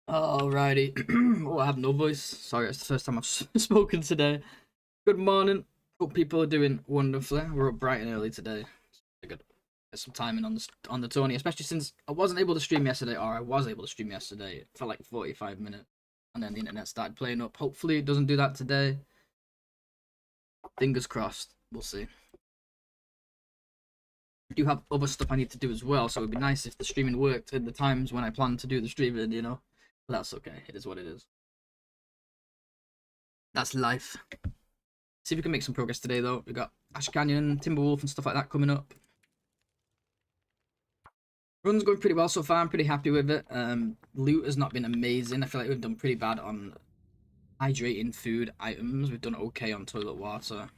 Alrighty. Oh, I have no voice. Sorry, it's the first time I've spoken today. Good morning. Hope people are doing wonderfully. We're up bright and early today. I got some timing on the Tony, especially since I wasn't able to stream yesterday, or I was able to stream yesterday for like 45 minutes, and then the internet started playing up. Hopefully, it doesn't do that today. Fingers crossed. We'll see. I do have other stuff I need to do as well, so it'd be nice if the streaming worked at the times when I planned to do the streaming, you know? But that's okay. It is what it is. That's life. See if we can make some progress today, though. We got Ash Canyon, Timberwolf, and stuff like that coming up. Run's going pretty well so far. I'm pretty happy with it. Loot has not been amazing. I feel like we've done pretty bad on hydrating food items. We've done okay on toilet water.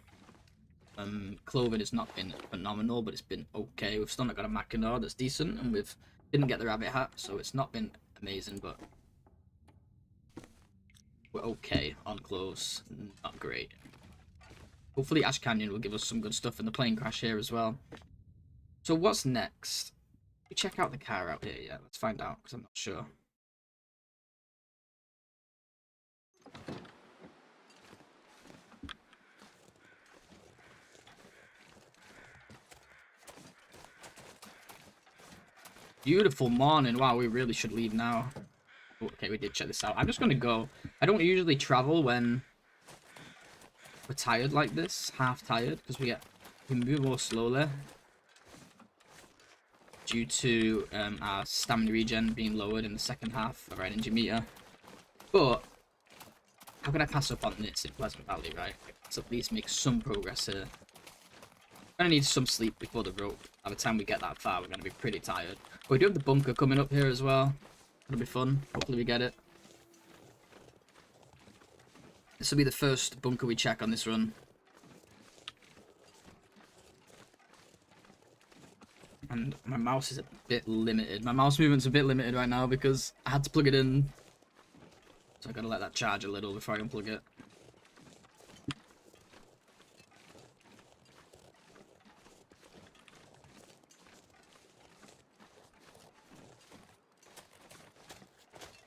Clothing has not been phenomenal, but it's been okay. We've still not got a Mackinaw that's decent, and we've didn't get the rabbit hat, so it's not been amazing, but we're okay on clothes. Not great. Hopefully Ash Canyon will give us some good stuff in the plane crash here as well. So what's next? We check out the car out here, yeah. Let's find out, because I'm not sure. Beautiful morning. Wow, we really should leave now. Okay, we did check this out. I'm just going to go. I don't usually travel when we're tired like this. Half tired, because we move more slowly. Due to our stamina regen being lowered in the second half of our energy meter. But how can I pass up on this in Pleasant Valley, right? Let's at least make some progress here. We're gonna need some sleep before the rope. By the time we get that far, we're gonna be pretty tired. But we do have the bunker coming up here as well. It'll be fun. Hopefully we get it. This will be the first bunker we check on this run. And my mouse is a bit limited. My mouse movement's a bit limited right now because I had to plug it in. So I gotta let that charge a little before I unplug it.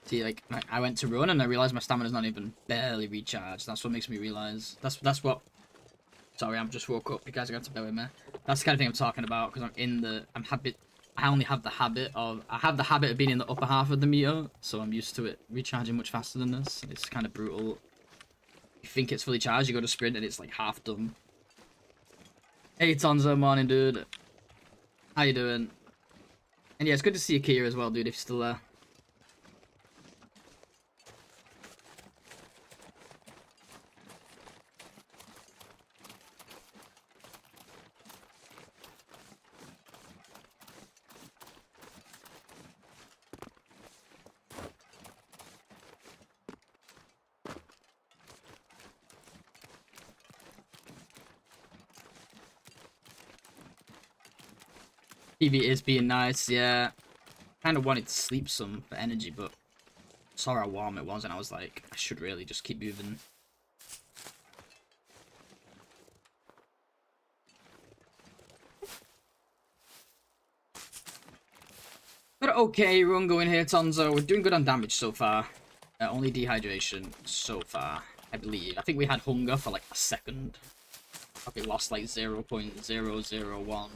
See, like, I went to run and I realized my stamina's not even barely recharged. That's what makes me realize. That's what... Sorry, I'm just woke up. You guys are going to bear with me. That's the kind of thing I'm talking about, because I only have the habit of being in the upper half of the meter, so I'm used to it recharging much faster than this. It's kind of brutal. You think it's fully charged, you go to sprint and it's like half done. Hey Tonzo, morning dude. How you doing? And yeah, it's good to see you here as well, dude, if you're still there. TV is being nice, yeah. Kind of wanted to sleep some for energy, but saw how warm it was, and I was like, I should really just keep moving. But okay, run going here, Tonzo. We're doing good on damage so far. Only dehydration so far, I believe. I think we had hunger for like a second. Probably lost like 0.001.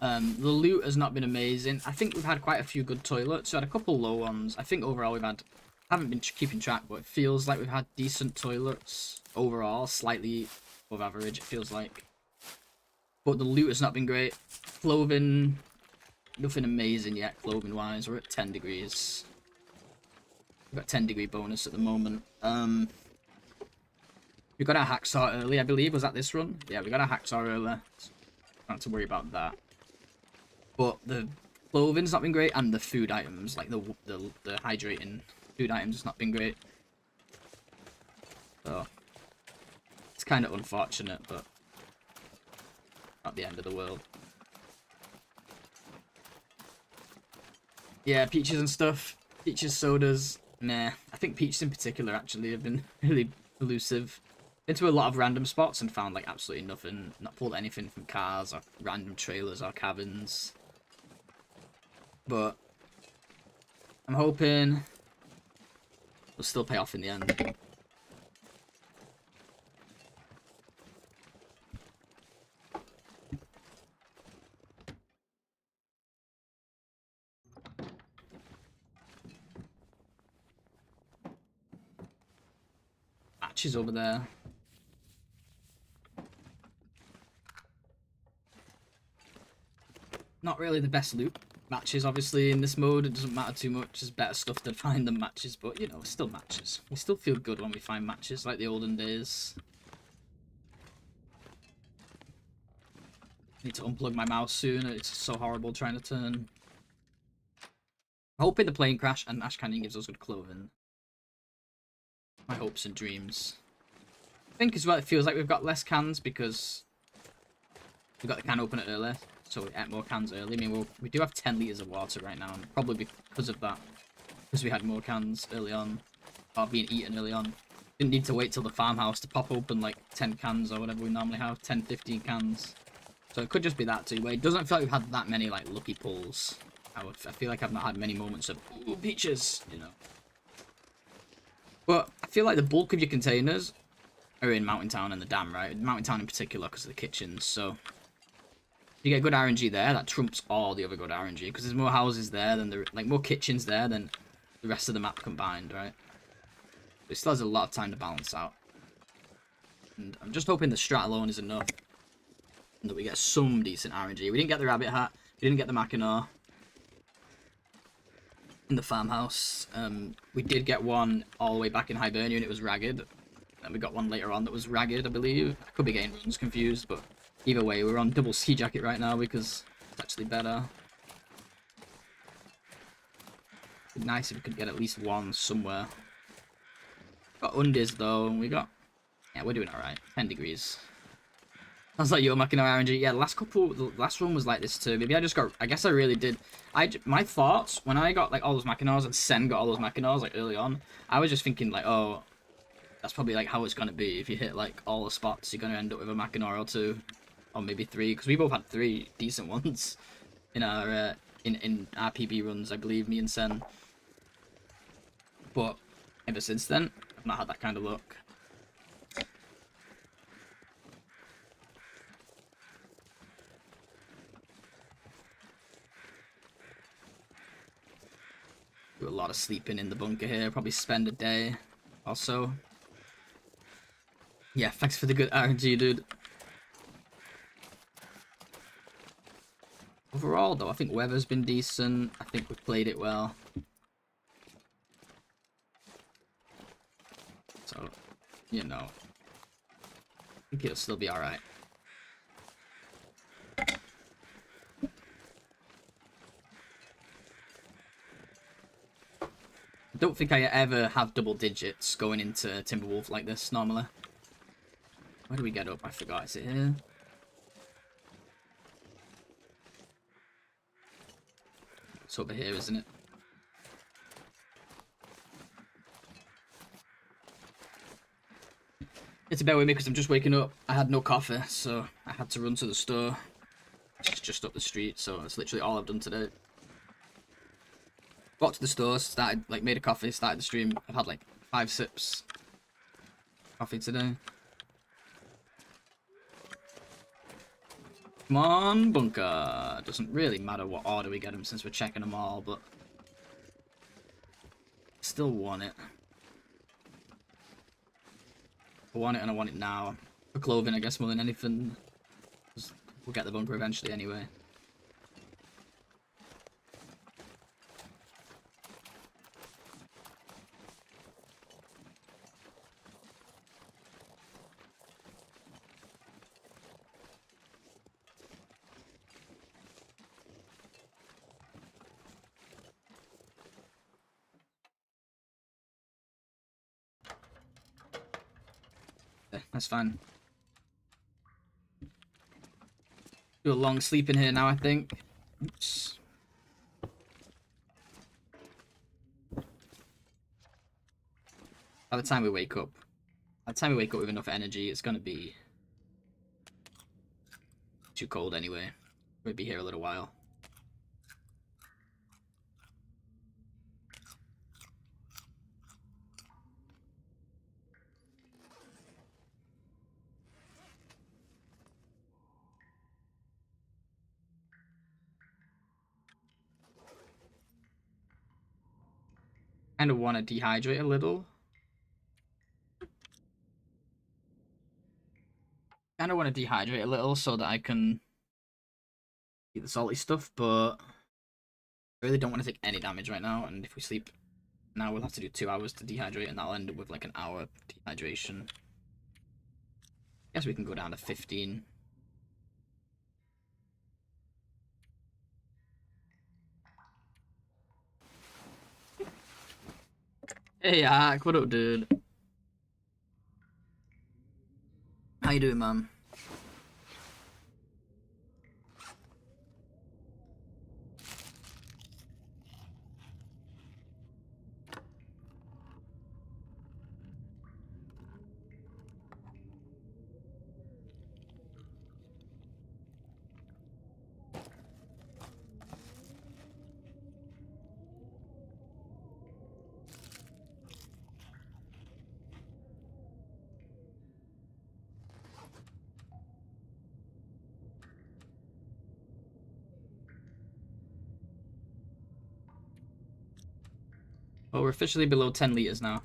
The loot has not been amazing. I think we've had quite a few good toilets. We had a couple low ones. I think overall we've had... I haven't been keeping track, but it feels like we've had decent toilets overall. Slightly above average, it feels like. But the loot has not been great. Clothing... Nothing amazing yet, clothing-wise. We're at 10 degrees. We've got 10-degree bonus at the moment. We got our hacksaw early, I believe. Was that this run? Yeah, we got our hacksaw early. Don't have to worry about that. But the clothing's not been great, and the food items, like the hydrating food items, has not been great. So it's kind of unfortunate, but not the end of the world. Yeah, peaches and stuff. Peaches, sodas. Nah, I think peaches in particular actually have been really elusive. Been to a lot of random spots and found like absolutely nothing. Not pulled anything from cars or random trailers or cabins. But I'm hoping It'll still pay off in the end. Matches over there. Not really the best loot. Matches, obviously, in this mode, it doesn't matter too much. There's better stuff to find than matches, but, you know, still matches. We still feel good when we find matches, like the olden days. Need to unplug my mouse soon, it's so horrible trying to turn. I'm hoping the plane crash and Ash Canyon gives us good clothing. My hopes and dreams. I think as well it feels like we've got less cans because we got the can opener earlier. So we ate more cans early. I mean, we do have 10 litres of water right now, and probably because of that. Because we had more cans early on. Or being eaten early on. Didn't need to wait till the farmhouse to pop open like 10 cans or whatever we normally have. 10, 15 cans. So it could just be that too. But it doesn't feel like we've had that many like lucky pulls. I feel like I've not had many moments of, ooh, peaches, you know. But I feel like the bulk of your containers are in Mountain Town and the dam, right? Mountain Town in particular because of the kitchens, so... You get good RNG there, that trumps all the other good RNG, because there's more houses there than there, like more kitchens there than the rest of the map combined, right? But it still has a lot of time to balance out. And I'm just hoping the strat alone is enough, and that we get some decent RNG. We didn't get the rabbit hat, we didn't get the Mackinaw in the farmhouse. We did get one all the way back in Hibernia and it was ragged. And we got one later on that was ragged, I believe. I could be getting runs confused, but either way, we're on double ski jacket right now because it's actually better. It'd be nice if we could get at least one somewhere. Got undies though, and we got... Yeah, we're doing alright. 10 degrees. Sounds like you're making our RNG. Yeah, the last one was like this too. Maybe I just got... I guess I really did. My thoughts, when I got like all those Mackinaws and Sen got all those Mackinaws like early on, I was just thinking like, oh, that's probably like how it's gonna be. If you hit like all the spots, you're gonna end up with a Mackinaw or two. Or maybe 3, because we both had 3 decent ones in our in our PB runs, I believe, me and Sen. But ever since then, I've not had that kind of luck. Do a lot of sleeping in the bunker here. Probably spend a day or so. Yeah, thanks for the good RNG, dude. Overall, though, I think weather's been decent. I think we've played it well. So, you know, I think it'll still be alright. I don't think I ever have double digits going into Timberwolf like this, normally. Where do we get up? I forgot. Is it here? It's over here, isn't it? It's a bear with me because I'm just waking up. I had no coffee, so I had to run to the store. It's just up the street, so that's literally all I've done today. Got to the store, started, like, made a coffee, started the stream. I've had like 5 sips coffee today. Come on, bunker. Doesn't really matter what order we get them since we're checking them all, but still want it. I want it and I want it now. For clothing, I guess, more than anything. We'll get the bunker eventually anyway. Yeah, that's fine. Do a long sleep in here now, I think. Oops. By the time we wake up with enough energy, it's gonna be too cold anyway. We'll be here a little while. Kind of want to dehydrate a little. Kind of want to dehydrate a little so that I can eat the salty stuff, but I really don't want to take any damage right now. And if we sleep now, we'll have to do 2 hours to dehydrate, and that'll end up with like an hour dehydration. Guess we can go down to 15. Hey, Ak, what up, dude? How you doing, man? Well, we're officially below 10 liters now.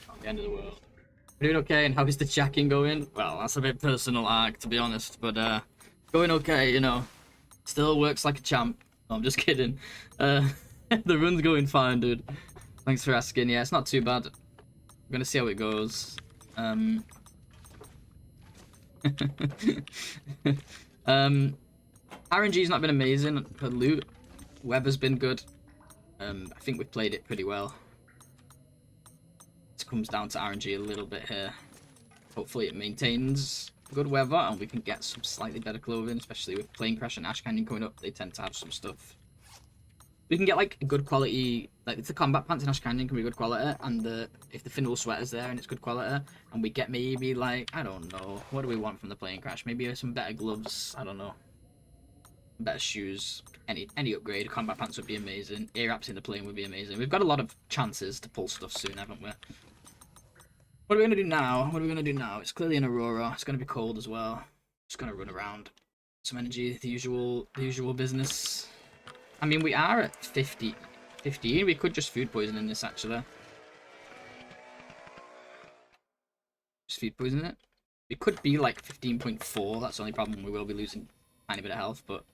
Not the end of the world. We're doing okay, and how is the jacking going? Well, that's a bit personal, Ark, to be honest, but going okay, you know. Still works like a champ. No, I'm just kidding. The run's going fine, dude. Thanks for asking. Yeah, it's not too bad. I'm gonna see how it goes. RNG's not been amazing for loot. Weather's been good. I think we've played it pretty well. It comes down to RNG a little bit here. Hopefully it maintains good weather and we can get some slightly better clothing, especially with Plane Crash and Ash Canyon coming up. They tend to have some stuff. We can get like good quality, like the combat pants in Ash Canyon can be good quality, and if the Finwall sweater's there and it's good quality, and we get maybe like, I don't know, what do we want from the Plane Crash? Maybe some better gloves, I don't know. Better shoes, any upgrade. Combat pants would be amazing. Air wraps in the plane would be amazing. We've got a lot of chances to pull stuff soon, haven't we? What are we gonna do now? What are we gonna do now? It's clearly an Aurora. It's gonna be cold as well. Just gonna run around. Some energy, the usual business. I mean, we are at 15. We could just food poison in this actually. Just food poison it. It could be like 15.4. That's the only problem. We will be losing a tiny bit of health, but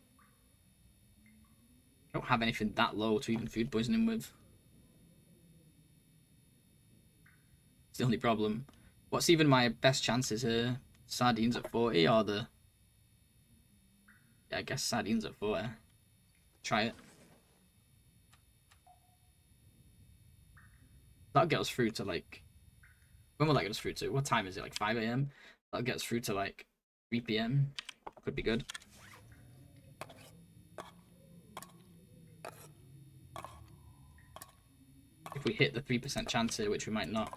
I don't have anything that low to even food poison him with. It's the only problem. What's even my best chances here? Sardines at 40 or the... Yeah, I guess sardines at 40. Try it. That'll get us through to like... When will that get us through to? What time is it? Like 5 AM? That'll get us through to like 3 PM. Could be good. If we hit the 3% chance here, which we might not.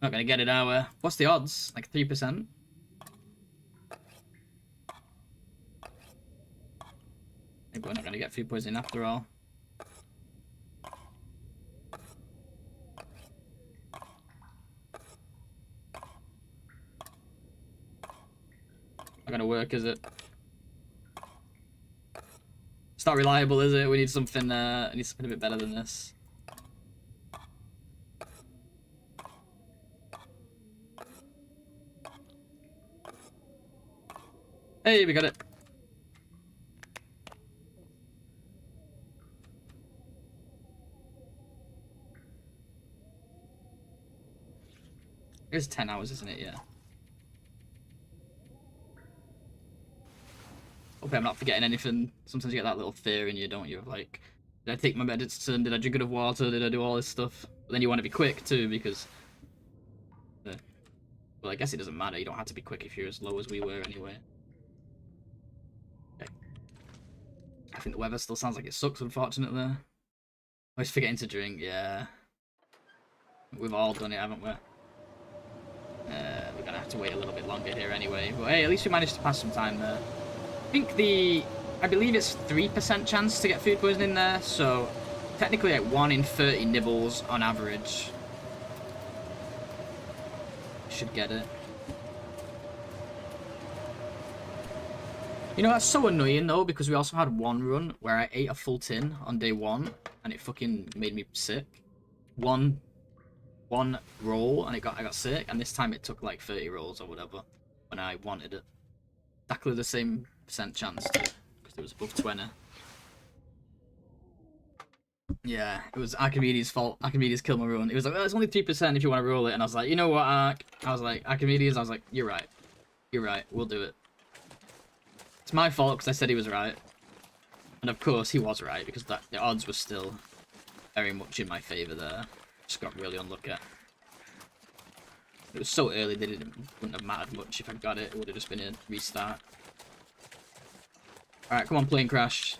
Not gonna get it our. What's the odds? Like 3%? Maybe we're not gonna get food poisoning after all. Not gonna work, is it? It's not reliable, is it? We need something a bit better than this. Hey, we got it. It's 10 hours, isn't it? Yeah. Hope I'm not forgetting anything. Sometimes you get that little fear in you, don't you? Of like, did I take my medicine? Did I drink enough water? Did I do all this stuff? But then you want to be quick too, because... well, I guess it doesn't matter. You don't have to be quick if you're as low as we were anyway. Okay. I think the weather still sounds like it sucks, unfortunately. Always forgetting to drink, yeah. We've all done it, haven't we? We're gonna have to wait a little bit longer here anyway. But hey, at least we managed to pass some time there. I believe it's 3% chance to get food poisoning there, so technically like 1 in 30 nibbles on average. should get it. You know, that's so annoying though, because we also had one run where I ate a full tin on day 1 and it fucking made me sick. One roll and I got sick, and this time it took like 30 rolls or whatever when I wanted it. Exactly the same percent chance too, because it was above 20. Yeah, it was Archimedes' fault. Archimedes killed my run. It was like, well, it's only 3% if you want to roll it, and I was like, you know what, Arch? I was like, Archimedes, I was like, you're right. You're right, we'll do it. It's my fault because I said he was right. And of course he was right, because the odds were still very much in my favour there. Just got really unlucky. It was so early that it wouldn't have mattered much if I got it. It would have just been a restart. Alright, come on, plane crash.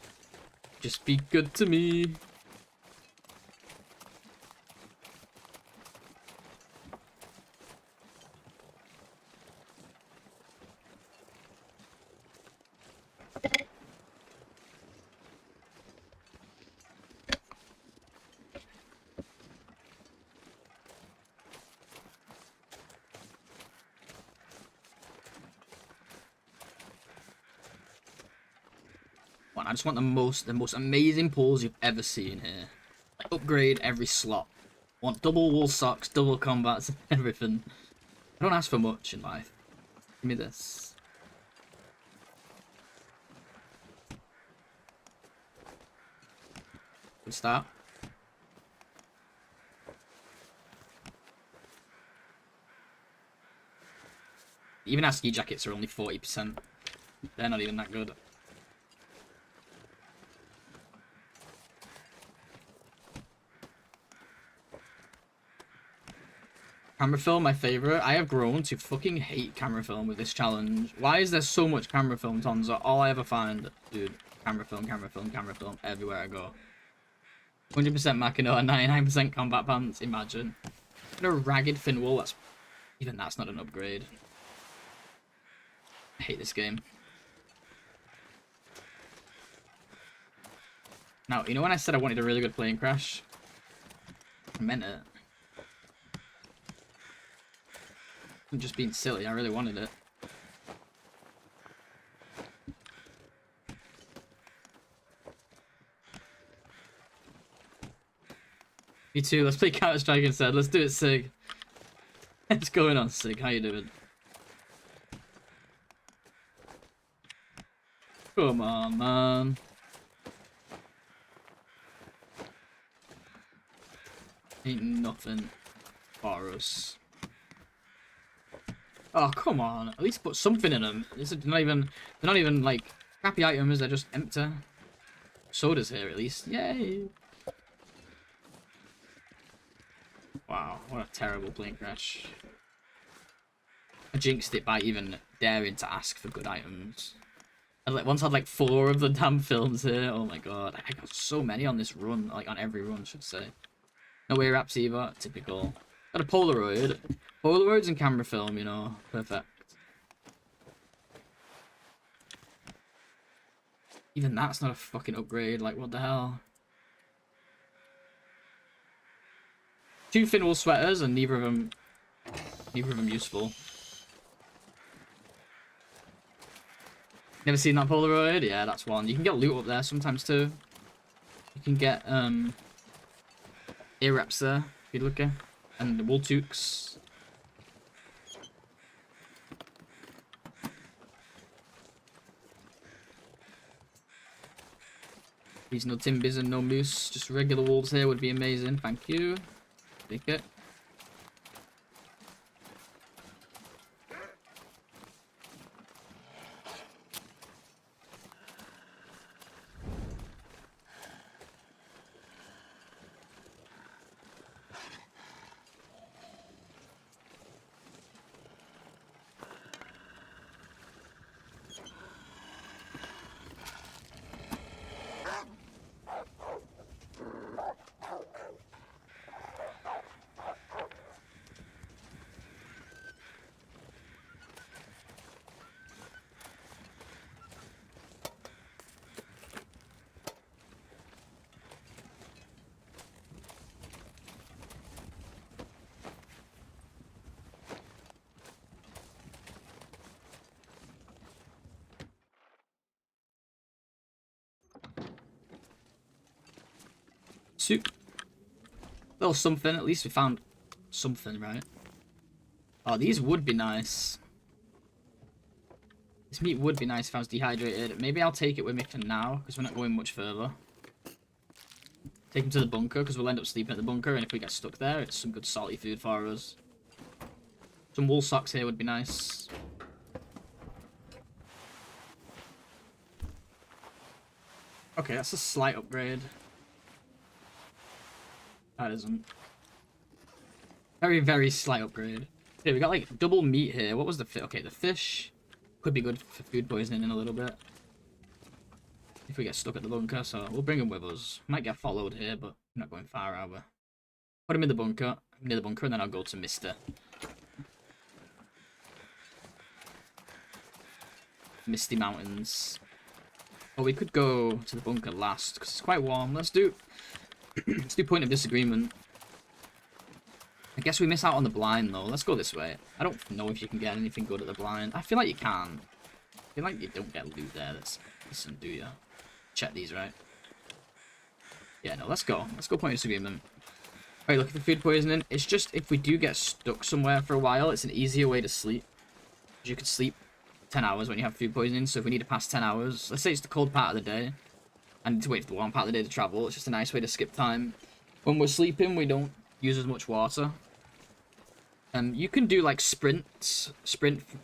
Just be good to me. I just want the most amazing pulls you've ever seen here. Like, upgrade every slot. I want double wool socks, double combats, everything. I don't ask for much in life. Give me this. Good start. Even our ski jackets are only 40%. They're not even that good. Camera film, my favorite. I have grown to fucking hate camera film with this challenge. Why is there so much camera film, Tonza? All I ever find, dude, camera film, camera film, camera film, everywhere I go. 100% Makino and 99% combat pants, imagine. And a ragged fin wool, even that's not an upgrade. I hate this game. Now, you know when I said I wanted a really good plane crash? I meant it. I'm just being silly, I really wanted it. Me too, let's play Counter-Strike instead. Let's do it, Sig. What's going on, Sig? How you doing? Come on, man. Ain't nothing for us. Oh, come on. At least put something in them. They're not even like crappy items, they're just empty. Soda's here at least. Yay. Wow, what a terrible plane crash. I jinxed it by even daring to ask for good items. I once had like 4 of the damn films here. Oh my god. I got so many on this run, like on every run, I should say. No way wraps either. Typical. Got a Polaroid. Polaroids and camera film, you know. Perfect. Even that's not a fucking upgrade. Like, what the hell? 2 fin wool sweaters and neither of them useful. Never seen that Polaroid? Yeah, that's one. You can get loot up there sometimes too. You can get ear wraps there if you're looking. And the wool toques. These no timbers and no moose, just regular wolves here would be amazing. Thank you. Take it. Soup. Little something. At least we found something, right? Oh, these would be nice. This meat would be nice if I was dehydrated. Maybe I'll take it with me for now, because we're not going much further. Take him to the bunker, because we'll end up sleeping at the bunker, and if we get stuck there, it's some good salty food for us. Some wool socks here would be nice. Okay, that's a slight upgrade. That isn't. Very, very slight upgrade. Okay, we got like double meat here. What was the fish? Okay, the fish could be good for food poisoning in a little bit. If we get stuck at the bunker, so we'll bring him with us. Might get followed here, but we're not going far, are we? Put him in the bunker, near the bunker, and then I'll go to Mr. Misty Mountains. Or we could go to the bunker last, because it's quite warm. Let's do Point of Disagreement. I guess we miss out on the blind, though. Let's go this way. I don't know if you can get anything good at the blind. I feel like you can. I feel like you don't get loot there that's decent, do you? Check these, right? Yeah, no, let's go. Let's go Point of Disagreement. Alright, looking for food poisoning. It's just, if we do get stuck somewhere for a while, it's an easier way to sleep. You could sleep 10 hours when you have food poisoning, so if we need to pass 10 hours, let's say it's the cold part of the day, and to wait for the warm part of the day to travel, it's just a nice way to skip time. When we're sleeping, we don't use as much water. You can do like sprints,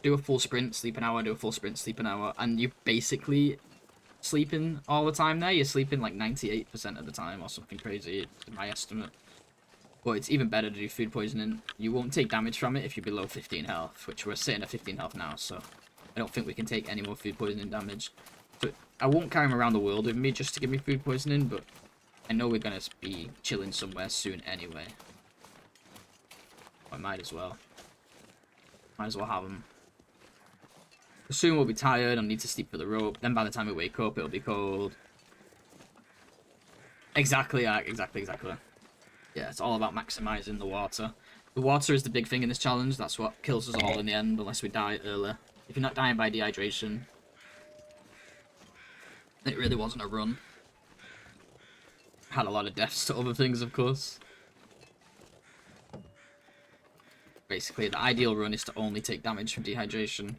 do a full sprint, sleep an hour, do a full sprint, sleep an hour, and you basically sleeping all the time there. You're sleeping like 98% of the time or something crazy, in my estimate. But it's even better to do food poisoning. You won't take damage from it if you're below 15 health, which we're sitting at 15 health now, so I don't think we can take any more food poisoning damage. But I won't carry him around the world with me just to give me food poisoning, but I know we're going to be chilling somewhere soon anyway. I might as well. Might as well have him. Soon we'll be tired and need to sleep for the rope. Then by the time we wake up, it'll be cold. Exactly, exactly. Yeah, it's all about maximizing the water. The water is the big thing in this challenge. That's what kills us all in the end, unless we die early. If you're not dying by dehydration, it really wasn't a run. Had a lot of deaths to other things, of course. Basically, the ideal run is to only take damage from dehydration.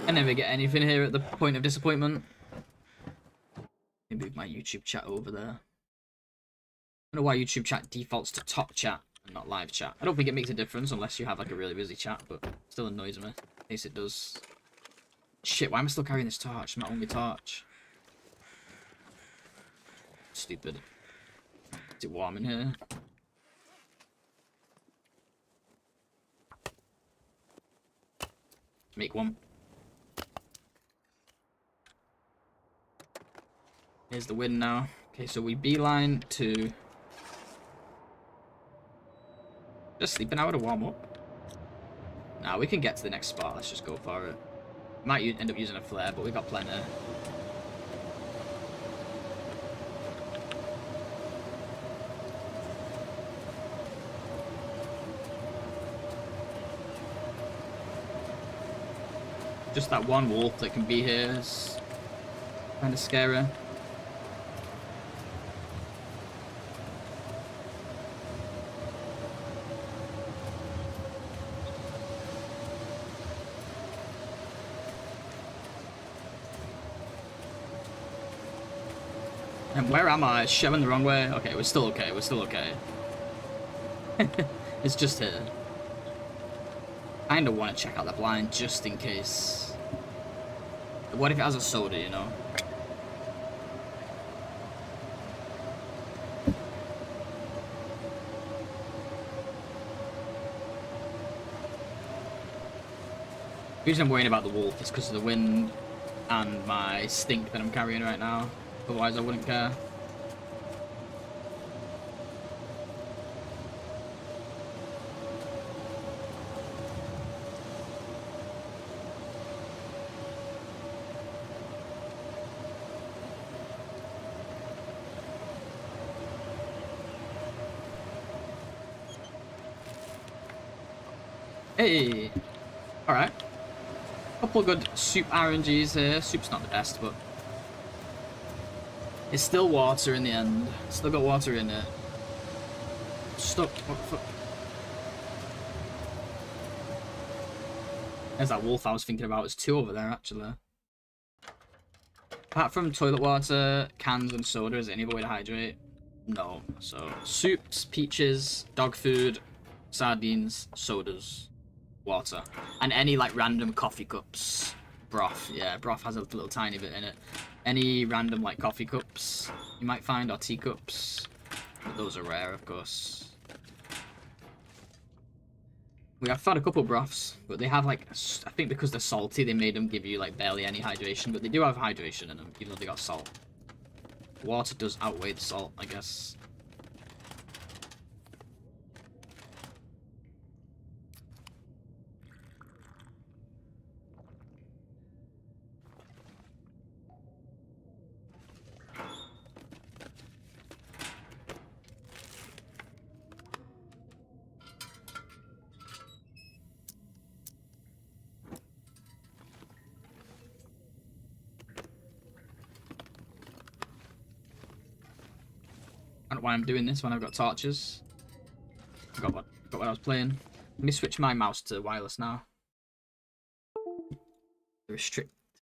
I never get anything here at the Point of Disappointment. Let me move my YouTube chat over there. I don't know why YouTube chat defaults to top chat and not live chat. I don't think it makes a difference unless you have like a really busy chat, but it still annoys me. In case it does. Shit, why am I still carrying this torch? My only torch. Stupid. Is it warm in here? Make one. Here's the wind now. Okay, so we beeline to just sleep an hour to warm up. Nah, we can get to the next spot. Let's just go for it. Might end up using a flare, but we got plenty. Just that one wolf that can be here is kind of scary. And where am I? Showing the wrong way? Okay, we're still okay. We're still okay. It's just here. I kinda want to check out the blind just in case. What if it has a soda, you know? The reason I'm worrying about the wolf is because of the wind and my stink that I'm carrying right now. Otherwise I wouldn't care. Hey! Alright. Couple good soup RNGs here. Soup's not the best, but it's still water in the end. Still got water in it. Stuck. What the fuck? There's that wolf I was thinking about. There's two over there, actually. Apart from toilet water, cans, and soda, is there any other way to hydrate? No. So, soups, peaches, dog food, sardines, sodas, water. And any, like, random coffee cups. Broth. Yeah, broth has a little tiny bit in it. Any random, like, coffee cups you might find, or teacups. But those are rare, of course. We have found a couple broths, but they have, like, I think because they're salty, they made them give you, like, barely any hydration, but they do have hydration in them, even though they got salt. Water does outweigh the salt, I guess. I don't know why I'm doing this when I've got torches. Forgot what I was playing. Let me switch my mouse to wireless now. The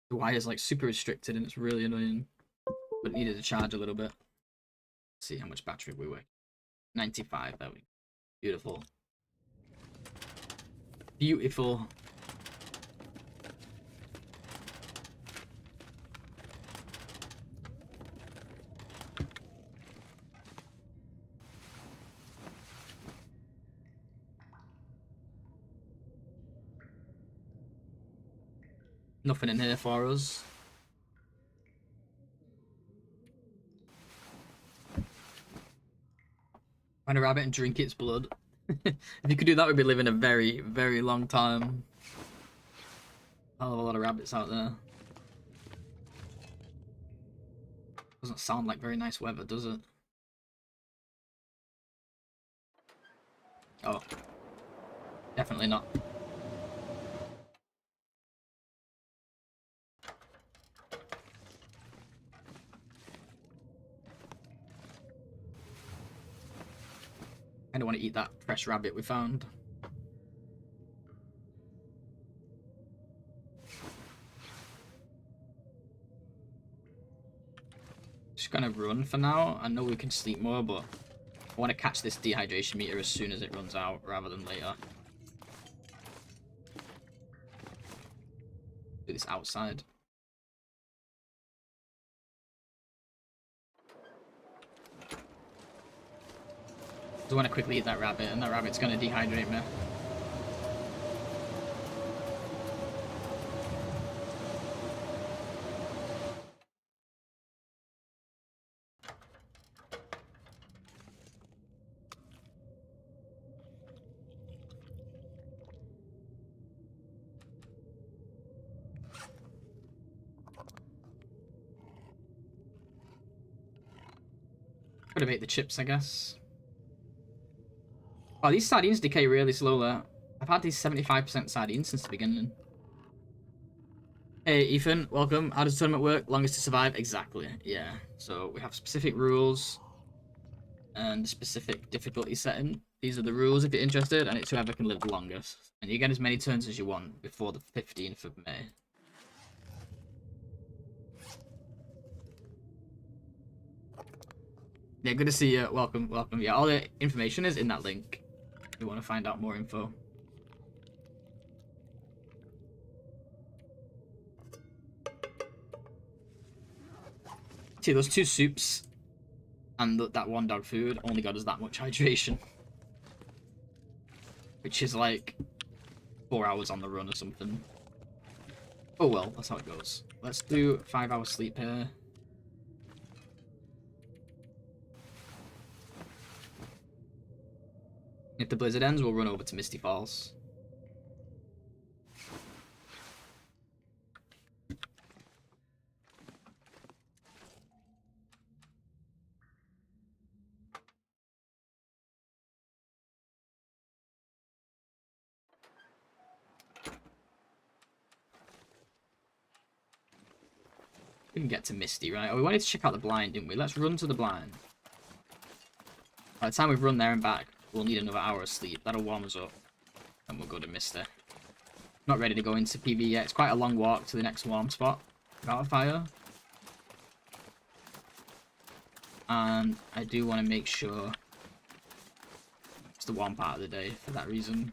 wire's like super restricted and it's really annoying. But it needed to charge a little bit. Let's see how much battery we were. 95, there we go. Beautiful. Beautiful. Nothing in here for us. Find a rabbit and drink its blood. If you could do that, we'd be living a very, very long time. Hell of a lot of rabbits out there. Doesn't sound like very nice weather, does it? Oh. Definitely not. I don't want to eat that fresh rabbit we found. Just gonna run for now. I know we can sleep more, but I want to catch this dehydration meter as soon as it runs out, rather than later. Do this outside. I want to quickly eat that rabbit, and that rabbit's gonna dehydrate me. Could have ate the chips, I guess. Oh, these sardines decay really slowly. I've had these 75% sardines since the beginning. Hey, Ethan, welcome. How does the tournament work? Longest to survive? Exactly, yeah. So we have specific rules and specific difficulty setting. These are the rules if you're interested, and it's whoever can live the longest. And you get as many turns as you want before the 15th of May. Yeah, good to see you. Welcome, welcome. Yeah, all the information is in that link if you want to find out more info. See, those two soups and that one dog food only got us that much hydration. Which is like 4 hours on the run or something. Oh well, that's how it goes. Let's do 5 hours sleep here. If the blizzard ends, we'll run over to Misty Falls. We can get to Misty, right? Oh, we wanted to check out the blind, didn't we? Let's run to the blind. By the time we've run there and back, we'll need another hour of sleep. That'll warm us up. And we'll go to Misty. Not ready to go into PV yet. It's quite a long walk to the next warm spot. Without a fire. And I do want to make sure it's the warm part of the day for that reason.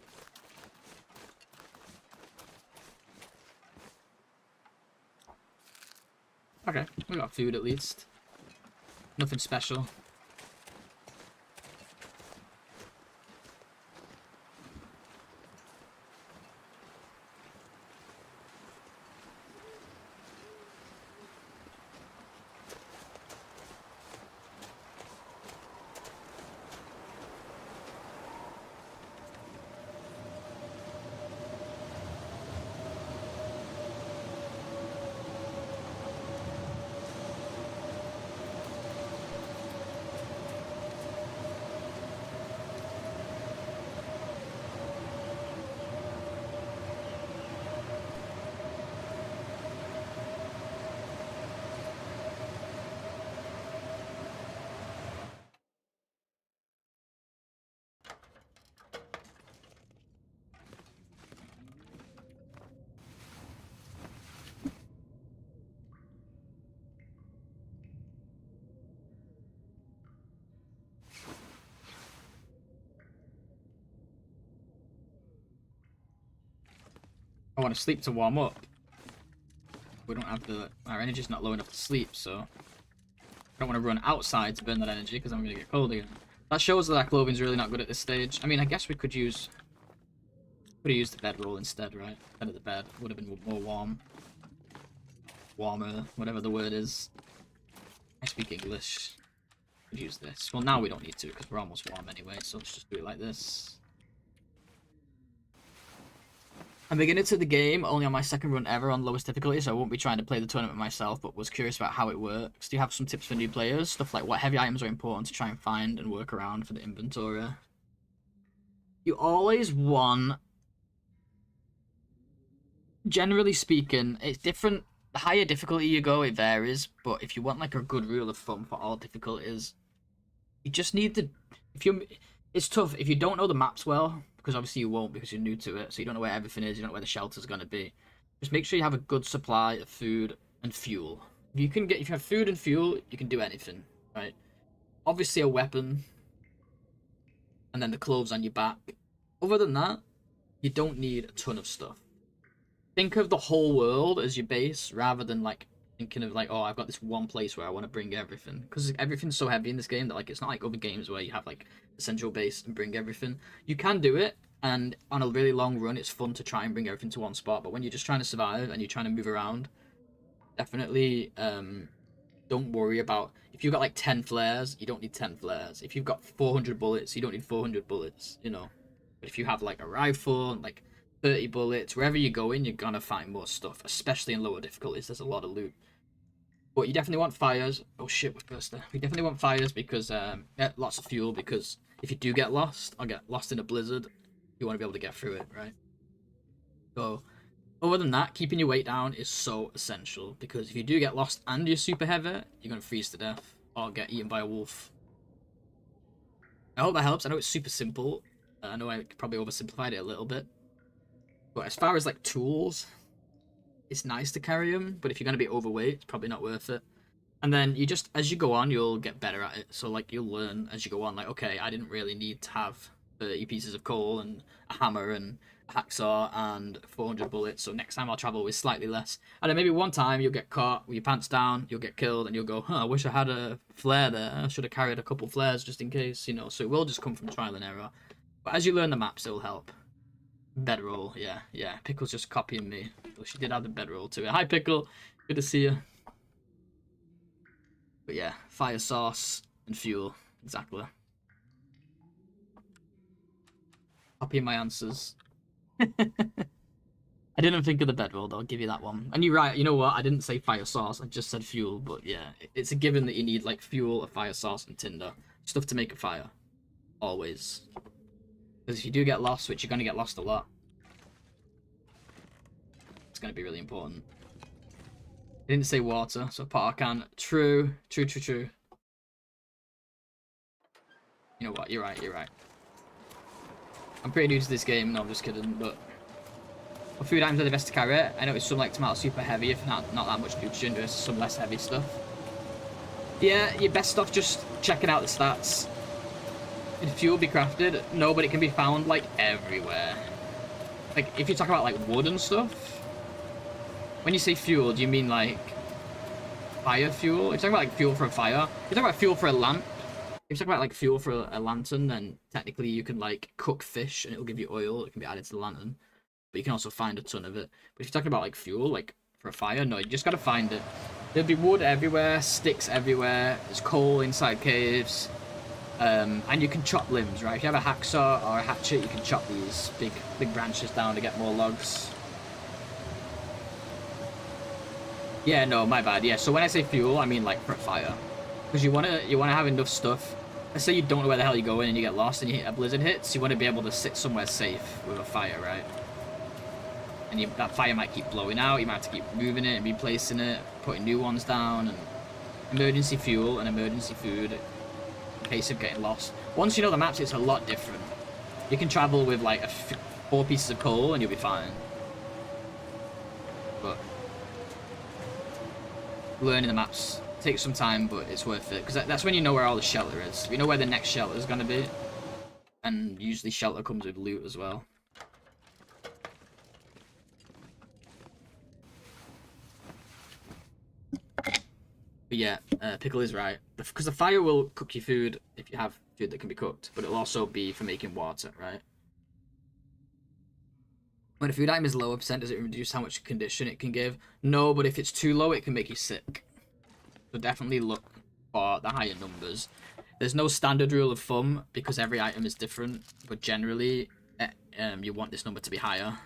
Okay, we got food at least. Nothing special. I want to sleep to warm up. We don't have our energy's not low enough to sleep, so I don't want to run outside to burn that energy because I'm going to get cold again. That shows that our clothing's really not good at this stage. I mean, I guess we could use the bedroll instead, right? Instead of the bed. Would have been more warm. Warmer, whatever the word is. I speak English. Could use this. Well, now we don't need to because we're almost warm anyway, so let's just do it like this. I'm beginning to the game only on my second run ever on lowest difficulty, so I won't be trying to play the tournament myself, but was curious about how it works. Do you have some tips for new players? Stuff like what heavy items are important to try and find and work around for the inventory. You always want... Generally speaking, it's different. The higher difficulty you go, it varies, but if you want like a good rule of thumb for all difficulties, you just need to... It's tough if you don't know the maps well, because obviously you won't because you're new to it, so you don't know where everything is, you don't know where the shelter's going to be. Just make sure you have a good supply of food and fuel. If you have food and fuel, you can do anything, right? Obviously a weapon, and then the clothes on your back. Other than that, you don't need a ton of stuff. Think of the whole world as your base, rather than like thinking of like, oh, I've got this one place where I want to bring everything, because everything's so heavy in this game that like it's not like other games where you have like a central base and bring everything. You can do it, and on a really long run it's fun to try and bring everything to one spot, but when you're just trying to survive and you're trying to move around, definitely don't worry about if you've got like 10 flares, you don't need 10 flares. If you've got 400 bullets, you don't need 400 bullets, you know. But if you have like a rifle, like 30 bullets, wherever you go in, you're gonna find more stuff, especially in lower difficulties. There's a lot of loot. But you definitely want fires. Oh shit, we're first there. We definitely want fires because, lots of fuel, because if you do get lost, or get lost in a blizzard, you want to be able to get through it, right? So, other than that, keeping your weight down is so essential, because if you do get lost and you're super heavy, you're gonna freeze to death, or get eaten by a wolf. I hope that helps. I know it's super simple. I know I probably oversimplified it a little bit. But as far as, like, tools, it's nice to carry them, but if you're going to be overweight, it's probably not worth it. And then you just, as you go on, you'll get better at it. So, like, you'll learn as you go on, like, okay, I didn't really need to have 30 pieces of coal and a hammer and a hacksaw and 400 bullets, so next time I'll travel with slightly less. And then maybe one time you'll get caught with your pants down, you'll get killed, and you'll go, I wish I had a flare there. I should have carried a couple flares just in case, you know. So it will just come from trial and error. But as you learn the maps, it'll help. Bedroll, yeah. Pickle's just copying me. Well, she did add the bedroll to it. Hi, Pickle. Good to see you. But yeah, fire sauce and fuel. Exactly. Copying my answers. I didn't think of the bedroll, though. I'll give you that one. And you're right, you know what? I didn't say fire sauce. I just said fuel. But yeah, it's a given that you need, like, fuel, a fire sauce, and tinder. Stuff to make a fire. Always. Because if you do get lost, which you're going to get lost a lot, it's going to be really important. Didn't say water, so pot or can. True. True, true, true. You know what? You're right, you're right. I'm pretty new to this game. No, I'm just kidding, but... For food items are the best to carry. I noticed some like tomato super heavy if not that much nutrition versus some less heavy stuff. Yeah, your best stuff just checking out the stats. Can fuel be crafted? No, but it can be found like everywhere. Like if you talk about like wood and stuff. When you say fuel, do you mean like fire fuel? If you're talking about like fuel for a fire, if you're talking about fuel for a lamp. If you're talking about like fuel for a lantern, then technically you can like cook fish and it'll give you oil. It can be added to the lantern. But you can also find a ton of it. But if you're talking about like fuel, like for a fire, no, you just gotta find it. There'll be wood everywhere, sticks everywhere, there's coal inside caves. And you can chop limbs, right? If you have a hacksaw or a hatchet, you can chop these big branches down to get more logs. Yeah, no, my bad. Yeah, so when I say fuel, I mean like for a fire. Because you wanna have enough stuff. Let's say you don't know where the hell you're going and you get lost and you hit a blizzard hits, you wanna be able to sit somewhere safe with a fire, right? And that fire might keep blowing out, you might have to keep moving it and replacing it, putting new ones down, and emergency fuel and emergency food in case of getting lost. Once you know the maps, it's a lot different. You can travel with like 4 pieces of coal and you'll be fine. But learning the maps takes some time, but it's worth it, because that's when you know where all the shelter is. You know where the next shelter is going to be, and usually shelter comes with loot as well. But yeah, Pickle is right. Because the fire will cook your food if you have food that can be cooked. But it'll also be for making water, right? When a food item is lower percent, does it reduce how much condition it can give? No, but if it's too low, it can make you sick. So definitely look for the higher numbers. There's no standard rule of thumb because every item is different. But generally, you want this number to be higher.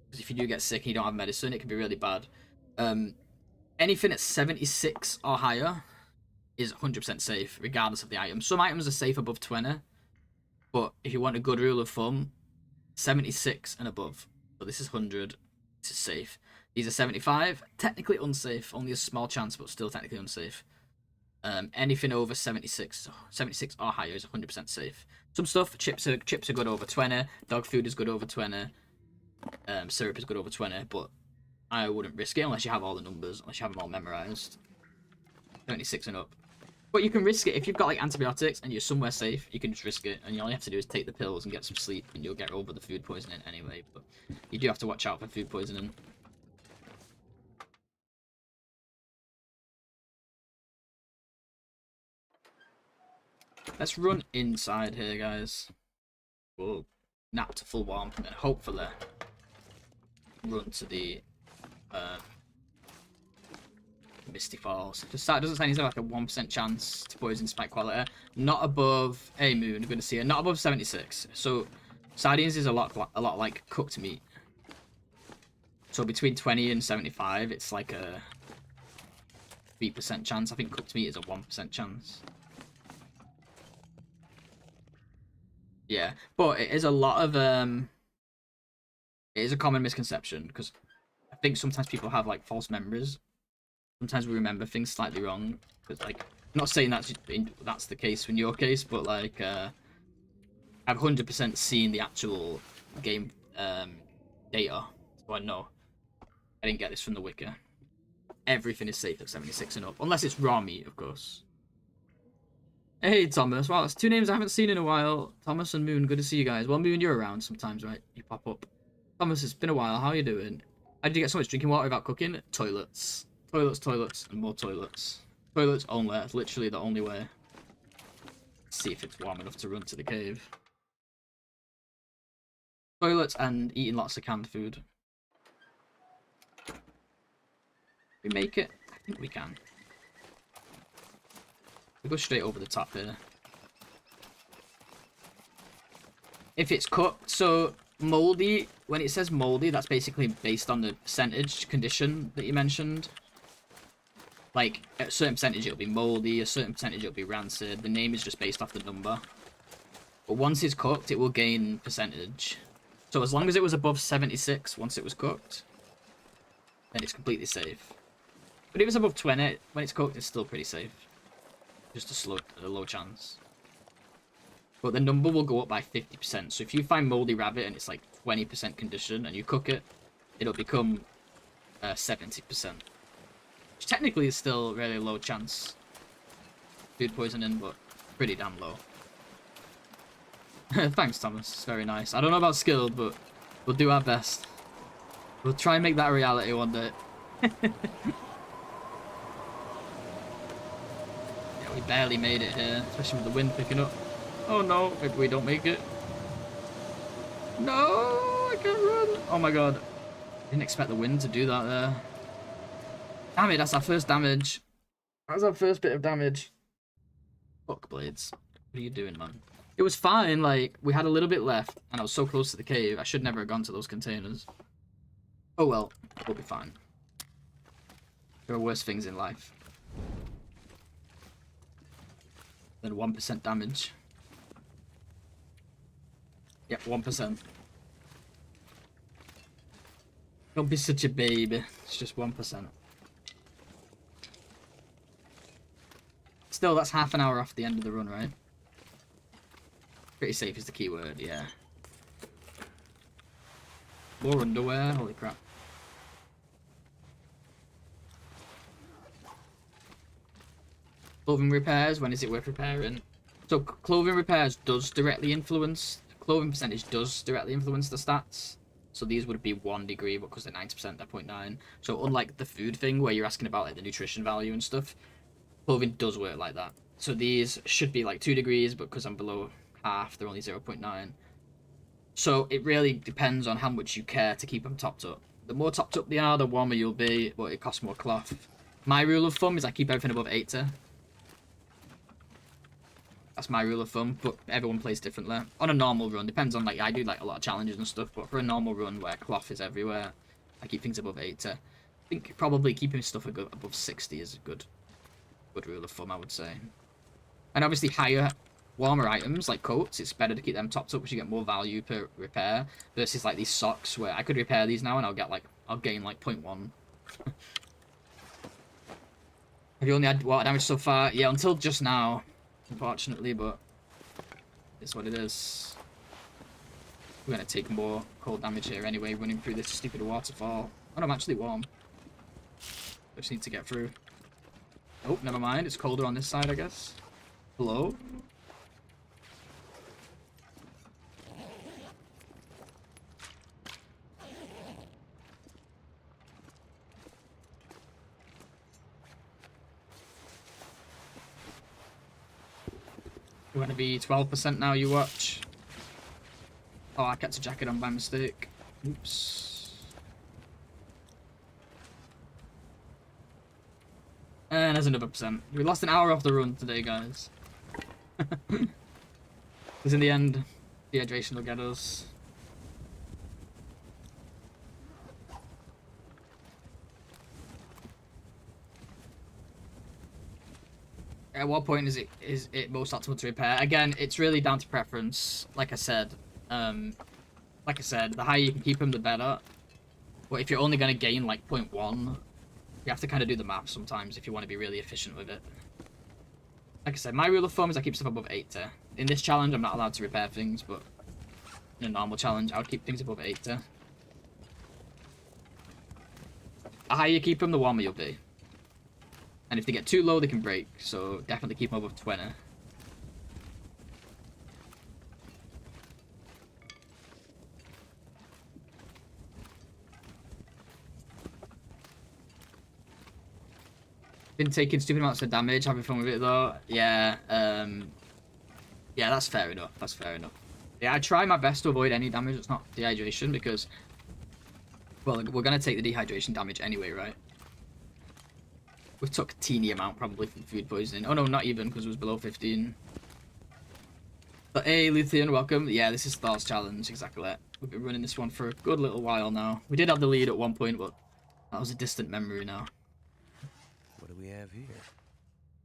Because if you do get sick and you don't have medicine, it can be really bad. Anything at 76 or higher is 100% safe, regardless of the item. Some items are safe above 20, but if you want a good rule of thumb, 76 and above. So this is 100, this is safe. These are 75, technically unsafe, only a small chance, but still technically unsafe. Anything over 76 or higher is 100% safe. Some stuff, chips are good over 20, dog food is good over 20, syrup is good over 20, but I wouldn't risk it unless you have all the numbers, unless you have them all memorized. 76 and up. But you can risk it if you've got like antibiotics and you're somewhere safe. You can just risk it, and all you have to do is take the pills and get some sleep, and you'll get over the food poisoning anyway. But you do have to watch out for food poisoning. Let's run inside here, guys. We'll nap to full warmth and then hopefully run to the Misty Falls. Just that doesn't say he's like a 1% chance to poison spike quality. Not above a moon. We're going to see it. Not above 76. So sardines is a lot like cooked meat. So between 20 and 75, it's like a 3% chance. I think cooked meat is a 1% chance. Yeah, but it is a lot of it is a common misconception because I think sometimes people have like false memories. Sometimes we remember things slightly wrong. Because like, I'm not saying that's the case in your case, but like I've 100% seen the actual game data, so I know. I didn't get this from the wiki. Everything is safe at 76 and up, unless it's raw meat, of course. Hey Thomas, wow, that's 2 names I haven't seen in a while. Thomas and Moon, good to see you guys. Well, Moon, you're around sometimes, right? You pop up. Thomas, it's been a while. How are you doing? How did you get so much drinking water without cooking? Toilets. Toilets, toilets, and more toilets. Toilets only. That's literally the only way. Let's see if it's warm enough to run to the cave. Toilets and eating lots of canned food. We make it? I think we can. We go straight over the top here. If it's cooked, so moldy, when it says moldy, that's basically based on the percentage condition that you mentioned. Like, at a certain percentage it'll be moldy, a certain percentage it'll be rancid. The name is just based off the number. But once it's cooked, it will gain percentage. So as long as it was above 76 once it was cooked, then it's completely safe. But if it's above 20, when it's cooked, it's still pretty safe. Just a low chance. But the number will go up by 50%. So if you find moldy rabbit and it's like 20% condition and you cook it, it'll become 70%. Which technically is still really low chance. Food poisoning, but pretty damn low. Thanks, Thomas. It's very nice. I don't know about skill, but we'll do our best. We'll try and make that a reality one day. Yeah, we barely made it here, especially with the wind picking up. Oh no, maybe we don't make it. No, I can't run. Oh my god. Didn't expect the wind to do that there. Damn it, that's our first damage. That was our first bit of damage. Fuck, Blades. What are you doing, man? It was fine, like, we had a little bit left, and I was so close to the cave, I should never have gone to those containers. Oh well, we'll be fine. There are worse things in life than 1% damage. Yep, 1%. Don't be such a baby. It's just 1%. Still, that's half an hour off the end of the run, right? Pretty safe is the key word, yeah. More underwear? Holy crap. Clothing repairs, when is it worth repairing? So clothing repairs does directly influence, clothing percentage does directly influence the stats. So these would be 1 degree, but because they're 90%, they're 0.9. So unlike the food thing where you're asking about like the nutrition value and stuff, clothing does work like that. So these should be like 2 degrees, but because I'm below half, they're only 0.9. So it really depends on how much you care to keep them topped up. The more topped up they are, the warmer you'll be, but it costs more cloth. My rule of thumb is I keep everything above 80. That's my rule of thumb, but everyone plays differently. On a normal run, depends on, like, I do like a lot of challenges and stuff, but for a normal run where cloth is everywhere, I keep things above 80. I think probably keeping stuff above 60 is a good rule of thumb, I would say. And obviously higher, warmer items, like coats, it's better to keep them topped up because you get more value per repair, versus like these socks where I could repair these now and I'll gain like 0.1. Have you only had water damage so far? Yeah, until just now. Unfortunately, but it's what it is. We're gonna take more cold damage here anyway, running through this stupid waterfall. Oh, no, I'm actually warm. I just need to get through. Oh, never mind. It's colder on this side, I guess. Hello? We're gonna be 12% now, you watch. Oh, I kept a jacket on by mistake. Oops. And there's another percent. We lost an hour off the run today, guys. Because in the end, dehydration will get us. At what point is it most optimal to repair? Again, it's really down to preference. Like I said, the higher you can keep them, the better. But if you're only going to gain like 0.1, you have to kind of do the math sometimes if you want to be really efficient with it. Like I said, my rule of thumb is I keep stuff above 80. In this challenge, I'm not allowed to repair things, but in a normal challenge, I would keep things above 80. The higher you keep them, the warmer you'll be. And if they get too low, they can break, so definitely keep them above 20. Been taking stupid amounts of damage, having fun with it though. Yeah, yeah, that's fair enough. That's fair enough. Yeah, I try my best to avoid any damage that's not dehydration because, well, we're gonna take the dehydration damage anyway, right? We took a teeny amount probably from food poisoning. Oh no, not even because it was below 15. But hey, Luthien, welcome. Yeah, this is Thor's challenge, exactly. We've been running this one for a good little while now. We did have the lead at one point, but that was a distant memory now. What do we have here?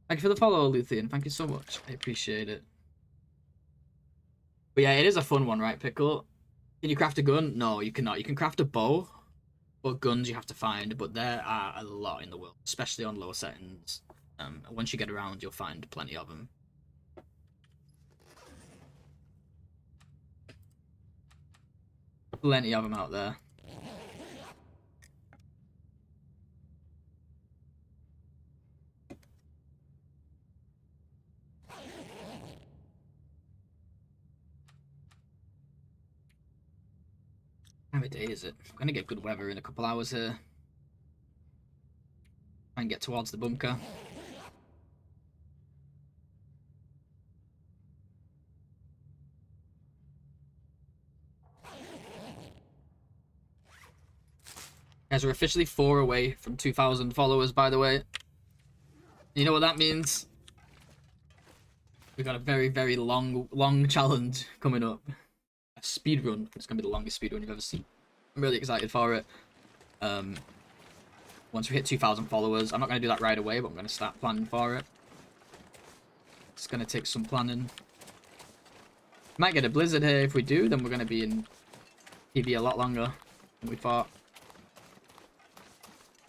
Thank you for the follow, Luthien. Thank you so much. I appreciate it. But yeah, it is a fun one, right, Pickle? Can you craft a gun? No, you cannot. You can craft a bow. or guns you have to find, but there are a lot in the world, especially on lower settings. Once you get around, you'll find plenty of them. Plenty of them out there. How many day is it? I'm gonna get good weather in a couple hours here. Try and get towards the bunker. Guys, we're officially 4 away from 2,000 followers, by the way. You know what that means? We've got a very, very long challenge coming up. A speed run. It's going to be the longest speed run you've ever seen. I'm really excited for it. Once we hit 2,000 followers, I'm not going to do that right away, but I'm going to start planning for it. It's going to take some planning. Might get a blizzard here. If we do, then we're going to be in PB a lot longer than we thought.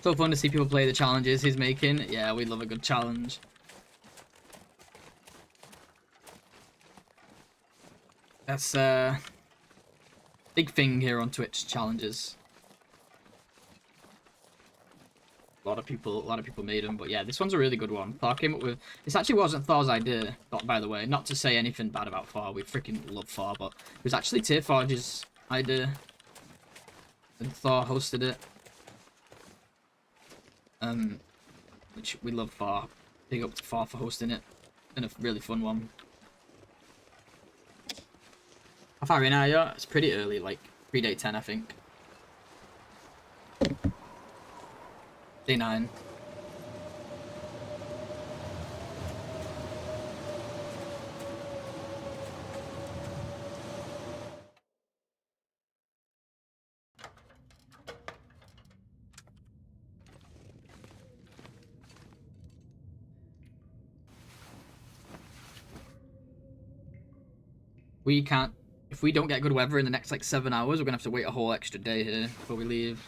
So fun to see people play the challenges he's making. Yeah, we love a good challenge. That's a big thing here on Twitch, challenges. A lot of people made them, but yeah, this one's a really good one. Thor came up with. This actually wasn't Thor's idea, by the way. Not to say anything bad about Thor. We freaking love Thor, but it was actually Tearforge's idea, and Thor hosted it. Which we love Thor. Big up to Thor for hosting it. Been a really fun one. How far in are you? It's pretty early, like pre-day 10, I think. Day 9. We can't. If we don't get good weather in the next like 7 hours, we're gonna have to wait a whole extra day here before we leave.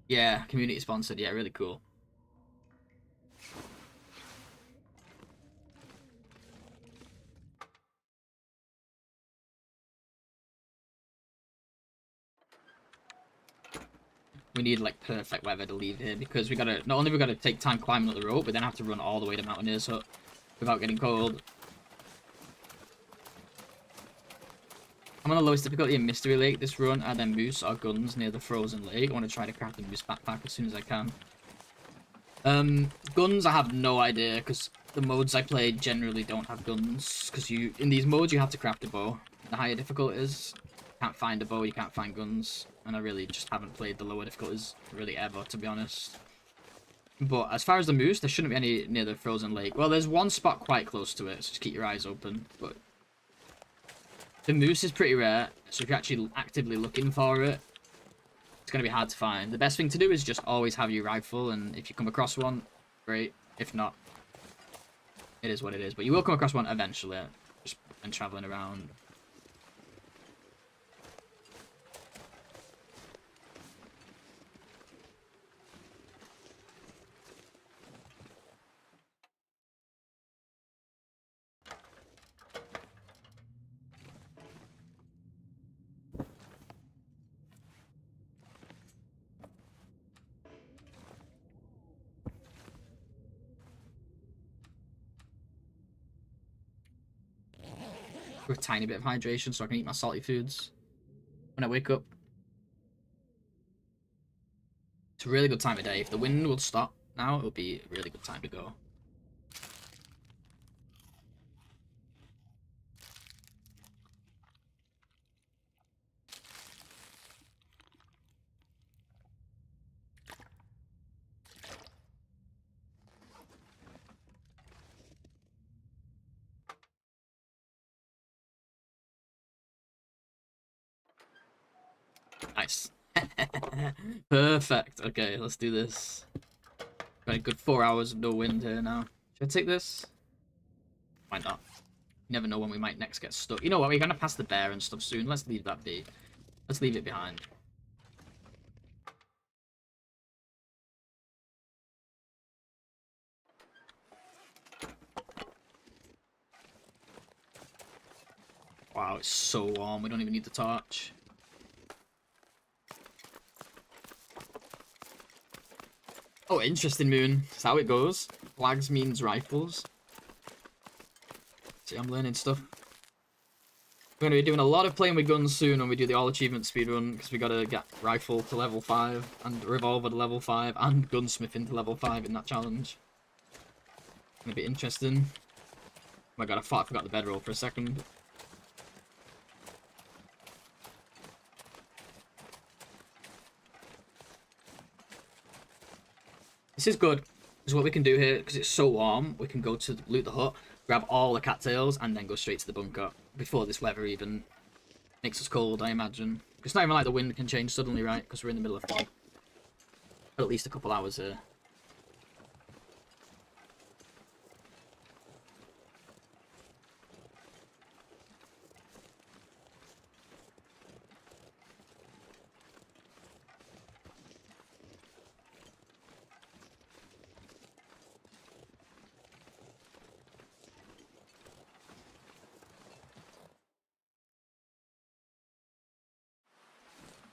Yeah, community sponsored. Yeah, really cool. We need like perfect weather to leave here because we gotta. Not only we gotta take time climbing up the road, but then have to run all the way to Mountaineers Hut without getting cold. I'm on the lowest difficulty in Mystery Lake this run. Are there moose or guns near the frozen lake? I want to try to craft a moose backpack as soon as I can. Guns I have no idea because the modes I play generally don't have guns. Because in these modes you have to craft a bow. The higher difficulties, you can't find a bow, you can't find guns. And I really just haven't played the lower difficulties really ever, to be honest. But as far as the moose, there shouldn't be any near the frozen lake. Well, there's one spot quite close to it, so just keep your eyes open. But the moose is pretty rare, so if you're actually actively looking for it, it's going to be hard to find. The best thing to do is just always have your rifle, and if you come across one, great. If not, it is what it is. But you will come across one eventually, just when traveling around. With a tiny bit of hydration so I can eat my salty foods when I wake up. It's a really good time of day. If the wind will stop now, it'll be a really good time to go. Nice. Perfect. Okay, let's do this. Got a good 4 hours of no wind here now. Should I take this? Why not? You never know when we might next get stuck. You know what? We're gonna pass the bear and stuff soon. Let's leave that be. Let's leave it behind. Wow, it's so warm. We don't even need the torch. Oh, interesting, Moon. That's how it goes. Flags means rifles. See, I'm learning stuff. We're going to be doing a lot of playing with guns soon when we do the all achievement speedrun, because we got to get rifle to level 5, and revolver to level 5, and gunsmithing to level 5 in that challenge. Gonna be interesting. Oh my god, I thought I forgot the bedroll for a second. This is good. This is what we can do here, because it's so warm. We can go to loot the hut, grab all the cattails, and then go straight to the bunker before this weather even makes us cold, I imagine. It's not even like the wind can change suddenly, right? Because we're in the middle of fog. For at least a couple hours here.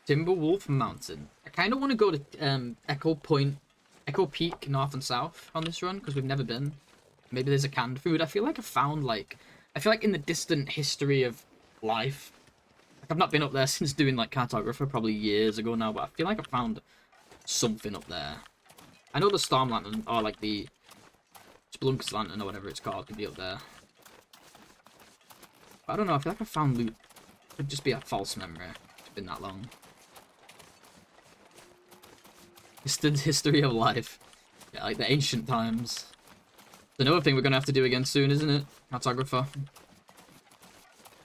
Timberwolf Mountain. I kind of want to go to Echo Point, Echo Peak, north and south on this run because we've never been. Maybe there's a canned food. I feel like I found I feel like in the distant history of life, like I've not been up there since doing like cartographer probably years ago now, but I feel like I found something up there. I know the Storm Lantern or like the Spelunker's Lantern or whatever it's called could be up there. But I don't know. I feel like I found loot. It could just be a false memory. It's been that long. Distant history of life. Yeah, like the ancient times. It's another thing we're going to have to do again soon, isn't it? Cartographer.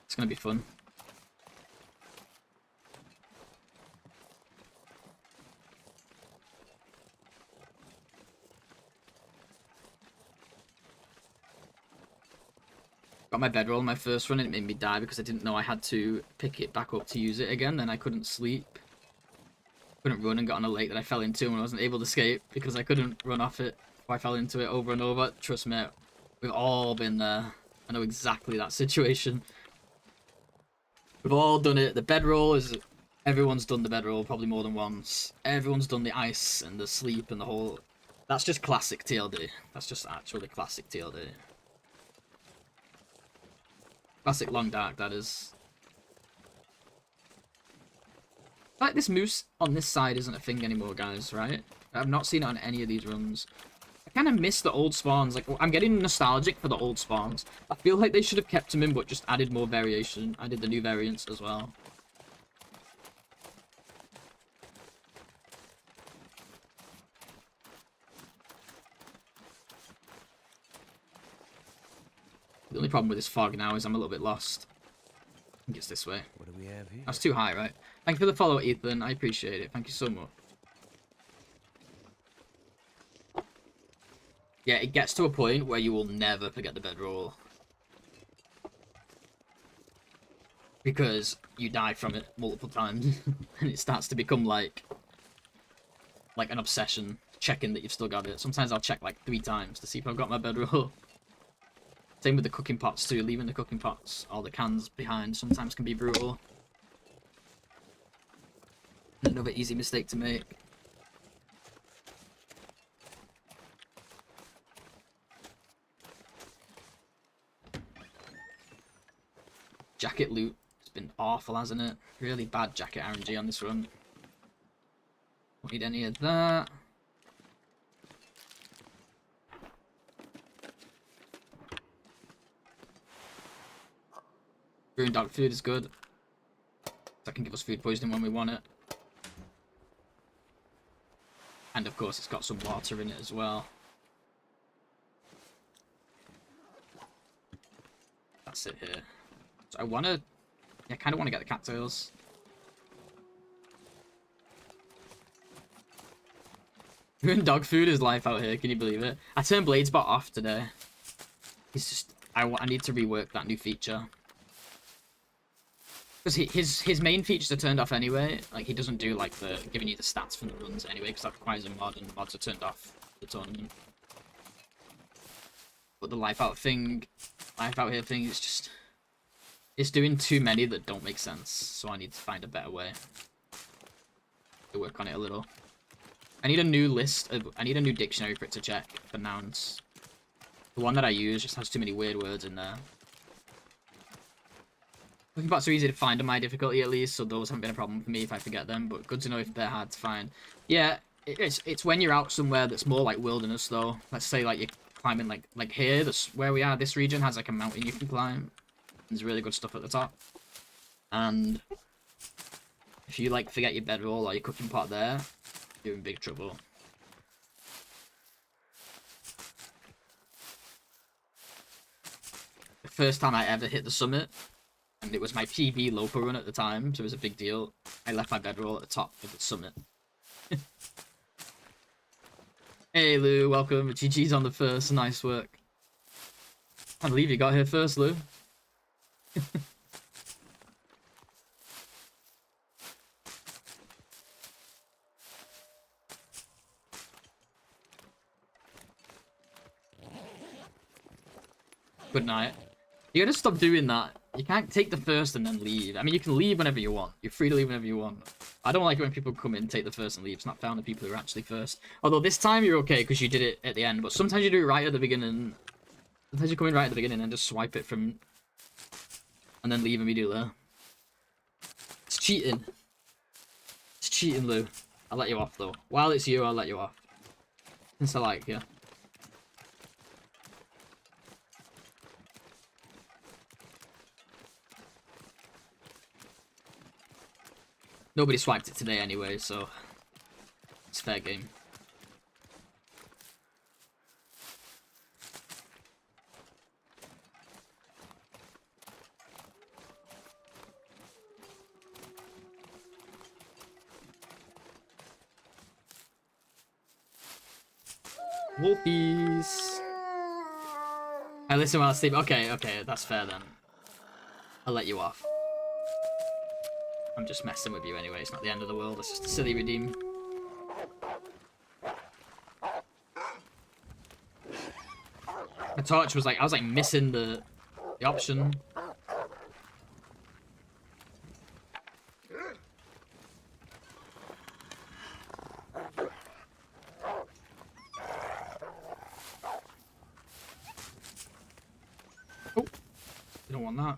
It's going to be fun. Got my bedroll in my first run and it made me die because I didn't know I had to pick it back up to use it again. Then I couldn't sleep. Couldn't run and got on a lake that I fell into and I wasn't able to escape because I couldn't run off it. I fell into it over and over. Trust me, we've all been there. I know exactly that situation. We've all done it. The bedroll is... Everyone's done the bedroll probably more than once. Everyone's done the ice and the sleep and the whole... That's just classic TLD. That's just actually classic TLD. Classic Long Dark, that is. Like this moose on this side isn't a thing anymore, guys, right? I've not seen it on any of these runs. I kind of miss the old spawns. Like, I'm getting nostalgic for the old spawns. I feel like they should have kept them in, but just added more variation. Added the new variants as well. The only problem with this fog now is I'm a little bit lost. I think it's this way. What do we have here? That's too high, right? Thank you for the follow, Ethan. I appreciate it. Thank you so much. Yeah, it gets to a point where you will never forget the bedroll. Because you die from it multiple times. And it starts to become like an obsession. Checking that you've still got it. Sometimes I'll check like 3 times to see if I've got my bedroll. Same with the cooking pots too. Leaving the cooking pots or the cans behind sometimes can be brutal. Another easy mistake to make. Jacket loot. It's been awful, hasn't it? Really bad jacket RNG on this run. Don't need any of that. Brewing dog food is good. That can give us food poisoning when we want it. And of course it's got some water in it as well. That's it here. So I wanna... Yeah, I kinda wanna get the cattails. Even dog food is life out here, can you believe it? I turned Bladespot off today. He's just... I need to rework that new feature. Because his main features are turned off anyway. Like, he doesn't do, like, the giving you the stats from the runs anyway, because that requires a mod, and mods are turned off for the tournament. But the life out here thing is just... It's doing too many that don't make sense, so I need to find a better way to work on it a little. I need a new list of... I need a new dictionary for it to check for nouns. The one that I use just has too many weird words in there. Looking bots are easy to find on my difficulty at least, so those haven't been a problem for me if I forget them, but good to know if they're hard to find. Yeah, it's when you're out somewhere that's more like wilderness though. Let's say like you're climbing like here, this where we are, this region has like a mountain you can climb. There's really good stuff at the top. And if you like forget your bedroll or your cooking pot there, you're in big trouble. The first time I ever hit the summit, and it was my PB local run at the time, so it was a big deal. I left my bedroll at the top of the summit. Hey Lou, welcome. GG's on the first, nice work. I believe you got here first, Lou. Good night. You gotta stop doing that. You can't take the first and then leave. I mean, you can leave whenever you want. You're free to leave whenever you want. I don't like it when people come in, take the first and leave. It's not found the people who are actually first. Although this time you're okay because you did it at the end. But sometimes you do it right at the beginning. Sometimes you come in right at the beginning and just swipe it from... And then leave immediately. It's cheating. It's cheating, Lou. I'll let you off, though. While it's you, I'll let you off. Since I like you. Nobody swiped it today anyway, so it's fair game. Wolfies. I listen while I sleep. Okay, that's fair then. I'll let you off. I'm just messing with you anyway, it's not the end of the world, it's just a silly redeem. The torch was like, I was like missing the option. Oh, you don't want that.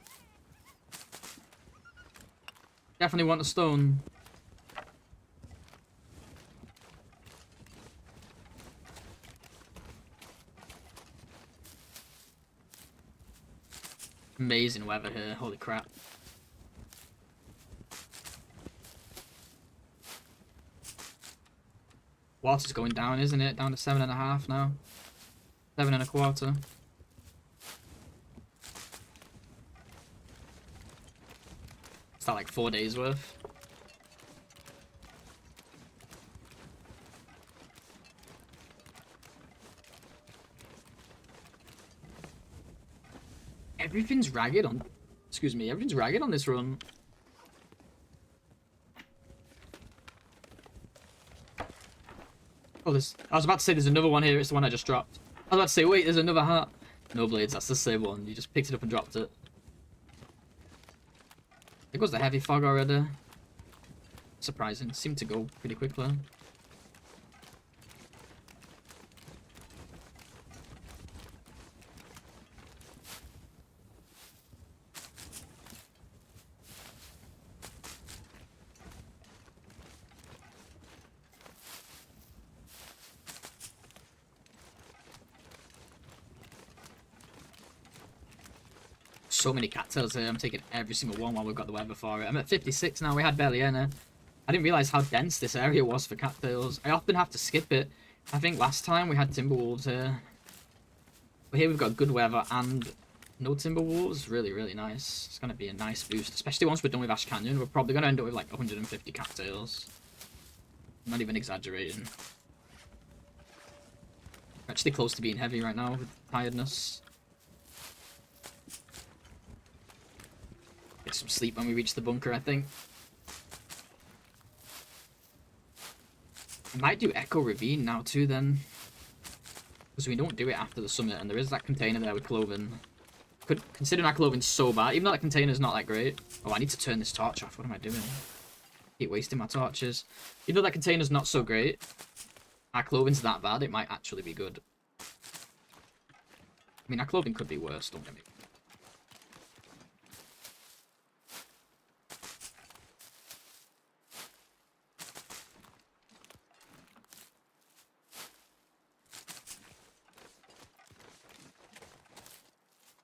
Definitely want a stone. Amazing weather here, holy crap. Water's going down, isn't it? Down to 7.5 now. 7.25. Is that like 4 days worth? Everything's ragged on... Excuse me, everything's ragged on this run. Oh, there's... I was about to say there's another one here, it's the one I just dropped. I was about to say, wait, there's another heart. No blades, that's the same one. You just picked it up and dropped it. There goes the heavy fog already. Surprising. Seemed to go pretty quickly. So many cattails here. I'm taking every single one while we've got the weather for it. I'm at 56 now. We had barely any. I didn't realize how dense this area was for cattails. I often have to skip it. I think last time we had timberwolves here. But here we've got good weather and no timberwolves. Really, really nice. It's going to be a nice boost. Especially once we're done with Ash Canyon. We're probably going to end up with like 150 cattails. I'm not even exaggerating. Actually close to being heavy right now with tiredness. Get some sleep when we reach the bunker, I think. I might do Echo Ravine now too then. Because we don't do it after the summit, and there is that container there with clothing. Considering our clothing's so bad, even though that container's not that great. Oh, I need to turn this torch off. What am I doing? Keep wasting my torches. Even though that container's not so great, our clothing's that bad, it might actually be good. I mean, our clothing could be worse, don't get me wrong.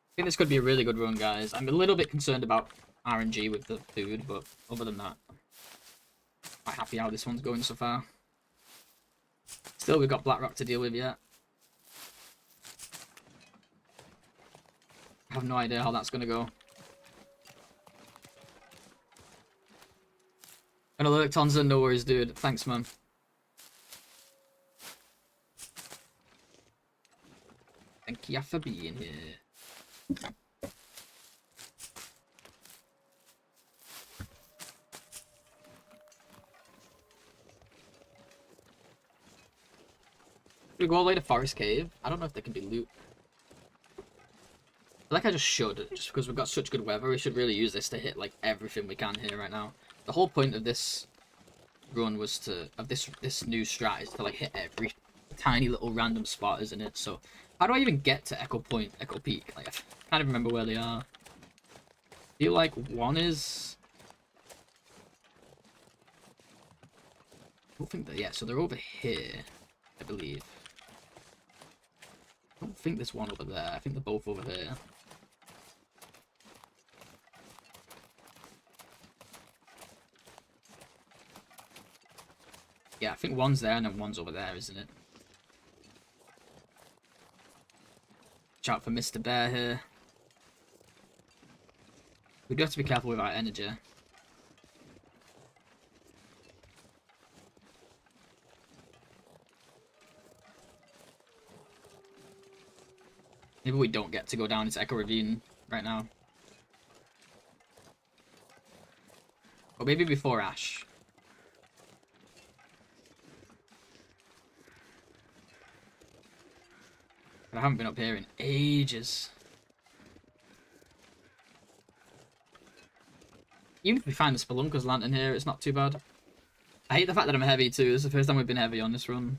I think this could be a really good run, guys. I'm a little bit concerned about RNG with the food, but other than that, quite happy how this one's going so far. Still, we've got Blackrock to deal with yet. I have no idea how that's going to go. Gonna look, Tonza, no worries, dude. Thanks, man. Thank you for being here. We go all the way to Forest Cave. I don't know if there can be loot. I feel like I just should, just because we've got such good weather. We should really use this to hit like everything we can here right now. The whole point of this run was to this new strat is to like hit every tiny little random spot, isn't it? So how do I even get to Echo Point, Echo Peak? Like, I can't even remember where they are. I feel like one is... I don't think that... Yeah, so they're over here, I believe. I don't think there's one over there. I think they're both over there. Yeah, I think one's there and then one's over there, isn't it? Watch out for Mr. Bear here. We do have to be careful with our energy. Maybe we don't get to go down into Echo Ravine right now. Or maybe before Ash. But I haven't been up here in ages. Even if we find the Spelunker's Lantern here, it's not too bad. I hate the fact that I'm heavy too. This is the first time we've been heavy on this run.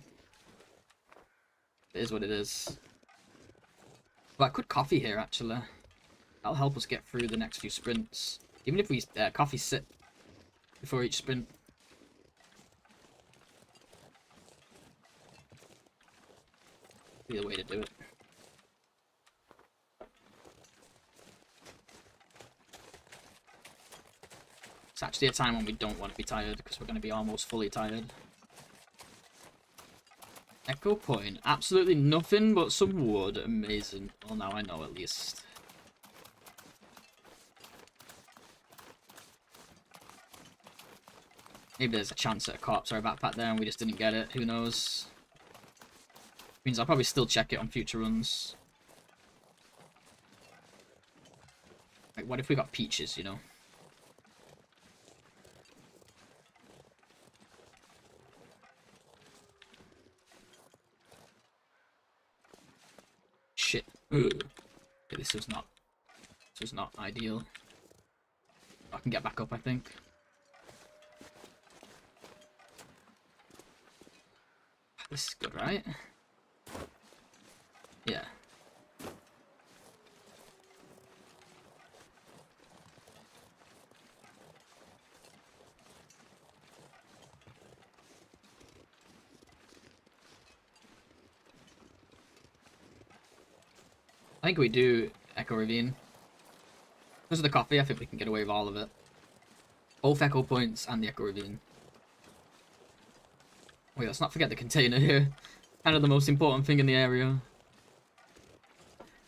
It is what it is. But I could coffee here, actually. That'll help us get through the next few sprints. Even if we coffee sit before each sprint. Be the way to do it. It's actually a time when we don't want to be tired, because we're going to be almost fully tired. Echo Point. Absolutely nothing but some wood. Amazing. Well, now I know at least. Maybe there's a chance at a corpse or a backpack there and we just didn't get it. Who knows? Means I'll probably still check it on future runs. Like, what if we got peaches, you know? Shit. Ugh. Okay, this was not ideal. I can get back up, I think. This is good, right? Yeah. I think we do Echo Ravine. Because of the coffee, I think we can get away with all of it. Both Echo Points and the Echo Ravine. Wait, let's not forget the container here. Kind of the most important thing in the area.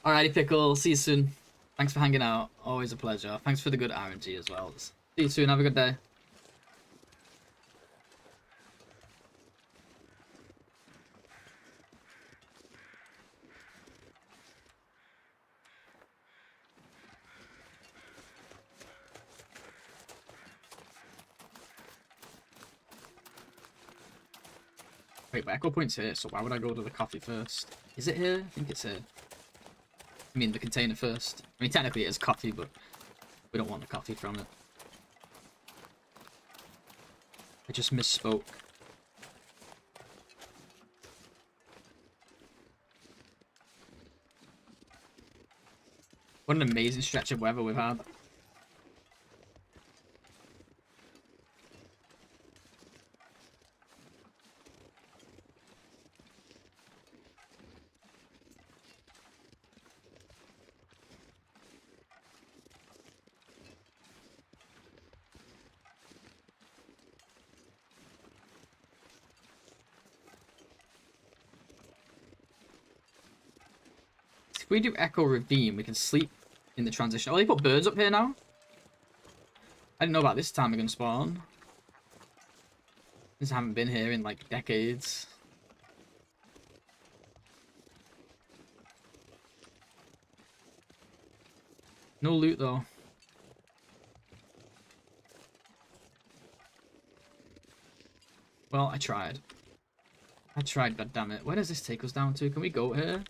Alrighty, Pickle. See you soon. Thanks for hanging out. Always a pleasure. Thanks for the good RNG as well. See you soon. Have a good day. Wait, but Echo Point's here, so why would I go to the coffee first? Is it here? I think it's here. I mean, the container first. I mean, technically it is coffee, but we don't want the coffee from it. I just misspoke. What an amazing stretch of weather we've had. If we do Echo Ravine, we can sleep in the transition. Oh, they put birds up here now? I didn't know about this time we're gonna spawn. Since I haven't been here in like decades. No loot though. Well, I tried. I tried, goddammit. Where does this take us down to? Can we go here?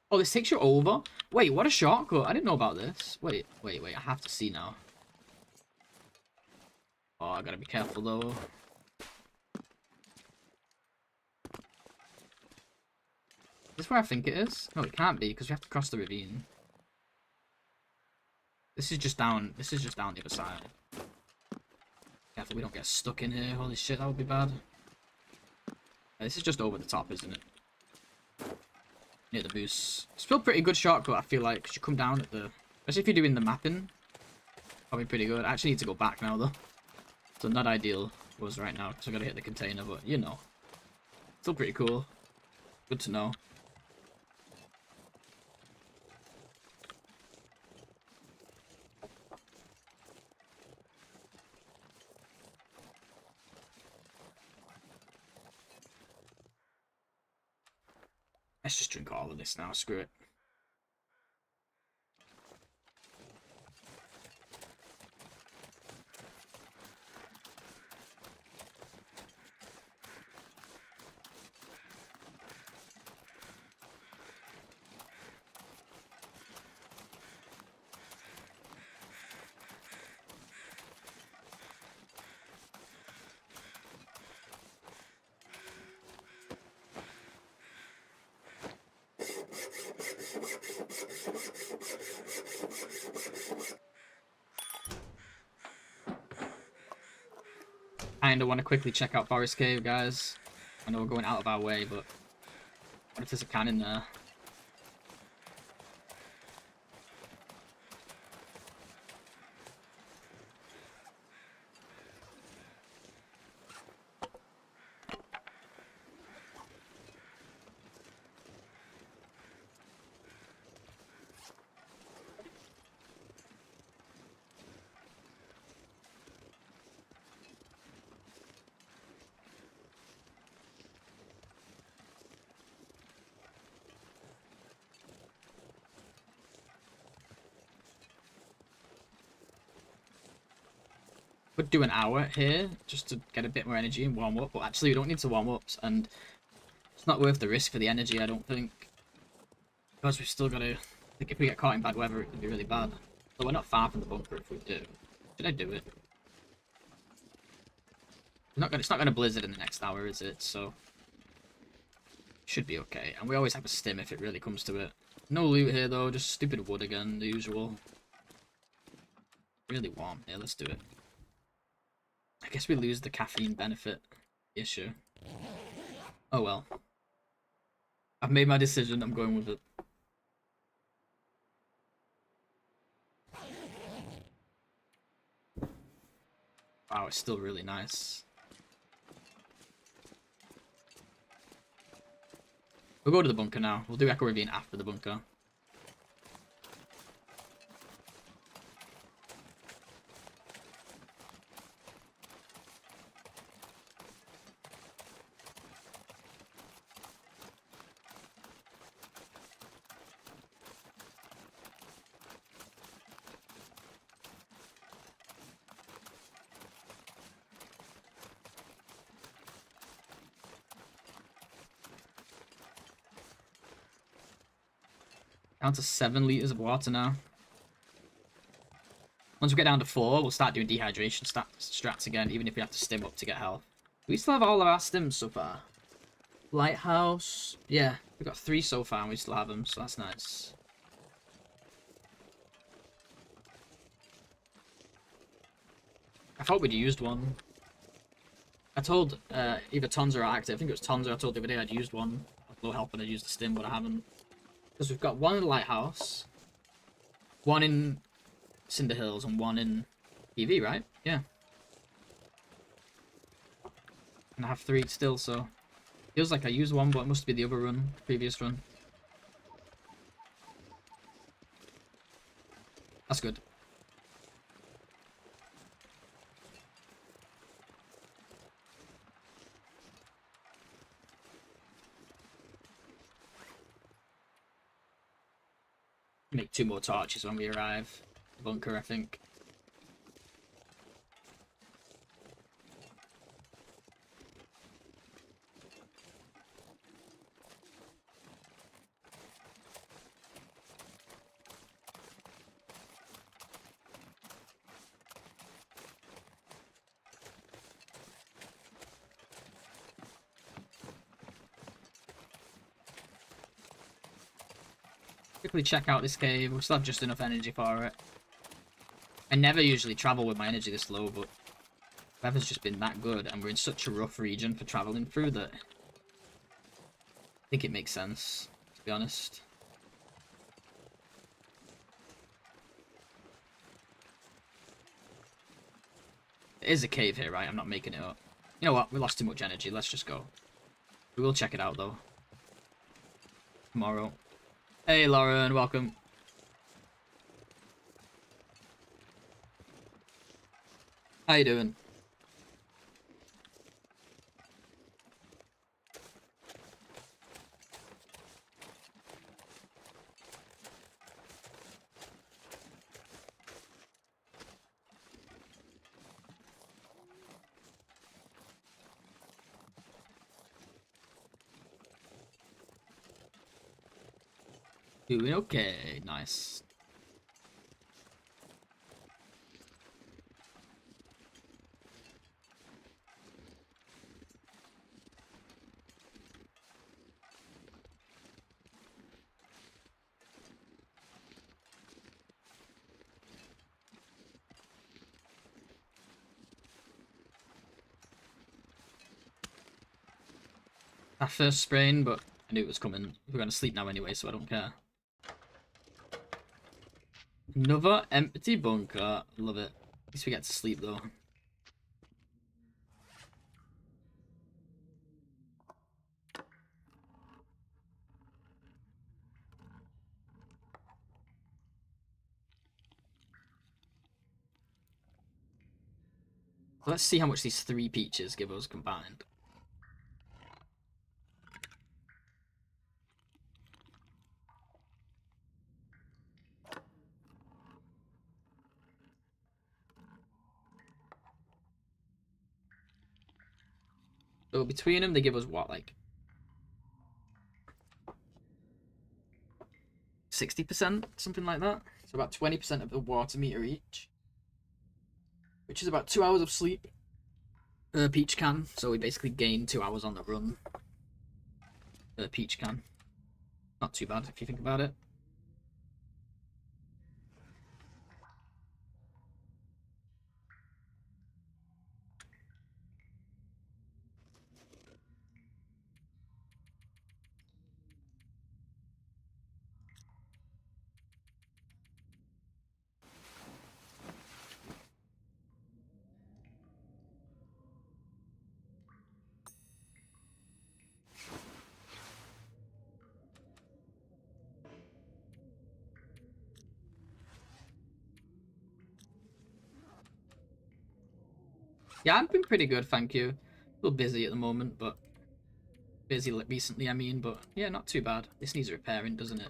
Oh, this takes you over? Wait, what a shortcut. I didn't know about this. Wait. I have to see now. Oh, I gotta be careful though. Is this where I think it is? No, it can't be because we have to cross the ravine. This is just down the other side. Careful we don't get stuck in here. Holy shit, that would be bad. This is just over the top, isn't it? Near the boost. It's still pretty good shortcut, I feel like, because you come down at the... Especially if you're doing the mapping. Probably pretty good. I actually need to go back now, though. So not ideal was right now, because I gotta hit the container, but, you know. Still pretty cool. Good to know. Let's just drink all of this now, screw it. Kinda want to quickly check out Forest Cave, guys. I know we're going out of our way, but what if there's a cannon there? Would do an hour here just to get a bit more energy and warm up, but actually we don't need to warm up, and it's not worth the risk for the energy, I don't think. Because we've still got to... I think if we get caught in bad weather, it could be really bad. So we're not far from the bunker if we do. Should I do it? It's not gonna blizzard in the next hour, is it? So should be okay. And we always have a stim if it really comes to it. No loot here though, just stupid wood again, the usual. Really warm. Yeah, let's do it. I guess we lose the caffeine benefit issue. Oh well. I've made my decision, I'm going with it. Wow, it's still really nice. We'll go to the bunker now. We'll do Echo Ravine after the bunker. Down to 7 liters of water now. Once we get down to 4, we'll start doing dehydration strats again, even if we have to stim up to get health. We still have all of our stims so far. Lighthouse. Yeah, we've got 3 so far and we still have them, so that's nice. I thought we'd used one. I told either Tonza or Active, I think it was Tonza, I told the other day I'd used one. Low help and I'd used the stim, but I haven't. Because we've got one in the Lighthouse, one in Cinder Hills, and one in EV, right? Yeah. And I have 3 still, so... Feels like I used one, but it must be the other run, previous run. That's good. Make 2 more torches when we arrive. Bunker, I think. Quickly check out this cave. We'll still have just enough energy for it. I never usually travel with my energy this low, but weather's just been that good, and we're in such a rough region for traveling through that I think it makes sense, to be honest. There is a cave here, right? I'm not making it up. You know what? We lost too much energy. Let's just go. We will check it out, though. Tomorrow. Hey, Lauren. Welcome. How you doing? Doing okay. Nice. Our first sprain, but I knew it was coming. We're going to sleep now anyway, so I don't care. Another empty bunker. Love it. At least we get to sleep, though. Let's see how much these 3 peaches give us combined. So between them, they give us what, like 60%, something like that. So about 20% of the water meter each, which is about 2 hours of sleep per peach can. So we basically gain 2 hours on the run per peach can. Not too bad if you think about it. Yeah, I've been pretty good, thank you. A little busy at the moment, but busy recently, I mean, but yeah, not too bad. This needs repairing, doesn't it?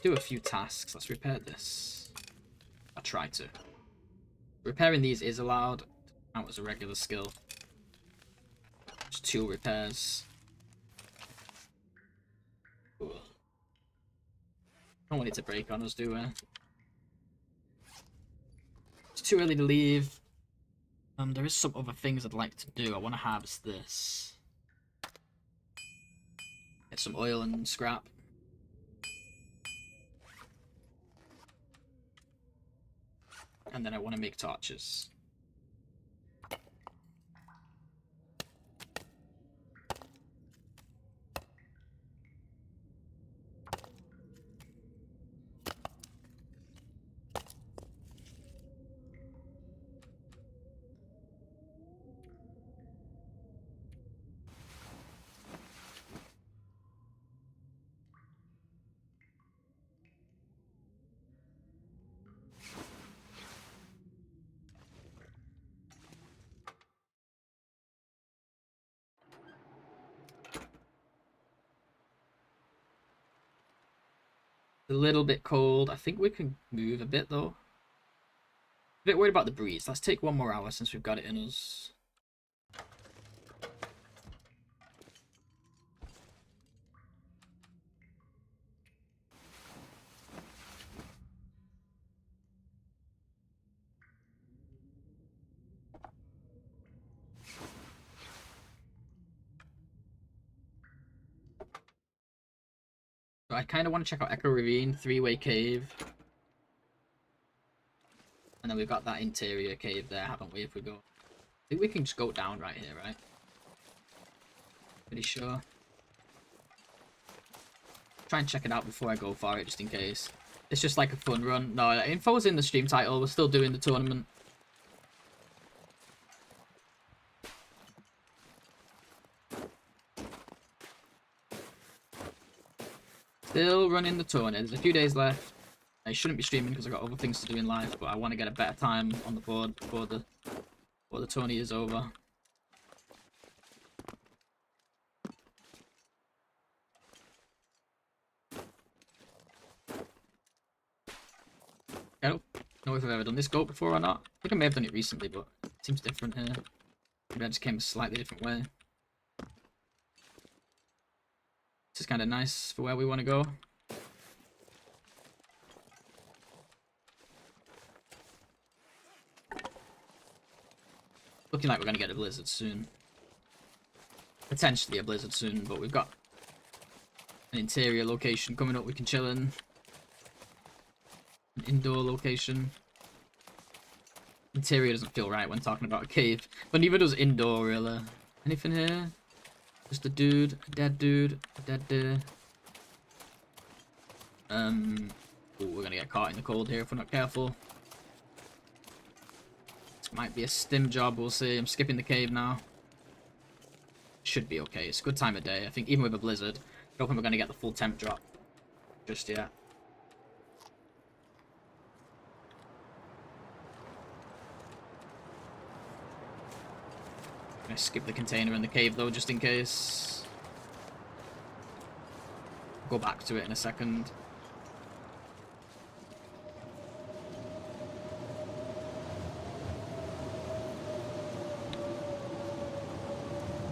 Do a few tasks. Let's repair this. I'll try to. Repairing these is allowed. Count as a regular skill. Just 2 repairs. Cool. Don't want it to break on us, do we? It's too early to leave. There is some other things I'd like to do. I want to harvest this. Get some oil and scrap. And then I want to make torches. A little bit cold. I think we can move a bit though. A bit worried about the breeze. Let's take 1 more hour since we've got it in us. So I kind of want to check out Echo Ravine, 3-way cave. And then we've got that interior cave there, haven't we, if we go? I think we can just go down right here, right? Pretty sure. Try and check it out before I go for it, just in case. It's just like a fun run. No, info's in the stream title. We're still doing the tournament. Still running the tournament. There's a few days left. I shouldn't be streaming because I've got other things to do in life, but I want to get a better time on the board before the tourney is over. I don't know if I've ever done this goat before or not. I think I may have done it recently, but it seems different here. Maybe I just came a slightly different way. This is kind of nice for where we want to go. Looking like we're going to get a blizzard soon. Potentially a blizzard soon, but we've got an interior location coming up we can chill in. An indoor location. Interior doesn't feel right when talking about a cave, but neither does indoor, really. Anything here? Just a dude, a dead dude, a dead deer. Ooh, we're gonna get caught in the cold here if we're not careful. This might be a stim job, we'll see. I'm skipping the cave now. Should be okay. It's a good time of day. I think even with a blizzard, I don't think we're gonna get the full temp drop just yet. I'm gonna skip the container in the cave though, just in case. Go back to it in a second.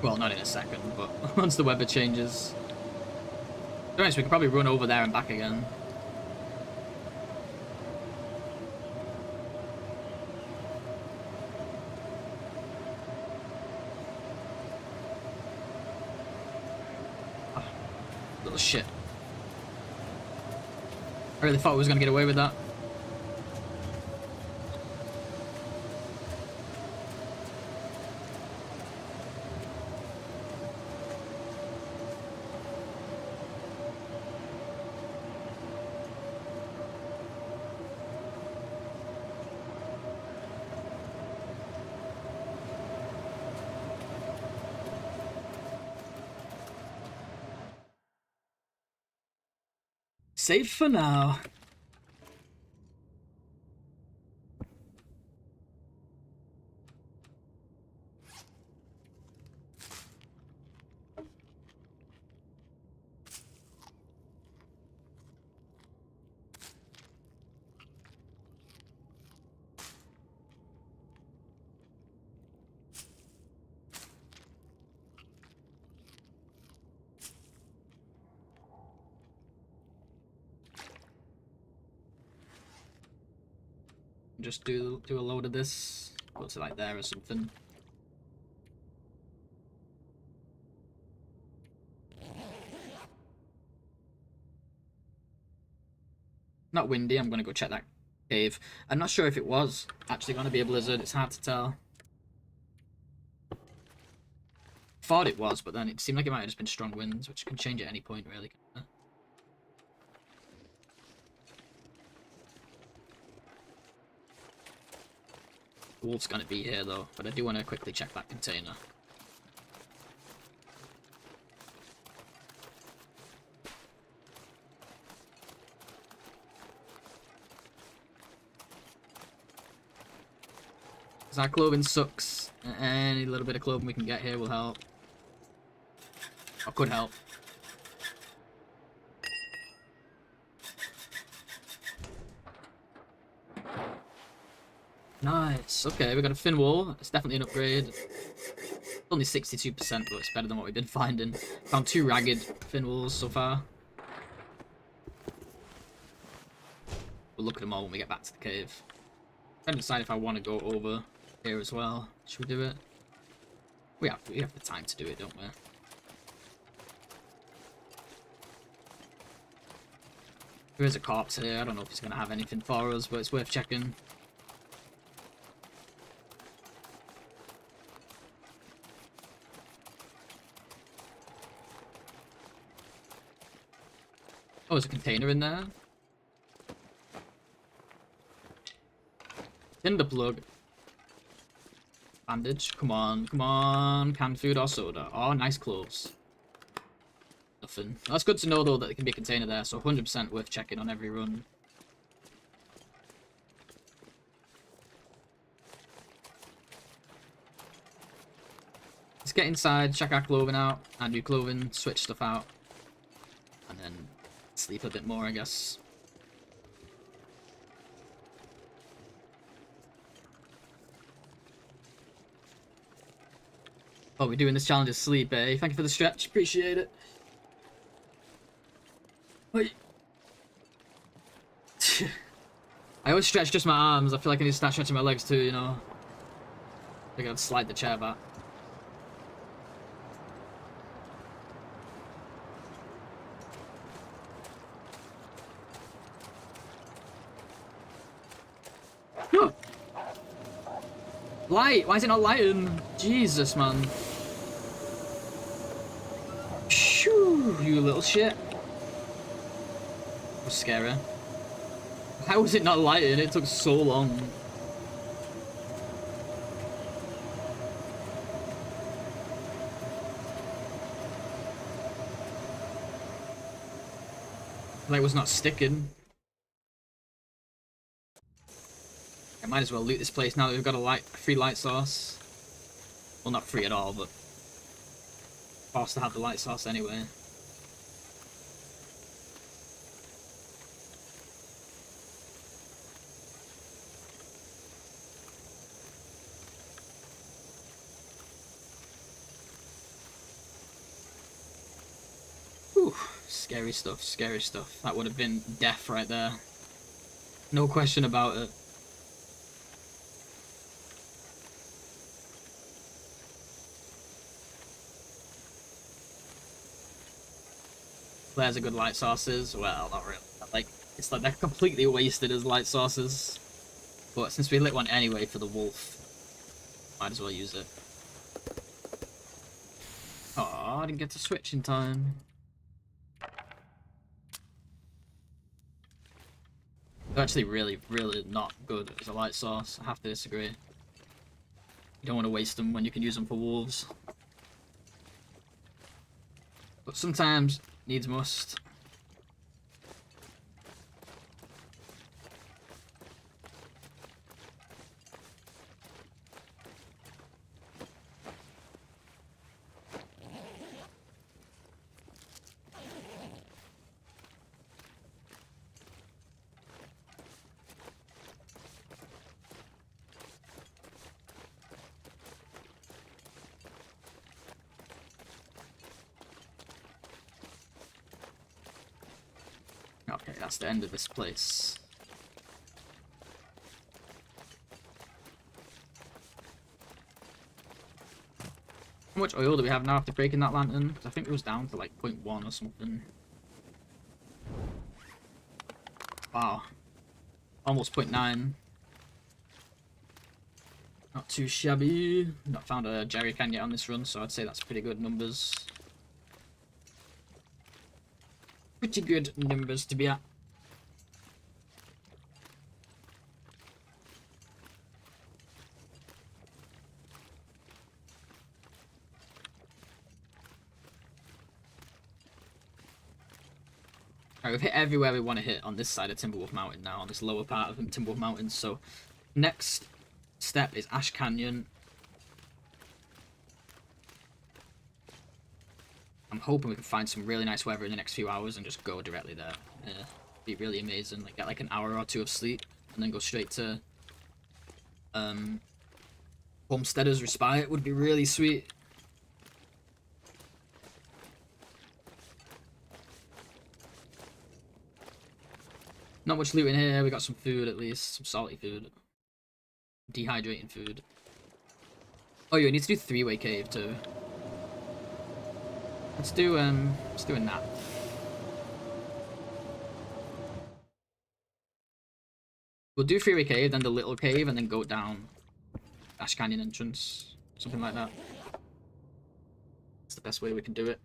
Well, not in a second, but once the weather changes. To be honest, we could probably run over there and back again. Little shit. I really thought we was gonna get away with that. Safe for now. Just do a load of this. Go to like there or something. Not windy. I'm gonna go check that cave. I'm not sure if it was actually gonna be a blizzard. It's hard to tell. Thought it was, but then it seemed like it might have just been strong winds, which can change at any point, really. Wolf's gonna be here though, but I do want to quickly check that container. Our clothing sucks. Any little bit of clothing we can get here will help. Or could help. Nice. Okay, we got a fin wool. It's definitely an upgrade. It's only 62%, but it's better than what we've been finding. Found 2 ragged fin wools so far. We'll look at them all when we get back to the cave. I'm trying to decide if I want to go over here as well. Should we do it? We have the time to do it, don't we? There is a corpse here. I don't know if he's going to have anything for us, but it's worth checking. Oh, there's a container in there. Tinder plug. Bandage. Come on, come on. Canned food or soda. Oh, nice clothes. Nothing. That's good to know, though, that there can be a container there, so 100% worth checking on every run. Let's get inside, check our clothing out, and new clothing, switch stuff out, and then sleep a bit more, I guess. Oh, we're doing this challenge of sleep, eh? Thank you for the stretch. Appreciate it. Wait. I always stretch just my arms. I feel like I need to start stretching my legs too, you know? I gotta slide the chair back. Light! Why is it not lighting? Jesus, man. Shoo, you little shit. That was scary. How was it not lighting? It took so long. Like it was not sticking. I might as well loot this place now that we've got a free light source. Well, not free at all, but forced to have the light source anyway. Whew, scary stuff, scary stuff. That would have been death right there. No question about it. There's a good light sources. Well, not really. Like, it's like they're completely wasted as light sources. But since we lit one anyway for the wolf, might as well use it. Oh, I didn't get to switch in time. They're actually really, really not good as a light source. I have to disagree. You don't want to waste them when you can use them for wolves. But sometimes needs must. Okay, that's the end of this place. How much oil do we have now after breaking that lantern? 'Cause I think it was down to like 0.1 or something. Wow. Almost 0.9. Not too shabby. Not found a jerry can yet on this run, so I'd say that's pretty good numbers. Pretty good numbers to be at. Alright, we've hit everywhere we want to hit on this side of Timberwolf Mountain now, on this lower part of Timberwolf Mountain. So, next step is Ash Canyon. I'm hoping we can find some really nice weather in the next few hours and just go directly there. Be really amazing. Like, get like an hour or two of sleep and then go straight to Homesteader's Respite would be really sweet. Not much loot in here. We got some food at least, some salty food, dehydrating food. Oh, you need to do three-way cave too. Let's do a nap. We'll do three-way cave, then the little cave, and then go down Ash Canyon entrance, something like that. It's the best way we can do it.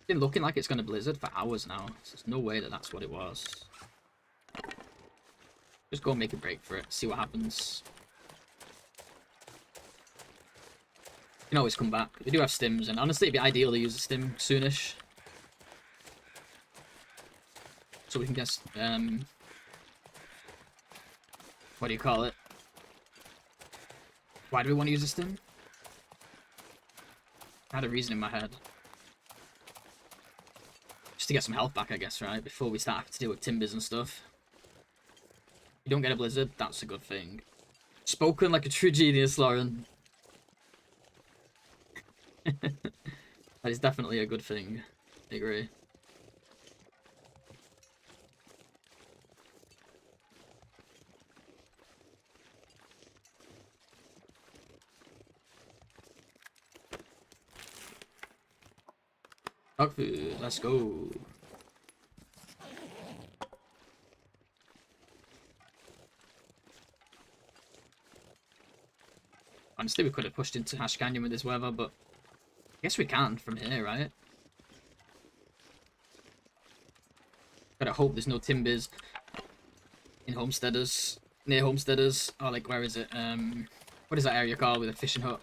Been looking like it's going to blizzard for hours now. So there's no way that that's what it was. Just go and make a break for it, see what happens. You can always come back. We do have stims, and honestly it'd be ideal to use a stim soonish. So we can get, what do you call it? Why do we want to use a stim? I had a reason in my head. Just to get some health back, I guess, right? Before we start having to deal with timbers and stuff. If you don't get a blizzard, that's a good thing. Spoken like a true genius, Lauren. That is definitely a good thing. I agree. Dog food, let's go. Honestly, we could have pushed into Ash Canyon with this weather, but I guess we can from here, right? Gotta hope there's no timbers in Homesteaders, near Homesteaders. Oh, like, where is it? What is that area called with a fishing hut?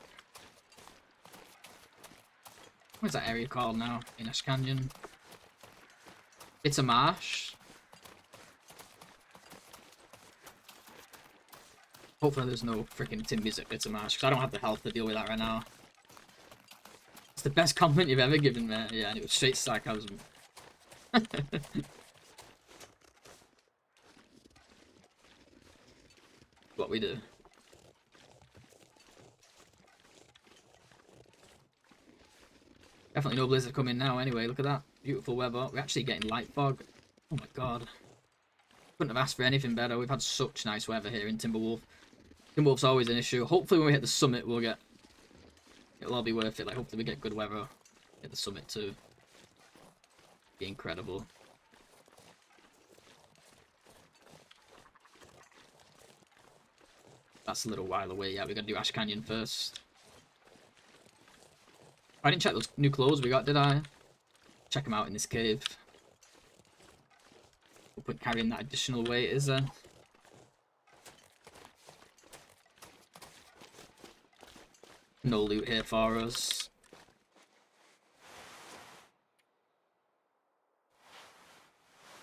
What's that area called now in Ash Canyon? It's a marsh. Hopefully there's no freaking timbers at Bits of Marsh, because I don't have the health to deal with that right now. It's the best compliment you've ever given me. Yeah, and it was straight sarcasm. What we do. Definitely no blizzard coming now anyway, look at that. Beautiful weather. We're actually getting light fog. Oh my god. Couldn't have asked for anything better. We've had such nice weather here in Timberwolf. Timberwolf's always an issue. Hopefully when we hit the summit it'll all be worth it. Like, hopefully we get good weather at the summit too. Be incredible. That's a little while away. Yeah, we gotta do Ash Canyon first. I didn't check those new clothes we got, did I? Check them out in this cave. We'll put carrying that additional weight, is there? No loot here for us.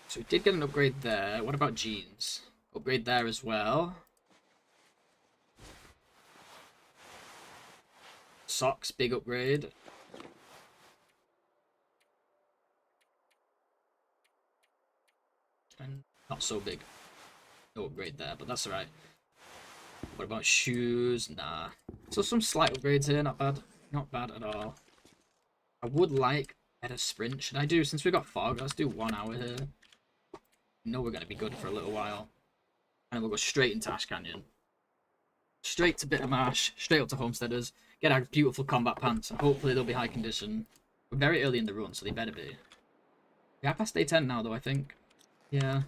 So we did get an upgrade there. What about jeans? Upgrade there as well. Socks, big upgrade. And not so big. No upgrade there, but that's alright. What about shoes? Nah. So some slight upgrades here, not bad. Not bad at all. I would like better sprint. Should I do, since we got fog, let's do 1 hour here. I know we're going to be good for a little while. And we'll go straight into Ash Canyon. Straight to Bittermarsh, straight up to Homesteaders, get our beautiful combat pants, and hopefully they'll be high condition. We're very early in the run, so they better be. We are past day 10 now, though, I think. Yeah.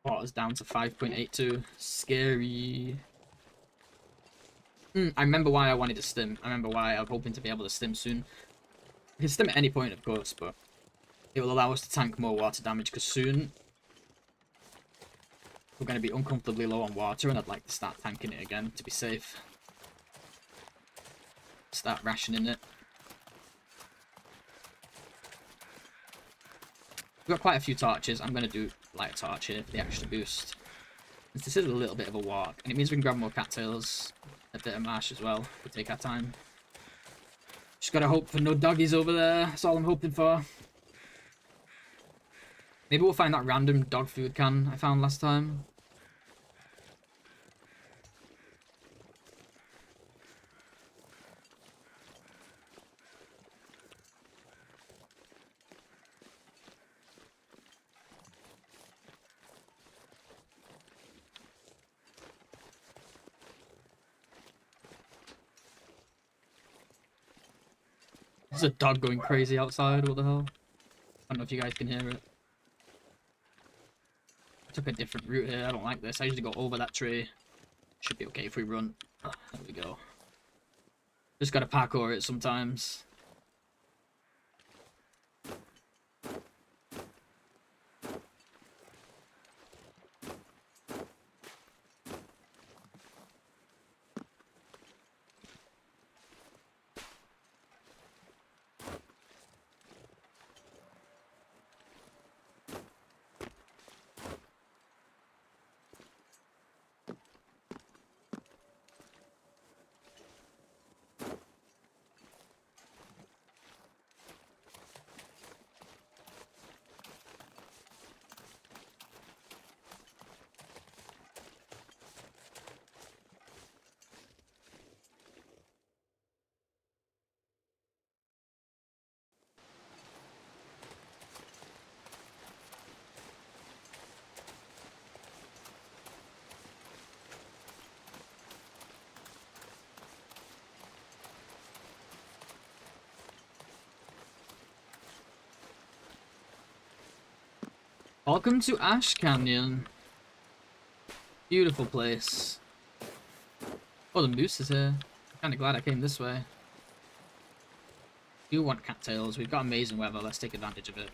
Water's down to 5.82. Scary. I remember why I wanted to stim. I remember why I was hoping to be able to stim soon. We can stim at any point, of course, but it will allow us to tank more water damage, because soon we're going to be uncomfortably low on water, and I'd like to start tanking it again to be safe. Start rationing it. We've got quite a few torches. I'm going to do light torch here for the extra boost. This is a little bit of a walk, and it means we can grab more cattails, a bit of marsh as well. We'll take our time. Just gotta hope for no doggies over there. That's all I'm hoping for. Maybe we'll find that random dog food can I found last time. There's a dog going crazy outside, what the hell? I don't know if you guys can hear it. I took a different route here, I don't like this. I usually go over that tree. Should be okay if we run. Oh, there we go. Just gotta parkour it sometimes. Welcome to Ash Canyon. Beautiful place. Oh, the moose is here. I'm kinda glad I came this way. Do want cattails. We've got amazing weather. Let's take advantage of it.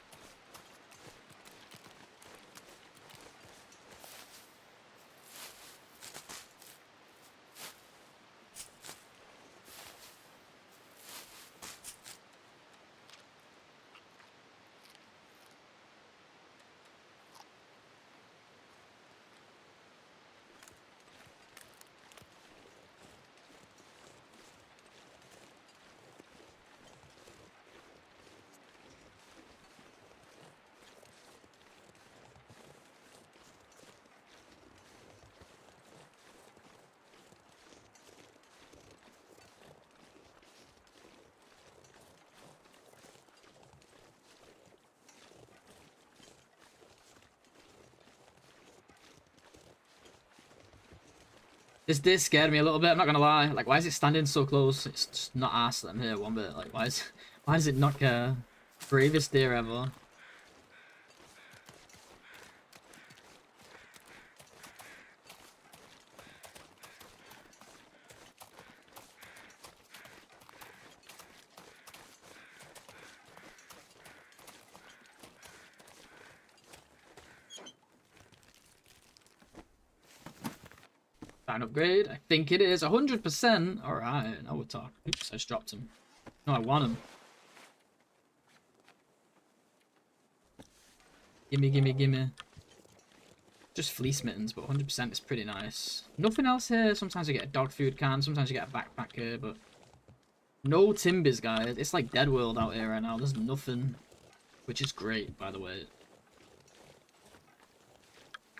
This did scare me a little bit, I'm not gonna lie. Like, why is it standing so close? It's just not asked them here one bit. Like, why does it not care? Bravest deer ever. Fine upgrade. I think it is 100%. Alright, now we'll talk. Oops, I just dropped him. No, I want him. Gimme, gimme, gimme. Just fleece mittens, but 100% is pretty nice. Nothing else here. Sometimes you get a dog food can, sometimes you get a backpack here, but no Timbers, guys. It's like Dead World out here right now. There's nothing, which is great, by the way.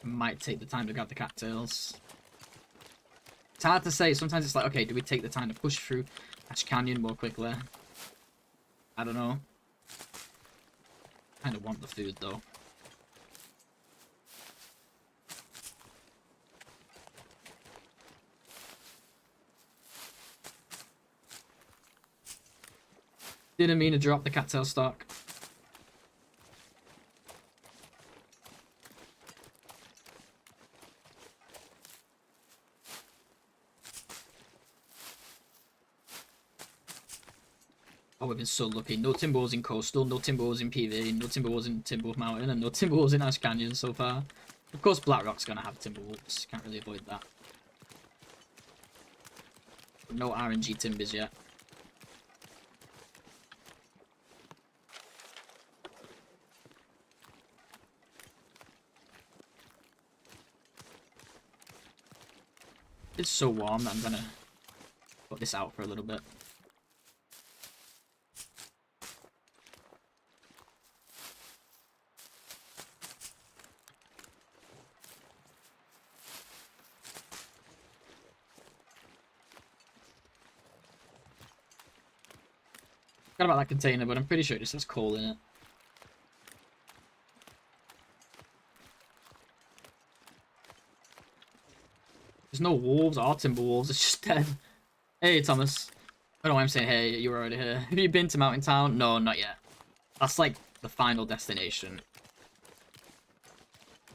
might take the time to grab the cattails. It's hard to say. Sometimes it's like, okay, do we take the time to push through Ash Canyon more quickly? I don't know. Kind of want the food though. Didn't mean to drop the cattail stock. Oh, we've been so lucky. No Timberwolves in Coastal, no Timberwolves in PV, no Timberwolves in Timberwolf Mountain, and no Timberwolves in Ash Canyon so far. Of course, Blackrock's gonna have Timberwolves. Can't really avoid that. But no RNG Timbers yet. It's so warm that I'm gonna put this out for a little bit. Forgot about that container, but I'm pretty sure it just has coal in it. There's no wolves or Timberwolves, it's just dead. Hey, Thomas. I don't know why I'm saying hey, you were already here. Have you been to Mountain Town? No, not yet. That's like the final destination.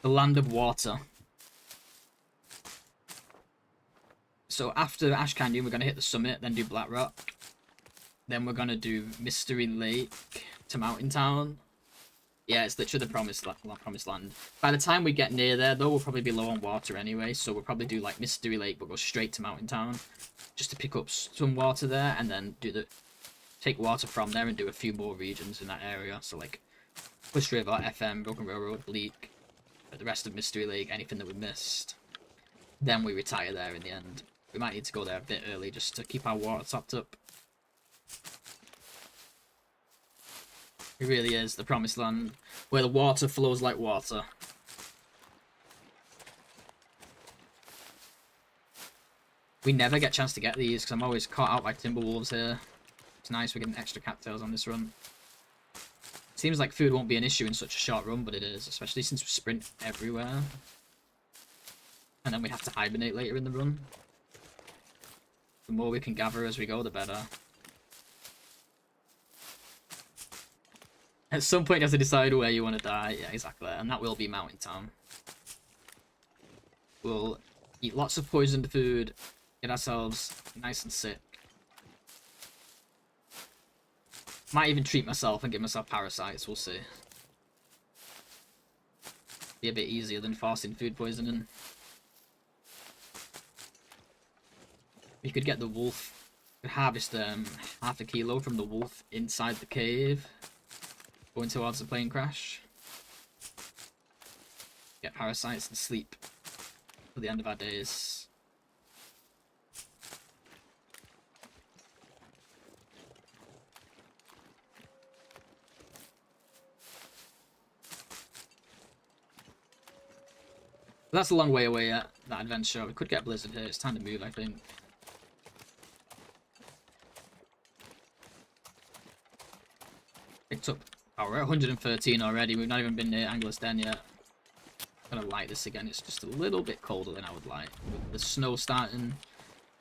The land of water. So after Ash Canyon, we're going to hit the summit, then do Blackrock. Then we're going to do Mystery Lake to Mountain Town. Yeah, it's literally the promised land. By the time we get near there, though, we'll probably be low on water anyway. So we'll probably do like Mystery Lake, but go straight to Mountain Town. Just to pick up some water there, and then take water from there and do a few more regions in that area. So like Twist River, FM, Broken Railroad, Bleak, the rest of Mystery Lake, anything that we missed. Then we retire there in the end. We might need to go there a bit early just to keep our water topped up. It really is the promised land, where the water flows like water. We never get a chance to get these, because I'm always caught out by Timberwolves here. It's nice we're getting extra cattails on this run. Seems like food won't be an issue in such a short run, but it is, especially since we sprint everywhere. And then we have to hibernate later in the run. The more we can gather as we go, the better. At some point you have to decide where you want to die. Yeah, exactly. And that will be Mountain Town. We'll eat lots of poisoned food, get ourselves nice and sick. Might even treat myself and give myself parasites, we'll see. Be a bit easier than forcing food poisoning. You could get the wolf, harvest half a kilo from the wolf inside the cave. Going towards the plane crash. Get parasites and sleep for the end of our days. That's a long way away yet, that adventure. We could get Blizzard here. It's time to move, I think. Picked up. Oh, we're at 113 already. We've not even been near Angler's Den yet. I'm gonna light this again. It's just a little bit colder than I would like. With the snow starting,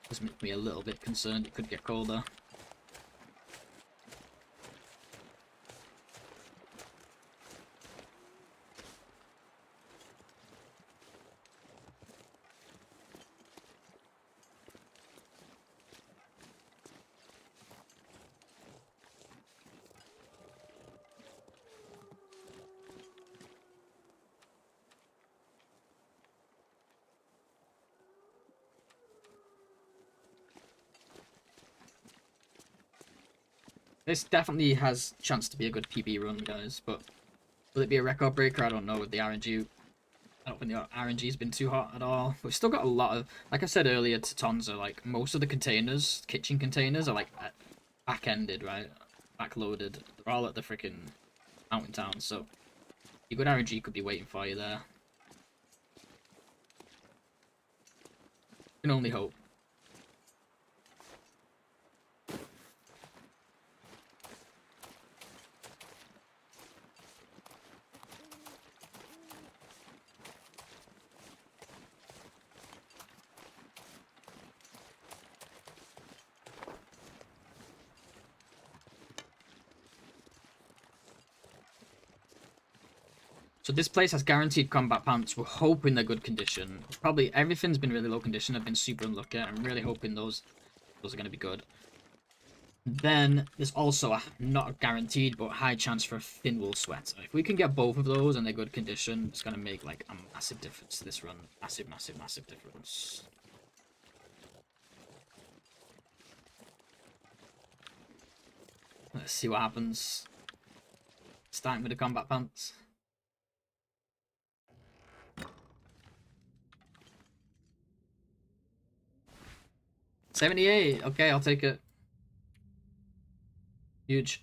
does make me a little bit concerned. It could get colder. This definitely has a chance to be a good PB run, guys, but will it be a record breaker? I don't know with the RNG. I don't think the RNG's been too hot at all. We've still got a lot of, like I said earlier to Tonza, like most of the containers, kitchen containers, are like back-ended, right? Backloaded. They're all at the freaking Mountain Town, so your good RNG could be waiting for you there. Can only hope. So this place has guaranteed combat pants. We're hoping they're good condition. Probably everything's been really low condition. I've been super unlucky. I'm really hoping those are going to be good. Then there's also not a guaranteed but high chance for a thin wool sweater. If we can get both of those and they're good condition, it's going to make like a massive difference to this run. Massive, massive, massive difference. Let's see what happens. Starting with the combat pants. $78. Okay, I'll take it. Huge.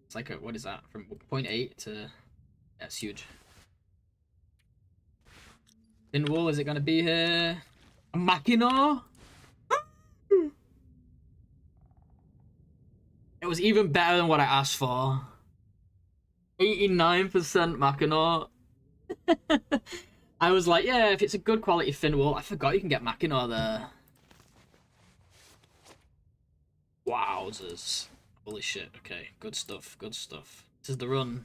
It's like a, what is that? From 0.8 to... That's huge. Thin wool, is it going to be here? A Mackinaw? It was even better than what I asked for. 89% Mackinaw. I was like, yeah, if it's a good quality thin wool, I forgot you can get Mackinaw there. Wowzers. Holy shit, okay, good stuff, good stuff. This is the run.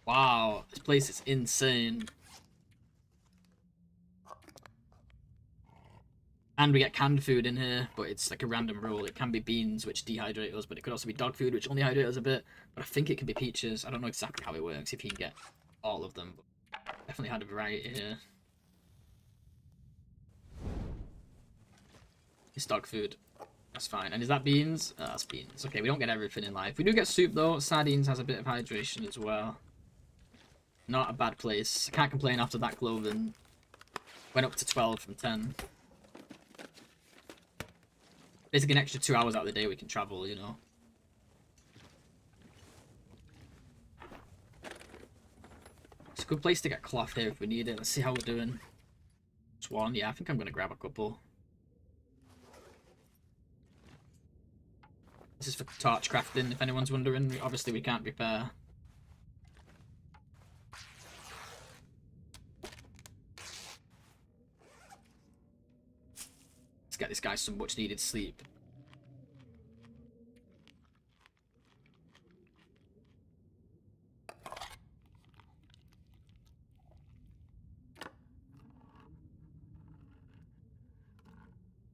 Wow, this place is insane. And we get canned food in here, but it's like a random rule. It can be beans, which dehydrate us, but it could also be dog food, which only hydrate us a bit. But I think it can be peaches. I don't know exactly how it works, if you can get all of them. But definitely had a variety here. It's dog food. That's fine. And is that beans? That's beans. Okay, we don't get everything in life. We do get soup, though. Sardines has a bit of hydration as well. Not a bad place. I can't complain after that clothing. Went up to 12 from 10. Basically an extra 2 hours out of the day we can travel, you know. It's a good place to get cloth here if we need it. Let's see how we're doing. Swan, yeah, I think I'm going to grab a couple. This is for torch crafting, if anyone's wondering. Obviously we can't repair. Let's get this guy some much needed sleep.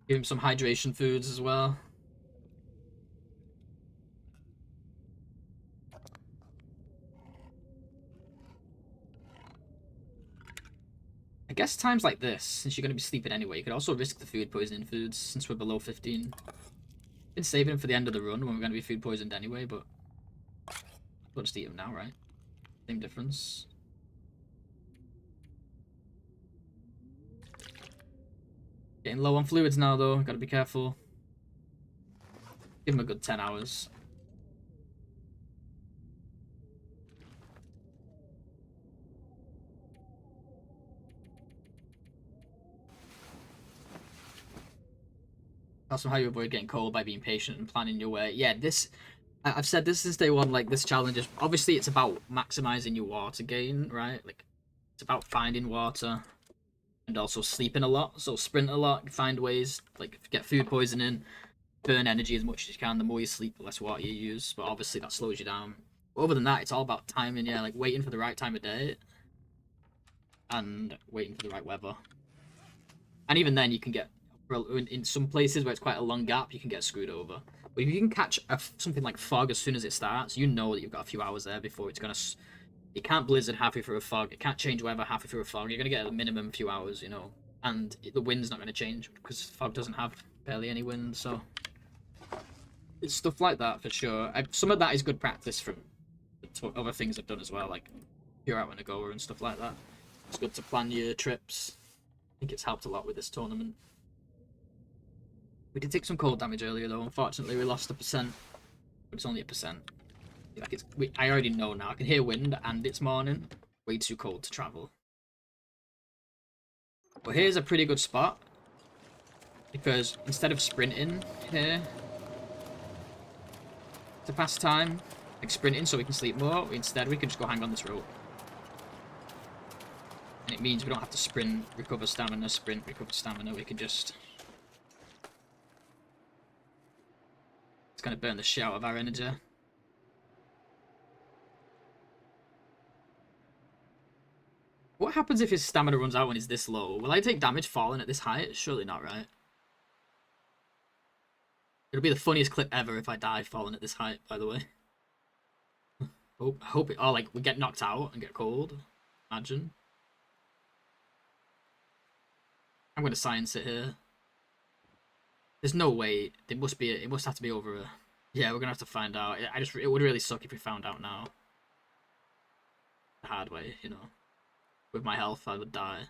Give him some hydration foods as well. I guess times like this, since you're going to be sleeping anyway, you could also risk the food poisoning foods since we're below 15. Been saving them for the end of the run when we're going to be food poisoned anyway, but we'll just eat them now, right? Same difference. Getting low on fluids now, though. Got to be careful. Give him a good 10 hours. Also, how you avoid getting cold by being patient and planning your way. Yeah, I've said this since day one. Like, this challenge is obviously it's about maximizing your water gain, right? Like, it's about finding water and also sleeping a lot. So sprint a lot, find ways like get food poisoning, burn energy as much as you can. The more you sleep, the less water you use. But obviously that slows you down. But other than that, it's all about timing. Yeah, like waiting for the right time of day and waiting for the right weather. And even then, you can get in some places where it's quite a long gap, you can get screwed over. But if you can catch something like fog as soon as it starts, you know that you've got a few hours there before it's gonna. You can't blizzard halfway through a fog. It can't change weather halfway through a fog. You're gonna get a minimum few hours, you know. And the wind's not gonna change because fog doesn't have barely any wind. So it's stuff like that for sure. Some of that is good practice from other things I've done as well, like Pure Out and Agoa and stuff like that. It's good to plan your trips. I think it's helped a lot with this tournament. We did take some cold damage earlier though. Unfortunately, we lost 1%, but it's only 1%. Like I already know now. I can hear wind, and it's morning. Way too cold to travel. But here's a pretty good spot. Because instead of sprinting here to pass time, like sprinting so we can sleep more, instead we can just go hang on this rope. And it means we don't have to sprint, recover stamina, sprint, recover stamina. We can just... It's going to burn the shit out of our energy. What happens if his stamina runs out when he's this low? Will I take damage falling at this height? Surely not, right? It'll be the funniest clip ever if I die falling at this height, by the way. I hope it... Oh, like, we get knocked out and get cold. Imagine. I'm going to science it here. There's no way. It must have to be over a... Yeah, we're going to have to find out. It would really suck if we found out now. The hard way, you know. With my health, I would die.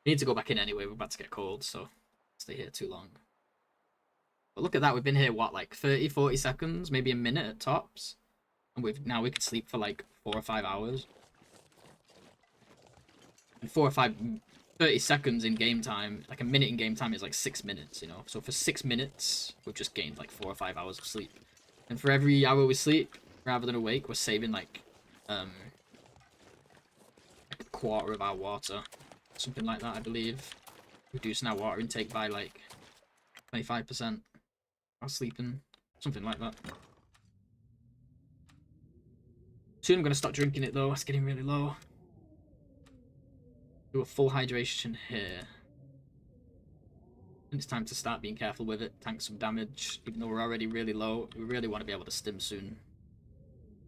We need to go back in anyway. We're about to get cold, so stay here too long. But look at that. We've been here, what, like 30, 40 seconds? Maybe a minute at tops. And now we could sleep for like 4 or 5 hours. And 30 seconds in game time, like a minute in game time is like 6 minutes, you know? So for 6 minutes, we've just gained like 4 or 5 hours of sleep. And for every hour we sleep, rather than awake, we're saving like a quarter of our water. Something like that, I believe. Reducing our water intake by like 25%. While sleeping. Something like that. Soon I'm going to stop drinking it though, it's getting really low. Do a full hydration here. And it's time to start being careful with it, tank some damage, even though we're already really low. We really want to be able to stim soon.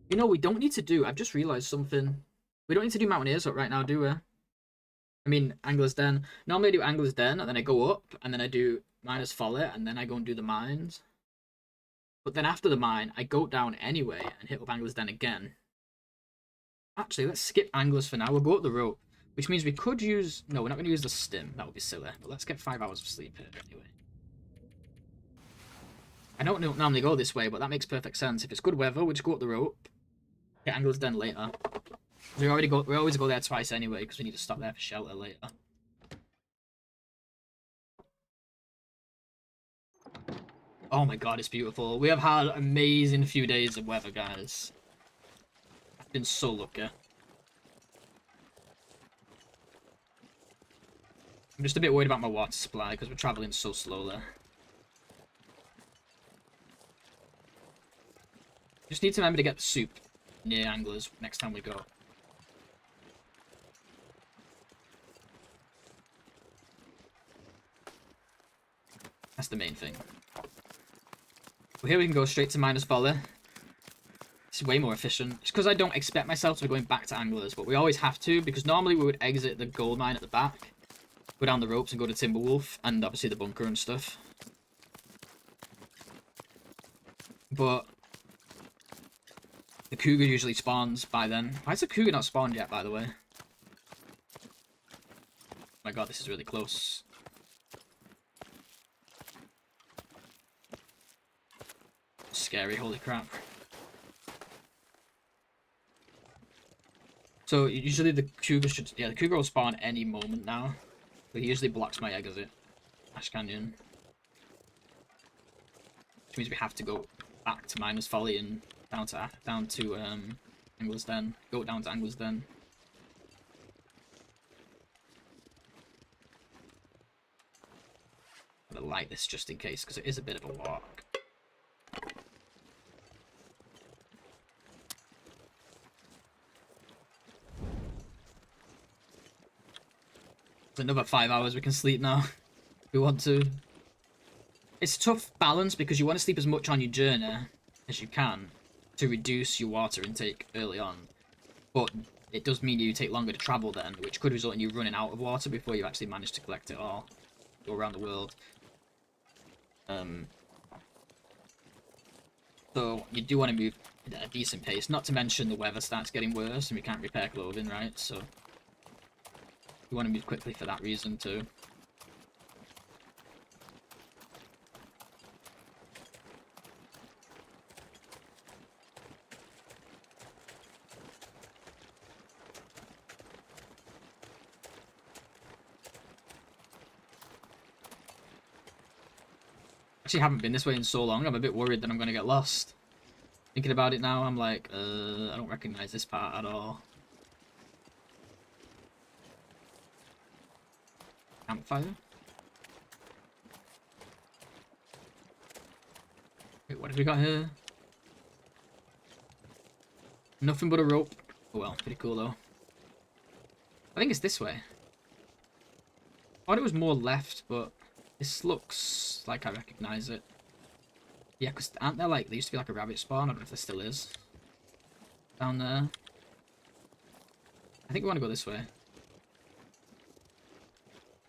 You know, we don't need to do... I've just realised something. We don't need to do Mountaineer's Hut right now, do we? I mean, Angler's Den. Normally I do Angler's Den, and then I go up, and then I do Miner's Folly, and then I go and do the mines. But then after the mine, I go down anyway, and hit up Angler's Den again. Actually, let's skip Anglers for now. We'll go up the rope. Which means we could use... No, we're not going to use the stim. That would be silly. But let's get 5 hours of sleep here anyway. I don't normally go this way, but that makes perfect sense. If it's good weather, we'll just go up the rope. Get Angler's Den later. We always go there twice anyway, because we need to stop there for shelter later. Oh my god, it's beautiful. We have had an amazing few days of weather, guys. I've been so lucky. I'm just a bit worried about my water supply because we're traveling so slowly. Just need to remember to get the soup near Anglers next time we go. That's the main thing. Well, here we can go straight to Miner's Folly. It's way more efficient. Just because I don't expect myself to be going back to Anglers, but we always have to, because normally we would exit the gold mine at the back, go down the ropes and go to Timberwolf, and obviously the bunker and stuff. But the cougar usually spawns by then. Why is the cougar not spawned yet, by the way? Oh my god, this is really close. Scary, holy crap. So usually the cougar should... Yeah, the cougar will spawn any moment now. But he usually blocks my exit. Ash Canyon. Which means we have to go back to Miner's Folly and down to Angler's Den. Go down to Angler's Den. I'm gonna light this just in case, because it is a bit of a walk. Another 5 hours we can sleep now if we want to. It's a tough balance because you want to sleep as much on your journey as you can to reduce your water intake early on, but it does mean you take longer to travel then, which could result in you running out of water before you actually manage to collect it all. Go around the world. So you do want to move at a decent pace, not to mention the weather starts getting worse and we can't repair clothing, right? So you want to move quickly for that reason too. Actually haven't been this way in so long, I'm a bit worried that I'm gonna get lost. Thinking about it now, I'm like, I don't recognize this part at all. Campfire? Wait, what have we got here? Nothing but a rope. Oh well, pretty cool though. I think it's this way. I thought it was more left, but this looks like I recognize it. Yeah, because aren't there like, there used to be like a rabbit spawn, I don't know if there still is. Down there. I think we want to go this way.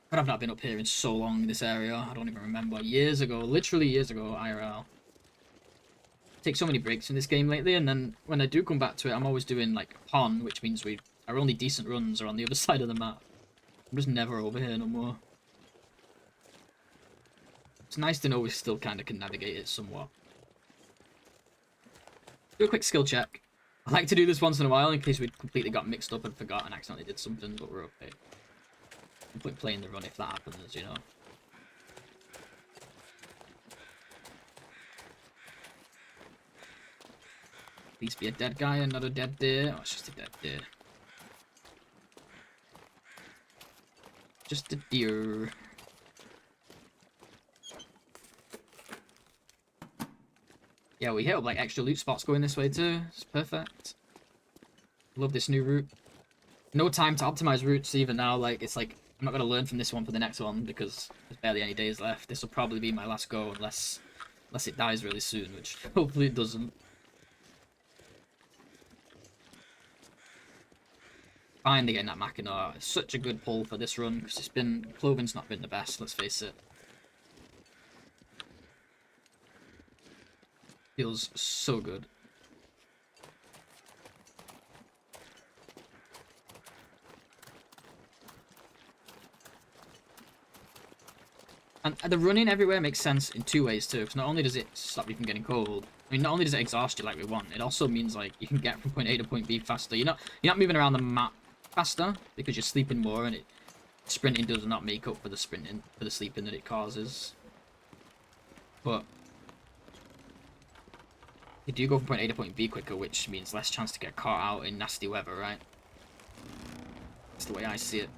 But I've not been up here in so long in this area, I don't even remember. Years ago, literally years ago, IRL. I take so many breaks in this game lately, and then when I do come back to it, I'm always doing like pon, which means our only decent runs are on the other side of the map. I'm just never over here no more. It's nice to know we still kind of can navigate it somewhat. Do a quick skill check. I like to do this once in a while in case we completely got mixed up and forgot and accidentally did something, but we're okay. No point playing the run if that happens, you know. Please be a dead guy and not a dead deer. Oh, it's just a dead deer. Just a deer. Yeah, we hit up like extra loot spots going this way too. It's perfect. Love this new route. No time to optimize routes even now. Like, it's like, I'm not going to learn from this one for the next one because there's barely any days left. This will probably be my last go unless it dies really soon, which hopefully it doesn't. Finally getting that Mackinaw. It's such a good pull for this run because clothing's not been the best, let's face it. Feels so good. And the running everywhere makes sense in two ways too, because not only does it stop you from getting cold, I mean, not only does it exhaust you like we want, it also means like you can get from point A to point B faster. You're not moving around the map faster because you're sleeping more, and sprinting does not make up for the sleeping that it causes. But you do go from point A to point B quicker, which means less chance to get caught out in nasty weather, right? That's the way I see it.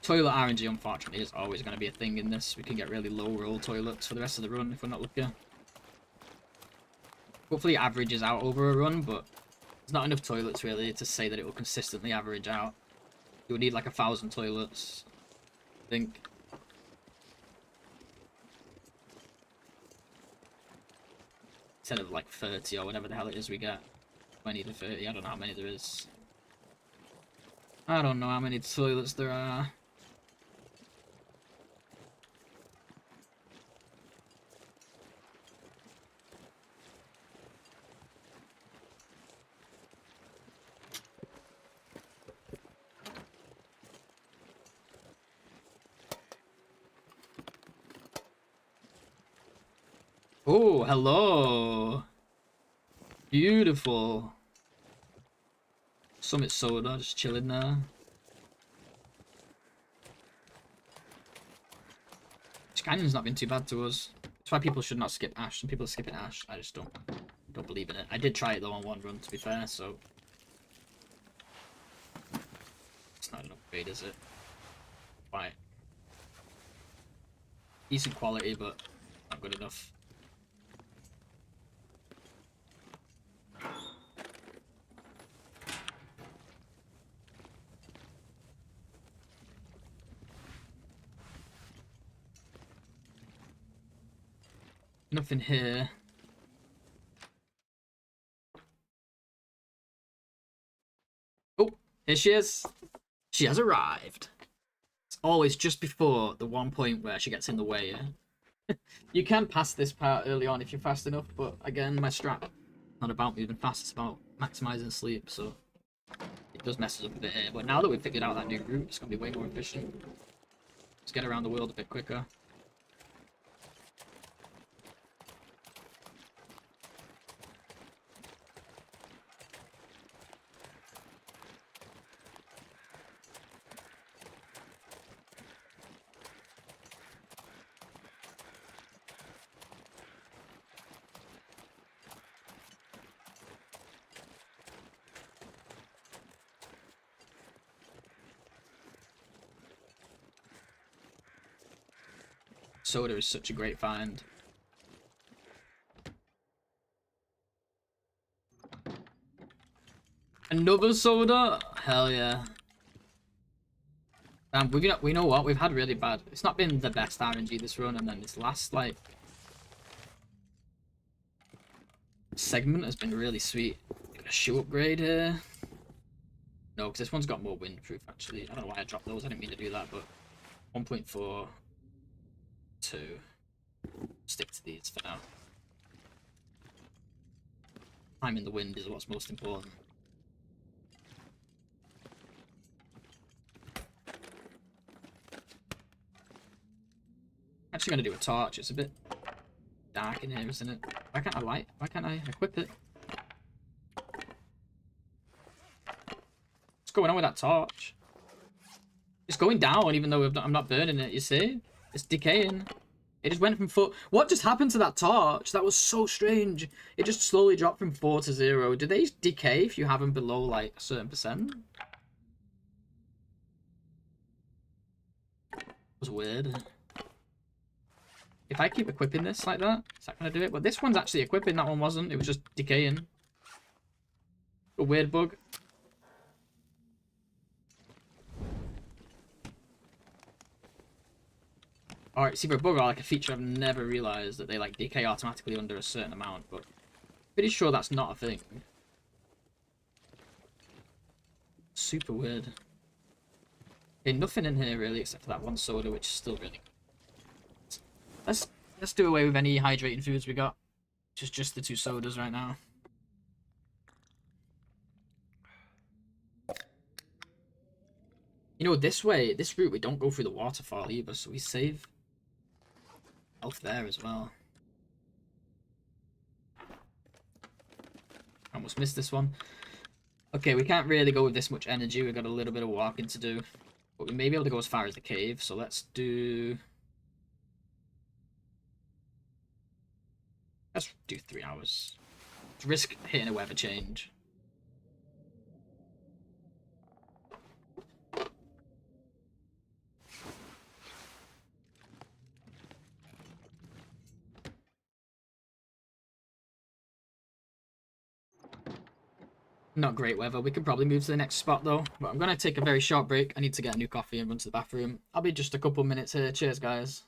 Toilet RNG, unfortunately, is always going to be a thing in this. We can get really low roll toilets for the rest of the run if we're not lucky. Hopefully it averages out over a run, but there's not enough toilets really to say that it will consistently average out. You would need like 1,000 toilets, I think. Instead of like 30 or whatever the hell it is we get. 20 to 30, I don't know how many there is. I don't know how many toilets there are. Oh, hello. Beautiful. Summit soda, just chilling there. This canyon's not been too bad to us. That's why people should not skip Ash. Some people are skipping Ash. I just don't believe in it. I did try it though on one run, to be fair, so it's not an upgrade, is it? Right. Decent quality, but not good enough. Nothing here. Oh, here she is. She has arrived. It's always just before the one point where she gets in the way, yeah? You can pass this part early on if you're fast enough, but again, my strat, not about moving fast, it's about maximizing sleep, so it does mess us up a bit here. But now that we've figured out that new route, it's going to be way more efficient. Let's get around the world a bit quicker. soda is such a great find. Another soda? Hell yeah. We know what? We've had really bad... It's not been the best RNG this run, and then this last, like... segment has been really sweet. Get a shoe upgrade here. No, because this one's got more windproof, actually. I don't know why I dropped those. I didn't mean to do that, but... 1.4... 2. Stick to these for now. Time in the wind is what's most important. Actually gonna do a torch. It's a bit dark in here, isn't it? Why can't I light? Why can't I equip it? What's going on with that torch? It's going down even though I'm not burning it, you see? It's decaying. It just went from 4... What just happened to that torch? That was so strange. It just slowly dropped from 4 to 0. Do they decay if you have them below, like, a certain percent? It was weird. If I keep equipping this like that, is that going to do it? But this one's actually equipping, that one wasn't. It was just decaying. A weird bug. Or it's either a bug or like a feature I've never realised that they like decay automatically under a certain amount, but pretty sure that's not a thing. Super weird. Okay, nothing in here really except for that one soda, which is still really good. Let's do away with any hydrating foods we got. Just the 2 sodas right now. You know, this way, this route, we don't go through the waterfall either, so we save health there as well. Almost missed this one. Okay, we can't really go with this much energy. We've got a little bit of walking to do. But we may be able to go as far as the cave, so let's do 3 hours. Let's risk hitting a weather change. Not great weather. We could probably move to the next spot though. But I'm going to take a very short break. I need to get a new coffee and run to the bathroom. I'll be just a couple minutes here. Cheers, guys.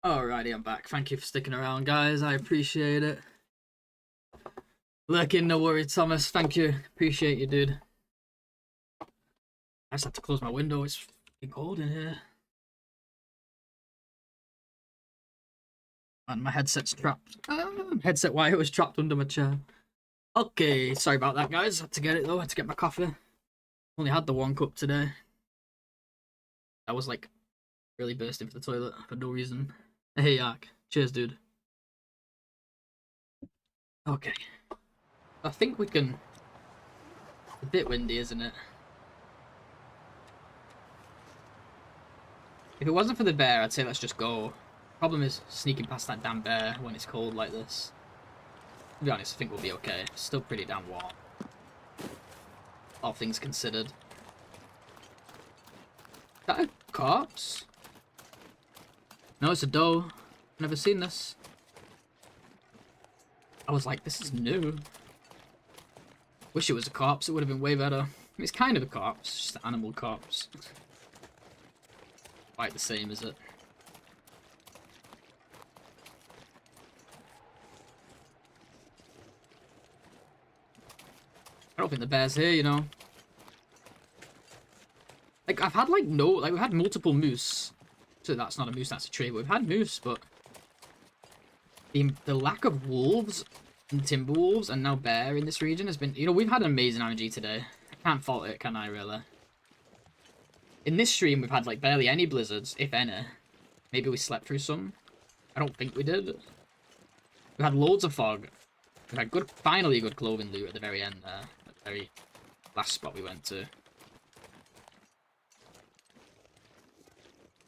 Alrighty, I'm back. Thank you for sticking around, guys. I appreciate it. Lurking, no worry, Thomas. Thank you. Appreciate you, dude. I just have to close my window. It's fucking cold in here. And my headset's trapped. Headset wire was trapped under my chair. Okay, sorry about that, guys. Had to get it though. Had to get my coffee. Only had the one cup today. I was like really bursting for the toilet for no reason. Hey, Yak. Cheers, dude. Okay. I think we can. It's a bit windy, isn't it? If it wasn't for the bear, I'd say let's just go. Problem is sneaking past that damn bear when it's cold like this. To be honest, I think we'll be okay. Still pretty damn warm. All things considered. Is that a corpse? No, it's a doe. Never seen this. I was like, this is new. Wish it was a corpse, it would have been way better. I mean, it's kind of a corpse, it's just an animal corpse. Quite the same, is it? I don't think the bear's here, you know. Like, I've had, like, we've had multiple moose. So that's not a moose, that's a tree. But we've had moose, but the lack of wolves and timber wolves and now bear in this region has been, you know, we've had an amazing RNG today. I can't fault it, can I, really? In this stream, we've had, like, barely any blizzards, if any. Maybe we slept through some. I don't think we did. We had loads of fog. We had finally good clothing loot at the very end there. At the very last spot we went to.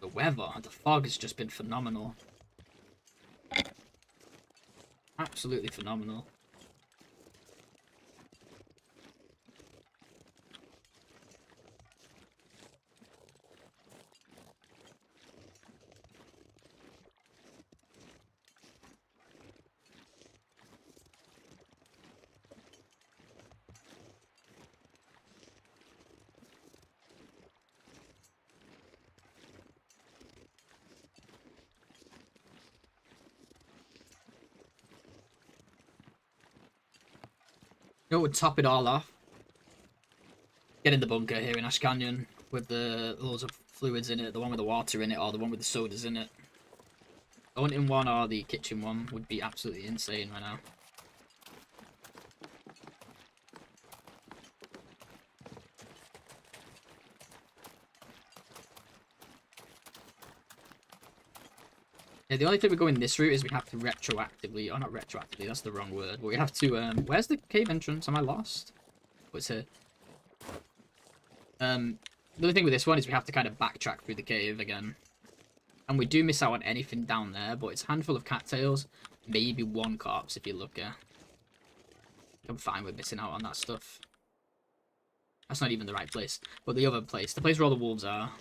The weather, the fog has just been phenomenal. Absolutely phenomenal. You know what would top it all off? Get in the bunker here in Ash Canyon with the loads of fluids in it, the one with the water in it or the one with the sodas in it. The hunting one or the kitchen one would be absolutely insane right now. Yeah, the only thing we go in this route is we have to retroactively, or not retroactively, that's the wrong word, but we have to, where's the cave entrance? Am I lost? Oh, it's here. The only thing with this one is we have to kind of backtrack through the cave again. And we do miss out on anything down there, but it's a handful of cattails, maybe one corpse if you're lucky. I'm fine with missing out on that stuff. That's not even the right place, but the other place, the place where all the wolves are.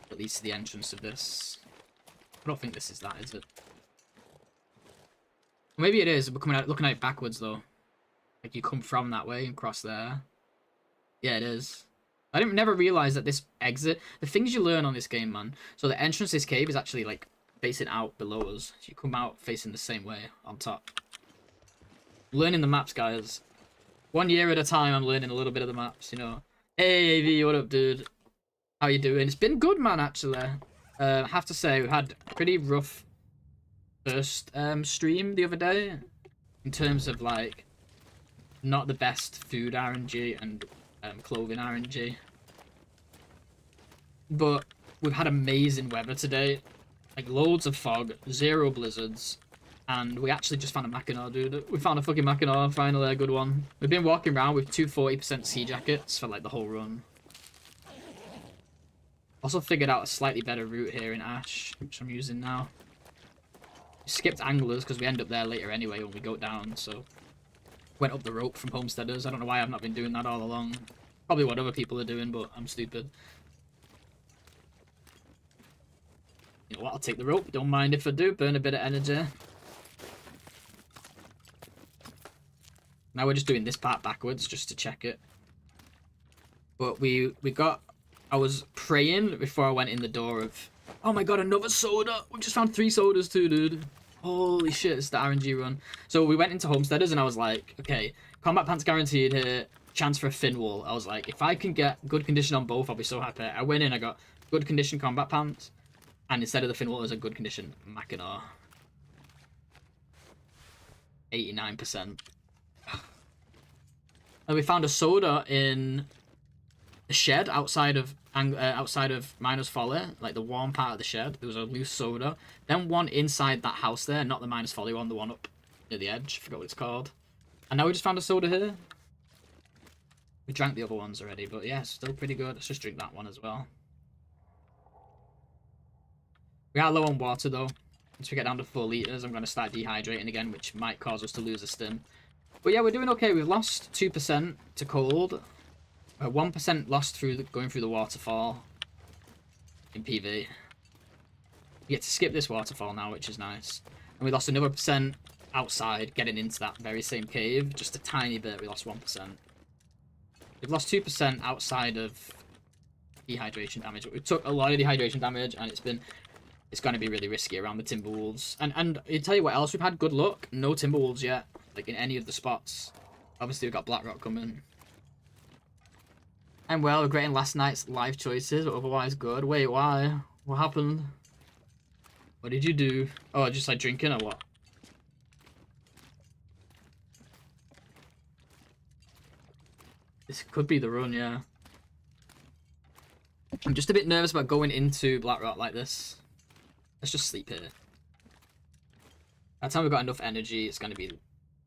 At least the entrance of this. I don't think this is that, is it? Maybe it is. We're coming out, looking at it backwards though. Like you come from that way and cross there. Yeah, it is. I didn't never realize that this exit, the things you learn on this game, man. So the entrance to this cave is actually like facing out below us. So you come out facing the same way on top. Learning the maps, guys. 1 year at a time, I'm learning a little bit of the maps, you know. Hey, AV, what up, dude? How you doing? It's been good, man, actually. I have to say, we had a pretty rough first stream the other day. In terms of, like, not the best food RNG and clothing RNG. But we've had amazing weather today. Like, loads of fog, 0 blizzards. And we actually just found a Mackinaw, dude. We found a fucking Mackinaw, finally, a good one. We've been walking around with 2 40% sea jackets for, like, the whole run. Also figured out a slightly better route here in Ash, which I'm using now. We skipped Anglers because we end up there later anyway when we go down, so... Went up the rope from Homesteaders. I don't know why I've not been doing that all along. Probably what other people are doing, but I'm stupid. You know what, I'll take the rope. Don't mind if I do. Burn a bit of energy. Now we're just doing this part backwards just to check it. But we got... I was praying before I went in the door of Oh my god, another soda! We just found 3 sodas too, dude. Holy shit, it's the RNG run. So we went into Homesteaders and I was like, okay, combat pants guaranteed here, chance for a fin wool. I was like, if I can get good condition on both, I'll be so happy. I went in, I got good condition combat pants, and instead of the fin wool, it was a good condition Mackinaw. 89%. And we found a soda in the shed outside of Miner's Folly, like the warm part of the shed. There was a loose soda. Then one inside that house there, not the Miner's Folly one, the one up near the edge. I forgot what it's called. And now we just found a soda here. We drank the other ones already, but yeah, still pretty good. Let's just drink that one as well. We are low on water though. Once we get down to 4 liters, I'm going to start dehydrating again, which might cause us to lose a stim. But yeah, we're doing okay. We've lost 2% to cold. 1% lost through going through the waterfall in PV. We get to skip this waterfall now, which is nice. And we lost another percent outside, getting into that very same cave. Just a tiny bit. We lost 1%. We've lost 2% outside of dehydration damage. We took a lot of dehydration damage, and it's going to be really risky around the Timberwolves. And I tell you what else, we've had good luck. No Timberwolves yet, like in any of the spots. Obviously, we've got Blackrock coming. I'm well, regretting last night's life choices, but otherwise good. Wait, why? What happened? What did you do? Oh, just like drinking or what? This could be the run, yeah. I'm just a bit nervous about going into Blackrock like this. Let's just sleep here. By the time we've got enough energy, it's going to be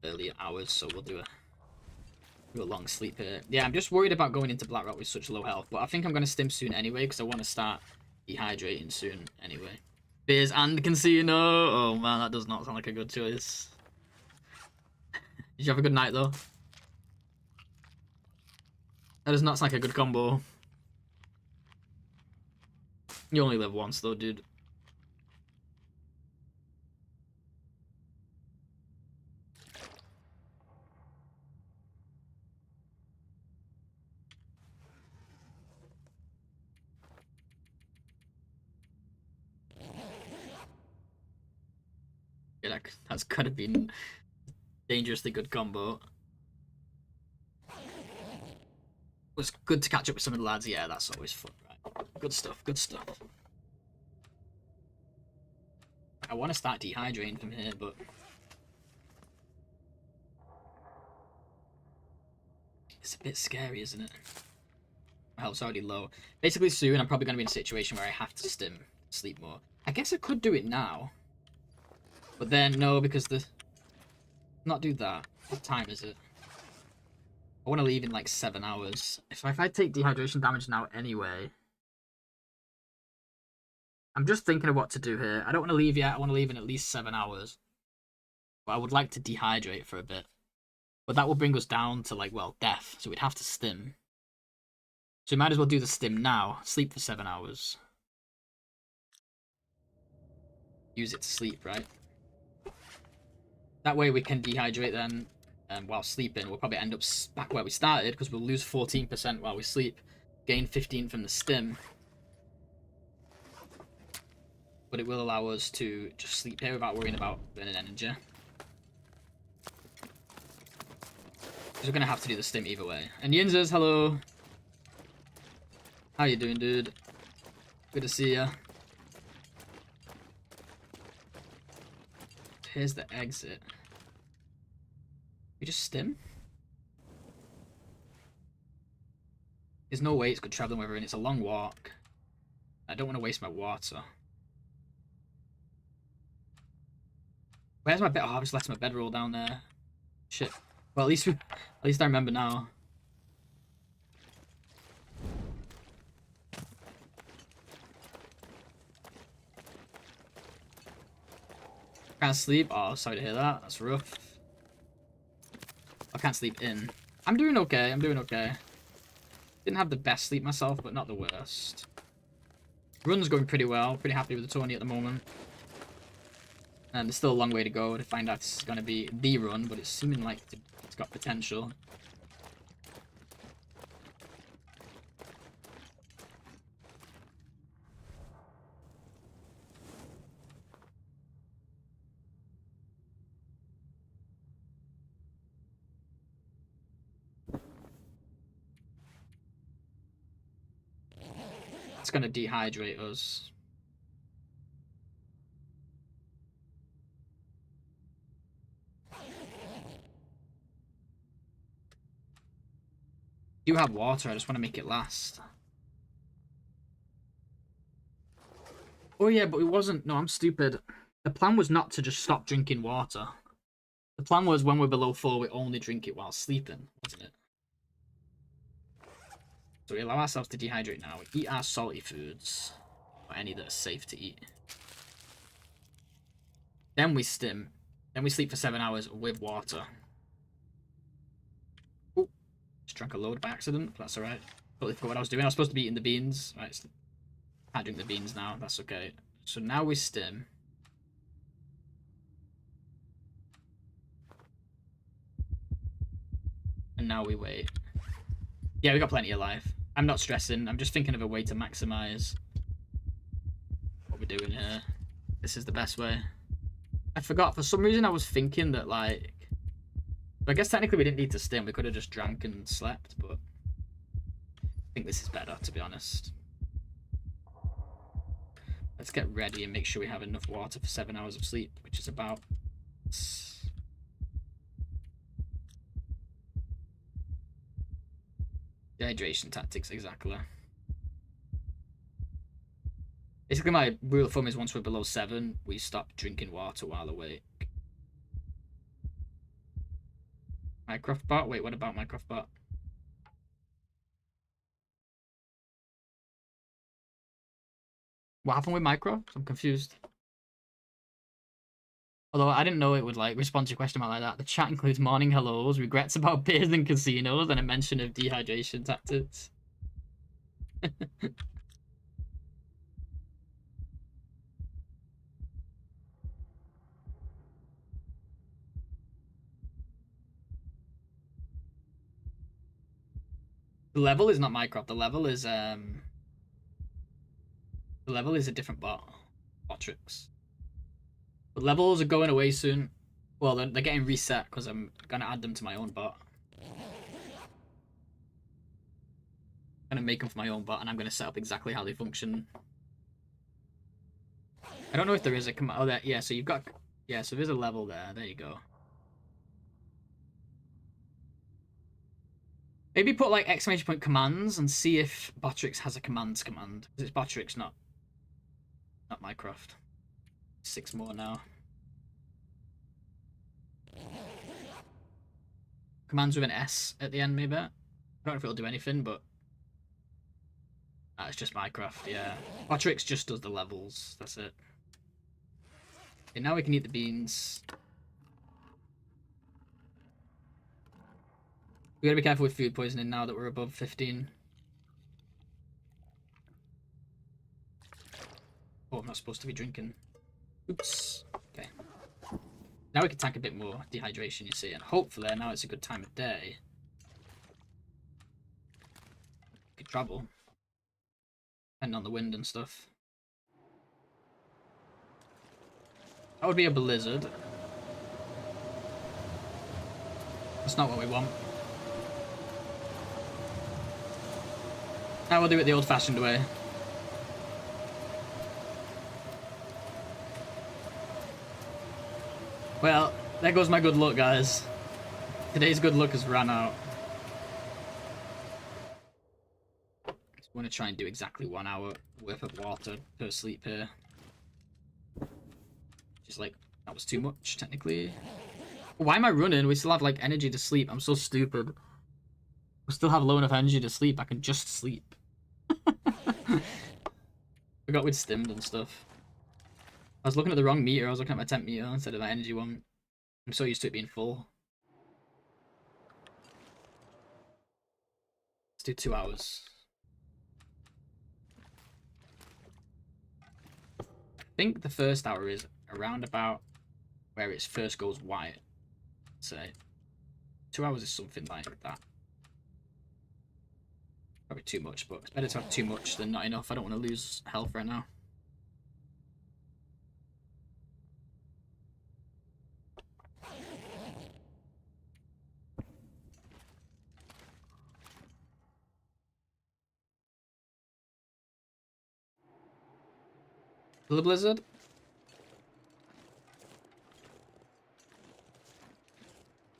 early hours, so we'll do a long sleep here. Yeah, I'm just worried about going into Blackrock with such low health, but I think I'm going to stim soon anyway, because I want to start dehydrating soon anyway. Beers and casino! Oh man, that does not sound like a good choice. Did you have a good night though? That does not sound like a good combo. You only live once though, dude. Yeah, that's gotta be a dangerously good combo. It was good to catch up with some of the lads. Yeah, that's always fun, right? Good stuff, good stuff. I want to start dehydrating from here, but it's a bit scary, isn't it? My health's already low. Basically, soon I'm probably going to be in a situation where I have to stim, sleep more. I guess I could do it now. But then, no, because not do that. What time is it? I want to leave in like 7 hours. If I take dehydration damage now anyway... I'm just thinking of what to do here. I don't want to leave yet. I want to leave in at least 7 hours. But I would like to dehydrate for a bit. But that will bring us down to, like, well, death. So we'd have to stim. So we might as well do the stim now. Sleep for 7 hours. Use it to sleep, right? That way we can dehydrate then while sleeping. We'll probably end up back where we started because we'll lose 14% while we sleep. Gain 15 from the stim. But it will allow us to just sleep here without worrying about burning energy. Because we're going to have to do the stim either way. And Yinzers, hello. How you doing, dude? Good to see ya. Here's the exit. We just stim? There's no way it's good traveling with her, and it's a long walk. I don't want to waste my water. Where's my bed? Oh, I just left my bedroll down there. Shit. Well, at least I remember now. Can't sleep. Oh, sorry to hear that. That's rough. I can't sleep in. I'm doing okay. I'm doing okay. Didn't have the best sleep myself, but not the worst. Run's going pretty well. Pretty happy with the Tony at the moment. And there's still a long way to go to find out if this is going to be the run, but it's seeming like it's got potential. that's gonna dehydrate us. You have water, I just want to make it last. Oh yeah, but it wasn't. No, I'm stupid. The plan was not to just stop drinking water. The plan was when we're below 4, we only drink it while sleeping, wasn't it? So we allow ourselves to dehydrate now. We eat our salty foods, or any that are safe to eat. Then we stim. Then we sleep for 7 hours with water. Ooh, just drank a load by accident, but that's alright. Totally forgot what I was doing. I was supposed to be eating the beans. Right, can't drink the beans now. That's okay. So now we stim. And now we wait. Yeah, we got plenty of life. I'm not stressing. I'm just thinking of a way to maximize what we're doing here. This is the best way. I forgot. For some reason, I was thinking that, like... I guess technically we didn't need to stim. We could have just drank and slept, but... I think this is better, to be honest. Let's get ready and make sure we have enough water for 7 hours of sleep, which is about... Dehydration tactics, exactly. Basically, my rule of thumb is once we're below 7, we stop drinking water while awake. Minecraft bot? Wait, what about Minecraft bot? What happened with Micro? I'm confused. Although I didn't know it would like respond to your question about like that. The chat includes morning hellos, regrets about beers and casinos, and a mention of dehydration tactics. The level is not Minecraft. The level is a different bot. Botrix. The levels are going away soon. Well, they're getting reset because I'm gonna add them to my own bot. I'm gonna make them for my own bot, and I'm gonna set up exactly how they function. I don't know if there is a command. Oh, that yeah. So you've got yeah. So there's a level there. There you go. Maybe put like exclamation point commands and see if Botrix has a commands command. Because it's Botrix, not Minecraft. 6 more now. Commands with an S at the end, maybe. I don't know if it'll do anything, but it's just Minecraft. Yeah, Botrix just does the levels. That's it. Okay, now we can eat the beans. We gotta be careful with food poisoning now that we're above 15. Oh, I'm not supposed to be drinking. Oops. Okay. Now we can tank a bit more dehydration, you see, and hopefully now it's a good time of day. We could travel. Depending on the wind and stuff. That would be a blizzard. That's not what we want. Now we'll do it the old-fashioned way. Well, there goes my good luck, guys. Today's good luck has run out. So we want to try and do exactly 1 hour worth of water per sleep here. Just like, that was too much, technically. Why am I running? We still have, like, energy to sleep. I'm so stupid. We still have low enough energy to sleep. I can just sleep. Forgot we'd stimmed and stuff. I was looking at the wrong meter. I was looking at my temp meter instead of my energy one. I'm so used to it being full. Let's do 2 hours. I think the first hour is around about where it first goes white. Say 2 hours is something like that. Probably too much, but it's better to have too much than not enough. I don't want to lose health right now. Still a blizzard?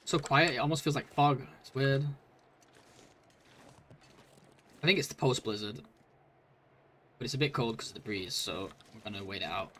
So quiet, it almost feels like fog. It's weird. I think it's the post-blizzard. But it's a bit cold because of the breeze, so we're gonna wait it out.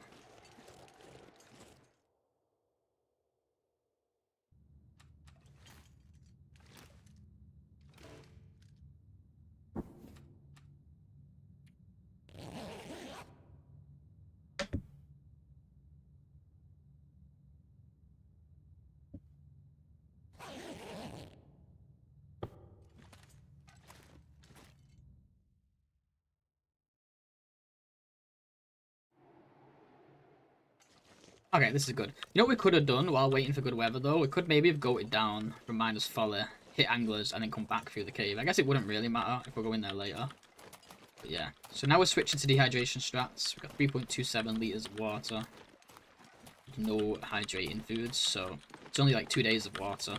Okay, this is good. You know what we could have done while waiting for good weather, though? We could maybe have goated down from Miners Folly, hit Anglers, and then come back through the cave. I guess it wouldn't really matter if we're going there later. But yeah. So now we're switching to dehydration strats. We've got 3.27 litres of water. No hydrating foods, so it's only like 2 days of water.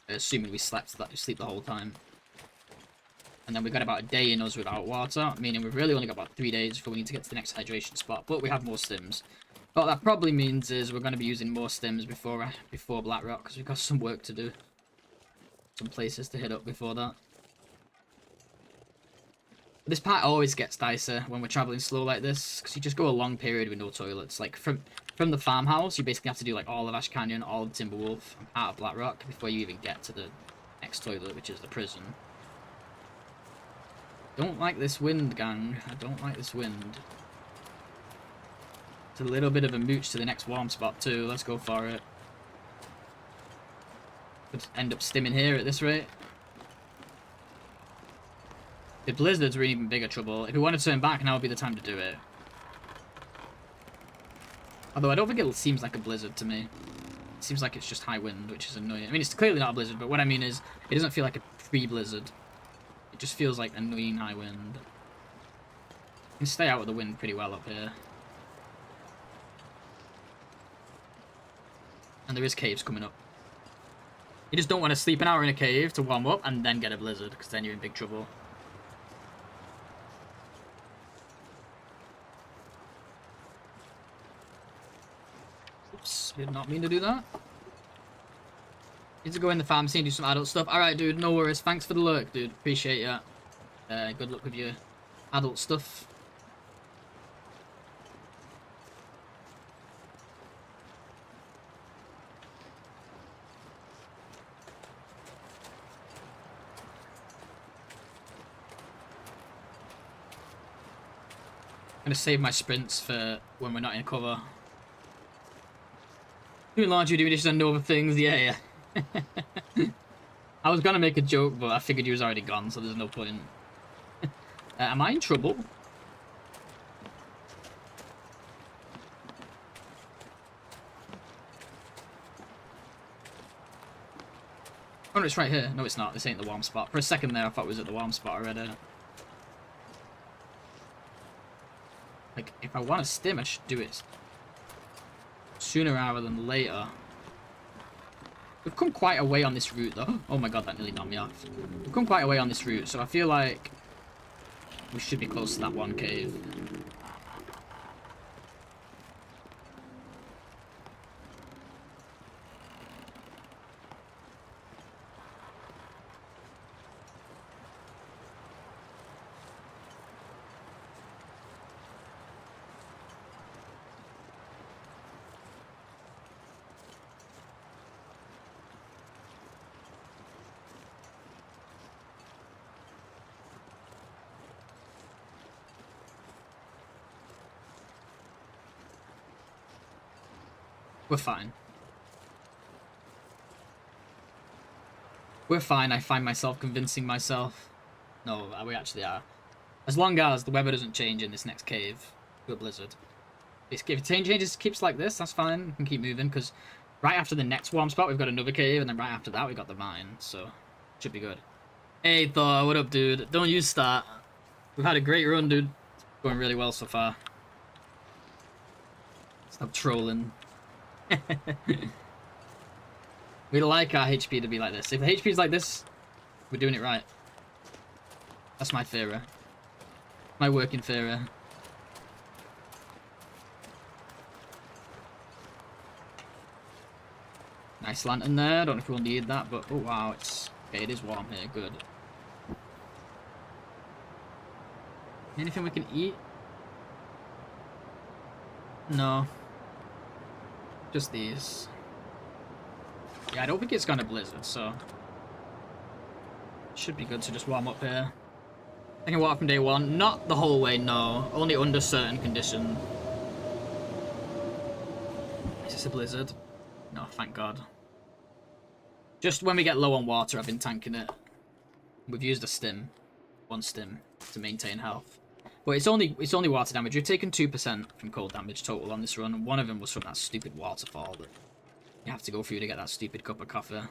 Assuming we sleep the whole time. And then we've got about a day in us without water, meaning we've really only got about 3 days before we need to get to the next hydration spot, but we have more stims. What that probably means is we're going to be using more stims before Blackrock, because we've got some work to do. Some places to hit up before that. This part always gets dicey when we're traveling slow like this, because you just go a long period with no toilets. Like, from the farmhouse, you basically have to do, like, all of Ash Canyon, all of Timberwolf, and part of Blackrock before you even get to the next toilet, which is the prison. Don't like this wind, gang. I don't like this wind. It's a little bit of a mooch to the next warm spot, too. Let's go for it. Could end up stimming here at this rate. The blizzards were in even bigger trouble. If we want to turn back, now would be the time to do it. Although I don't think it seems like a blizzard to me. It seems like it's just high wind, which is annoying. I mean, it's clearly not a blizzard, but what I mean is, it doesn't feel like a pre-blizzard. It just feels like annoying high wind. You can stay out of the wind pretty well up here. And there is caves coming up. You just don't want to sleep an hour in a cave to warm up and then get a blizzard, because then you're in big trouble. Oops, did not mean to do that. Need to go in the pharmacy and do some adult stuff. Alright, dude, no worries. Thanks for the lurk, dude. Appreciate ya. Good luck with your adult stuff. I'm gonna save my sprints for when we're not in cover. Doing laundry, doing dishes, and other things. Yeah, yeah. I was gonna make a joke, but I figured you was already gone, so there's no point. Am I in trouble? Oh no, it's right here. No, it's not. This ain't the warm spot. For a second there, I thought it was at the warm spot already. Like, if I want to stim, I should do it sooner rather than later. We've come quite a way on this route, though. Oh my god, that nearly knocked me off. We've come quite a way on this route, so I feel like we should be close to that one cave. We're fine. We're fine, I find myself convincing myself. No, we actually are. As long as the weather doesn't change in this next cave to a blizzard. If it changes, keeps like this, that's fine. We can keep moving, because right after the next warm spot, we've got another cave, and then right after that, we got the mine, so should be good. Hey, Thor, what up, dude? Don't you start. We've had a great run, dude. It's going really well so far. Stop trolling. We like our HP to be like this. If the HP is like this, we're doing it right. That's my theory. My working theory. Nice lantern there. Don't know if we'll need that, but oh wow, okay, it is warm here. Good. Anything we can eat? No. Just these. Yeah, I don't think it's gonna blizzard, so should be good to just warm up here. I can walk from day one. Not the whole way, no. Only under certain conditions. Is this a blizzard? No, thank God. Just when we get low on water, I've been tanking it. We've used a stim. One stim to maintain health. But it's only water damage. We've taken 2% from cold damage total on this run, and one of them was from that stupid waterfall that you have to go through to get that stupid cup of coffee.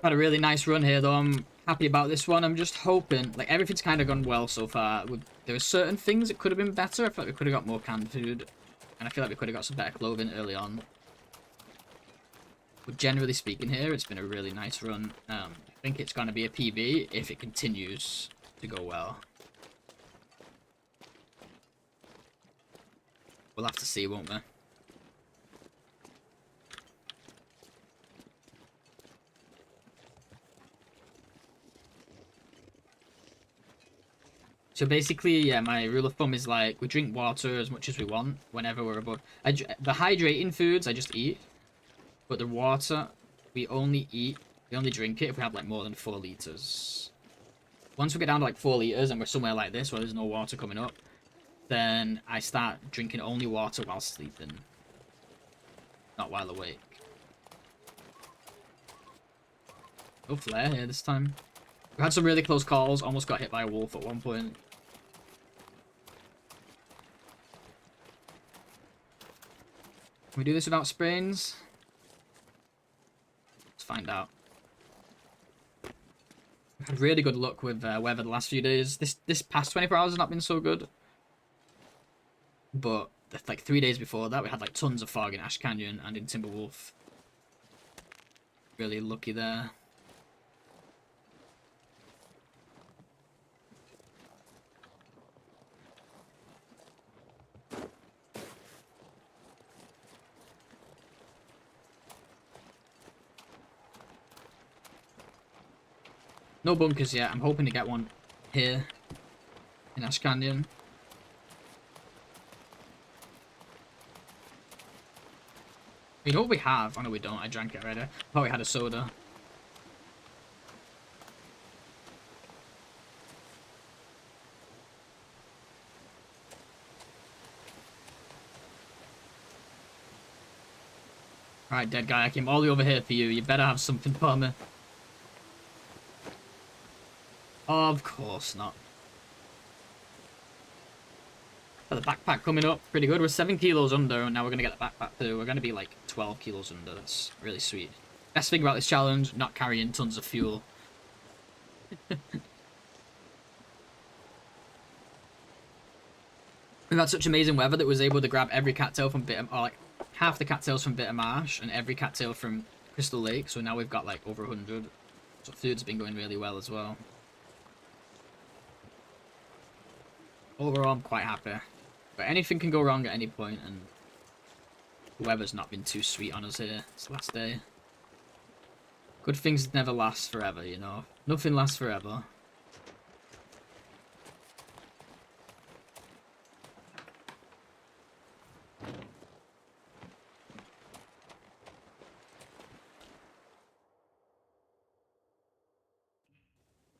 Had a really nice run here, though. I'm happy about this one. I'm just hoping, like, everything's kind of gone well so far. There are certain things that could have been better. I feel like we could have got more canned food, and I feel like we could have got some better clothing early on. But generally speaking here, it's been a really nice run. I think it's going to be a PB if it continues to go well. We'll have to see, won't we? So basically, yeah, my rule of thumb is like, we drink water as much as we want whenever we're above. The hydrating foods I just eat, but the water we only drink it if we have like more than 4 liters. Once we get down to like 4 liters and we're somewhere like this where there's no water coming up, then I start drinking only water while sleeping, not while awake. No flare here this time. We had some really close calls, almost got hit by a wolf at one point. Can we do this without sprains? Let's find out. We've had really good luck with weather the last few days. This past 24 hours has not been so good. But like 3 days before that, we had like tons of fog in Ash Canyon and in Timberwolf. Really lucky there. No bunkers yet. I'm hoping to get one here in Ash Canyon. You know what we have? Oh no, we don't. I drank it already. I thought we had a soda. Alright, dead guy. I came all the way over here for you. You better have something for me. Of course not. Oh, the backpack coming up pretty good. We're 7 kilos under, and now we're going to get the backpack too. We're going to be like 12 kilos under. That's really sweet. Best thing about this challenge, not carrying tons of fuel. We've had such amazing weather that was able to grab every cattail from Bitter, or like half the cattails from Bitter Marsh and every cattail from Crystal Lake. So now we've got like over 100. So food's been going really well as well. Overall, I'm quite happy. But anything can go wrong at any point, and the weather's not been too sweet on us here. It's the last day. Good things never last forever, you know. Nothing lasts forever.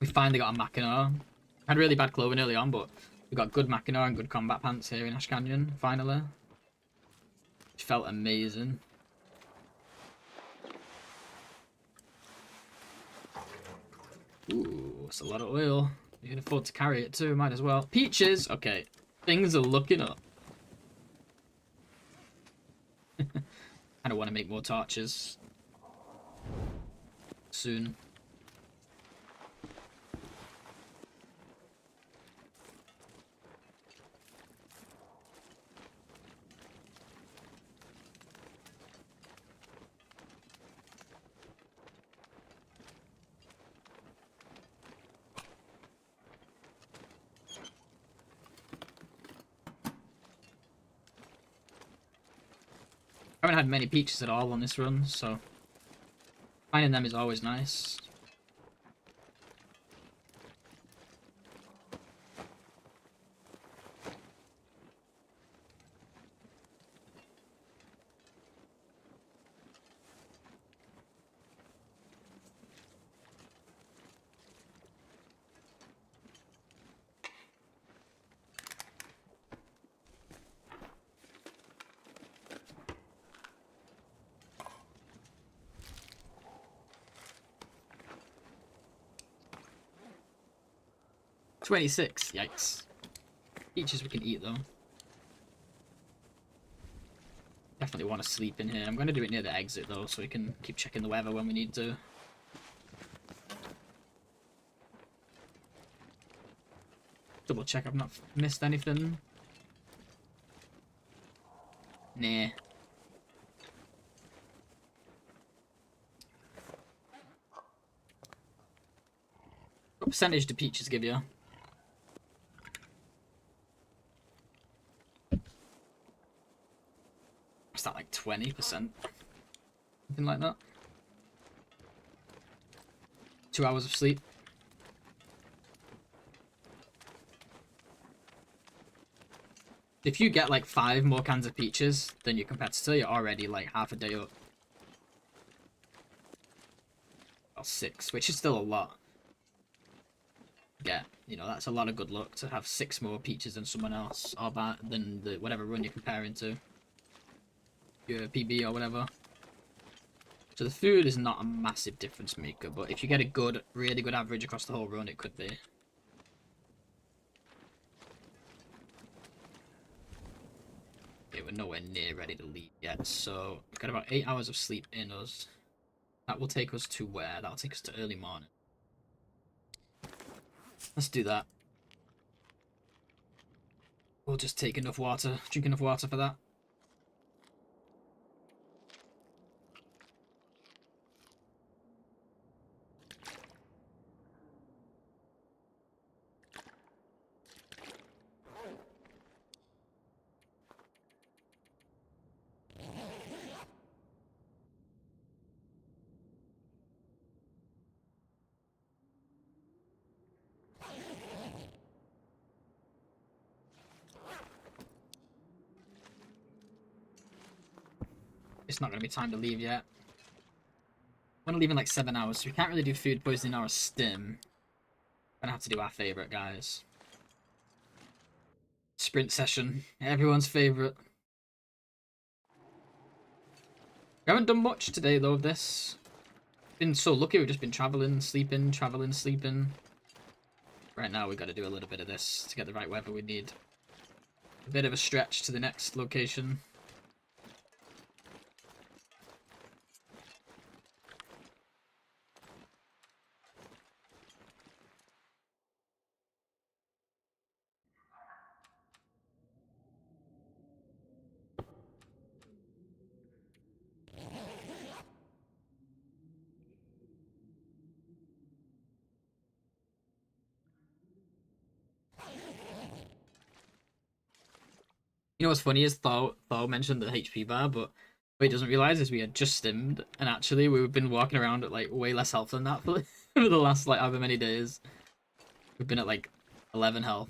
We finally got a Mackinac. Had really bad clothing early on, but we got good Mackinac and good combat pants here in Ash Canyon, finally. Which felt amazing. Ooh, it's a lot of oil. You can afford to carry it too, might as well. Peaches! Okay, things are looking up. I don't want to make more torches. Soon. Haven't had many peaches at all on this run, so finding them is always nice. $26, yikes. Peaches we can eat though. Definitely want to sleep in here. I'm going to do it near the exit though, so we can keep checking the weather when we need to. Double check I've not missed anything. Nah. What percentage do peaches give you? What's that, like 20%? Something like that. 2 hours of sleep. If you get like 5 more cans of peaches than your competitor, you're already like half a day up. Or 6, which is still a lot. Yeah, you know, that's a lot of good luck to have 6 more peaches than someone else, or than the whatever run you're comparing to. Your PB or whatever. So the food is not a massive difference maker, but if you get a good, really good average across the whole run, it could be. Okay, we're nowhere near ready to leave yet, so we've got about 8 hours of sleep in us. That will take us to where? That'll take us to early morning. Let's do that. We'll just take enough water, drink enough water for that. It's not going to be time to leave yet. I'm going to leave in like 7 hours, so we can't really do food poisoning or a stim. Gonna have to do our favourite, guys. Sprint session. Everyone's favourite. We haven't done much today, though, of this. Been so lucky, we've just been travelling, sleeping, travelling, sleeping. Right now, we've got to do a little bit of this to get the right weather we need. A bit of a stretch to the next location. You know what's funny is Thor mentioned the HP bar, but what he doesn't realise is we had just stimmed, and actually we've been walking around at like way less health than that for the last like however many days. We've been at like 11 health.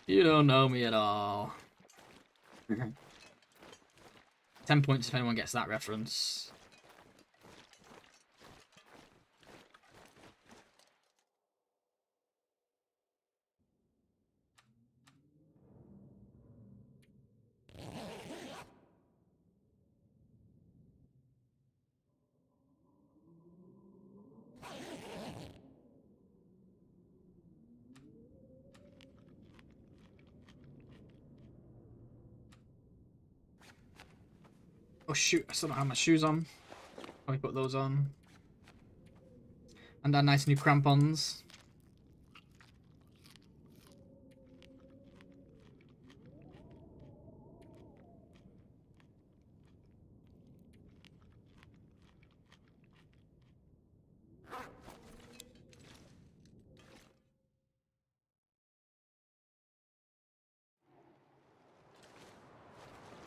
You don't know me at all. 10 points if anyone gets that reference. Oh shoot, I still don't have my shoes on. Let me put those on. And our nice new crampons.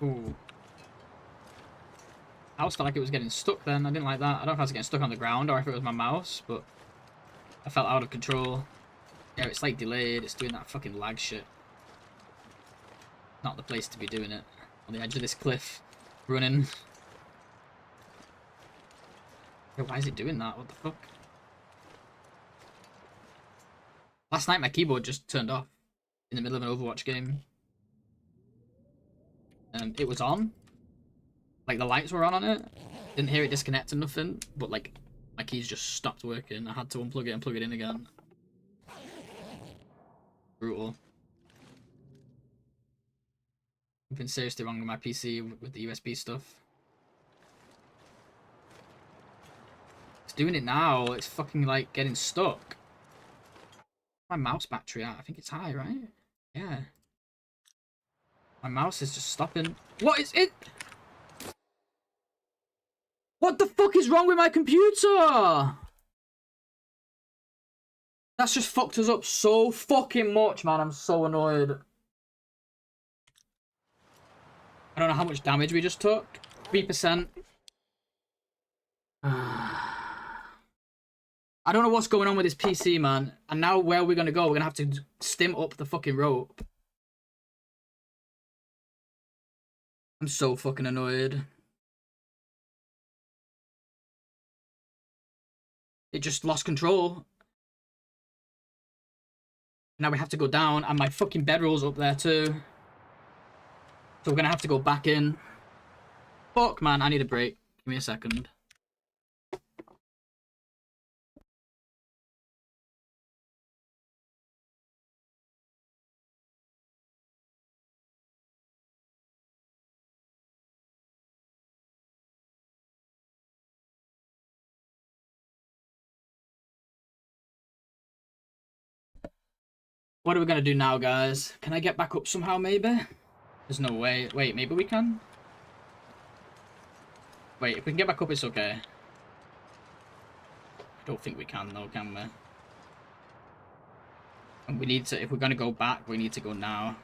Ooh. I always felt like it was getting stuck then. I didn't like that. I don't know if I was getting stuck on the ground or if it was my mouse, but I felt out of control. Yeah, it's like delayed. It's doing that fucking lag shit. Not the place to be doing it. On the edge of this cliff. Running. Yo, why is it doing that? What the fuck? Last night my keyboard just turned off in the middle of an Overwatch game. It was on. Like the lights were on it. Didn't hear it disconnect or nothing, but like my keys just stopped working. I had to unplug it and plug it in again. Brutal. Something seriously wrong with my PC with the USB stuff. It's doing it now. It's fucking like getting stuck. My mouse battery at? I think it's high, right? Yeah. My mouse is just stopping. What is it? What the fuck is wrong with my computer? That's just fucked us up so fucking much, man. I'm so annoyed. I don't know how much damage we just took. 3%. I don't know what's going on with this PC, man. And now where are we going to go? We're going to have to stim up the fucking rope. I'm so fucking annoyed. It just lost control. Now we have to go down, and my fucking bedroll's up there too. So we're gonna have to go back in. Fuck, man, I need a break. Give me a second. What are we gonna do now, guys? Can I get back up somehow, maybe? There's no way. Wait, maybe we can? Wait, if we can get back up, it's okay. I don't think we can, though, can we? And we need to, if we're gonna go back, we need to go now.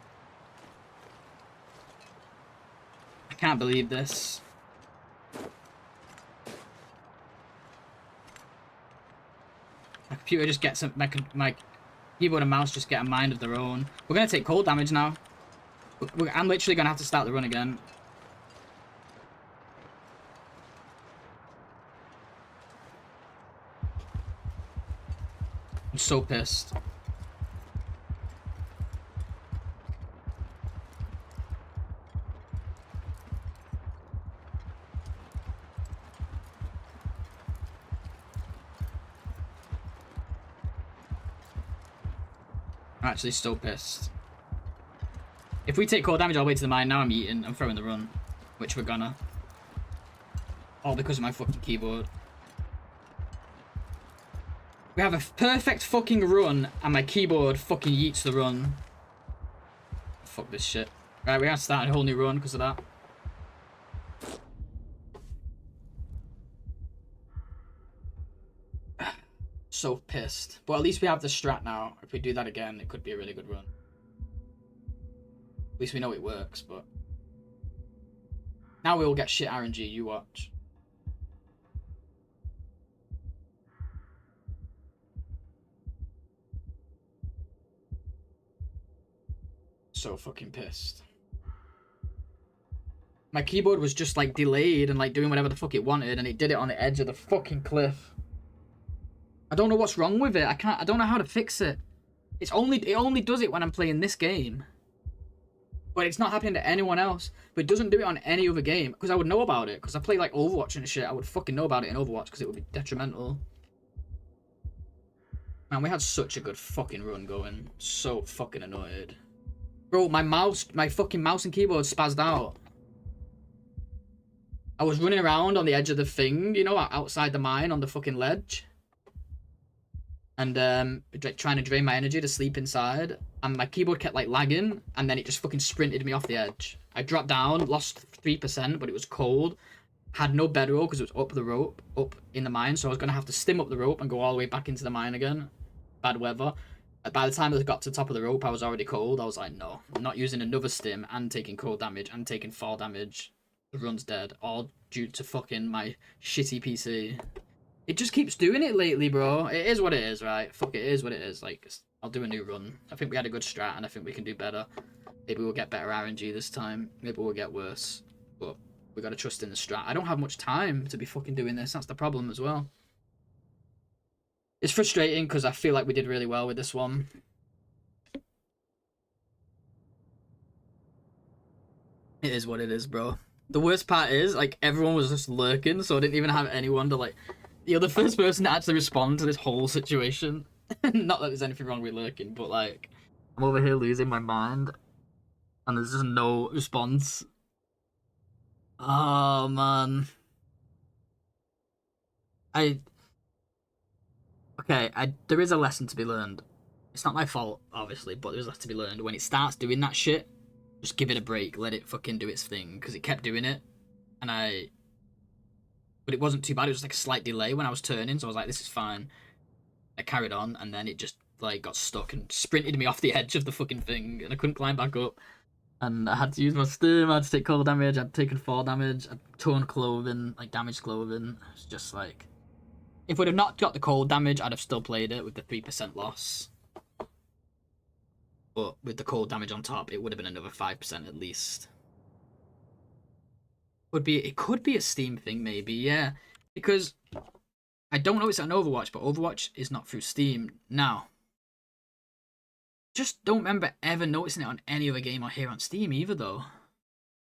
I can't believe this. My computer just gets my keyboard and mouse just get a mind of their own. We're gonna take cold damage now. I'm literally gonna have to start the run again. I'm so pissed. I'm actually so pissed. If we take cold damage all the way to the mine, now I'm eating. I'm throwing the run. Which we're gonna. All because of my fucking keyboard. We have a perfect fucking run, and my keyboard fucking yeets the run. Fuck this shit. Right, we have to start a whole new run because of that. So pissed. But at least we have the strat now. If we do that again, it could be a really good run. At least we know it works, but... Now we will get shit RNG, you watch. So fucking pissed. My keyboard was just like delayed and like doing whatever the fuck it wanted, and it did it on the edge of the fucking cliff. I don't know what's wrong with it. I don't know how to fix it. It only does it when I'm playing this game. But it's not happening to anyone else. But it doesn't do it on any other game. Because I would know about it. Because I play like Overwatch and shit. I would fucking know about it in Overwatch because it would be detrimental. Man, we had such a good fucking run going. So fucking annoyed. Bro, my fucking mouse and keyboard spazzed out. I was running around on the edge of the thing, you know, outside the mine on the fucking ledge. And trying to drain my energy to sleep inside, and my keyboard kept like lagging, and then it just fucking sprinted me off the edge. I dropped down, lost 3%, but it was cold. Had no bedroll because it was up the rope, up in the mine, so I was gonna have to stim up the rope and go all the way back into the mine again. Bad weather. By the time I got to the top of the rope, I was already cold. I was like, no, I'm not using another stim and taking cold damage and taking fall damage. The run's dead, all due to fucking my shitty PC. It just keeps doing it lately, bro. It is what it is, right? Fuck it, it is what it is. Like, I'll do a new run. I think we had a good strat, and I think we can do better. Maybe we'll get better RNG this time. Maybe we'll get worse. But we gotta trust in the strat. I don't have much time to be fucking doing this. That's the problem as well. It's frustrating because I feel like we did really well with this one. It is what it is, bro. The worst part is, like, everyone was just lurking, so I didn't even have anyone to, like... You're the first person to actually respond to this whole situation. Not that there's anything wrong with lurking, but, like... I'm over here losing my mind. And there's just no response. Oh, man. Okay, there is a lesson to be learned. It's not my fault, obviously, but there's a lesson to be learned. When it starts doing that shit, just give it a break. Let it fucking do its thing. Because it kept doing it. And But it wasn't too bad. It was like a slight delay when I was turning, so I was like, this is fine. I carried on, and then it just, like, got stuck and sprinted me off the edge of the fucking thing, and I couldn't climb back up. And I had to use my stim, I had to take cold damage, I'd taken fall damage, I'd torn clothing, like, damaged clothing. It's just like... If we'd have not got the cold damage, I'd have still played it with the 3% loss. But with the cold damage on top, it would have been another 5% at least. It could be a Steam thing, maybe, yeah. Because I don't know it's on Overwatch, but Overwatch is not through Steam now. Just don't remember ever noticing it on any other game or here on Steam either, though.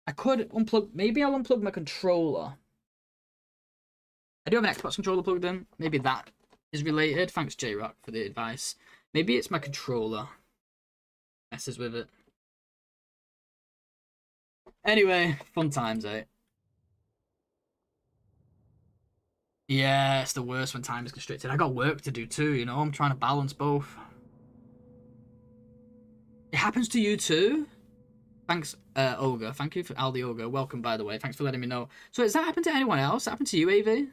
I could unplug... Maybe I'll unplug my controller. I do have an Xbox controller plugged in. Maybe that is related. Thanks, J-Rock, for the advice. Maybe it's my controller. Messes with it. Anyway, fun times, eh? Yeah, it's the worst when time is constricted. I got work to do too, you know? I'm trying to balance both. It happens to you too? Thanks, Olga. Thank you for Aldi Olga. Welcome, by the way. Thanks for letting me know. So, has that happened to anyone else? That happened to you, AV?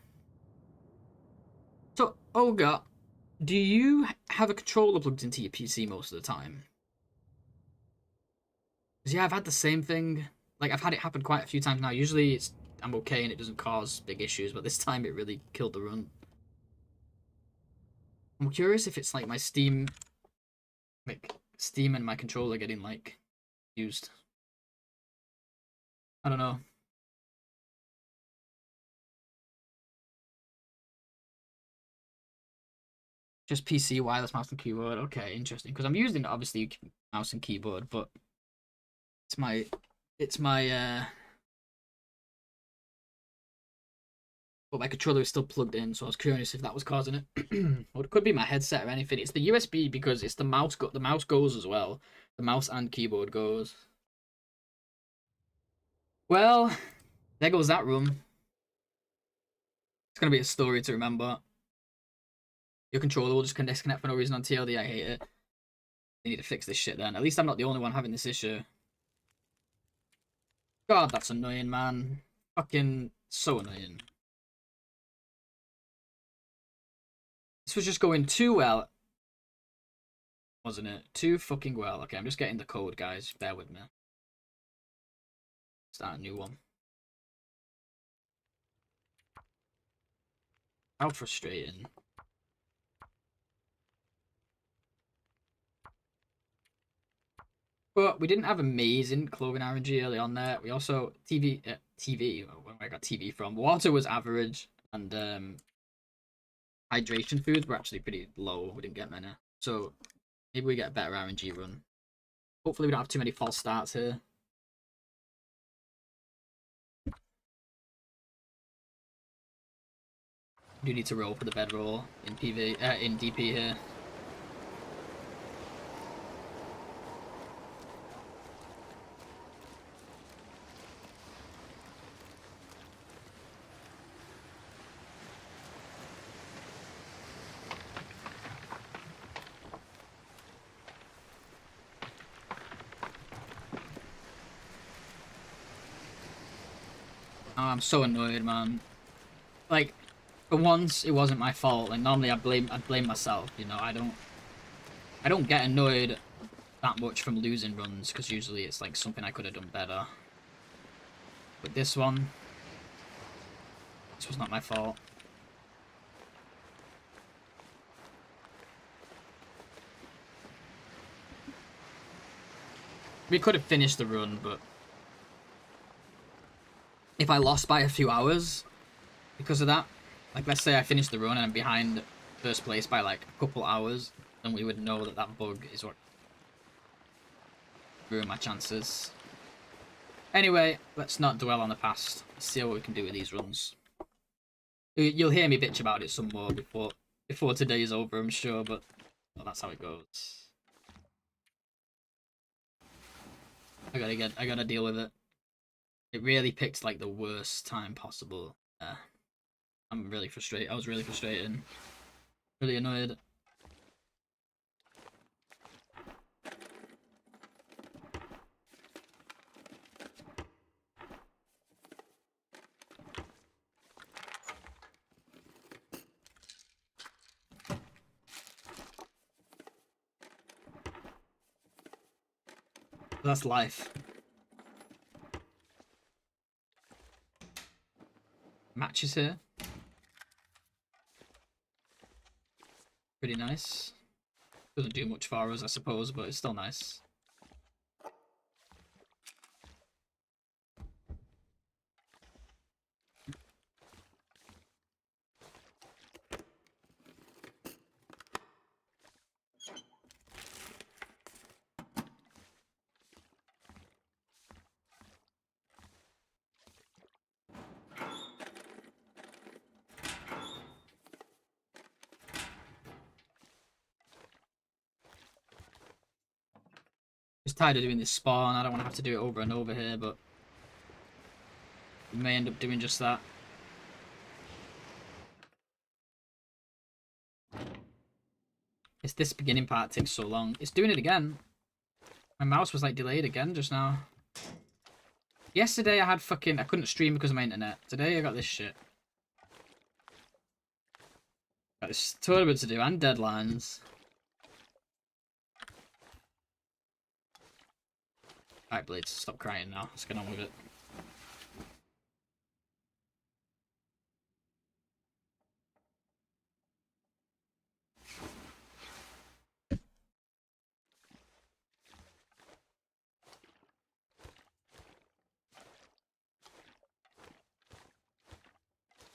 So, Olga, do you have a controller plugged into your PC most of the time? Because, yeah, I've had the same thing. Like, I've had it happen quite a few times now. Usually, I'm okay and it doesn't cause big issues, but this time it really killed the run. I'm curious if it's, like, my Steam... Like, Steam and my controller getting, like, used. I don't know. Just PC wireless mouse and keyboard. Okay, interesting. Because I'm using obviously mouse and keyboard, but but my controller is still plugged in, so I was curious if that was causing it. Or it could be my headset or anything. It's the USB because it's the mouse. The mouse goes as well. The mouse and keyboard goes. Well, there goes that room. It's gonna be a story to remember. Your controller will just disconnect for no reason on TLD. I hate it. They need to fix this shit then. At least I'm not the only one having this issue. God, that's annoying, man. Fucking so annoying. This was just going too well. Wasn't it? Too fucking well. Okay, I'm just getting the code, guys. Bear with me. Start a new one. How frustrating. But we didn't have amazing clothing RNG early on there. We also TV. Where I got TV from. Water was average, and hydration foods were actually pretty low. We didn't get many, so maybe we get a better RNG run. Hopefully, we don't have too many false starts here. We do need to roll for the bedroll in in DP here. Oh, I'm so annoyed, man. Like, for once, it wasn't my fault. Like, normally I'd blame myself, you know, I don't... I don't get annoyed that much from losing runs, because usually it's like something I could have done better. But this one, this was not my fault. We could have finished the run, but if I lost by a few hours because of that, like let's say I finished the run and I'm behind first place by like a couple hours, then we would know that that bug is what ruined my chances. Anyway, let's not dwell on the past. Let's see what we can do with these runs. You'll hear me bitch about it some more before today is over, I'm sure, but well, that's how it goes. I gotta deal with it. It really picked like the worst time possible. I'm really frustrated. I was really frustrated. Really annoyed. That's life. Matches here. Pretty nice. Doesn't do much for us, I suppose, but it's still nice. Just tired of doing this spawn. I don't want to have to do it over and over here, but we may end up doing just that. It's this beginning part takes so long. It's doing it again. My mouse was like delayed again just now. Yesterday I couldn't stream because of my internet. Today I got this shit. Got this tournament to do and deadlines. Alright, Blades, stop crying now. Let's get on with it.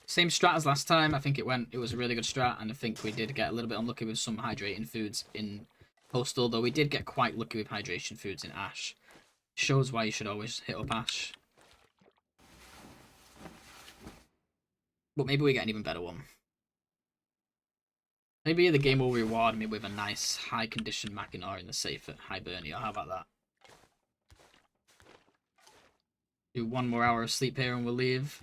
Same strat as last time. I think it was a really good strat, and I think we did get a little bit unlucky with some hydrating foods in Postal, though we did get quite lucky with hydration foods in Ash. Shows why you should always hit up Ash. But maybe we get an even better one. Maybe the game will reward me with a nice high condition Mackinaw in the safe at Hibernia. How about that? Do one more hour of sleep here and we'll leave.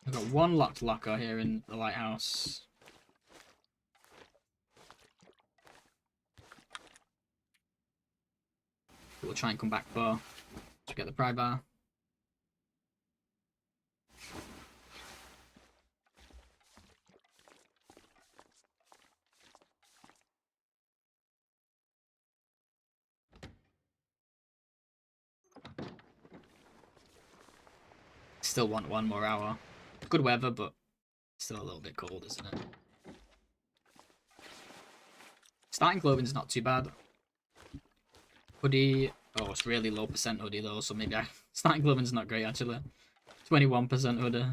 I've got one locked locker here in the lighthouse. We'll try and come back for to get the pry bar. Still want one more hour. Good weather, but still a little bit cold, isn't it? Starting clothing's not too bad. Hoodie, oh, it's really low percent hoodie though, so maybe starting clothing's not great actually. 21% hoodie.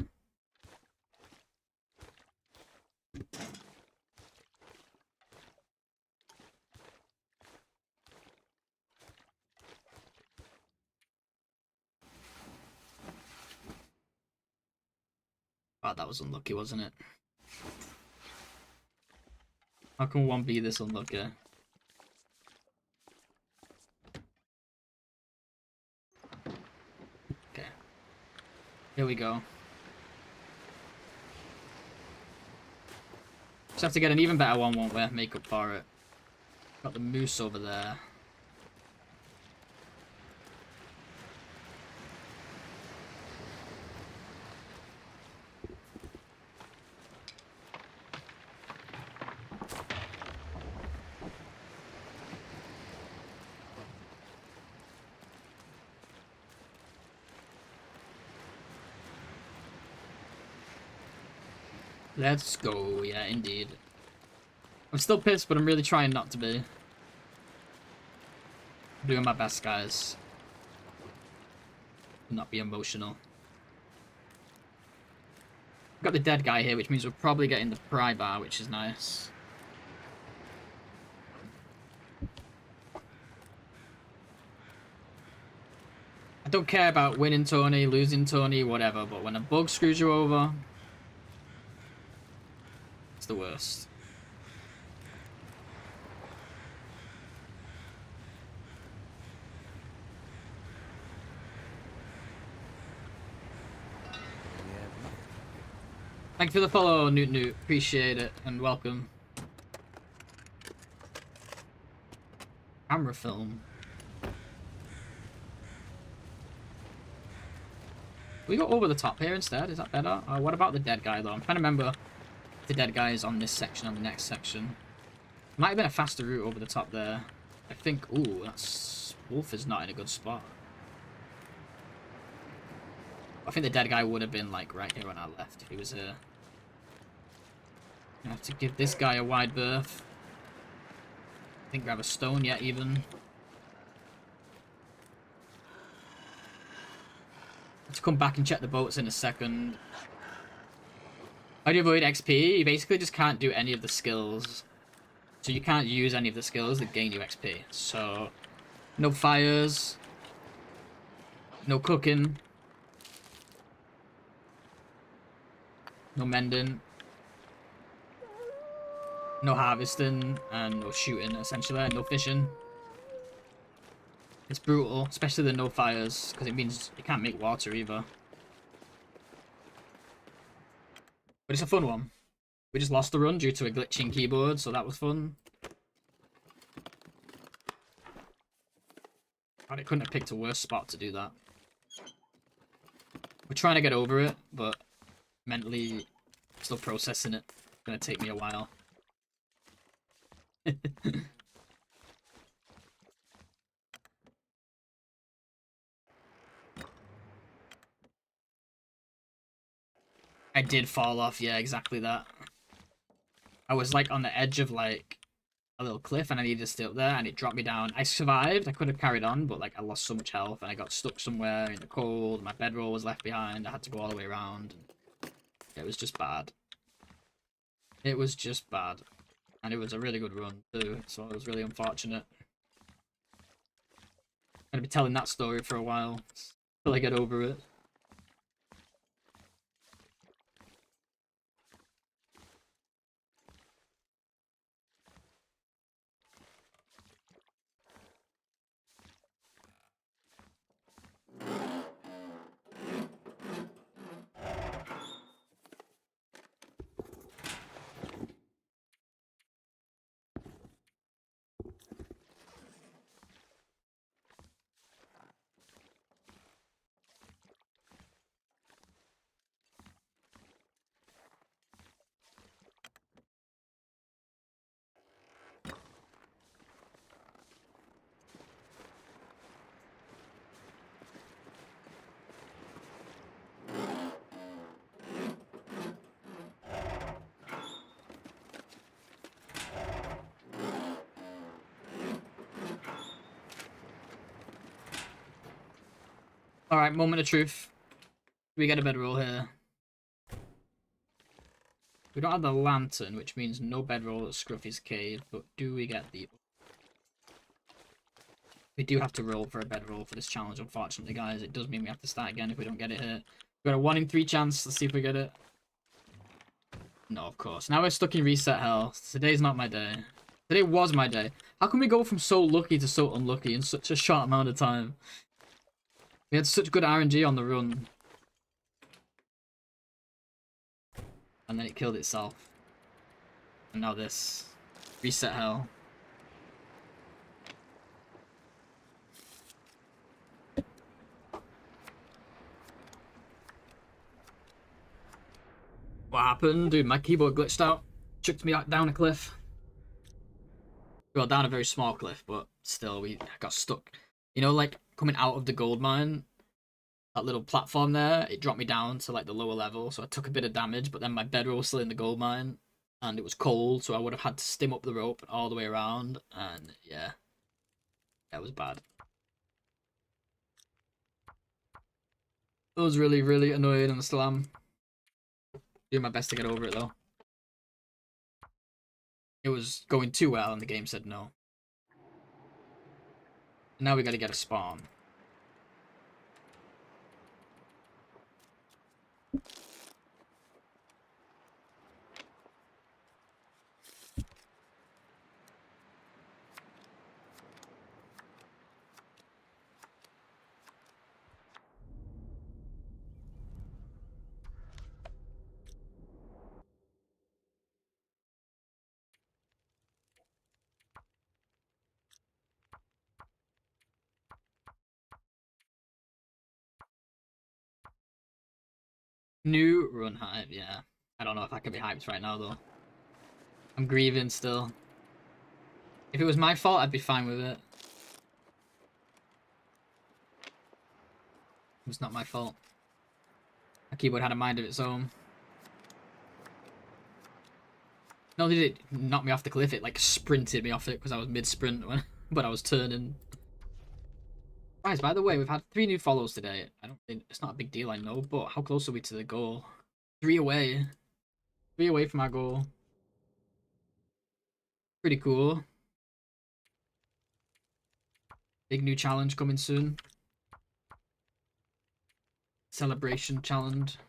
Wow, that was unlucky, wasn't it? How can one be this unlucky? Okay. Here we go. Just have to get an even better one, won't we? Make up for it. Got the moose over there. Let's go. Yeah, indeed. I'm still pissed, but I'm really trying not to be. I'm doing my best, guys. Not be emotional. Got the dead guy here, which means we're probably getting the pry bar, which is nice. I don't care about winning Tony, losing Tony, whatever, but when a bug screws you over, it's the worst. Thank you for the follow, Newt Newt. Appreciate it, and welcome. Camera film. We go over the top here instead, is that better? What about the dead guy, though? I'm trying to remember if the dead guy is on this section, on the next section. Might have been a faster route over the top there. I think, ooh, that's... Wolf is not in a good spot. I think the dead guy would have been, like, right here on our left if he was here. I have to give this guy a wide berth. I think grab a stone yet, even. Let's come back and check the boats in a second. How do you avoid XP? You basically just can't do any of the skills. So you can't use any of the skills that gain you XP. So, no fires. No cooking. No mending. No harvesting. And no shooting, essentially. No fishing. It's brutal, especially the no fires, because it means you can't make water either. But it's a fun one. We just lost the run due to a glitching keyboard, so that was fun. God, I couldn't have picked a worse spot to do that. We're trying to get over it, but mentally still processing it. It's gonna take me a while. I did fall off, yeah, exactly that. I was like on the edge of like a little cliff and I needed to stay up there and it dropped me down. I survived, I could have carried on, but like I lost so much health and I got stuck somewhere in the cold, my bedroll was left behind, I had to go all the way around. It was just bad. It was just bad. And it was a really good run too, so it was really unfortunate. I'm gonna be telling that story for a while, till I get over it. Alright, moment of truth. We get a bedroll here. We don't have the lantern, which means no bedroll at Scruffy's cave, but do we get the... We do have to roll for a bedroll for this challenge, unfortunately, guys. It does mean we have to start again if we don't get it here. We've got a 1 in 3 chance. Let's see if we get it. No, of course. Now we're stuck in reset hell. Today's not my day. Today was my day. How can we go from so lucky to so unlucky in such a short amount of time? We had such good RNG on the run. And then it killed itself. And now this. Reset hell. What happened? Dude, my keyboard glitched out. Chucked me down a cliff. Well, down a very small cliff, but still, we got stuck. You know, like, coming out of the gold mine, that little platform there, it dropped me down to like the lower level, so I took a bit of damage, but then my bedroll was still in the gold mine, and it was cold, so I would have had to stim up the rope all the way around, and yeah, that was bad. I was really, really annoyed and still am. Doing my best to get over it though. It was going too well, and the game said no. And now we gotta get a spawn. New run hype, yeah. I don't know if I can be hyped right now though. I'm grieving still. If it was my fault, I'd be fine with it. It was not my fault. My keyboard had a mind of its own. Not only did it knock me off the cliff, it like sprinted me off it because I was mid-sprint when but I was turning. Guys, by the way, we've had 3 new follows today. I don't think it's not a big deal, I know, but how close are we to the goal? 3 away. 3 away from our goal. Pretty cool. Big new challenge coming soon. Celebration challenge.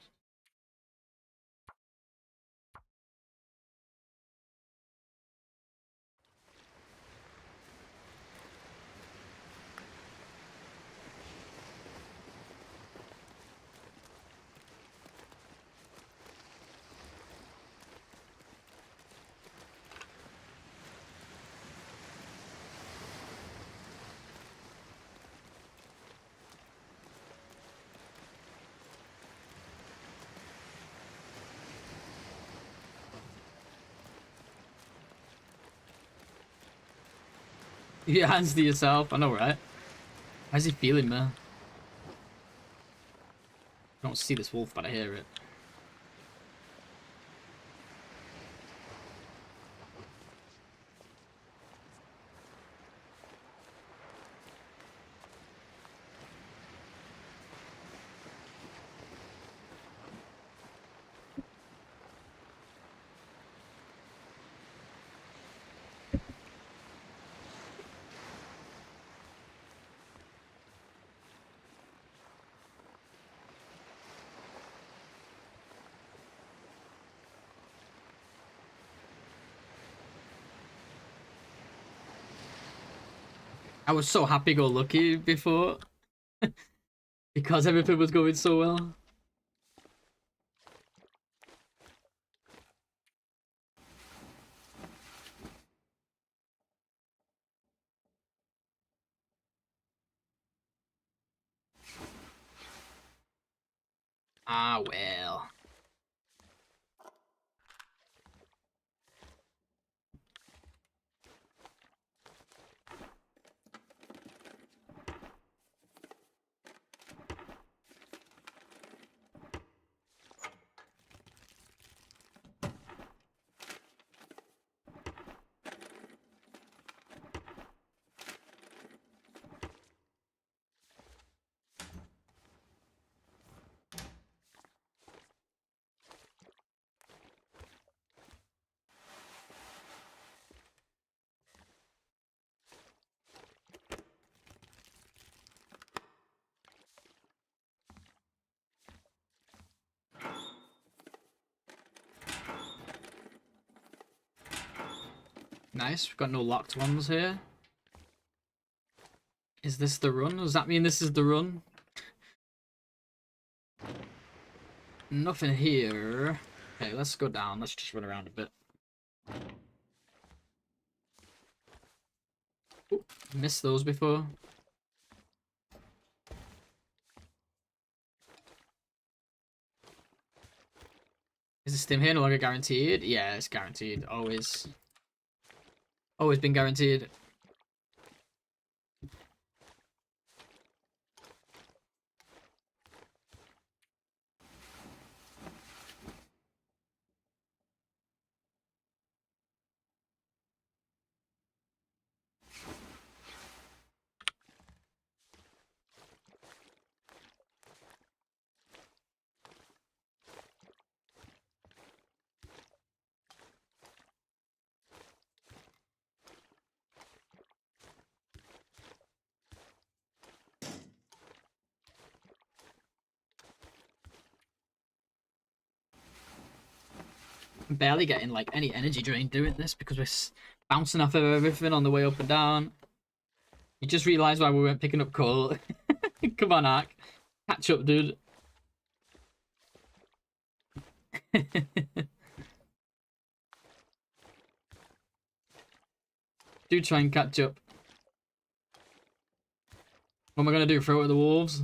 Your hands to yourself. I know, right? How's he feeling, man? I don't see this wolf, but I hear it. I was so happy-go-lucky before because everything was going so well. Ah, well. Nice, we've got no locked ones here. Is this the run? Does that mean this is the run? Nothing here. Okay, let's go down. Let's just run around a bit. Ooh, missed those before. Is the stim here no longer guaranteed? Yeah, it's guaranteed. Always. Always been guaranteed. I'm barely getting like any energy drain doing this because we're bouncing off of everything on the way up and down. You just realised why we weren't picking up coal. Come on, Ark. Catch up, dude. Do try and catch up. What am I gonna do? Throw it at the wolves?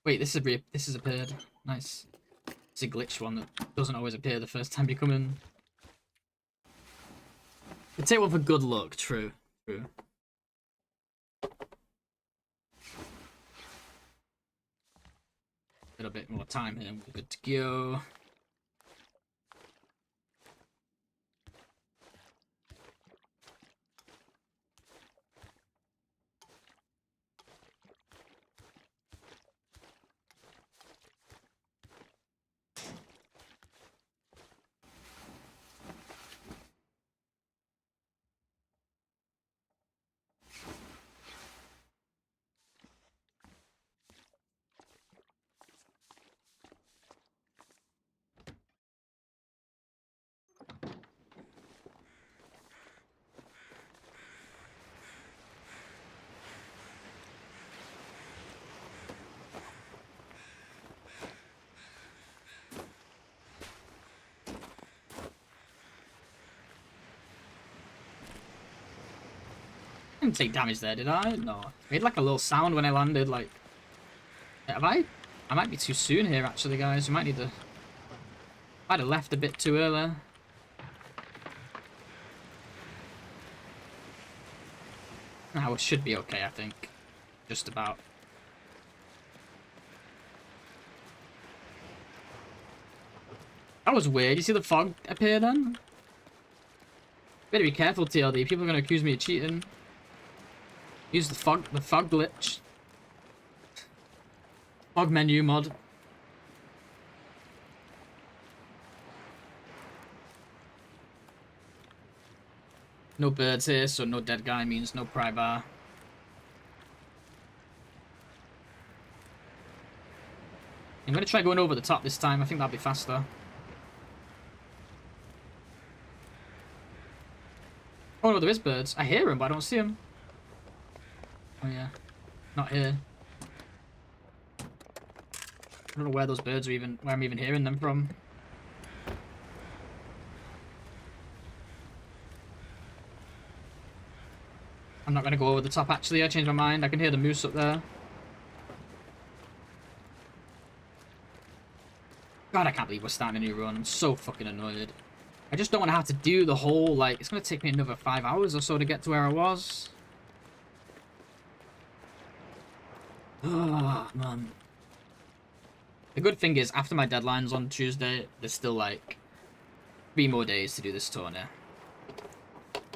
Wait, this is appeared. Nice. It's a glitch one that doesn't always appear the first time you come in. You take one for good luck. True. True. A little bit more time here. We're good to go. I didn't take damage there, did I? No. Made like a little sound when I landed, like... Have I? I might be too soon here, actually, guys. We might need to... Might have left a bit too early. Now it should be okay, I think. Just about. That was weird. You see the fog appear then? Better be careful, TLD. People are going to accuse me of cheating. Use the fog glitch. Fog menu mod. No birds here, so no dead guy means no pry bar. I'm going to try going over the top this time. I think that'll be faster. Oh no, there is birds. I hear them, but I don't see them. Oh yeah. Not here. I don't know where those birds are even, where I'm even hearing them from. I'm not going to go over the top actually, I changed my mind. I can hear the moose up there. God, I can't believe we're starting a new run. I'm so fucking annoyed. I just don't want to have to do the whole, like, it's going to take me another 5 hours or so to get to where I was. Oh, man. The good thing is, after my deadline's on Tuesday, there's still, like, 3 more days to do this tournament.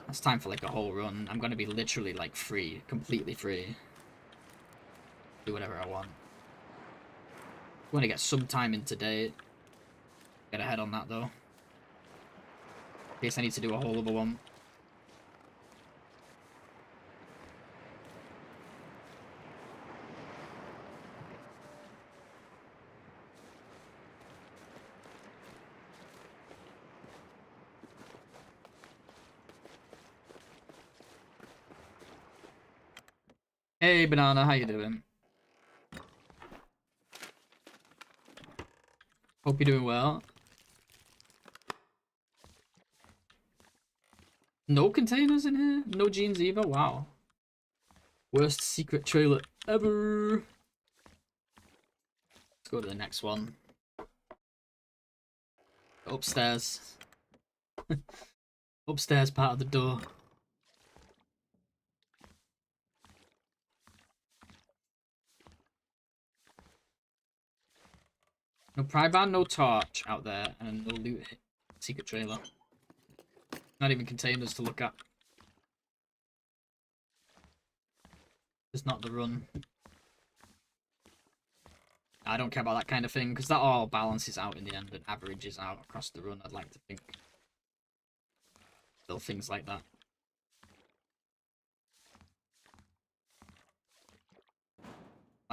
That's time for, like, a whole run. I'm going to be literally, like, free. Completely free. Do whatever I want. I want to get some time in today. Get ahead on that, though. In case I need to do a whole other one. Hey, Banana, how you doing? Hope you're doing well. No containers in here? No jeans either? Wow. Worst secret trailer ever. Let's go to the next one. Upstairs. Upstairs part of the door. No pry bar, no torch out there, and no loot secret trailer. Not even containers to look at. It's not the run. I don't care about that kind of thing, because that all balances out in the end and averages out across the run, I'd like to think. Little things like that.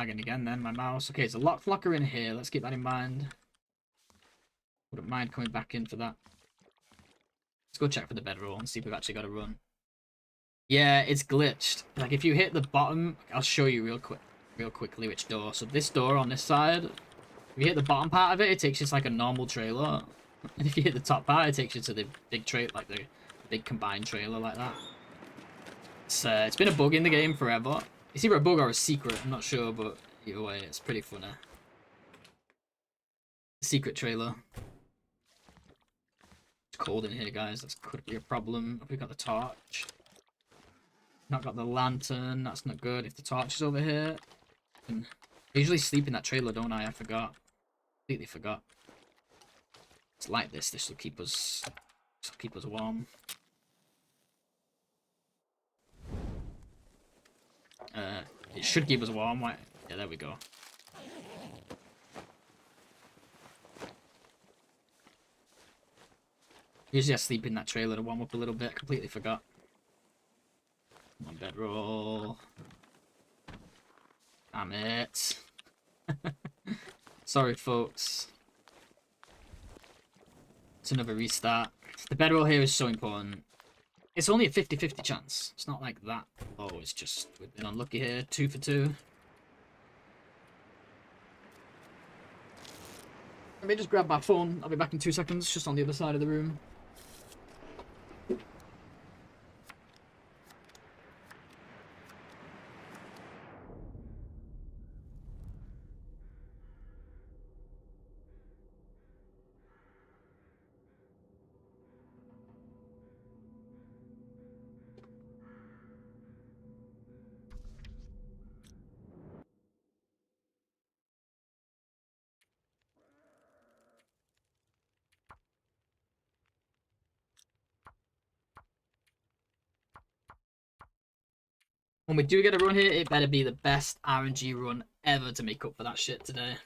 lagging again then, my mouse. Okay, it's a lock locker in here. Let's keep that in mind. Wouldn't mind coming back in for that. Let's go check for the bedroll and see if we've actually got a run. Yeah, it's glitched. Like, if you hit the bottom, I'll show you real quickly which door. So this door on this side, if you hit the bottom part of it, it takes you to like a normal trailer. And if you hit the top part, it takes you to the big trailer, like the big combined trailer like that. It's been a bug in the game forever. It's either a bug or a secret, I'm not sure, but either way, it's pretty funny. Secret trailer. It's cold in here, guys. That could be a problem. Have we got the torch? Not got the lantern. That's not good. If the torch is over here, I usually sleep in that trailer, don't I? I forgot. Completely forgot. It's like this. This will keep us warm. It should keep us warm. Why? Yeah, there we go. Usually I sleep in that trailer to warm up a little bit. Completely forgot. Come on, bedroll. Damn it. Sorry, folks. It's another restart. The bedroll here is so important. It's only a 50-50 chance. It's not like that. Oh, it's just we've been unlucky here. 2 for 2. Let me just grab my phone. I'll be back in 2 seconds. Just on the other side of the room. When we do get a run here, it better be the best RNG run ever to make up for that shit today.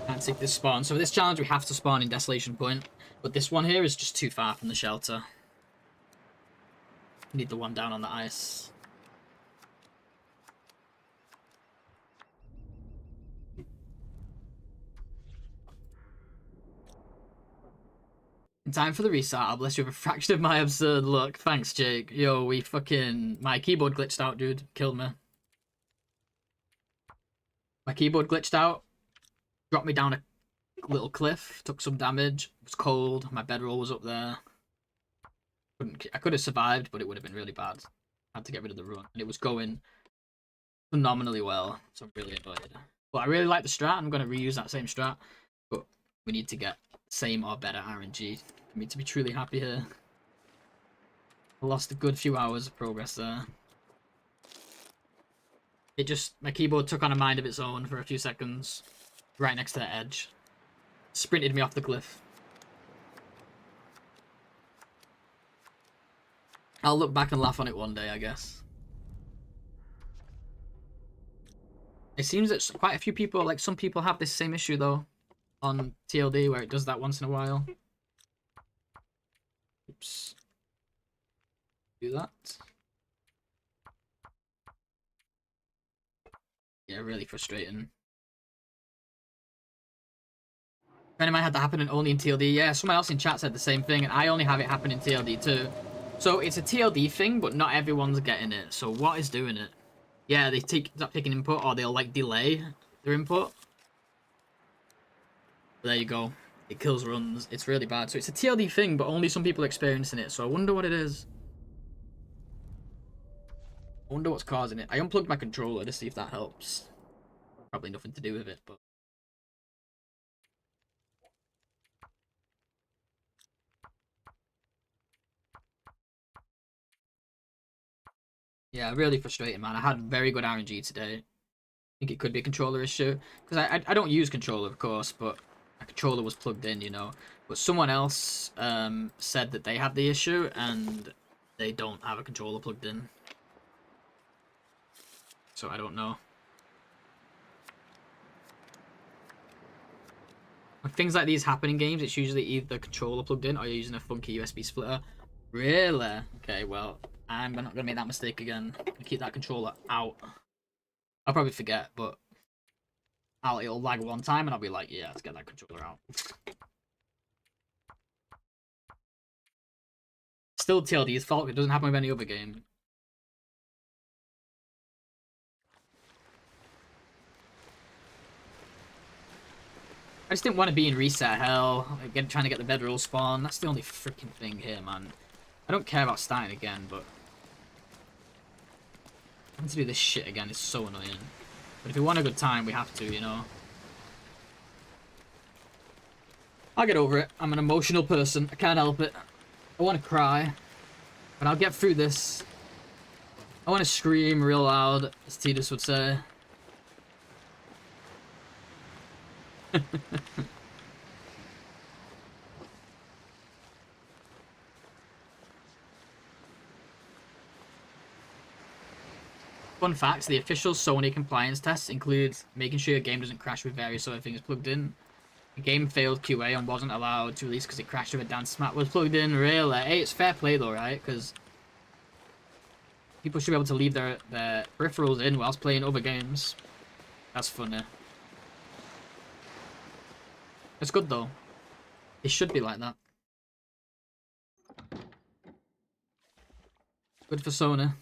Can't take this spawn. So for this challenge, we have to spawn in Desolation Point. But this one here is just too far from the shelter. Need the one down on the ice. In time for the restart, I'll bless you with a fraction of my absurd luck. Thanks, Jake. Yo, my keyboard glitched out, dude. Killed me. My keyboard glitched out. Dropped me down a little cliff. Took some damage. It was cold. My bedroll was up there. I could have survived, but it would have been really bad. I had to get rid of the run. And it was going phenomenally well. So I'm really annoyed. But I really like the strat. I'm going to reuse that same strat. But we need to get same or better RNG for me to be truly happy here. I lost a good few hours of progress there. My keyboard took on a mind of its own for a few seconds. Right next to the edge. Sprinted me off the cliff. I'll look back and laugh on it one day, I guess. It seems that quite a few people, like some people have this same issue though. On TLD where it does that once in a while. Oops. Do that. Yeah, really frustrating. Friend of mine had that happen only in TLD. Yeah, someone else in chat said the same thing, and I only have it happen in TLD too. So it's a TLD thing, but not everyone's getting it. So what is doing it? Yeah, they stop taking input, or they'll like delay their input. There you go. It kills runs. It's really bad. So it's a TLD thing, but only some people are experiencing it. So I wonder what it is. I wonder what's causing it. I unplugged my controller to see if that helps. Probably nothing to do with it, but... Yeah, really frustrating, man. I had very good RNG today. I think it could be a controller issue. Because I don't use controller, of course, but my controller was plugged in, you know. But someone else said that they had the issue, and they don't have a controller plugged in. So I don't know. things like these happen in games, it's usually either the controller plugged in or you're using a funky USB splitter. Really? Okay, well, I'm not gonna make that mistake again. Keep that controller out. I'll probably forget, but it'll lag one time and I'll be like, yeah, let's get that controller out. Still TLD's fault. It doesn't happen with any other game. I just didn't want to be in reset hell. Again, trying to get the bedroll spawn. That's the only freaking thing here, man. I don't care about starting again, but having to do this shit again is so annoying. But if we want a good time, we have to, you know. I'll get over it. I'm an emotional person. I can't help it. I want to cry, but I'll get through this. I want to scream real loud, as Tidus would say. Fun facts, the official Sony compliance test includes making sure your game doesn't crash with various other things plugged in. The game failed QA and wasn't allowed to release because it crashed with a dance mat was plugged in. Really? Hey, it's fair play though, right? Because people should be able to leave their peripherals in whilst playing other games. That's funny. It's good though. It should be like that. Good for Sony.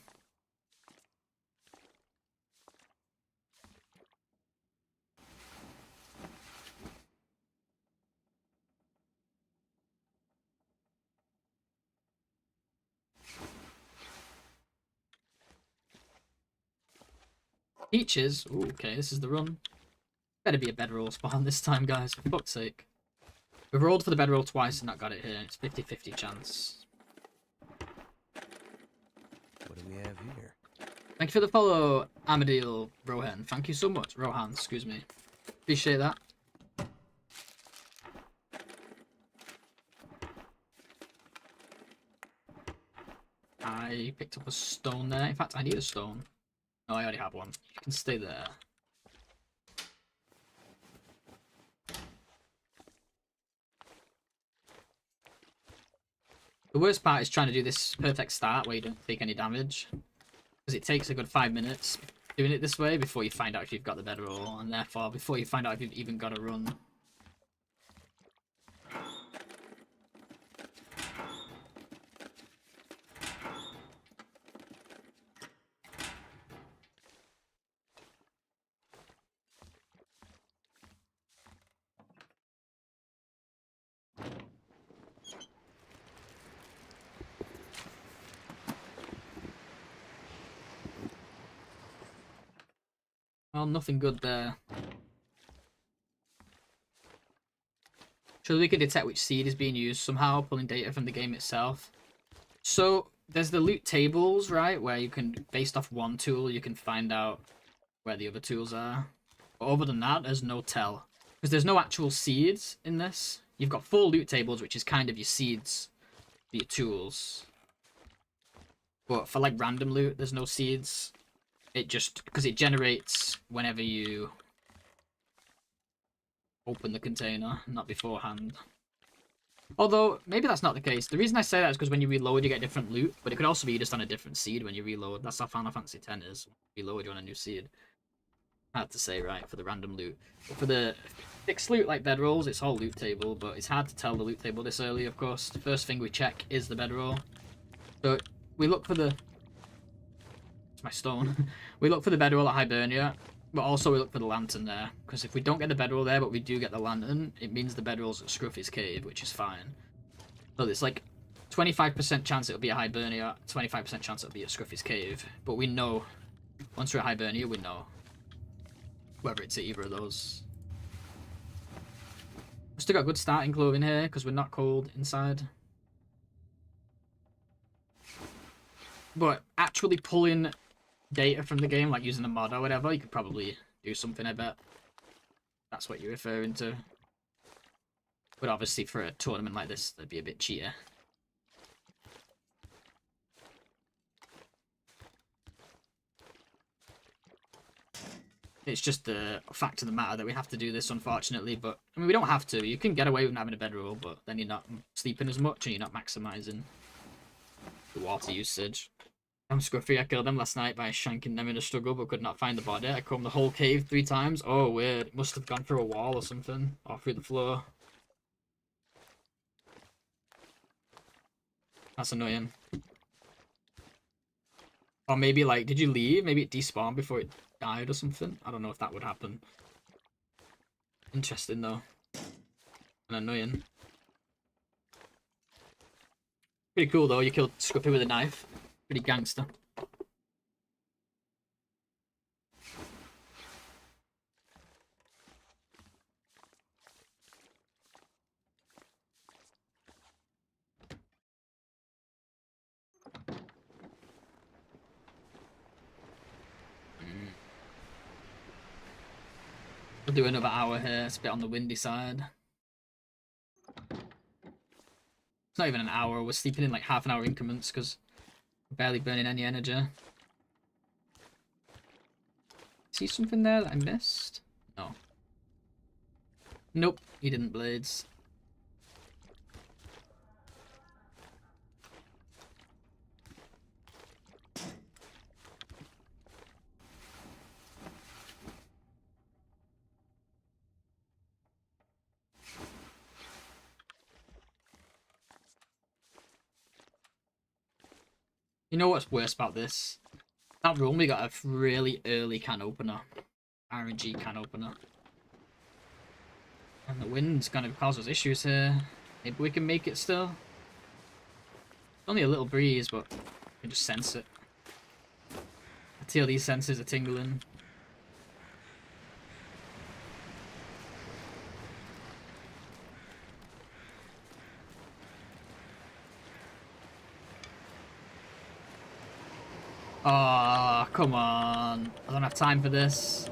Peaches? Ooh, okay, this is the run. Better be a bedroll spawn this time, guys, for fuck's sake. We've rolled for the bedroll twice and not got it here. It's 50-50 chance. What do we have here? Thank you for the follow, Amadil Rohan. Thank you so much. Rohan, excuse me. Appreciate that. I picked up a stone there. In fact, I need a stone. No, I already have one. You can stay there. The worst part is trying to do this perfect start where you don't take any damage. Because it takes a good 5 minutes doing it this way before you find out if you've got the bedroll, and therefore before you find out if you've even got a run. Well, nothing good there. Surely we can detect which seed is being used somehow, pulling data from the game itself. So, there's the loot tables, right? Where you can, based off one tool, you can find out where the other tools are. But other than that, there's no tell. Because there's no actual seeds in this. You've got 4 loot tables, which is kind of your seeds for your tools. But for like random loot, there's no seeds. It just, because it generates whenever you open the container, not beforehand. Although, maybe that's not the case. The reason I say that is because when you reload, you get different loot, but it could also be just on a different seed when you reload. That's how Final Fantasy X is. Reload, you're on a new seed. Hard to say, right, for the random loot. But for the fixed loot, like bedrolls, it's all loot table, but it's hard to tell the loot table this early, of course. The first thing we check is the bedroll. So, we look for the... It's my stone. We look for the bedroll at Hibernia, but also we look for the lantern there. Because if we don't get the bedroll there, but we do get the lantern, it means the bedroll's at Scruffy's Cave, which is fine. So it's like 25% chance it'll be at Hibernia, 25% chance it'll be at Scruffy's Cave. But we know, once we're at Hibernia, we know whether it's at either of those. We've still got good starting clothing here, because we're not cold inside. But actually pulling data from the game, like using a mod or whatever, you could probably do something, I bet. That's what you're referring to. But obviously for a tournament like this, that'd be a bit cheater. It's just the fact of the matter that we have to do this, unfortunately. But I mean, we don't have to. You can get away with having a bedroll, but then you're not sleeping as much and you're not maximizing the water usage. I'm Scruffy. I killed them last night by shanking them in a struggle, but could not find the body. I combed the whole cave 3 times. Oh, weird. It must have gone through a wall or something, or through the floor. That's annoying. Or maybe, like, did you leave? Maybe it despawned before it died or something? I don't know if that would happen. Interesting, though. And annoying. Pretty cool, though. You killed Scruffy with a knife. Pretty gangster. We'll do another hour here. It's a bit on the windy side. It's not even an hour. We're sleeping in like half an hour increments because we're barely burning any energy. See something there that I missed? No. Nope, he didn't, Blades. You know what's worse about this? That room, we got a really early can opener. RNG can opener. And the wind's gonna cause us issues here. Maybe we can make it still. Only a little breeze, but we can just sense it. I feel these senses are tingling. Oh, come on. I don't have time for this.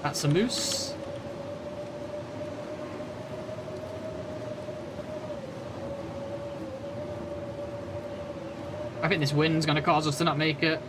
That's a moose. I think this wind's gonna cause us to not make it.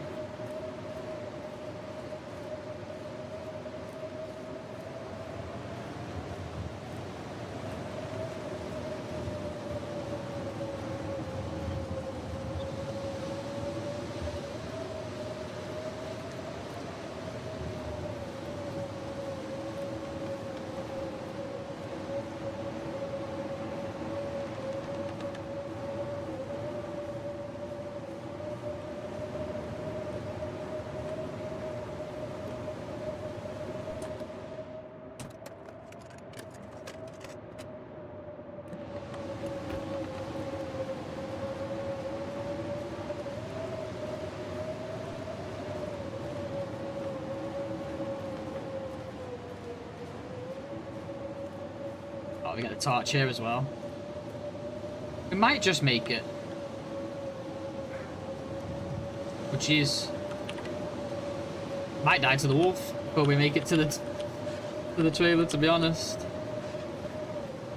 We get the torch here as well. We might just make it. But jeez. Might die to the wolf before we make it to the trailer, to be honest.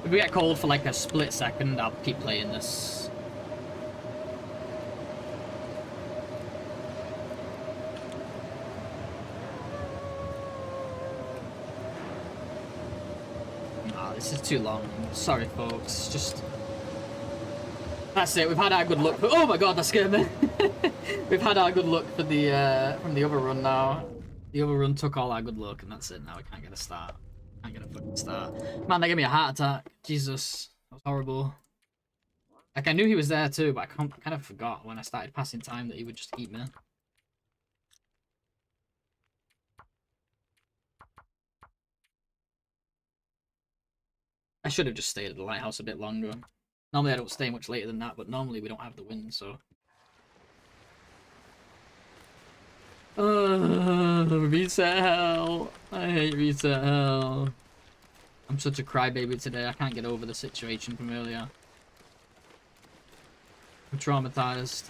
If we get cold for like a split second, I'll keep playing this. This is too long. Sorry, folks. Just that's it. We've had our good luck. Oh my god, that scared me. We've had our good luck for the from the other run now. The other run took all our good luck, and that's it. Now we can't get a start. Can't get a fucking start. Man, they gave me a heart attack. Jesus, that was horrible. Like I knew he was there too, but I kind of forgot when I started passing time that he would just eat me. I should have just stayed at the lighthouse a bit longer. Normally I don't stay much later than that, but normally we don't have the wind, so... Reset hell! I hate reset hell. I'm such a crybaby today, I can't get over the situation from earlier. I'm traumatized.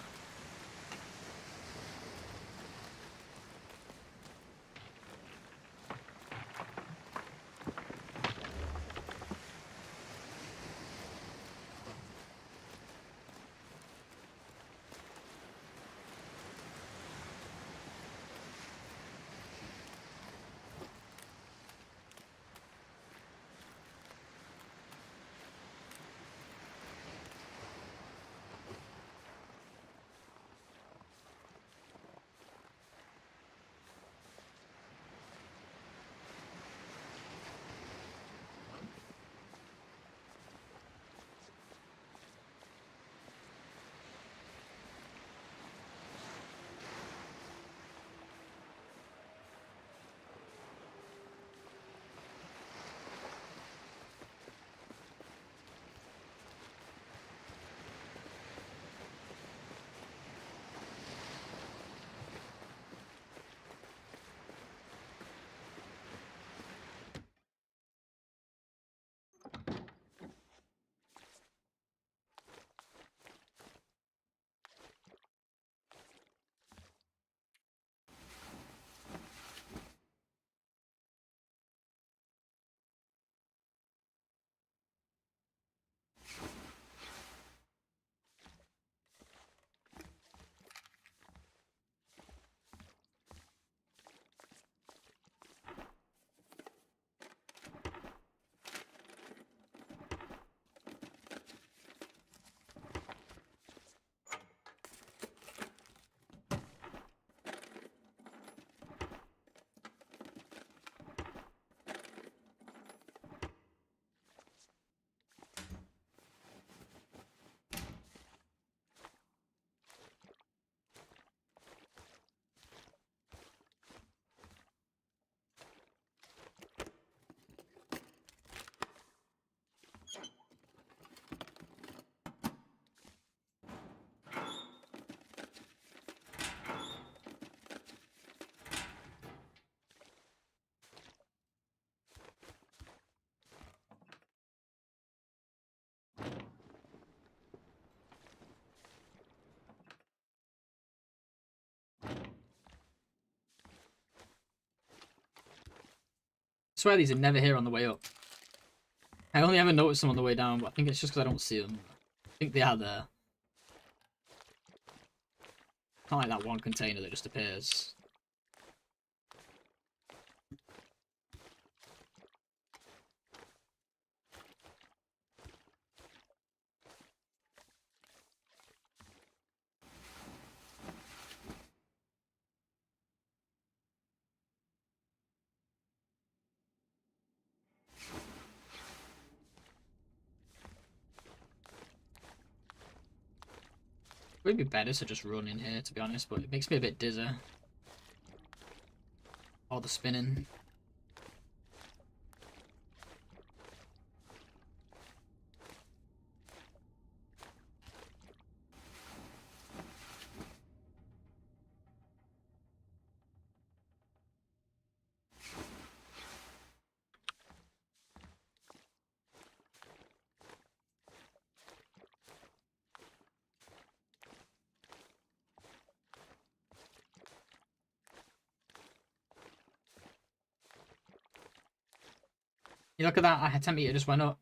swear these are never here on the way up. I only ever notice them on the way down, but I think it's just because I don't see them. I think they are there. Not like that one container that just appears. It would be better to just run in here, to be honest, but it makes me a bit dizzy. All the spinning. You look at that, our temp meter just went up.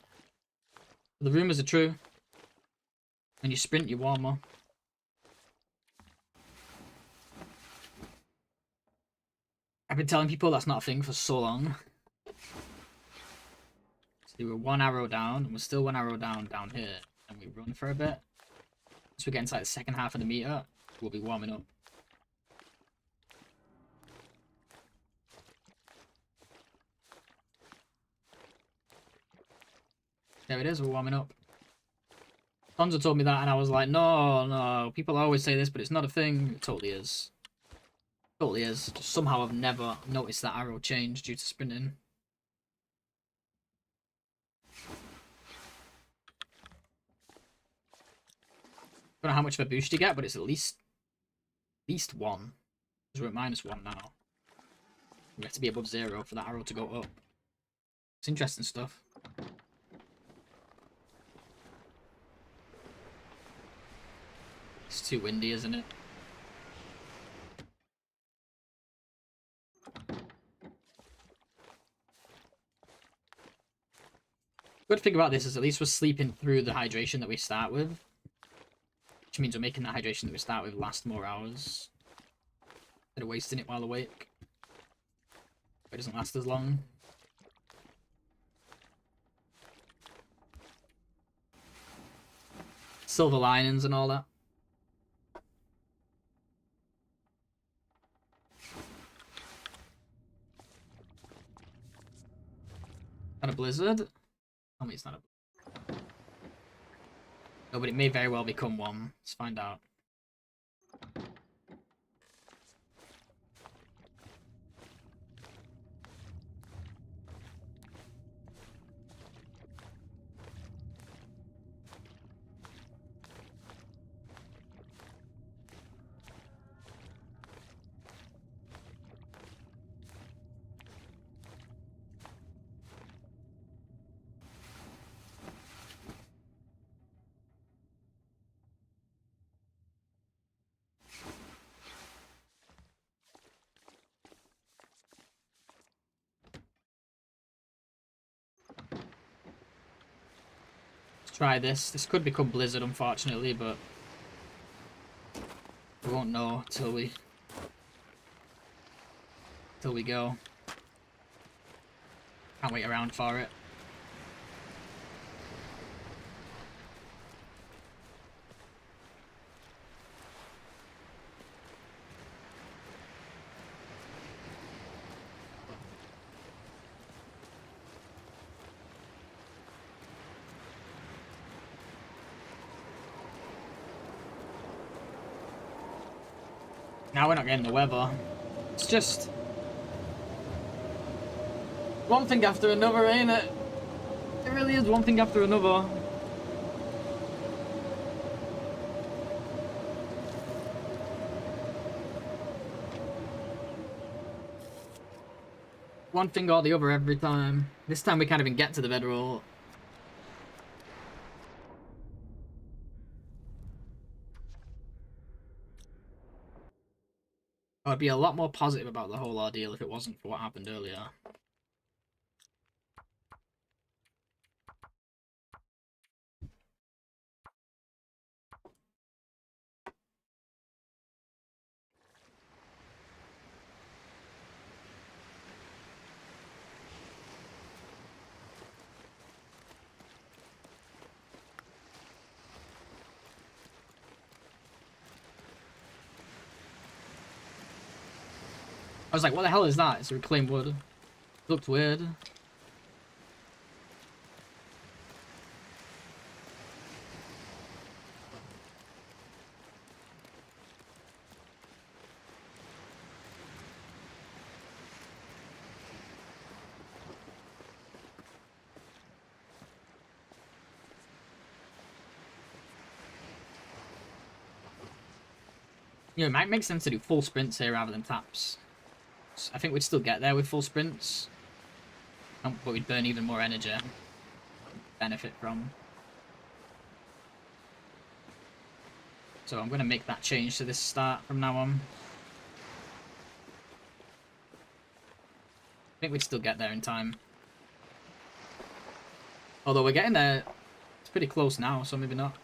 The rumours are true. When you sprint, you're warmer. I've been telling people that's not a thing for so long. So we were 1 arrow down, and we're still 1 arrow down here. And we run for a bit. Once we get inside the second half of the meter, we'll be warming up. There it is, we're warming up. Tonzo told me that, and I was like, no, people always say this, but it's not a thing. It totally is. Totally is. Just somehow I've never noticed that arrow change due to sprinting. Don't know how much of a boost you get, but it's at least 1. Because we're at -1 now. We have to be above 0 for that arrow to go up. It's interesting stuff. It's too windy, isn't it? Good thing about this is at least we're sleeping through the hydration that we start with. Which means we're making that hydration that we start with last more hours. Instead of wasting it while awake. It doesn't last as long. Silver linings and all that. Not a blizzard? Tell me it's not a blizzard. No, but it may very well become one. Let's find out. Try this. This could become Blizzard, unfortunately, but we won't know till we go. Can't wait around for it. Now we're not getting the weather. It's just one thing after another, ain't it? It really is one thing after another. One thing or the other every time. This time we can't even get to the bedroll. I'd be a lot more positive about the whole ordeal if it wasn't for what happened earlier. was like, what the hell is that? It's a reclaimed wood. It looked weird. You know, it might make sense to do full sprints here rather than taps. So I think we'd still get there with full sprints. But we'd burn even more energy. Benefit from. So I'm going to make that change to this start from now on. I think we'd still get there in time. Although we're getting there, it's pretty close now, so maybe not.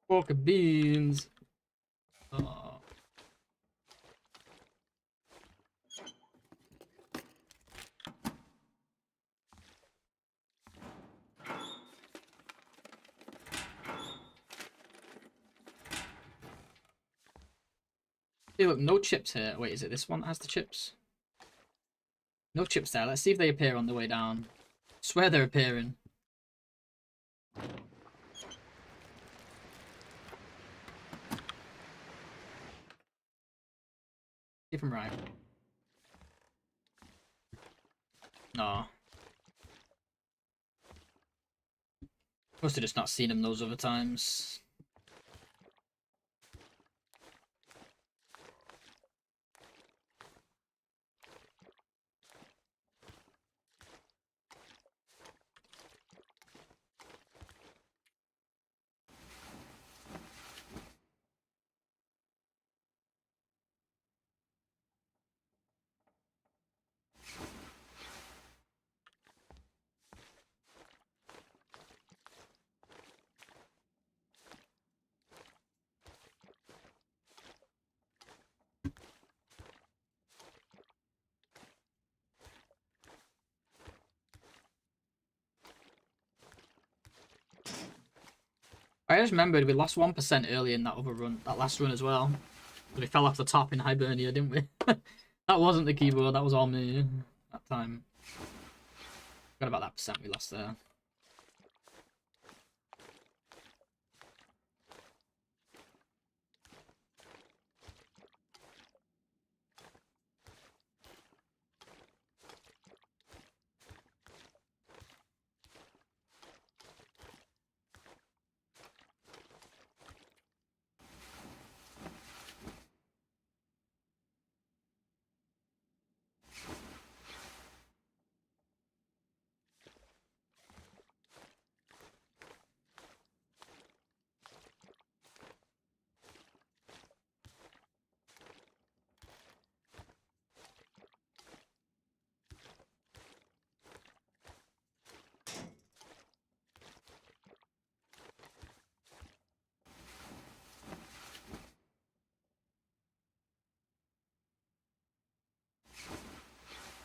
Pork and beans. Oh. Hey, look, no chips here. Wait, is it this one that has the chips? No chips there. Let's see if they appear on the way down. Swear they're appearing. See if I'm right. No. Must have just not seen them those other times. I just remembered we lost 1% early in that other run, that last run as well. We fell off the top in Hibernia, didn't we? That wasn't the keyboard, that was all me that time. Forgot about that percent we lost there.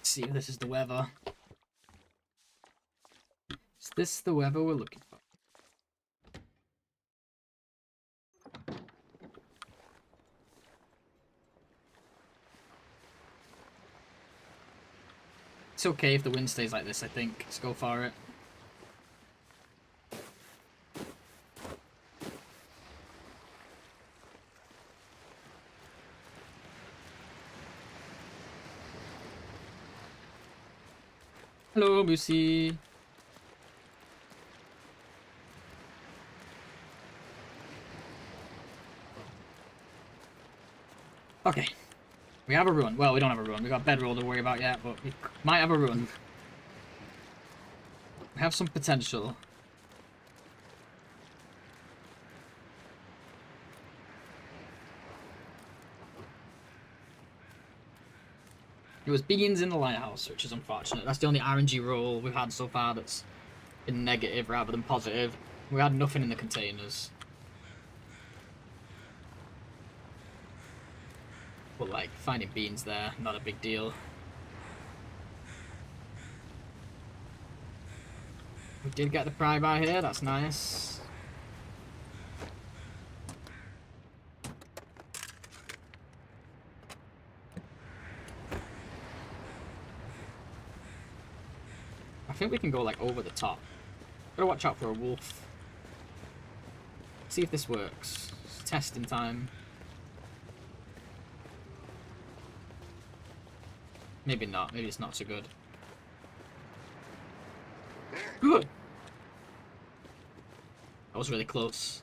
Let's see if this is the weather. Is this the weather we're looking for? It's okay if the wind stays like this, I think. Let's go for it. Hello, Lucy. Okay. We have a ruin. Well, we don't have a ruin. We got bedroll to worry about yet, but we might have a ruin. We have some potential. It was beans in the lighthouse, which is unfortunate. That's the only RNG roll we've had so far that's been negative rather than positive. We had nothing in the containers. But like, finding beans there, not a big deal. We did get the pry bar here, that's nice. I think we can go like over the top. Gotta watch out for a wolf. See if this works. It's testing time. Maybe not. Maybe it's not so good. Good. That was really close.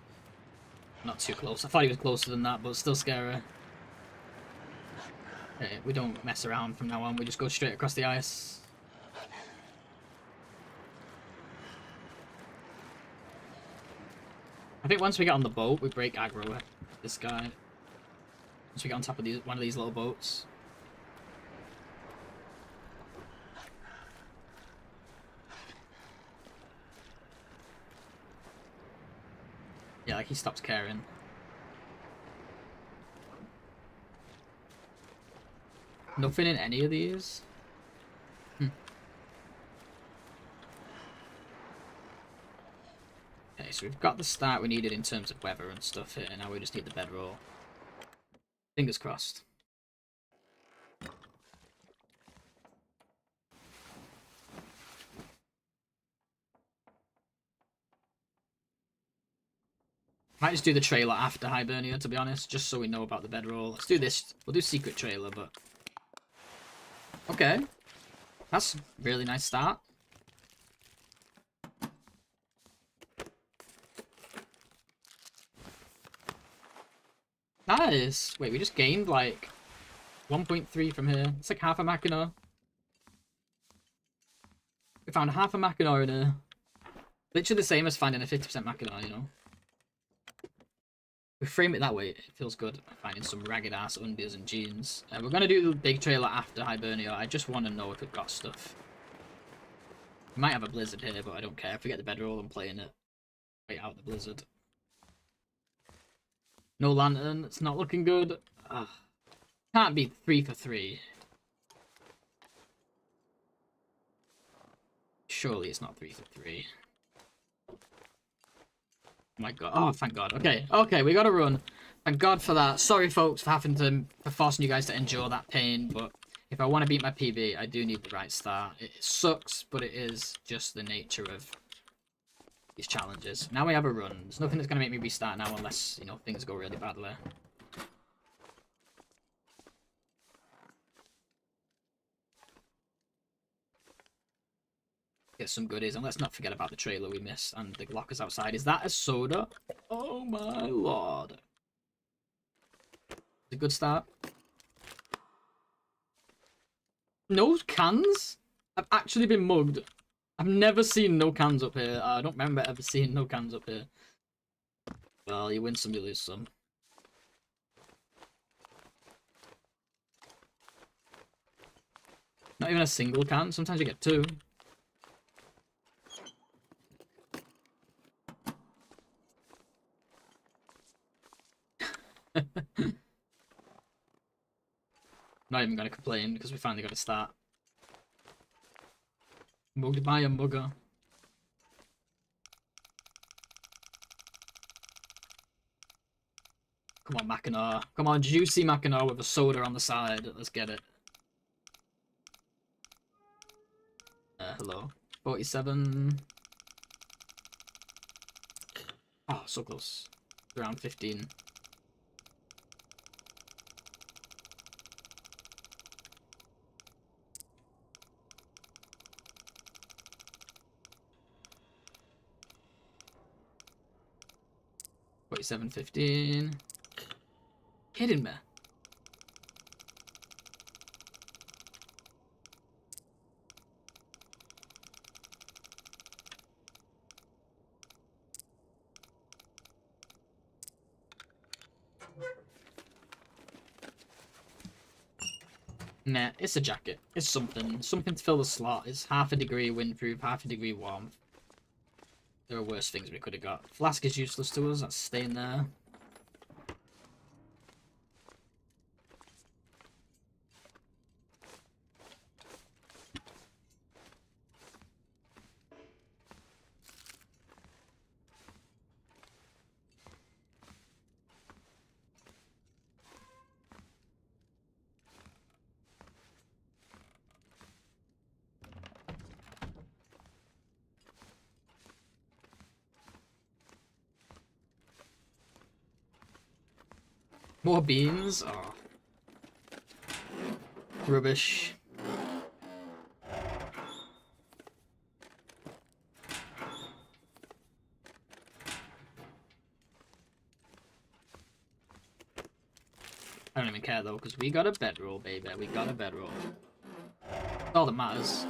Not too close. I thought he was closer than that, but still scary. Okay, we don't mess around from now on. We just go straight across the ice. I think once we get on the boat, we break aggro with this guy. Once we get on top of one of these little boats. Yeah, like he stops caring. Nothing in any of these? Okay, so we've got the start we needed in terms of weather and stuff here. Now we just need the bedroll. Fingers crossed. Might just do the trailer after Hibernia, to be honest, just so we know about the bedroll. Let's do this. We'll do secret trailer, but... Okay. That's a really nice start. Nice! Wait, we just gained, like, 1.3 from here. It's like half a Mackinac. We found half a Mackinac in here. Literally the same as finding a 50% Mackinac, you know? We frame it that way, it feels good. Finding some ragged ass undies and jeans. We're gonna do the big trailer after Hibernia. I just want to know if it got stuff. We might have a blizzard here, but I don't care. If we get the bedroll, I'm playing it. Wait out the blizzard. No lantern, it's not looking good. Can't be 3 for 3. Surely it's not 3 for 3. Oh my god. Oh, thank god. Okay, okay, we gotta run. Thank god for that. Sorry, folks, for for forcing you guys to endure that pain, but if I want to beat my PB, I do need the right start. It sucks, but it is just the nature of these challenges. Now we have a run. There's nothing that's gonna make me restart now unless, you know, things go really badly. Get some goodies, and let's not forget about the trailer we missed and the lockers outside. Is that a soda? Oh my lord. It's a good start. No cans? I've actually been mugged. I've never seen no cans up here. I don't remember ever seeing no cans up here. Well, you win some, you lose some. Not even a single can. Sometimes you get 2. Not even gonna complain because we finally got to start. Mugged by a mugger. Come on, Mackinac. Come on, juicy Mackinac with a soda on the side. Let's get it. Hello. 47. Oh, so close. Around 15. 47.15. Kidding me? Nah, it's a jacket. It's something. Something to fill the slot. It's half a degree windproof, half a degree warmth. There are worse things we could have got. Flask is useless to us. That's staying there. More beans? Oh. Rubbish. I don't even care though, because we got a bedroll, baby. We got a bedroll. That's all that matters.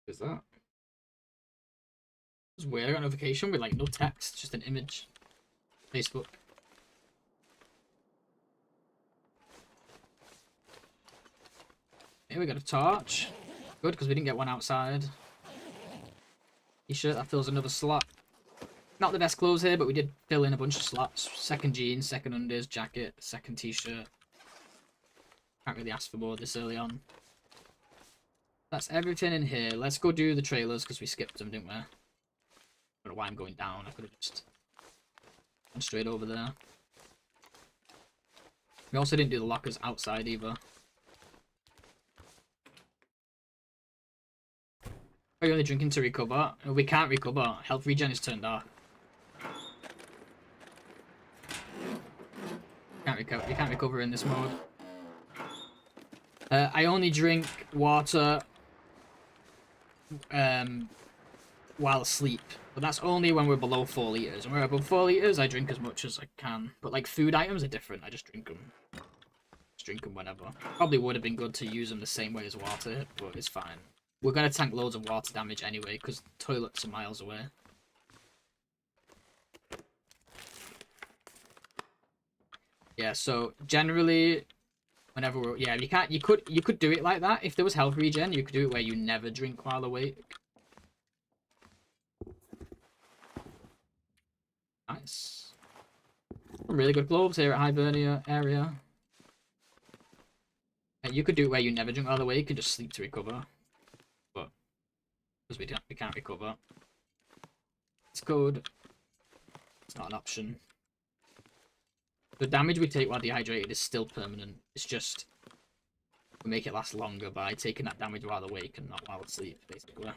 What is that? It's weird. I got a notification with like no text, just an image. Facebook. Here we got a torch. Good, because we didn't get one outside. T-shirt, that fills another slot. Not the best clothes here, but we did fill in a bunch of slots. Second jeans, second undies, jacket, second t-shirt. Can't really ask for more this early on. That's everything in here. Let's go do the trailers, because we skipped them, didn't we? I don't know why I'm going down. I could have just gone straight over there. We also didn't do the lockers outside either. Are you only drinking to recover? We can't recover. Health regen is turned off. You can't recover in this mode. I only drink water while asleep. But that's only when we're below 4 liters. When we're above 4 liters, I drink as much as I can. But like food items are different. I just drink them. Just drink them whenever. Probably would have been good to use them the same way as water, but it's fine. We're going to tank loads of water damage anyway, because toilets are miles away. Yeah, so generally, whenever we're... Yeah, you could do it like that. If there was health regen, you could do it where you never drink while awake. Nice. Some really good globes here at Hibernia area. And you could do it where you never drink while awake and just sleep to recover. Because we can't recover. It's code. It's not an option. The damage we take while dehydrated is still permanent. It's just we make it last longer by taking that damage while awake and not while asleep, basically.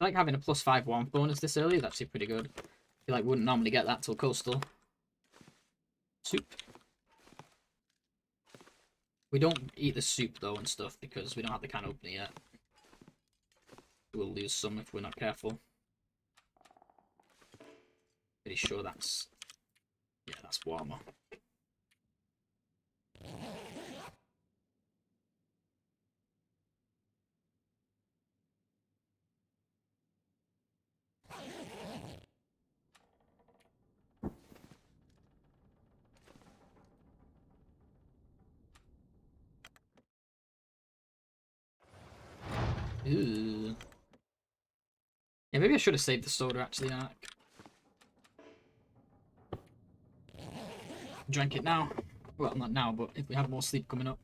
I like having a +5 warmth bonus this early. It's actually pretty good. I feel like wouldn't normally get that till coastal. Soup. We don't eat the soup though and stuff because we don't have the can opener yet. We'll lose some if we're not careful. Pretty sure that's... yeah, that's warmer. Ooh. Yeah, maybe I should have saved the soda actually, Ark. Drank it now. Well, not now, but if we have more sleep coming up.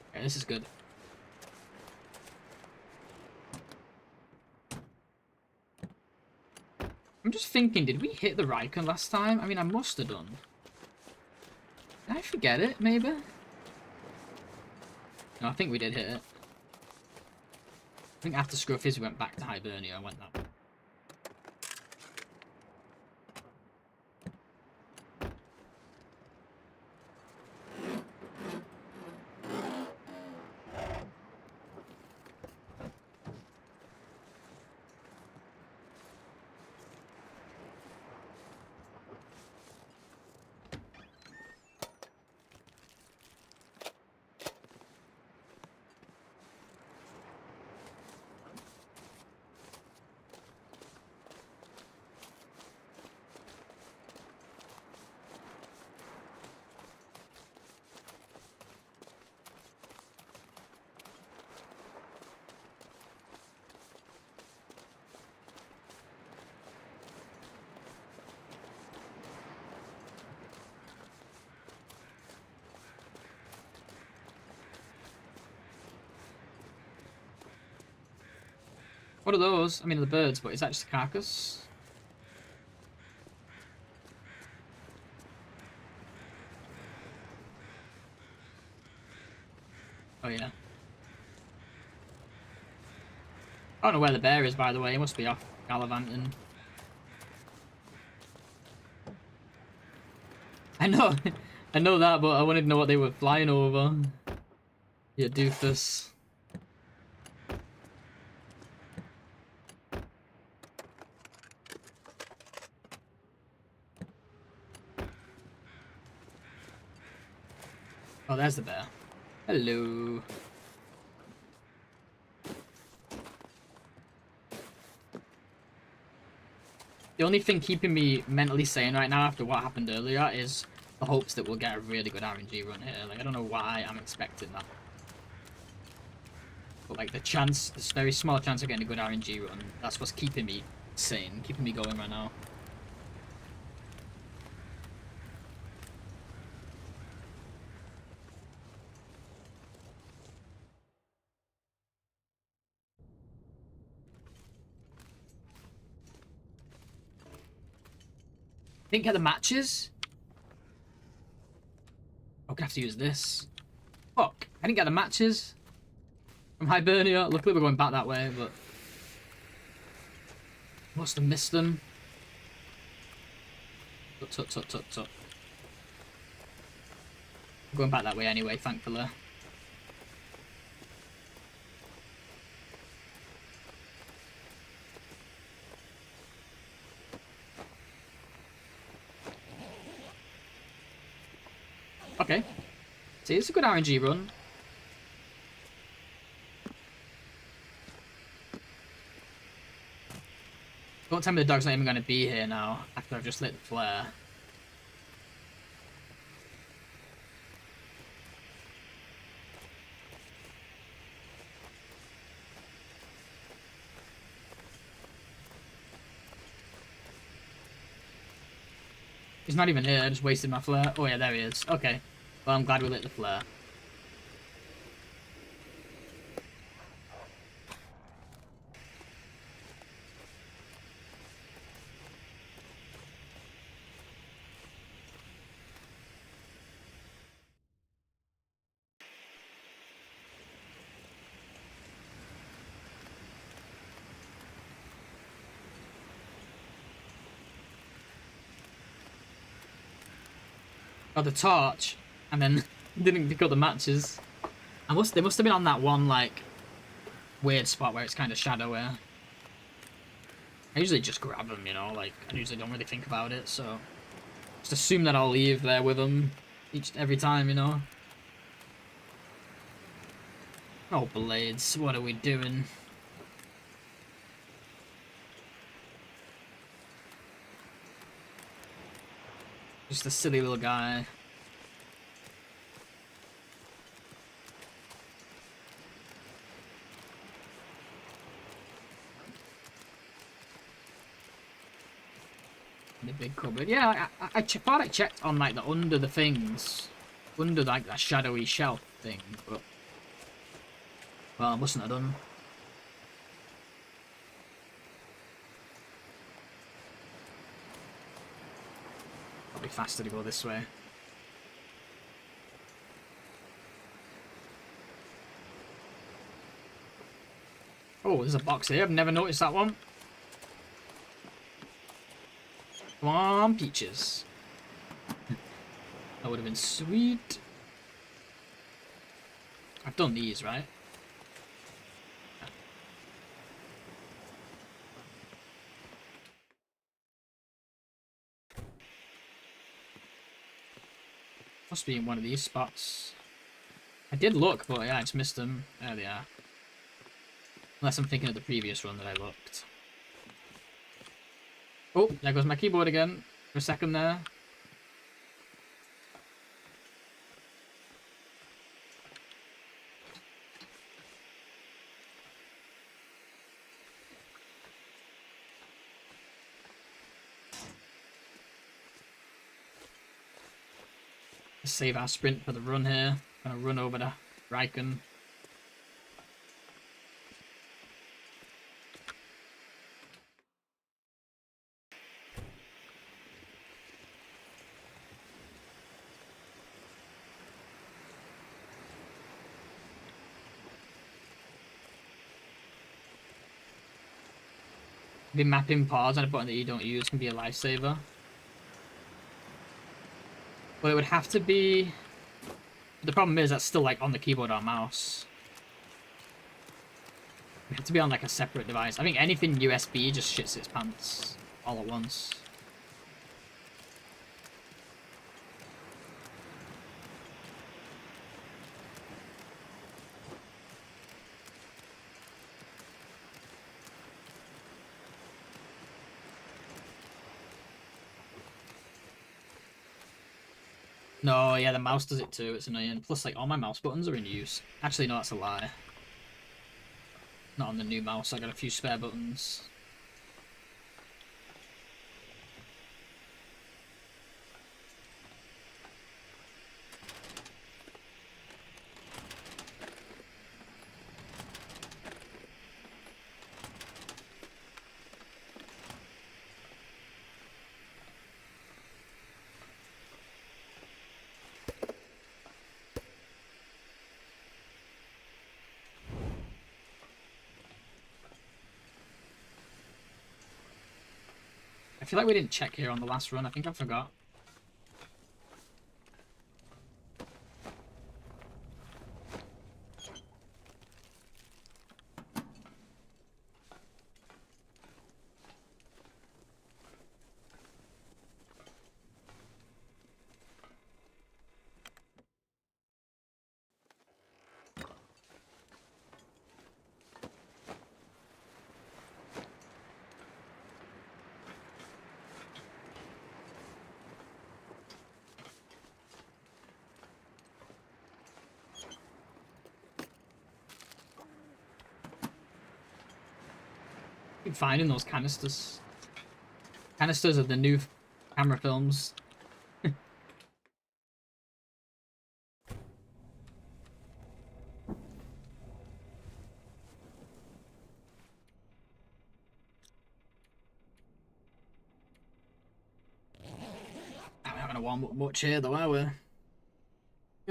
Okay, this is good. I'm just thinking, did we hit the Raikkonen last time? I mean, I must have done. Did I forget it, maybe? No, I think we did hit it. I think after Scruffy's we went back to Hibernia and went that way. What are those? I mean, the birds, but is that just a carcass? Oh, yeah. I don't know where the bear is, by the way. It must be off Gallivanting. I know, I know that, but I wanted to know what they were flying over. You doofus. Oh, there's the bear. Hello. The only thing keeping me mentally sane right now after what happened earlier is the hopes that we'll get a really good RNG run here. Like, I don't know why I'm expecting that. But, like, the chance, this very small chance of getting a good RNG run, that's what's keeping me sane, keeping me going right now. Didn't get the matches? I'm gonna have to use this. Fuck, I didn't get the matches from Hibernia. Luckily we're going back that way, but must have missed them. Tut, tut, tut, tut. We're going back that way anyway, thankfully. Okay. See, it's a good RNG run. Don't tell me the dog's not even going to be here now, after I've just lit the flare. He's not even here, I just wasted my flare. Oh yeah, there he is. Okay. Well, I'm glad we lit the flare. got the torch, and then didn't pick up the matches. They must have been on that one, like, weird spot where it's kind of shadowy. I usually just grab them, you know, like, I usually don't really think about it, so... Just assume that I'll leave there with them every time, you know? Oh, blades, what are we doing? Just a silly little guy. The big cupboard. Yeah, I thought I checked on like the under the things, under like that shadowy shelf thing, but well, I mustn't have done. Probably faster to go this way. Oh, there's a box here. I've never noticed that one. Come on, peaches. That would have been sweet. I've done these, right? Must be in one of these spots. I did look, but yeah, I just missed them. There they are. Unless I'm thinking of the previous run that I looked. Oh, there goes my keyboard again. For a second there. Let's save our sprint for the run here. Gonna run over to Riken. The mapping pause on a button that you don't use can be a lifesaver. Well, it would have to be... The problem is that's still like on the keyboard or mouse. It would have to be on like a separate device. I think anything USB just shits its pants all at once. No, yeah, the mouse does it too. It's annoying. Plus, like, all my mouse buttons are in use. Actually, no, that's a lie. Not on the new mouse. I got a few spare buttons. I feel like we didn't check here on the last run. I think I forgot. Keep finding those canisters. Canisters of the new camera films. We're not gonna warm up much here though, are we? Gonna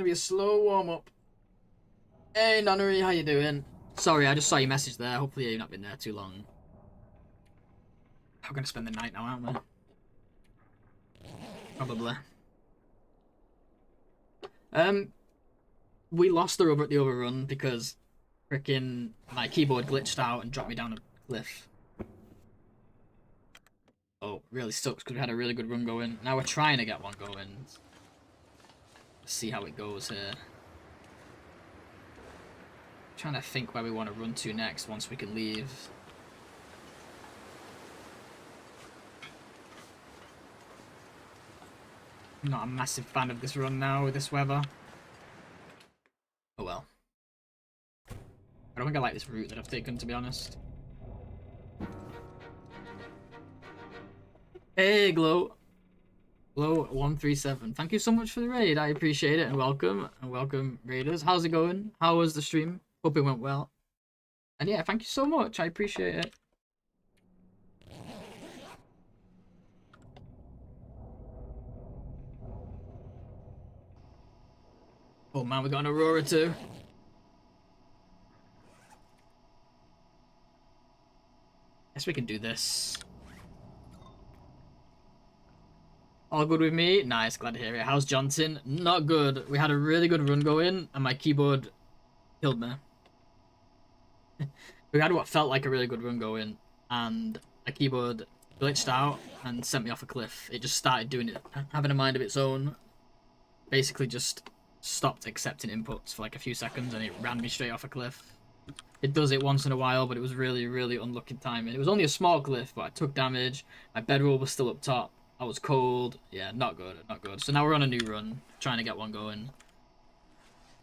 be a slow warm up. Hey Nonnery, how you doing? Sorry, I just saw your message there. Hopefully you've not been there too long. We're gonna spend the night now, aren't we? Probably. We lost the rubber at the overrun because freaking my keyboard glitched out and dropped me down a cliff. Oh, really sucks because we had a really good run going. Now we're trying to get one going. Let's see how it goes here. Trying to think where we want to run to next once we can leave. I'm not a massive fan of this run now with this weather. Oh well. I don't think I like this route that I've taken, to be honest. Hey, Glow. Glow137. Thank you so much for the raid. I appreciate it, and welcome. And welcome, raiders. How's it going? How was the stream? Hope it went well. And yeah, thank you so much. I appreciate it. Oh man, we got an Aurora too. Guess we can do this. All good with me? Nice, glad to hear it. How's Johnson? Not good. We had a really good run going, and my keyboard killed me. We had what felt like a really good run going, and a keyboard glitched out and sent me off a cliff. It just started doing it, having a mind of its own. Basically just stopped accepting inputs for like a few seconds, and it ran me straight off a cliff. It does it once in a while, but it was really, really unlucky timing. It was only a small cliff, but I took damage. My bedroll was still up top. I was cold. Yeah, not good, not good. So now we're on a new run, trying to get one going.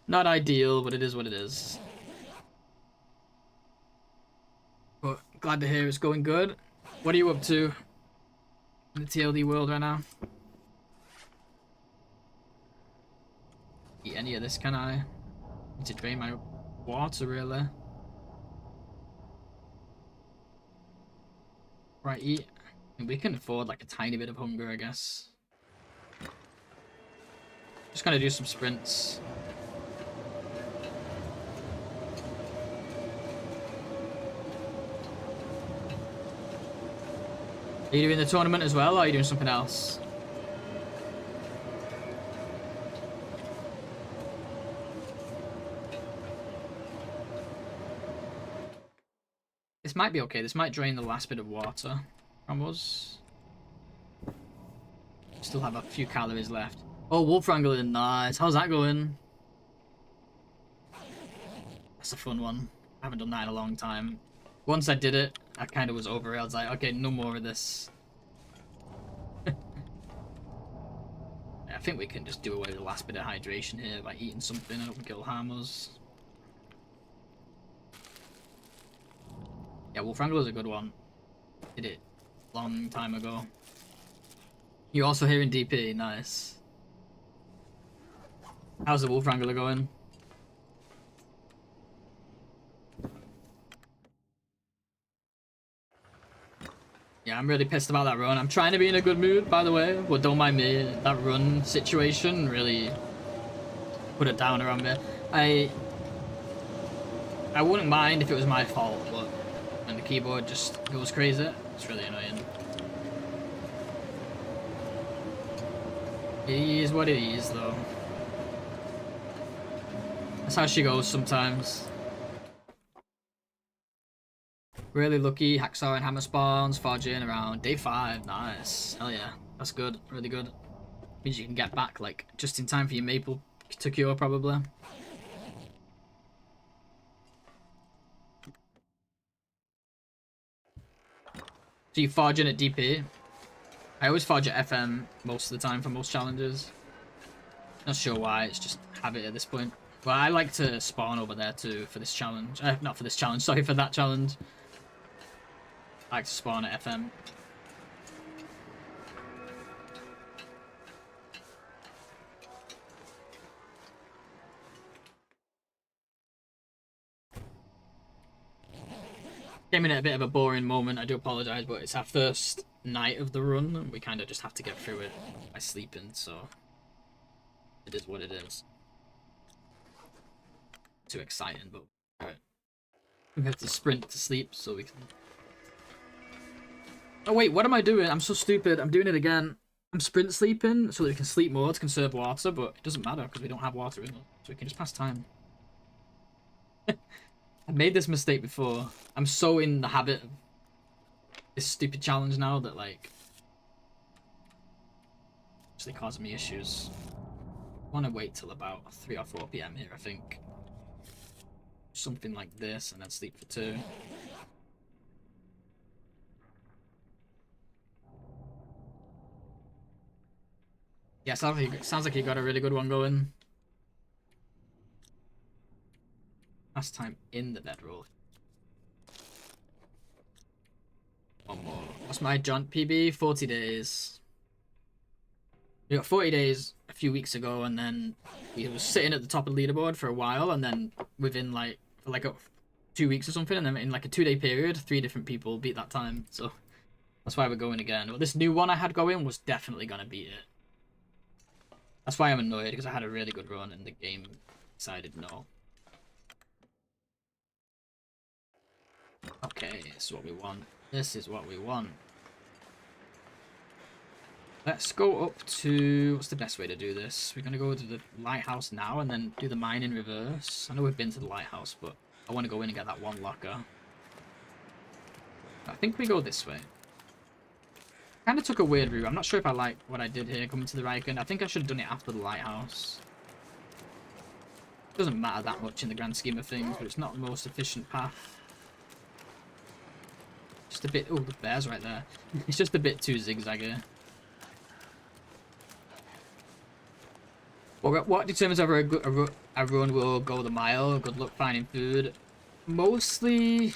Not ideal, but it is what it is. But glad to hear it's going good. What are you up to in the TLD world right now? Eat any of this, can I? Need to drain my water, really. Right, eat. We can afford like a tiny bit of hunger, I guess. Just gonna do some sprints. Are you doing the tournament as well, or are you doing something else? This might be okay. This might drain the last bit of water from us. Still have a few calories left. Oh, Wolf Wrangling, nice. How's that going? That's a fun one. I haven't done that in a long time. Once I did it, I kind of was over it. I was like, okay, no more of this. I think we can just do away with the last bit of hydration here by eating something. I don't think it'll harm us. Yeah, Wolf Wrangler's a good one. Did it long time ago. You're also here in DP, nice. How's the Wolf Wrangler going? Yeah, I'm really pissed about that run. I'm trying to be in a good mood, by the way, but don't mind me. That run situation really put it down around me. I wouldn't mind if it was my fault, but when the keyboard just goes crazy, it's really annoying. It is what it is, though. That's how she goes sometimes. Really lucky. Hacksaw and hammer spawns. Forging around day 5. Nice. Hell yeah. That's good. Really good. Means you can get back, like, just in time for your maple to cure, probably. So you forge in at DP. I always forge at FM most of the time for most challenges. Not sure why, it's just habit at this point. Well, I like to spawn over there too for this challenge. Not for this challenge, sorry, for that challenge. I like to spawn at FM. Came in at a bit of a boring moment, I do apologise, but it's our first night of the run, and we kind of just have to get through it by sleeping, so it is what it is. Too exciting, but alright. We have to sprint to sleep so we can... Oh wait, what am I doing? I'm so stupid, I'm doing it again. I'm sprint sleeping so that we can sleep more to conserve water, but it doesn't matter because we don't have water in us, so we can just pass time. I made this mistake before. I'm so in the habit of this stupid challenge now that, like, actually causing me issues. I want to wait till about 3 or 4 p.m. here, I think. Something like this, and then sleep for 2. Yeah, sounds like you got a really good one going. Last time in the bedroll. One more. What's my jaunt PB? 40 days. We got 40 days a few weeks ago, and then we was sitting at the top of the leaderboard for a while, and then within like 2 weeks or something, and then in like a 2-day period, 3 different people beat that time. So that's why we're going again. But this new one I had going was definitely gonna beat it. That's why I'm annoyed, because I had a really good run and the game decided no. Okay, this is what we want. This is what we want. Let's go up to... What's the best way to do this? We're going to go to the lighthouse now and then do the mine in reverse. I know we've been to the lighthouse, but I want to go in and get that one locker. I think we go this way. Kind of took a weird route. I'm not sure if I like what I did here coming to the Riken. I think I should have done it after the lighthouse. Doesn't matter that much in the grand scheme of things, but it's not the most efficient path. Just a bit... Oh, the bear's right there. It's just a bit too zigzaggy. What determines whether a run will go the mile? Good luck finding food. Mostly...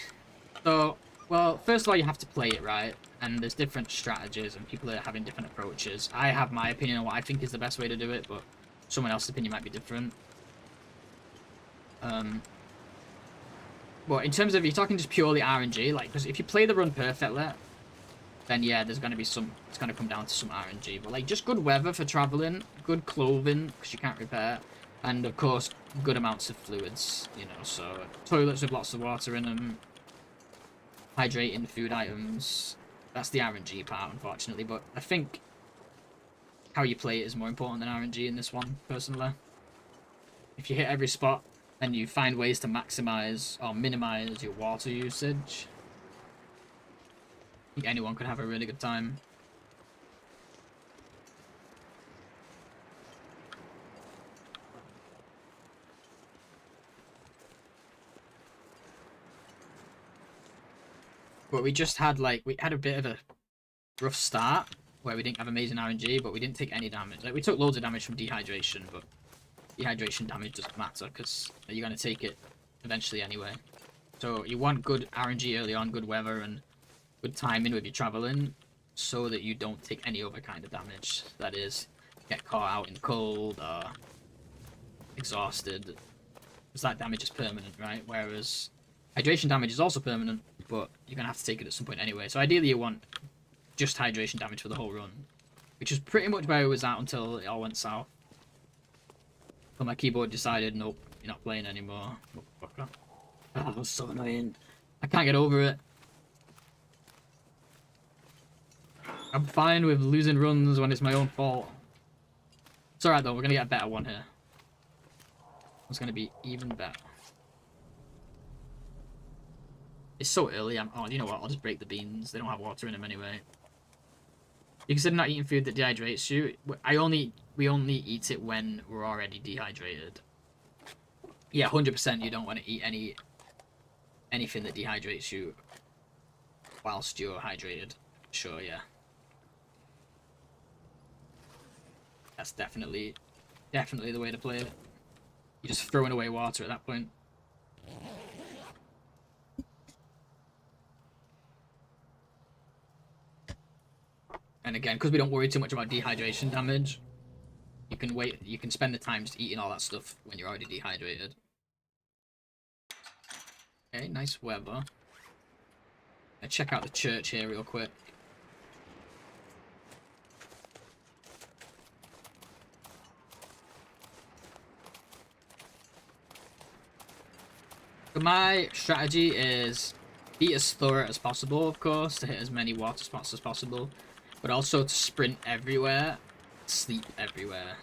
So, well, first of all, you have to play it right. And there's different strategies, and people are having different approaches. I have my opinion on what I think is the best way to do it, but someone else's opinion might be different. Well, in terms of, you're talking just purely RNG, like, because if you play the run perfectly, then yeah, there's going to be some, it's going to come down to some RNG. But, like, just good weather for traveling, good clothing, because you can't repair, and, of course, good amounts of fluids, you know, so toilets with lots of water in them, hydrating food items. That's the RNG part, unfortunately, but I think how you play it is more important than RNG in this one, personally. If you hit every spot, and you find ways to maximize or minimize your water usage, I think anyone could have a really good time. But we just had, like, we had a bit of a rough start where we didn't have amazing RNG, but we didn't take any damage. Like, we took loads of damage from dehydration, but dehydration damage doesn't matter because you're going to take it eventually anyway. So you want good RNG early on, good weather, and good timing with your traveling so that you don't take any other kind of damage. That is, get caught out in cold or exhausted. Because that damage is permanent, right? Whereas hydration damage is also permanent, but you're going to have to take it at some point anyway. So ideally you want just hydration damage for the whole run, which is pretty much where it was at until it all went south. So my keyboard decided, nope, you're not playing anymore. Motherfucker. Oh, that was so annoying. I can't get over it. I'm fine with losing runs when it's my own fault. It's alright though, we're gonna get a better one here. It's gonna be even better. It's so early, oh, you know what, I'll just break the beans. They don't have water in them anyway. You consider not eating food that dehydrates you? We only eat it when we're already dehydrated. Yeah, 100% you don't want to eat anything that dehydrates you whilst you're hydrated. Sure, yeah. That's definitely the way to play it. You're just throwing away water at that point. And again, because we don't worry too much about dehydration damage, you can spend the time just eating all that stuff when you're already dehydrated. Okay, nice weather. Let's check out the church here real quick. So my strategy is be as thorough as possible, of course, to hit as many water spots as possible. but also to sprint everywhere, sleep everywhere.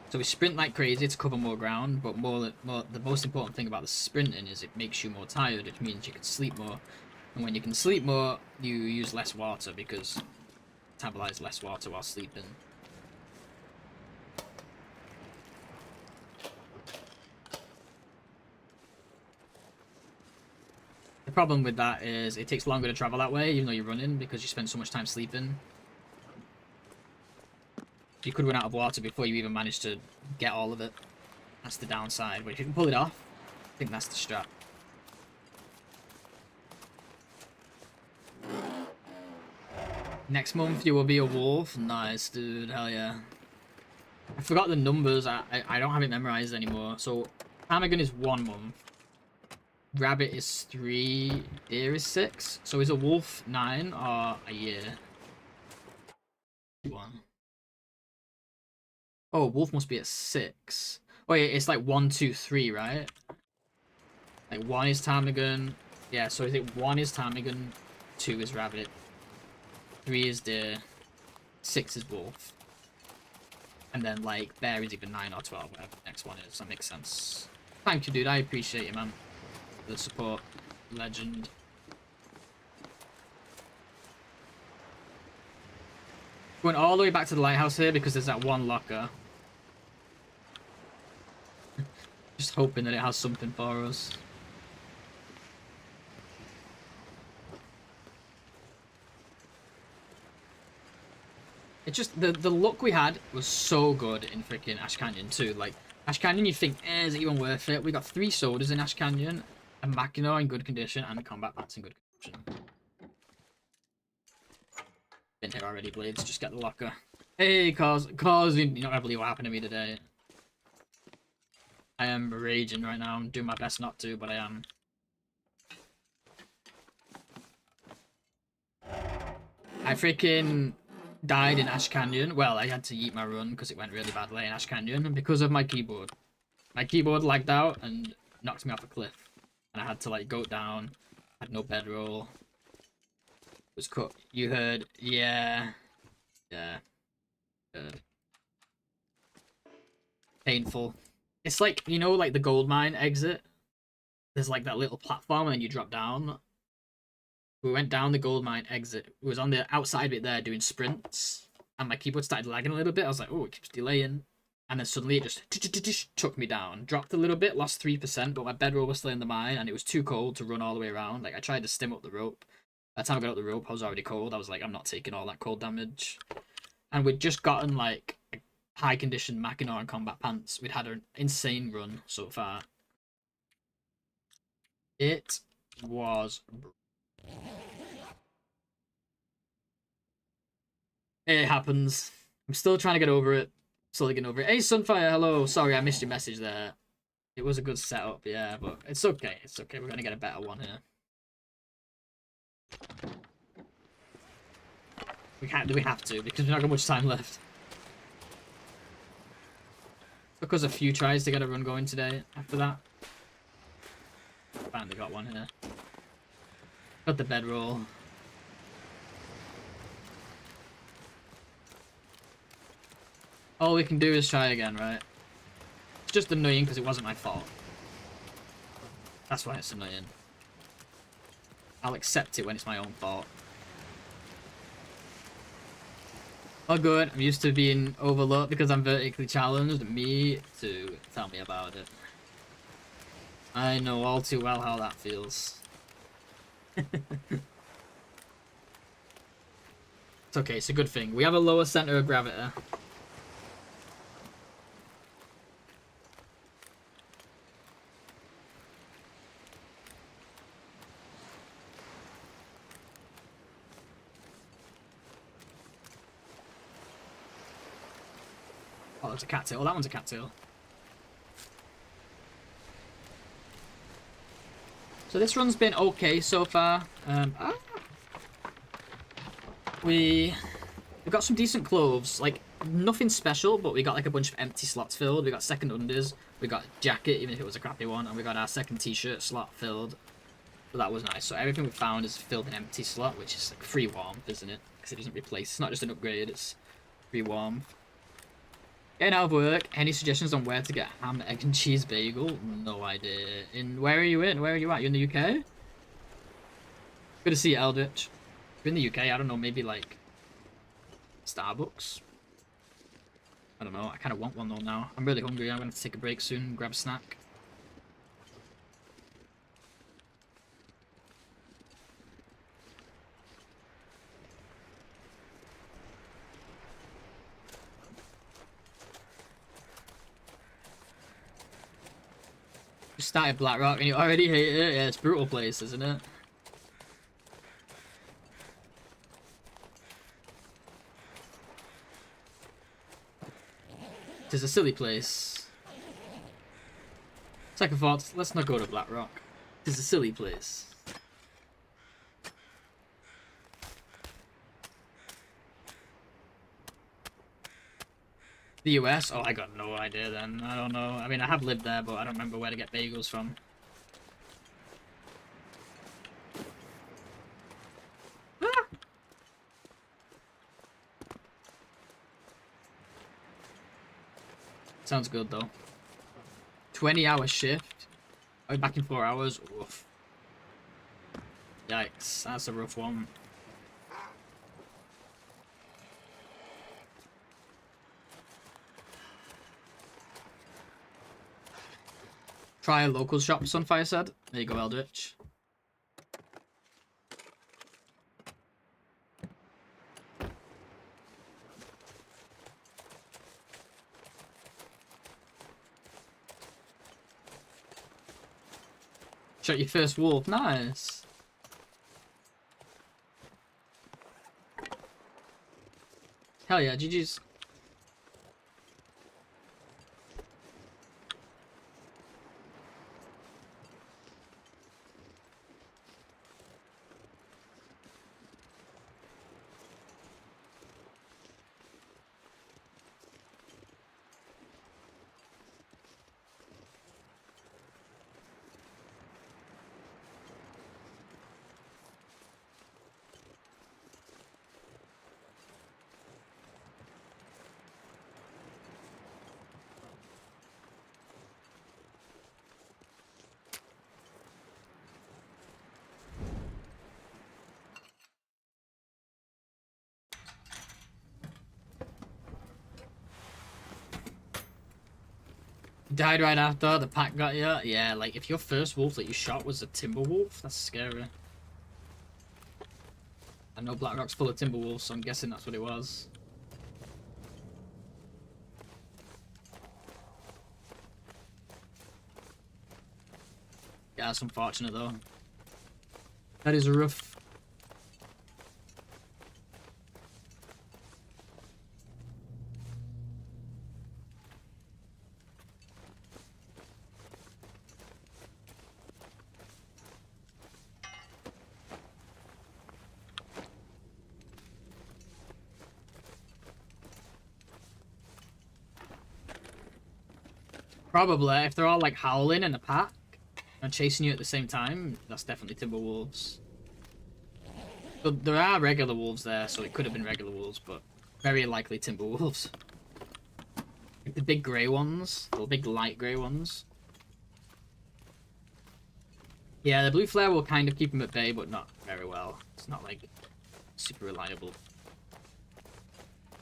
So we sprint like crazy to cover more ground, but the most important thing about the sprinting is it makes you more tired, which means you can sleep more. And when you can sleep more, you use less water because you metabolize less water while sleeping. The problem with that is it takes longer to travel that way, even though you're running, because you spend so much time sleeping. You could run out of water before you even manage to get all of it. That's the downside. But if you can pull it off, I think that's the strat. Next month you will be a wolf. Nice, dude. Hell yeah. I forgot the numbers. I don't have it memorized anymore. So, ptarmigan is 1 month. Rabbit is 3. Deer is 6. So is a wolf 9 or a year? 1. Oh, wolf must be at 6. Oh yeah, it's like 1, 2, 3, right? Like 1 is ptarmigan. Yeah, so is it 1 is ptarmigan, 2 is rabbit, 3 is deer, 6 is wolf. And then like bear is either 9 or 12, whatever the next one is. That makes sense. Thank you, dude. I appreciate you, man. The support. Legend. Going all the way back to the lighthouse here because there's that one locker. Just hoping that it has something for us. It just, the luck we had was so good in freaking Ash Canyon too. Like, Ash Canyon, you think, is it even worth it? We got 3 sodas in Ash Canyon, a Mackinaw in good condition, and a combat pants in good condition. Been here already, Blades. Just get the locker. Hey, cause you're not gonna believe what happened to me today. I am raging right now. I'm doing my best not to, but I am. I freaking died in Ash Canyon. Well, I had to eat my run because it went really badly in Ash Canyon because of my keyboard. My keyboard lagged out and knocked me off a cliff. And I had to like go down. Had no bedroll. It was cut. You heard? Yeah. Yeah. Heard. Painful. It's like, you know, like the gold mine exit? There's like that little platform and then you drop down. We went down the gold mine exit. We was on the outside bit there doing sprints. And my keyboard started lagging a little bit. I was like, oh, it keeps delaying. And then suddenly it just took me down. Dropped a little bit, lost 3%, but my bedroll was still in the mine and it was too cold to run all the way around. Like, I tried to stim up the rope. By the time I got up the rope, I was already cold. I was like, I'm not taking all that cold damage. And we'd just gotten, like, a high-condition Mackinaw and combat pants. We'd had an insane run so far. It was... It happens. I'm still trying to get over it. Slowly getting over it. Hey, Sunfire, hello. Sorry, I missed your message there. It was a good setup, yeah, but it's okay. It's okay. We're going to get a better one here. We have to, because we've not got much time left. Took us a few tries to get a run going today after that. Finally got one here. Got the bedroll. All we can do is try again, right? It's just annoying because it wasn't my fault. That's why it's annoying. I'll accept it when it's my own fault. Oh good, I'm used to being overlooked because I'm vertically challenged. Me too. Tell me about it. I know all too well how that feels. It's okay, it's a good thing. We have a lower center of gravity. Oh, there's a cattail. That one's a cattail. So this run's been okay so far. We got some decent clothes. Like, nothing special, but we got like a bunch of empty slots filled. We got second unders. We got jacket, even if it was a crappy one. And we got our second t-shirt slot filled. So that was nice. So everything we found is filled an empty slot, which is like free warmth, isn't it? Because it doesn't replace. It's not just an upgrade. It's free warmth. Getting out of work. Any suggestions on where to get ham, egg, and cheese bagel? No idea. Where are you in? Where are you at? You in the UK? Good to see you, Eldritch. If you're in the UK, I don't know, maybe like Starbucks. I don't know. I kind of want one though now. I'm really hungry. I'm gonna have to take a break soon and grab a snack. You started Blackrock and you already hate it? Yeah, it's a brutal place, isn't it? It's a silly place. Second thoughts, let's not go to Blackrock. It's a silly place. The US? Oh, I got no idea then. I don't know. I mean, I have lived there, but I don't remember where to get bagels from. Ah! Sounds good though. 20-hour shift. Are we back in 4 hours? Oof. Yikes, that's a rough one. Try a local shop, Sunfire said. There you go, Eldritch. Shot your first wolf. Nice. Hell yeah, GG's. Died right after the pack got you. Yeah, like if your first wolf that you shot was a timber wolf, that's scary. I know Blackrock's full of timber wolves, so I'm guessing that's what it was. Yeah, that's unfortunate though. That is rough. Probably, if they're all like howling in a pack and chasing you at the same time, that's definitely timber wolves. But there are regular wolves there, so it could have been regular wolves, but very likely timber wolves. Like the big grey ones, the big light grey ones. Yeah, the blue flare will kind of keep them at bay, but not very well. It's not like super reliable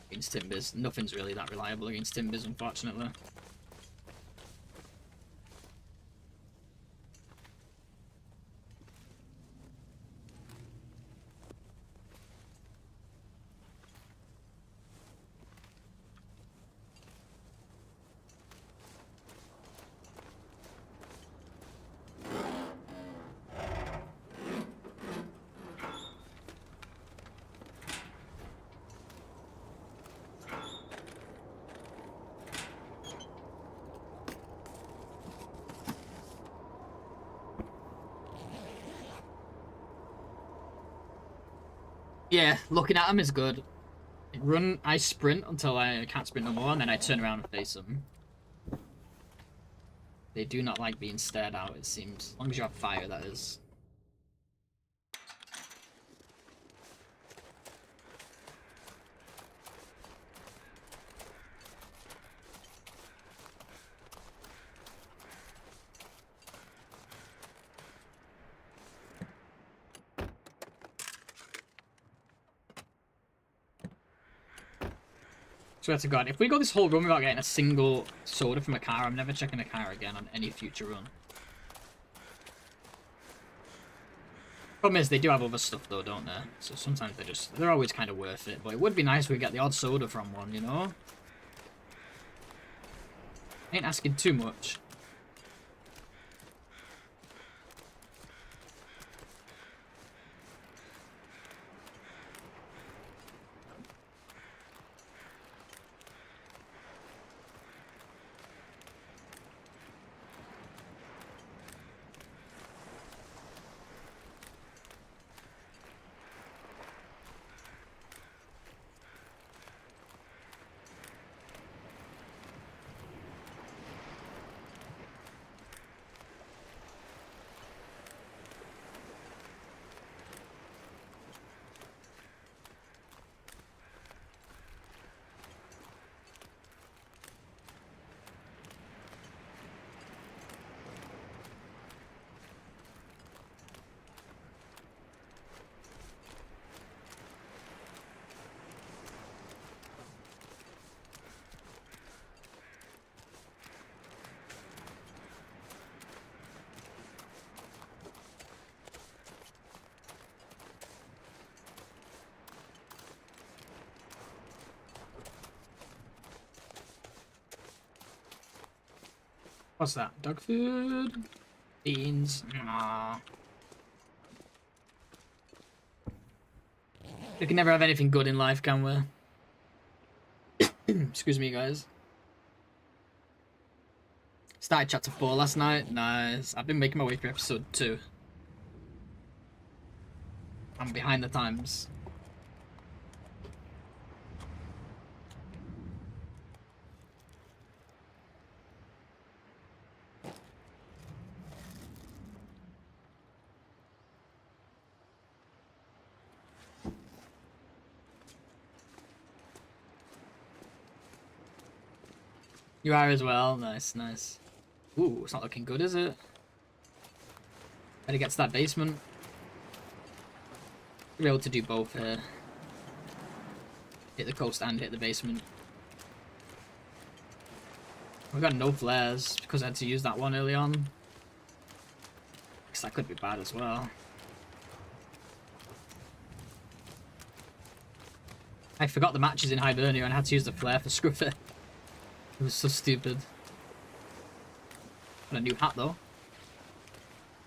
against timbers. Nothing's really that reliable against timbers, unfortunately. Yeah, looking at them is good. I sprint until I can't sprint no more, and then I turn around and face them. They do not like being stared at, it seems. As long as you have fire, that is. Swear to God, if we go this whole run without getting a single soda from a car, I'm never checking a car again on any future run. Problem is, they do have other stuff though, don't they? So sometimes they're always kind of worth it. But it would be nice if we get the odd soda from one, you know? Ain't asking too much. What's that? Dog food? Beans? Aww. We can never have anything good in life, can we? Excuse me, guys. Started chapter 4 last night. Nice. I've been making my way through episode 2. I'm behind the times. You are as well. Nice, nice. Ooh, it's not looking good, is it? Better get to that basement. We're able to do both here. Hit the coast and hit the basement. We've got no flares because I had to use that one early on. Because that could be bad as well. I forgot the matches in Hibernia and I had to use the flare for Scruffer. It was so stupid. Got a new hat though.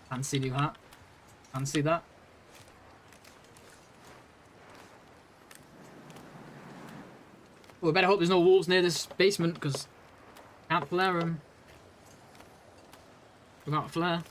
Fancy new hat. Fancy that. Well, we better hope there's no wolves near this basement because can't flare them. Without a flare.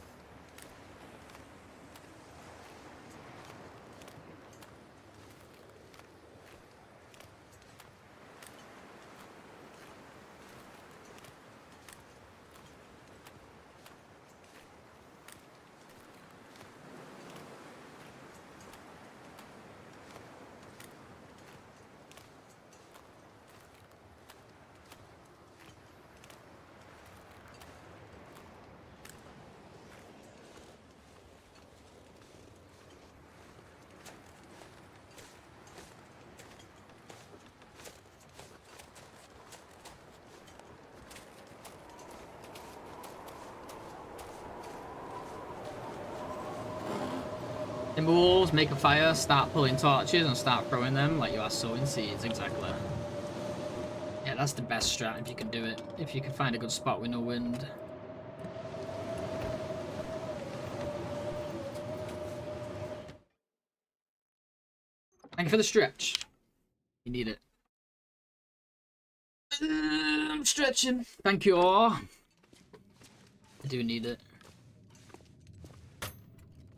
Timberwolves, make a fire, start pulling torches and start throwing them like you are sowing seeds, exactly. Yeah, that's the best strat if you can do it. If you can find a good spot with no wind. Thank you for the stretch. You need it. I'm stretching. Thank you all. I do need it.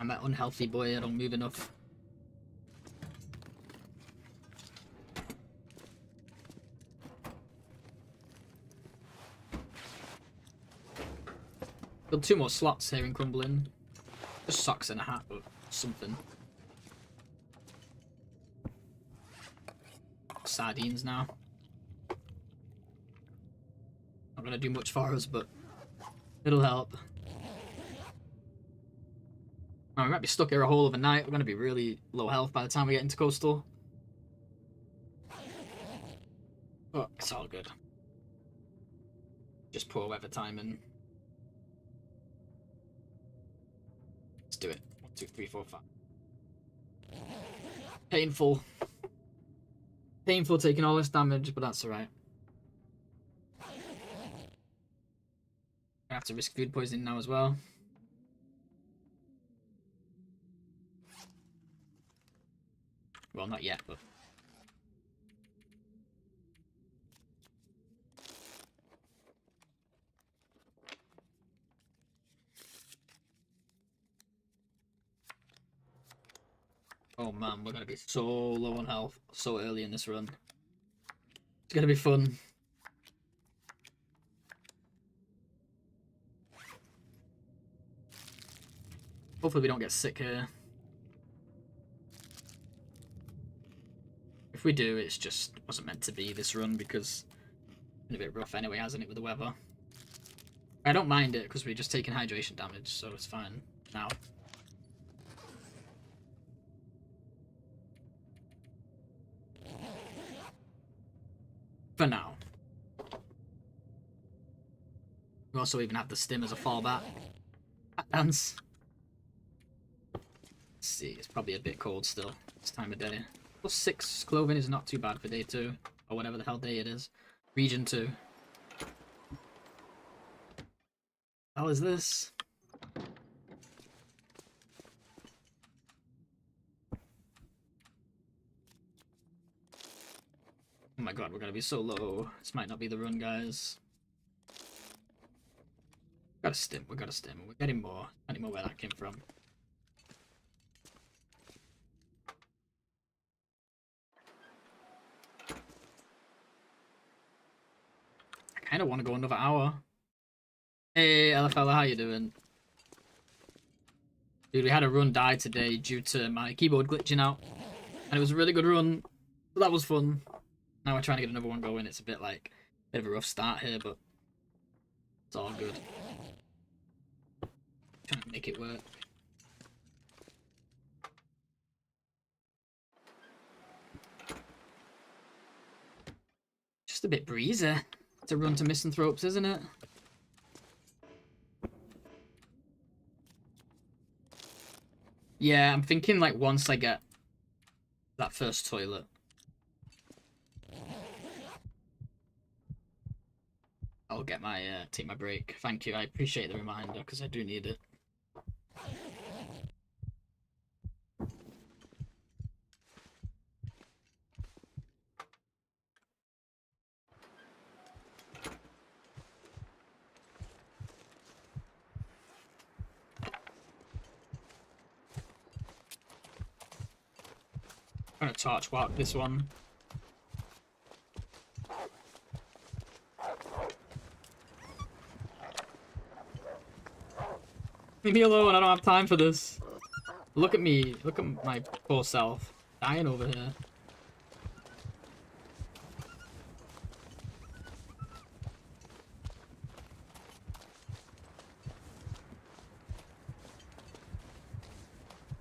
I'm that unhealthy boy, I don't move enough. Build 2 more slots here in Crumbling. Just socks and a hat, but something. Sardines now. Not gonna do much for us, but it'll help. Oh, we might be stuck here a whole other night. We're going to be really low health by the time we get into Coastal. But it's all good. Just poor weather timing. Let's do it. 1, 2, 3, 4, 5. Painful. Painful taking all this damage, but that's alright. I have to risk food poisoning now as well. Well, not yet, but... Oh man, we're gonna be so low on health so early in this run. It's gonna be fun. Hopefully we don't get sick here. If we do, it's just wasn't meant to be this run because it's been a bit rough anyway, hasn't it, with the weather? I don't mind it because we're just taking hydration damage, so it's fine now. For now. We also even have the stim as a fallback. That dance. Let's see, it's probably a bit cold still this time of day. +6 clothing is not too bad for day 2, or whatever the hell day it is. Region 2. How is this? Oh my god, we're gonna be so low. This might not be the run, guys. Got a stim, we got a stim. We're getting more. Plenty more where that came from. I kinda wanna go another hour. Hey, Elefella, how you doing? Dude, we had a run die today due to my keyboard glitching out. And it was a really good run. So that was fun. Now we're trying to get another one going. It's a bit like a bit of a rough start here, but it's all good. Trying to make it work. Just a bit breezy to run to Misanthropes, isn't it? Yeah, I'm thinking like once I get that first toilet. I'll get my take my break. Thank you. I appreciate the reminder because I do need it. I'm gonna torch walk this one. Leave me alone, I don't have time for this. Look at me, look at my poor self. Dying over here.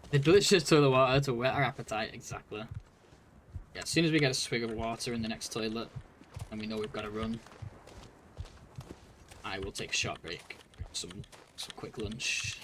The delicious toilet water to whet our appetite, exactly. Yeah, as soon as we get a swig of water in the next toilet, and we know we've got to run, I will take a short break. Some quick lunch.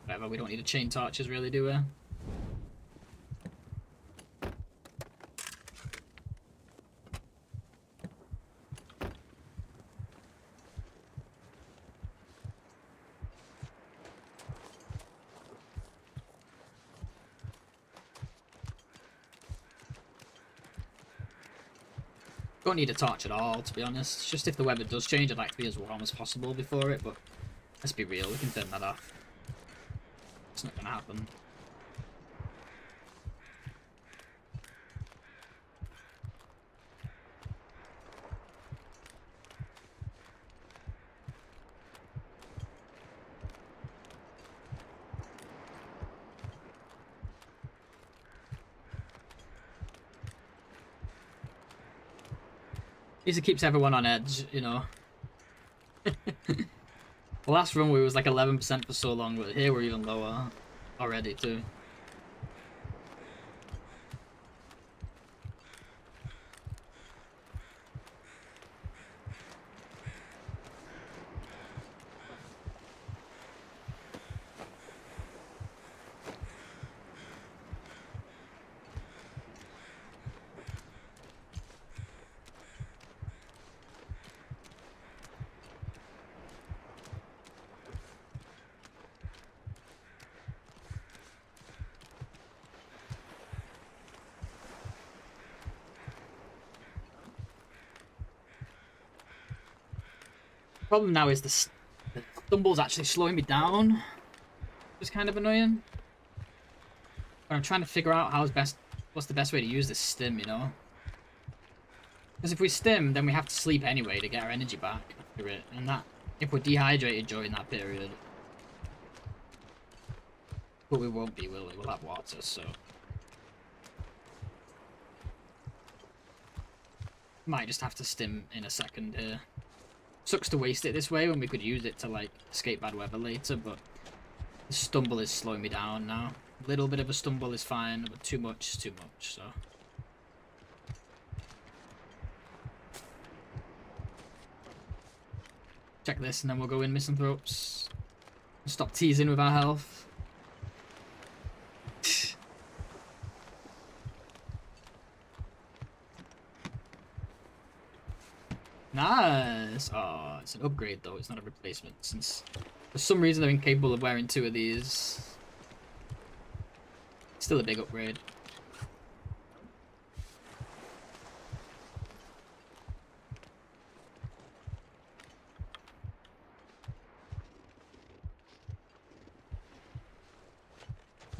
Whatever, we don't need a chain torches really, do we? Don't need a torch at all, to be honest. Just if the weather does change, I'd like to be as warm as possible before it, but let's be real, we can turn that off. It's not gonna happen. least it keeps everyone on edge, you know. The last run we was like 11% for so long, but here we're even lower already too. Problem now is the stumble's actually slowing me down, which is kind of annoying. But I'm trying to figure out what's the best way to use this stim, you know? Because if we stim, then we have to sleep anyway to get our energy back after it, and that if we're dehydrated during that period, but we won't be, will we? We'll have water, so might just have to stim in a second here. Sucks to waste it this way when we could use it to like escape bad weather later, but the stumble is slowing me down now. A little bit of a stumble is fine, but too much is too much, so. Check this and then we'll go in Misanthropes. Stop teasing with our health. Nice! Oh, it's an upgrade though, it's not a replacement, since for some reason they're incapable of wearing 2 of these. Still a big upgrade.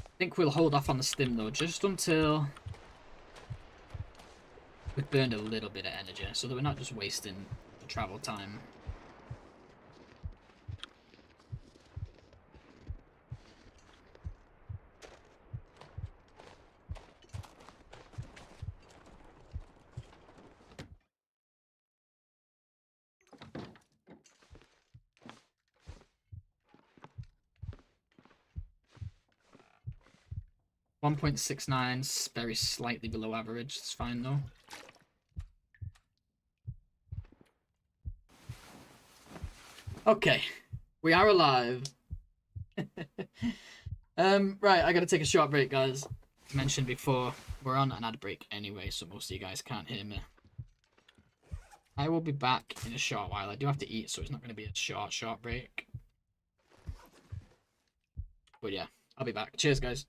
I think we'll hold off on the stim though, just until we've burned a little bit of energy, so that we're not just wasting the travel time. .69's very slightly below average. It's fine though. Okay, we are alive. Right, I gotta take a short break, guys. As mentioned before, we're on an ad break anyway, so most of you guys can't hear me. I will be back in a short while. I do have to eat, so it's not gonna be a short break. But yeah, I'll be back. Cheers, guys.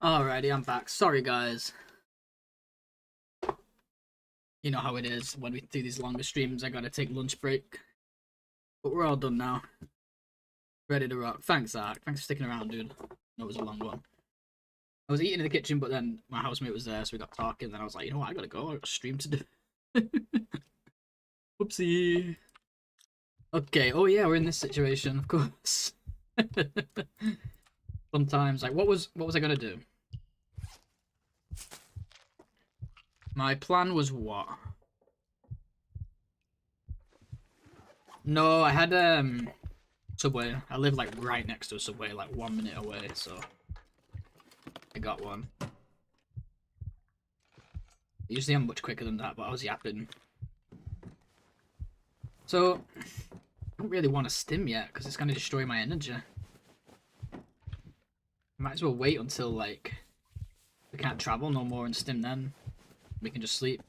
Alrighty, I'm back. Sorry, guys. You know how it is when we do these longer streams. I gotta take lunch break. But we're all done now. Ready to rock. Thanks, Zach. Thanks for sticking around, dude. It was a long one. I was eating in the kitchen, but then my housemate was there, so we got talking. Then I was like, you know what? I gotta go. I got a stream to do. Whoopsie. Okay. Oh yeah, we're in this situation, of course. Sometimes, like, what was I gonna do? My plan was what? No, I had Subway. I live like right next to a Subway, like 1 minute away, so I got one. Usually I'm much quicker than that, but I was yapping. So I don't really want to stim yet because it's gonna destroy my energy. Might as well wait until like we can't travel no more and stim then. We can just sleep.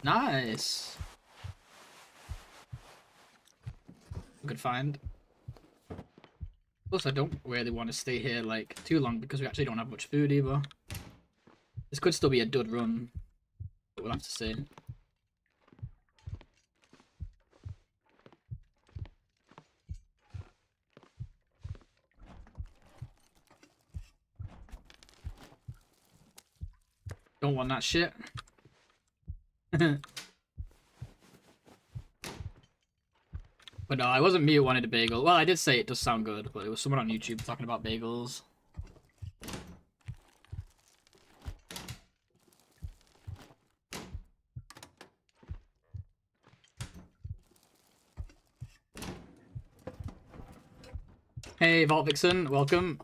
Nice. Good find. Plus, I don't really want to stay here like too long because we actually don't have much food either. This could still be a dud run, but we'll have to see. Don't want that shit. But no, it wasn't me who wanted a bagel. Well, I did say it does sound good, but it was someone on YouTube talking about bagels. Hey, Vault Vixen, welcome.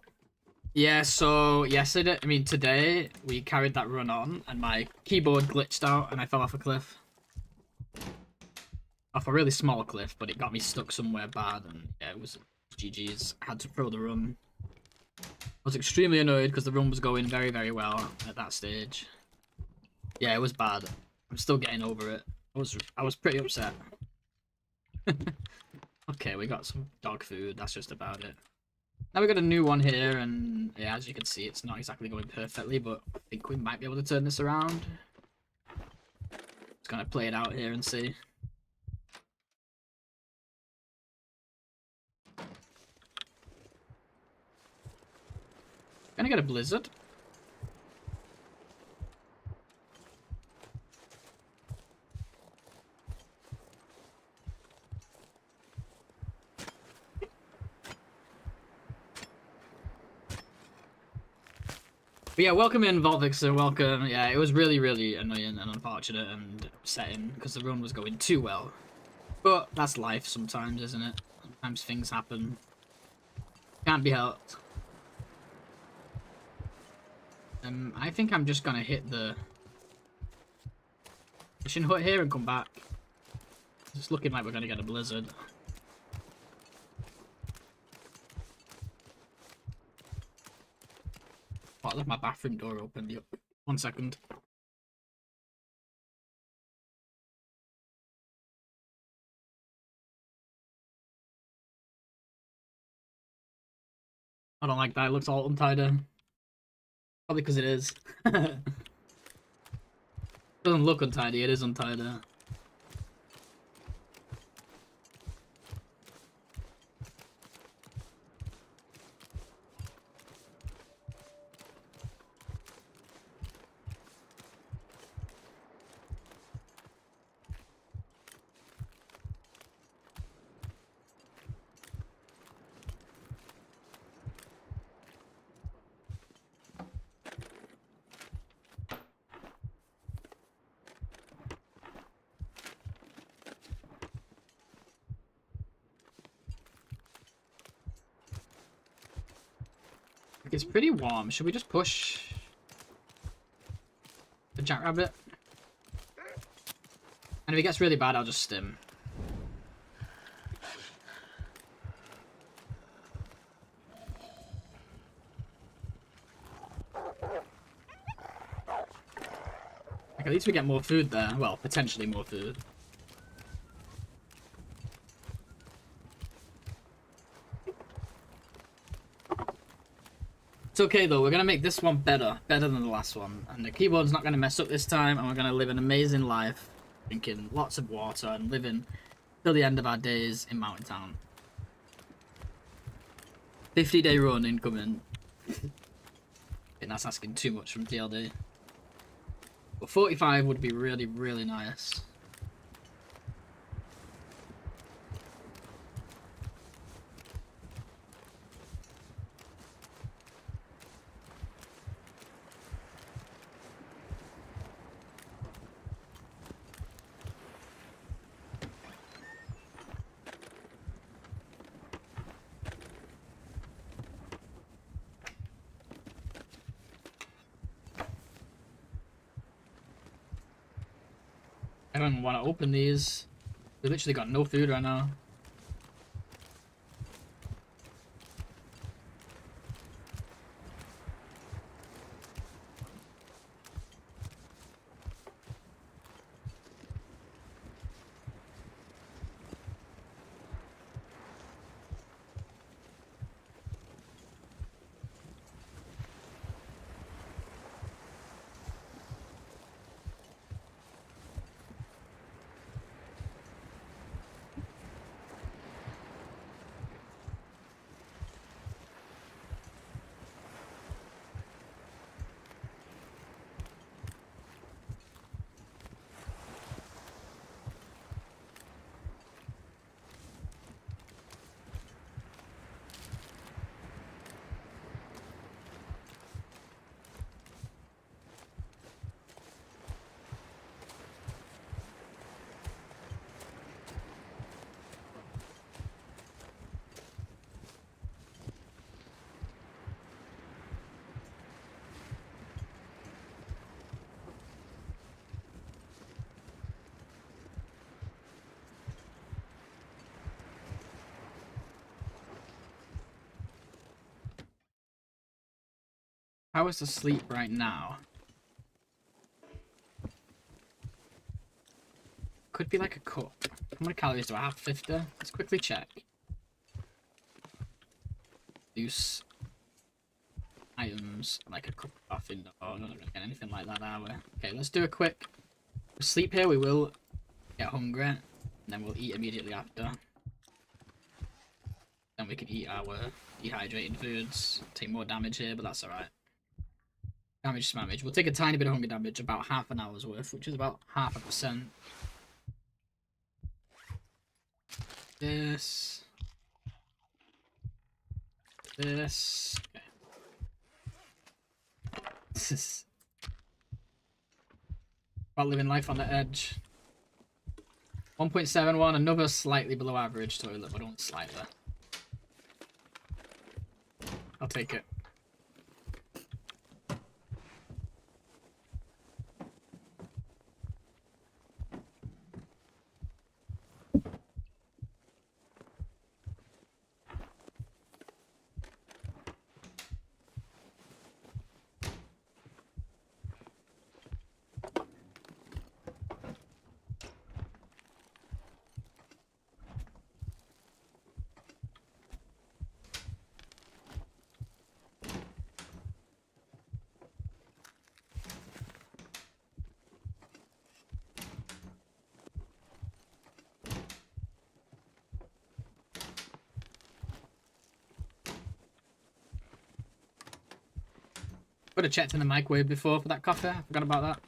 Yeah, so yesterday, I mean today, we carried that run on, and my keyboard glitched out, and I fell off a cliff. Off a really small cliff, but it got me stuck somewhere bad, and yeah, it was GG's. I had to throw the run. I was extremely annoyed because the run was going very, very well at that stage. Yeah, it was bad. I'm still getting over it. I was pretty upset. Okay, we got some dog food. That's just about it. Now we got a new one here, and yeah, as you can see, it's not exactly going perfectly, but I think we might be able to turn this around. Just gonna play it out here and see. Gonna get a blizzard. But yeah, welcome in, Volvixer, welcome. Yeah, it was really, really annoying and unfortunate and upsetting because the run was going too well. But that's life sometimes, isn't it? Sometimes things happen. Can't be helped. I think I'm just gonna hit the fishing hut here and come back. It's looking like we're gonna get a blizzard. Oh, I left my bathroom door open. Yep. 1 second. I don't like that. It looks all untidy. Probably because it is. It doesn't look untidy. It is untidy. It's pretty warm. Should we just push the jackrabbit? And if it gets really bad, I'll just stim. Like, at least we get more food there. Well, potentially more food. It's okay though, we're gonna make this one better than the last one, and the keyboard's not gonna mess up this time, and we're gonna live an amazing life, drinking lots of water and living till the end of our days in Mountain Town. 50-day run incoming. I think that's asking too much from TLD. But 45 would be really, really nice. I don't want to open these. We literally got no food right now. How is the sleep right now? Could be like a cup. How many calories do I have? 50? Let's quickly check. Use items like a cup of coffee. No, we're not gonna get anything like that, are we? Okay, let's do a quick sleep here. We will get hungry, and then we'll eat immediately after. Then we can eat our dehydrated foods. Take more damage here, but that's alright. Damage smammage. We'll take a tiny bit of hunger damage, about half an hour's worth, which is about 0.5%. This. This. Okay. This is about living life on the edge. 1.71, another slightly below average toilet, but only slightly. I'll take it. Would have checked in the microwave before for that coffee. I forgot about that.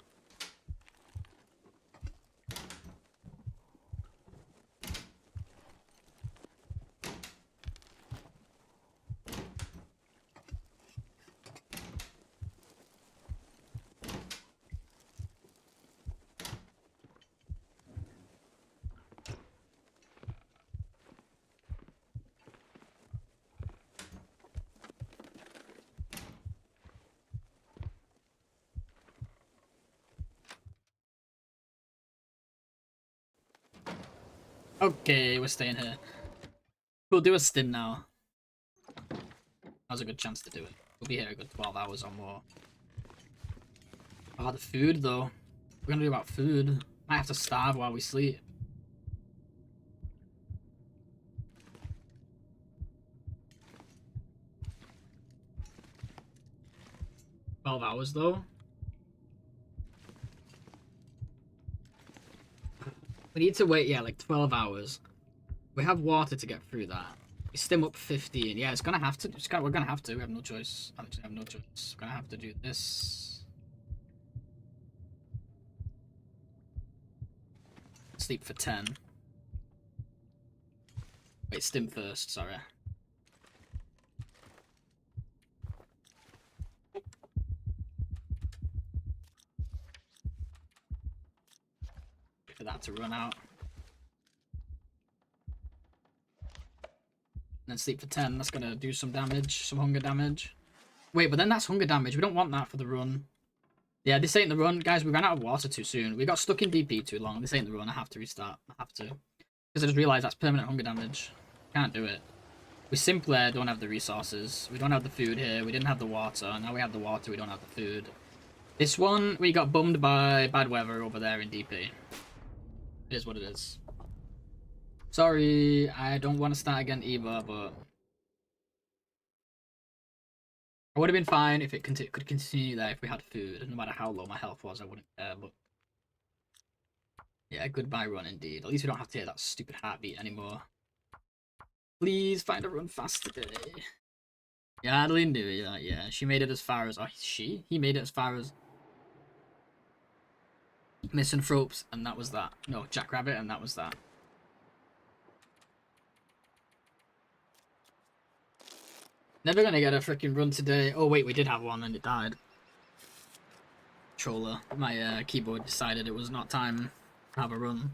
Okay, we're staying here. We'll do a stim now. Now's a good chance to do it. We'll be here a good 12 hours or more. Oh, the food though. We're gonna do about food. Might have to starve while we sleep. 12 hours though. We need to wait, yeah, like 12 hours. We have water to get through that. We stim up 15. Yeah, it's gonna have to. We're gonna have to. We have no choice. Actually, have no choice. We're gonna have to do this. Sleep for 10. Wait, stim first. Sorry. Wait for that to run out. And then sleep for 10. That's gonna do some damage, some hunger damage. Wait, but then that's hunger damage. We don't want that for the run. Yeah, this ain't the run. Guys, we ran out of water too soon. We got stuck in DP too long. This ain't the run. I have to restart. I have to. Because I just realized that's permanent hunger damage. Can't do it. We simply don't have the resources. We don't have the food here. We didn't have the water. Now we have the water. We don't have the food. This one, we got bummed by bad weather over there in DP. It is what it is. Sorry, I don't want to start again either, but I would have been fine if it could continue there if we had food. No matter how low my health was, I wouldn't care, but yeah, goodbye run indeed. At least we don't have to hear that stupid heartbeat anymore. Please find a run fast today. Yeah, Adeline knew that, yeah. She made it as far as... Oh, he made it as far as... Misanthropes, and that was that. No, Jackrabbit, and that was that. Never gonna get a freaking run today. Oh wait, we did have one and it died. Troller. My keyboard decided it was not time to have a run.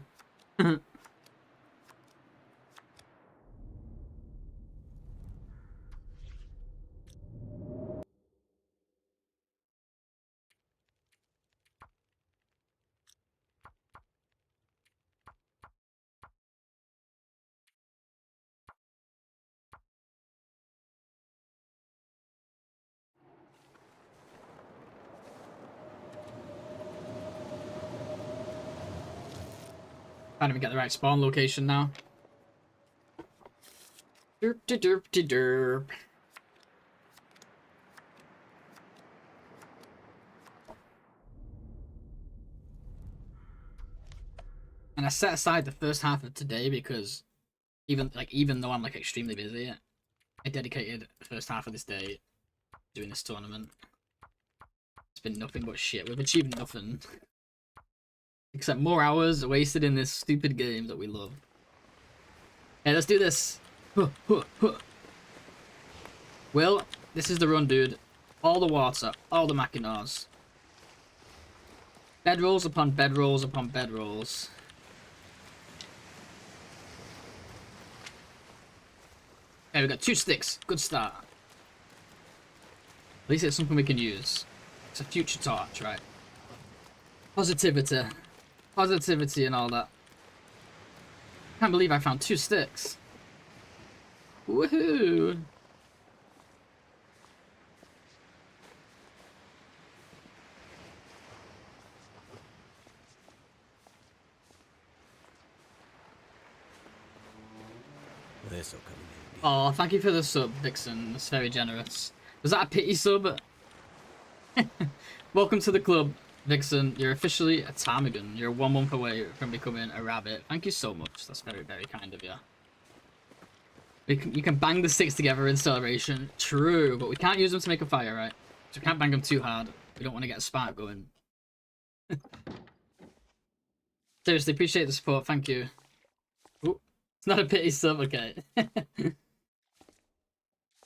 Can't even get the right spawn location now. Derp de derp de derp. And I set aside the first half of today because even though I'm like extremely busy, I dedicated the first half of this day doing this tournament. It's been nothing but shit. We've achieved nothing. Except more hours wasted in this stupid game that we love. Hey, let's do this. Well, this is the run, dude. All the water, all the Machinars. Bedrolls upon bedrolls upon bedrolls. Okay, we got 2 sticks. Good start. At least it's something we can use. It's a future torch, right? Positivity. Positivity and all that. Can't believe I found 2 sticks. Woohoo! This'll come in handy. Oh, thank you for the sub, Vixen. That's very generous. Was that a pity sub? Welcome to the club, Vixen. You're officially a ptarmigan. You're 1 month away from becoming a rabbit. Thank you so much. That's very, very kind of you. You can bang the sticks together in celebration. True, but we can't use them to make a fire, right? So we can't bang them too hard. We don't want to get a spark going. Seriously, appreciate the support. Thank you. Ooh, it's not a pity sub, okay.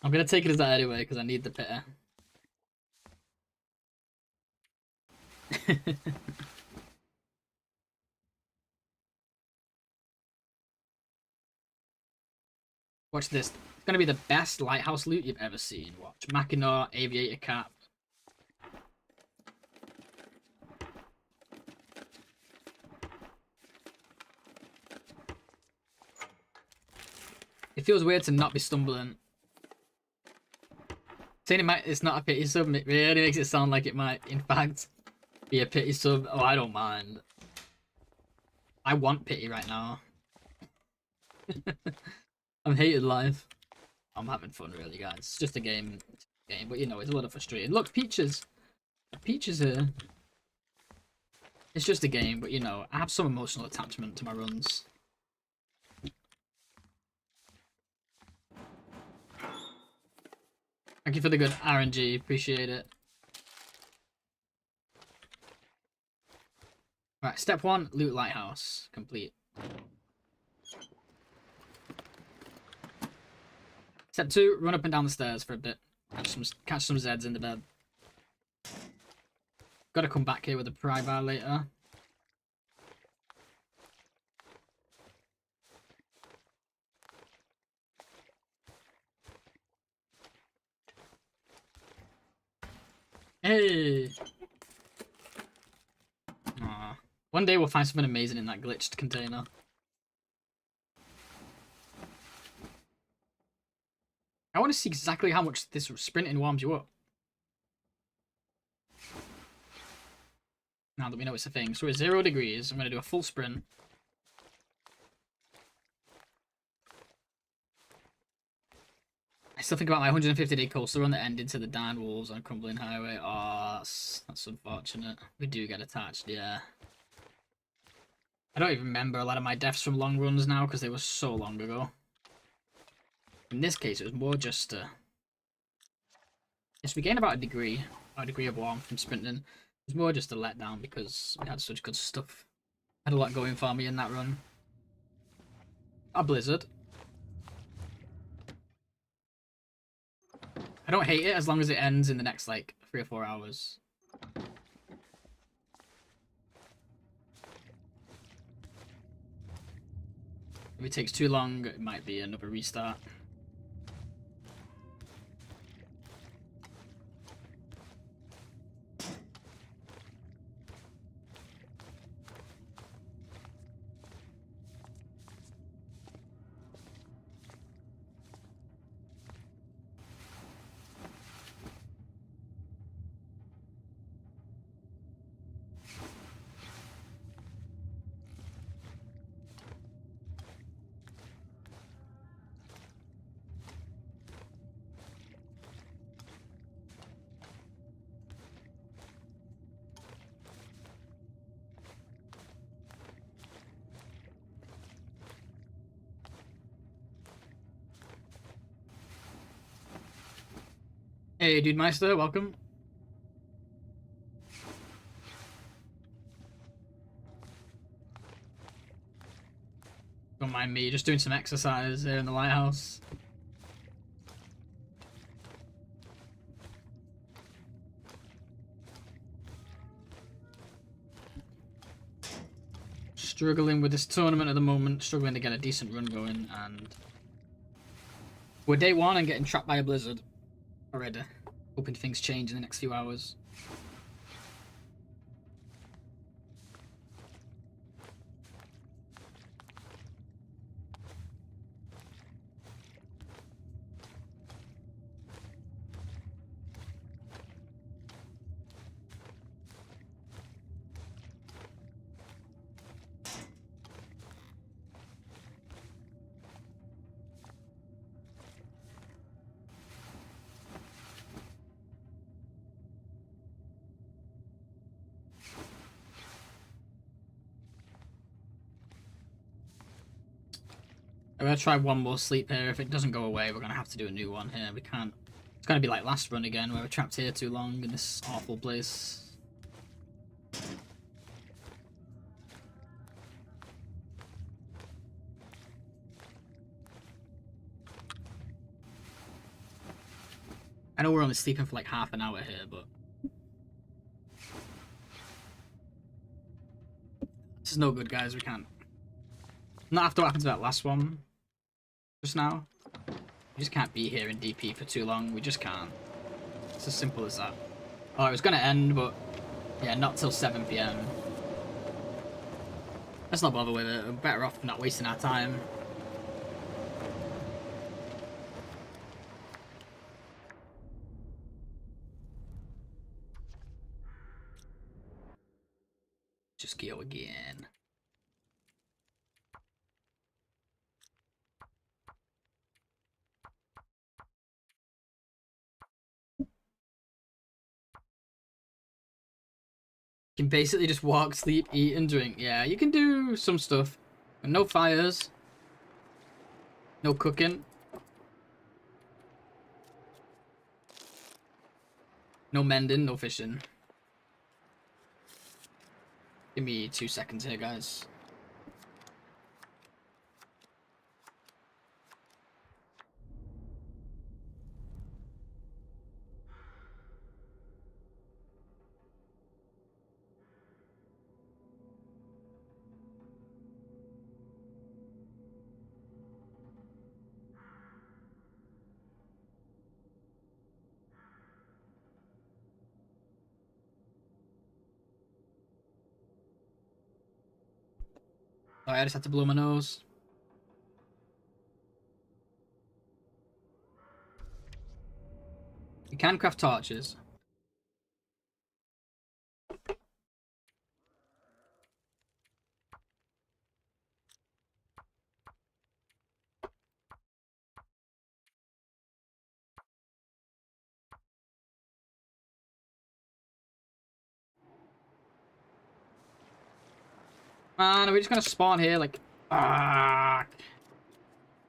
I'm gonna take it as that anyway, because I need the pity. Watch this. It's gonna be the best lighthouse loot you've ever seen. Watch. Mackinaw, aviator cap. It feels weird to not be stumbling. Saying it's not a pity sub, it really makes it sound like it might, in fact, be a pity sub. Oh, I don't mind. I want pity right now. I'm hating life. I'm having fun, really, guys. It's just a game, but you know, it's a lot of frustrating. Look, peaches. Peach is here. It's just a game, but you know, I have some emotional attachment to my runs. Thank you for the good RNG, appreciate it. Right, step 1, loot lighthouse, complete. Step 2, run up and down the stairs for a bit. Catch some Zeds in the bed. Gotta come back here with a pry bar later. Hey! Aww. One day we'll find something amazing in that glitched container. I want to see exactly how much this sprinting warms you up. Now that we know it's a thing. So we're 0 degrees. I'm going to do a full sprint. I still think about my 150-day coastal run that ended to the Dying Wolves on Crumbling Highway. Oh, that's unfortunate. We do get attached, yeah. I don't even remember a lot of my deaths from long runs now because they were so long ago. In this case, it was more just yes, we gained about a degree of warmth from sprinting. It was more just a letdown because we had such good stuff. I had a lot going for me in that run. A blizzard. I don't hate it as long as it ends in the next, like, 3 or 4 hours. If it takes too long, it might be another restart. Hey, Dude Meister, welcome. Don't mind me, just doing some exercise there in the lighthouse. Struggling with this tournament at the moment, struggling to get a decent run going, and we're day 1 and getting trapped by a blizzard already. Hoping things change in the next few hours. I'm gonna try one more sleep here. If it doesn't go away, we're gonna have to do a new one here. We can't. It's gonna be like last run again, where we're trapped here too long in this awful place. I know we're only sleeping for like half an hour here, but this is no good, guys. We can't. Not after what happened to that last one just now. We just can't be here in DP for too long. We just can't. It's as simple as that. Oh, it was gonna end, but yeah, not till 7 PM. Let's not bother with it. We're better off not wasting our time. Just go again. You can basically just walk, sleep, eat, and drink. Yeah, you can do some stuff. But no fires. No cooking. No mending, no fishing. Give me 2 seconds here, guys. Oh, I just had to blow my nose. You can craft torches. Man, are we just gonna spawn here like... Ah,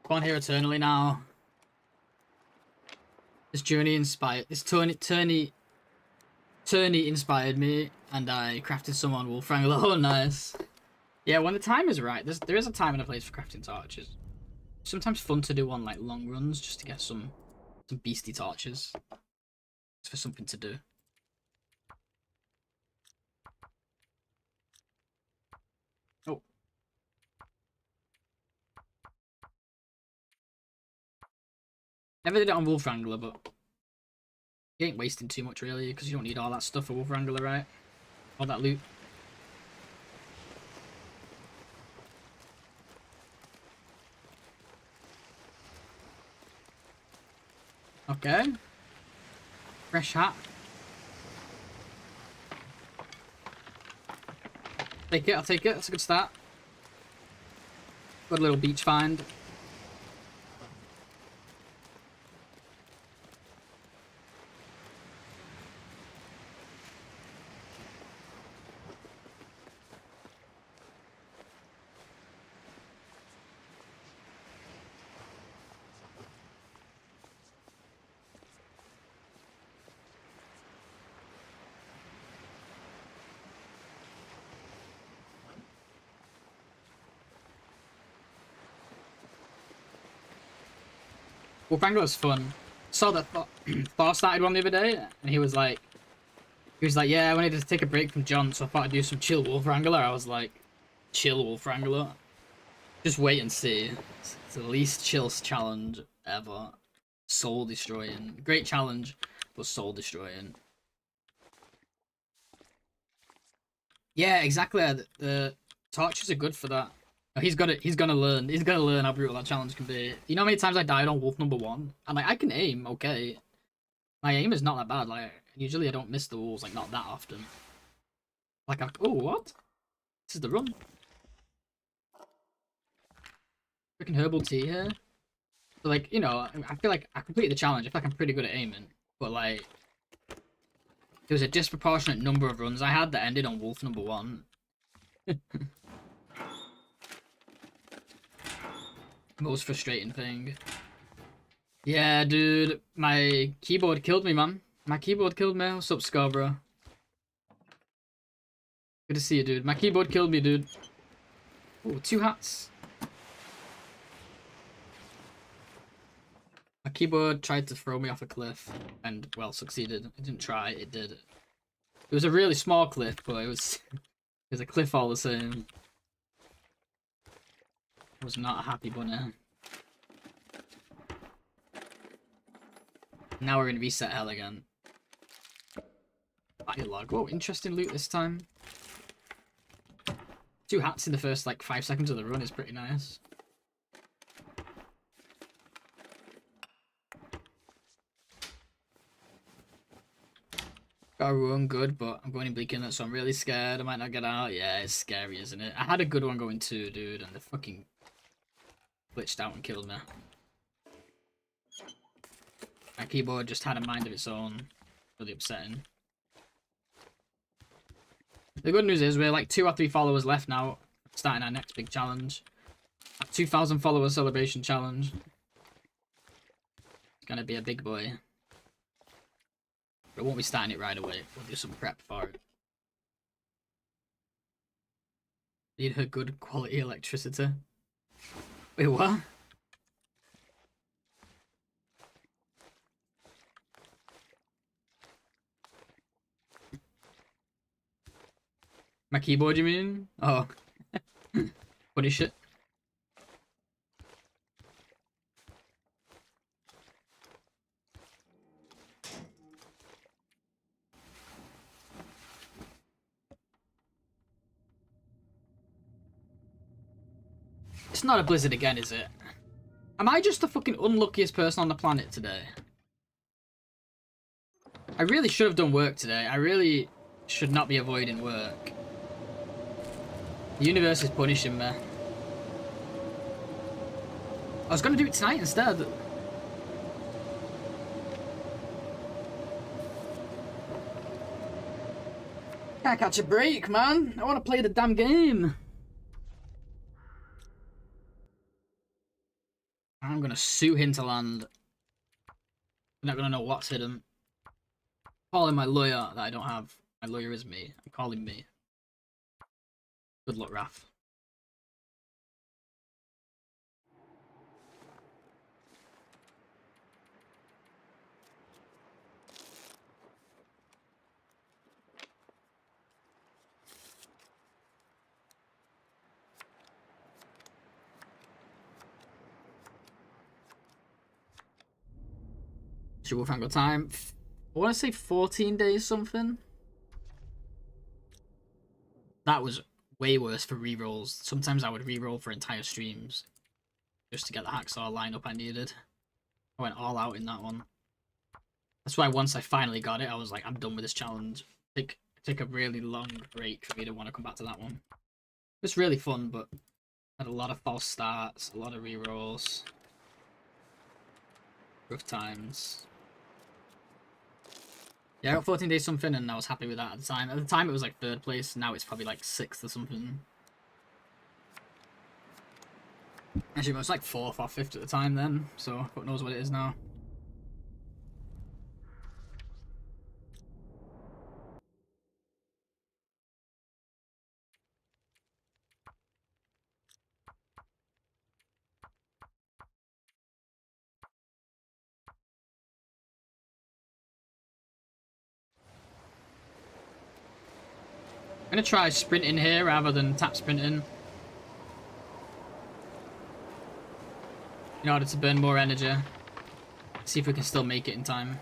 spawn here eternally now. This journey inspired... This tourney inspired me, and I crafted some on Wolf Wrangler. Oh, nice. Yeah, when the time is right, there is a time and a place for crafting torches. Sometimes fun to do on like long runs, just to get some beastie torches. It's for something to do. Oh. Never did it on Wolf Wrangler, but you ain't wasting too much really, because you don't need all that stuff for Wolf Wrangler, right? All that loot. Okay. Fresh hat. Take it, I'll take it. That's a good start. Good little beach find. Wolf Wrangler was fun. Saw that Thor started one the other day, and he was like, yeah, I wanted to take a break from John, so I thought I'd do some chill Wolf Wrangler. I was like, chill Wolf Wrangler? Just wait and see. It's the least chill challenge ever. Soul destroying. Great challenge, but soul destroying. Yeah, exactly. The torches are good for that. Oh, he's gonna learn. He's gonna learn how brutal that challenge can be. You know how many times I died on Wolf number 1? And like I can aim, okay. My aim is not that bad. Like usually I don't miss the wolves, like not that often. Like oh what? This is the run. Freaking herbal tea here. So, like, you know, I feel like I completed the challenge. I feel like I'm pretty good at aiming. But like there was a disproportionate number of runs I had that ended on Wolf number 1. Most frustrating thing. Yeah, dude, my keyboard killed me, man. My keyboard killed me. What's up, Scarborough? Good to see you, dude. My keyboard killed me, dude. Oh, 2 hats. My keyboard tried to throw me off a cliff, and, well, succeeded. It didn't try, it did. It was a really small cliff, but it was a cliff all the same. I was not a happy bunny. Now we're gonna reset hell again. Log. Whoa, interesting loot this time. 2 hats in the first like 5 seconds of the run is pretty nice. Got a run good, but I'm going in Bleak Inlet, so I'm really scared I might not get out. Yeah, it's scary, isn't it? I had a good one going too, dude, and the fucking glitched out and killed me. My keyboard just had a mind of its own. Really upsetting. The good news is we're like 2 or 3 followers left now, starting our next big challenge. Our 2,000 follower celebration challenge. It's gonna be a big boy. But won't be starting it right away. We'll do some prep for it. Need her good quality electricity. Wait, what? My keyboard, you mean? Oh. Funny shit. It's not a blizzard again, is it? Am I just the fucking unluckiest person on the planet today? I really should have done work today. I really should not be avoiding work. The universe is punishing me. I was gonna do it tonight instead. Can't catch a break, man. I want to play the damn game. I'm gonna sue Hinterland. I'm not gonna know what's hidden. Calling my lawyer that I don't have. My lawyer is me. I'm calling me. Good luck, Raph. Sure, Wolfgang got time. I want to say 14 days something. That was way worse for rerolls. Sometimes I would reroll for entire streams just to get the hacksaw lineup I needed. I went all out in that one. That's why once I finally got it, I was like, I'm done with this challenge. Take a really long break for me to want to come back to that one. It's really fun, but had a lot of false starts, a lot of rerolls, rough times. Yeah, I got 14 days something, and I was happy with that at the time. At the time, it was like 3rd place. Now it's probably like 6th or something. Actually, it was like 4th or 5th at the time then, so who knows what it is now. I'm gonna try sprinting here rather than tap sprinting, in order to burn more energy. See if we can still make it in time.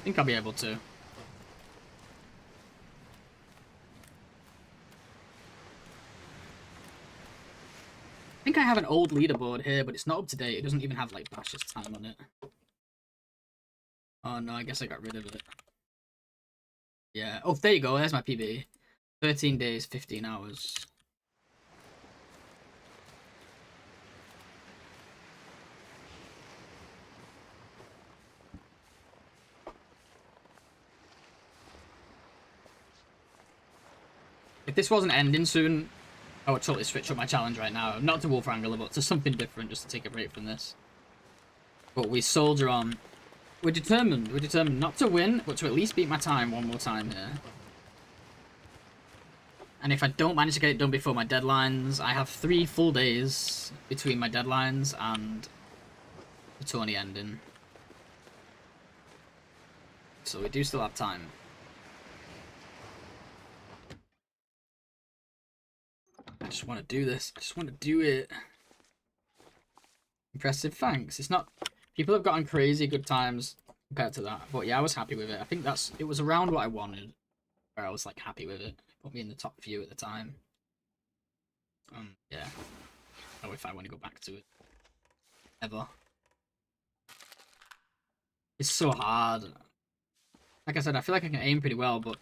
I think I'll be able to. I think I have an old leaderboard here, but it's not up to date. It doesn't even have like Bash's time on it. Oh no, I guess I got rid of it. Yeah. Oh, there you go. There's my PB. 13 days, 15 hours. If this wasn't ending soon, I would totally switch up my challenge right now. Not to Wolf Wrangler, but to something different, just to take a break from this. But we soldier on. We're determined. We're determined not to win, but to at least beat my time one more time here. And if I don't manage to get it done before my deadlines, I have 3 full days between my deadlines and the tourney ending. So we do still have time. I just want to do this. I just want to do it. Impressive, thanks. It's not... People have gotten crazy good times compared to that. But yeah, I was happy with it. I think it was around what I wanted. Where I was like happy with it. Put me in the top few at the time. Yeah. Oh, if I want to go back to it. Ever. It's so hard. Like I said, I feel like I can aim pretty well, but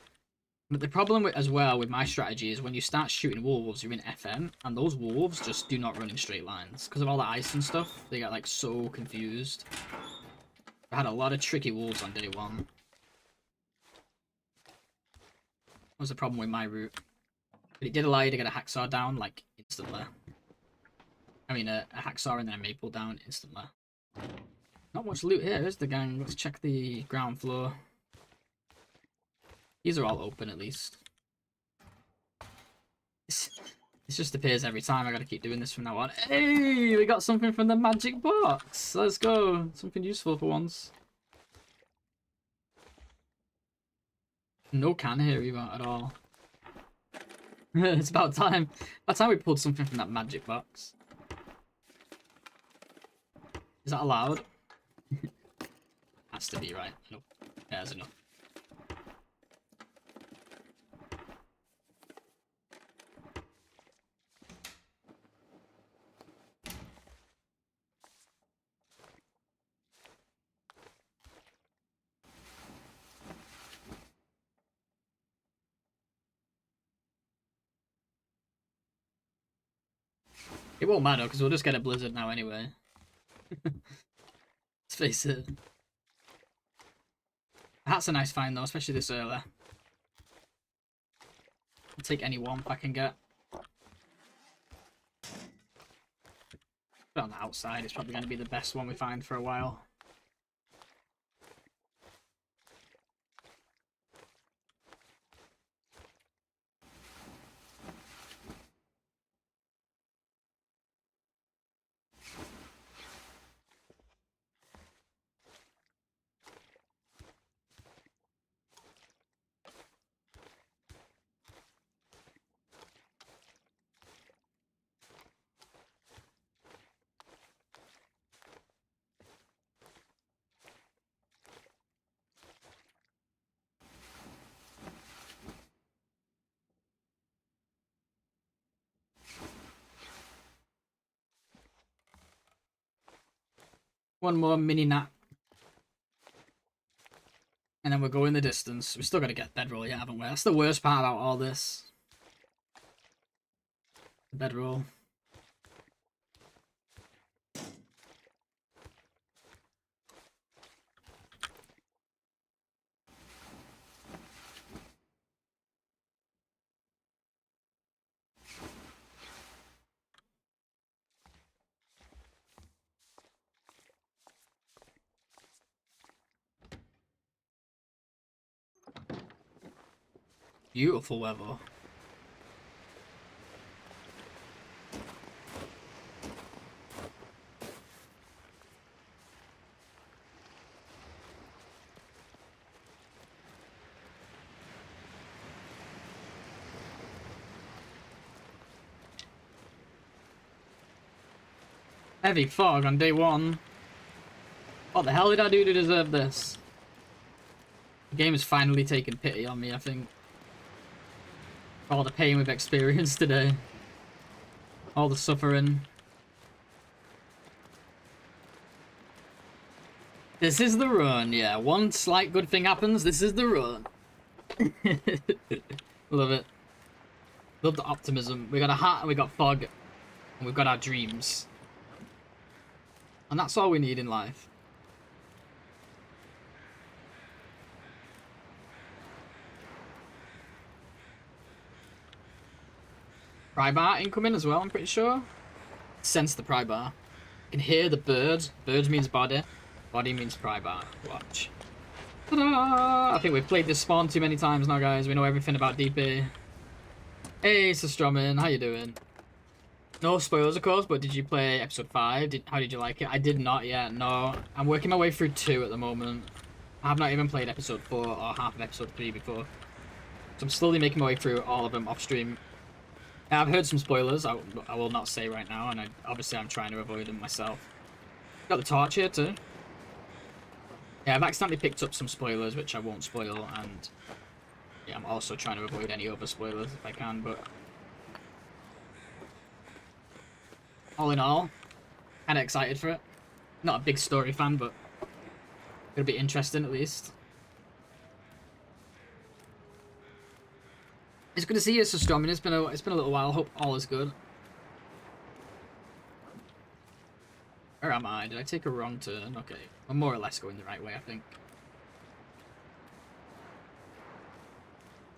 But the problem with, as well with my strategy is when you start shooting wolves, you're in FM, and those wolves just do not run in straight lines. Because of all the ice and stuff, they get like so confused. I had a lot of tricky wolves on day one. What was the problem with my route? But it did allow you to get a hacksaw down like instantly. I mean a hacksaw and then a maple down instantly. Not much loot here, is the gang? Let's check the ground floor. These are all open at least. It just appears every time. I gotta keep doing this from now on. Hey, we got something from the magic box. Let's go. Something useful for once. No can here either at all. It's about time. About time we pulled something from that magic box. Is that allowed? Has to be, right? Nope. Yeah, there's enough. It won't matter because we'll just get a blizzard now anyway. Let's face it. That's a nice find though, especially this early. I'll take any womp I can get. Put it on the outside, it's probably going to be the best one we find for a while. One more mini nap. And then we'll go in the distance. We still got to get bedroll yet, haven't we? That's the worst part about all this. Bedroll. Beautiful weather. Heavy fog on day one. What the hell did I do to deserve this? The game has finally taken pity on me, I think. All the pain we've experienced today. All the suffering. This is the run, yeah. One slight good thing happens, this is the run. Love it. Love the optimism. We got a hat and we got fog. And we've got our dreams. And that's all we need in life. Pry bar incoming as well, I'm pretty sure. Sense the pry bar. You can hear the bird. Bird means body. Body means pry bar. Watch. Ta-da! I think we've played this spawn too many times now, guys. We know everything about DP. Hey, Sastromin, how you doing? No spoilers, of course, but did you play episode 5? How did you like it? I did not yet, no. I'm working my way through 2 at the moment. I have not even played episode 4 or half of episode 3 before. So I'm slowly making my way through all of them off stream. I've heard some spoilers, I will not say right now, and obviously I'm trying to avoid them myself. Got the torch here too. Yeah, I've accidentally picked up some spoilers, which I won't spoil, and yeah, I'm also trying to avoid any other spoilers if I can, but all in all, kinda excited for it. Not a big story fan, but it'll be interesting at least. It's good to see you, Sister. I mean, it's been a little while. Hope all is good. Where am I? Did I take a wrong turn? Okay, I'm more or less going the right way, I think.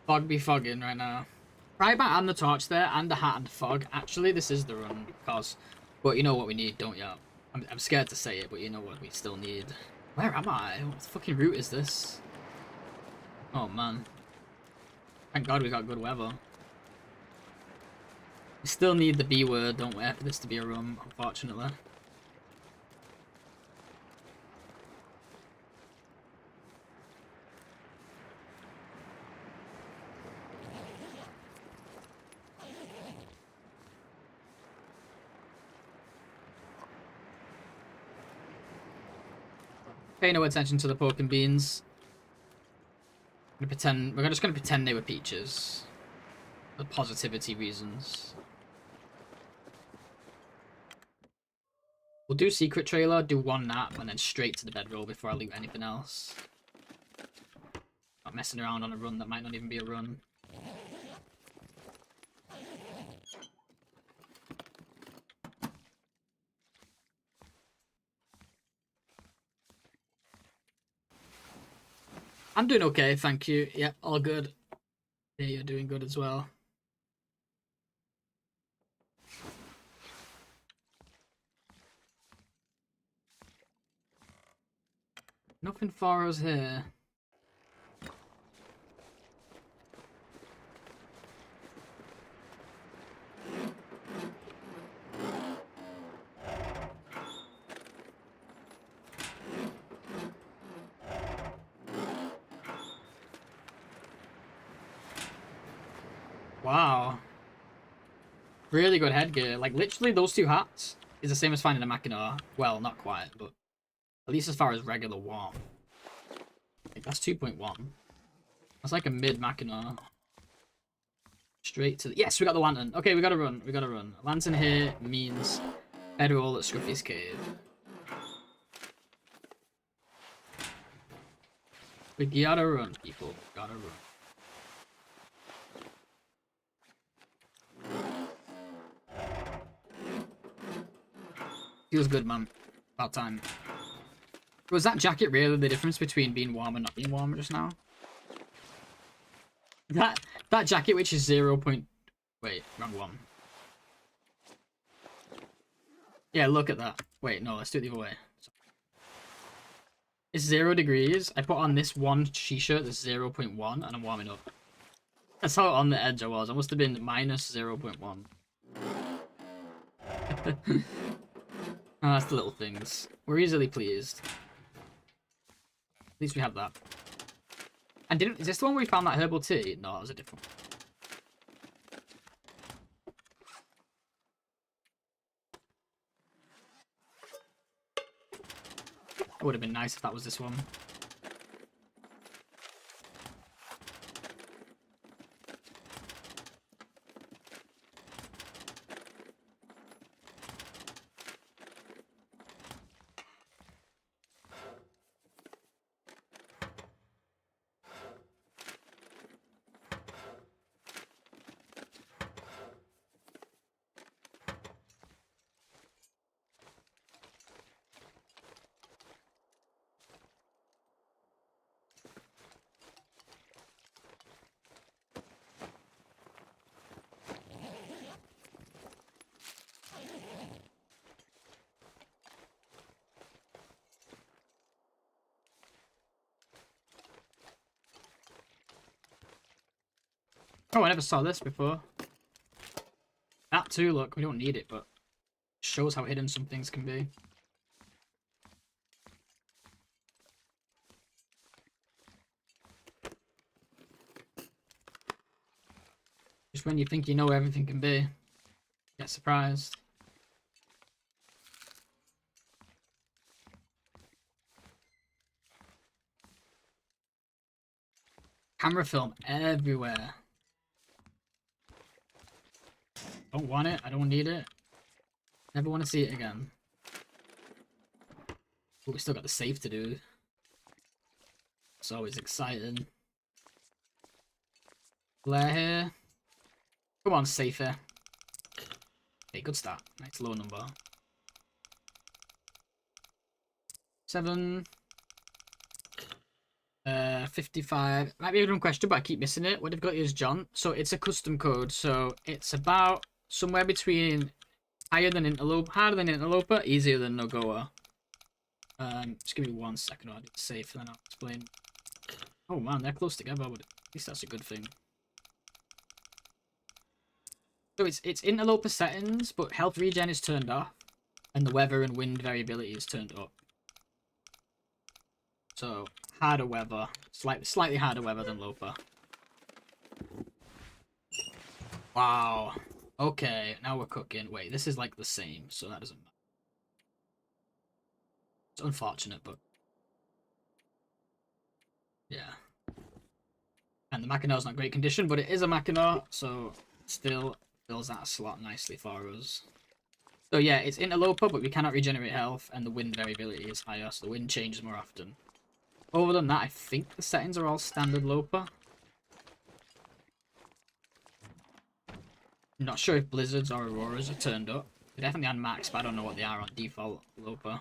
Fog be fogging right now. Right back and the torch there, and the hat and the fog. Actually, this is the run, because... But you know what we need, don't you? I'm scared to say it, but you know what we still need. Where am I? What fucking route is this? Oh, man. Thank God we got good weather. We still need the B word, don't we, for this to be a run, unfortunately. Pay no attention to the pork and beans. We're just gonna pretend they were peaches. For positivity reasons. We'll do secret trailer, do one nap, and then straight to the bedroll before I loot anything else. Not messing around on a run that might not even be a run. I'm doing okay, thank you. Yep, all good. Yeah, you're doing good as well. Nothing for us here. Wow. Really good headgear. Like, literally, those two hats is the same as finding a Mackinac. Well, not quite, but at least as far as regular warm. Like, that's 2.1. That's like a mid Mackinac. Straight to the... Yes, we got the lantern. Okay, we gotta run. We gotta run. Lantern here means bedroll at Scruffy's cave. We gotta run, people. Gotta run. Feels good, man. About time. Was that jacket really the difference between being warm and not being warm just now? That jacket, which is 0. Wait, wrong one. Yeah, look at that. Wait, no, let's do it the other way. It's 0 degrees. I put on this one t-shirt that's 0.1 and I'm warming up. That's how on the edge I was. I must have been minus 0.1. Oh, that's the little things. We're easily pleased. At least we have that. And is this the one where we found that herbal tea? No, that was a different one. It would have been nice if that was this one. Oh, I never saw this before. That too, look, we don't need it, but it shows how hidden some things can be. Just when you think you know where everything can be, get surprised. Camera film everywhere. Don't want it. I don't need it. Never want to see it again. But we still got the save to do. It's always exciting. Flare here. Come on, safer. Okay, good start. Nice low number. 7. 55. Might be a good question, but I keep missing it. What they've got here is John. So it's a custom code. So it's about somewhere between harder than Interloper, easier than Nogoa. Just give me 1 second. I'll do it safe, and then I'll explain. Oh man, they're close together, but at least that's a good thing. So it's Interloper settings, but health regen is turned off, and the weather and wind variability is turned up. So harder weather, slightly harder weather than Loper. Wow. Okay, now we're cooking. Wait, this is like the same, so that doesn't matter. It's unfortunate, but yeah. And the Mackinac is not great condition, but it is a Mackinac, so still fills that slot nicely for us. So yeah, it's Interloper, but we cannot regenerate health, and the wind variability is higher, so the wind changes more often. Other than that, I think the settings are all standard Loper. I'm not sure if blizzards or auroras are turned up. They're definitely on max, but I don't know what they are on default Loper.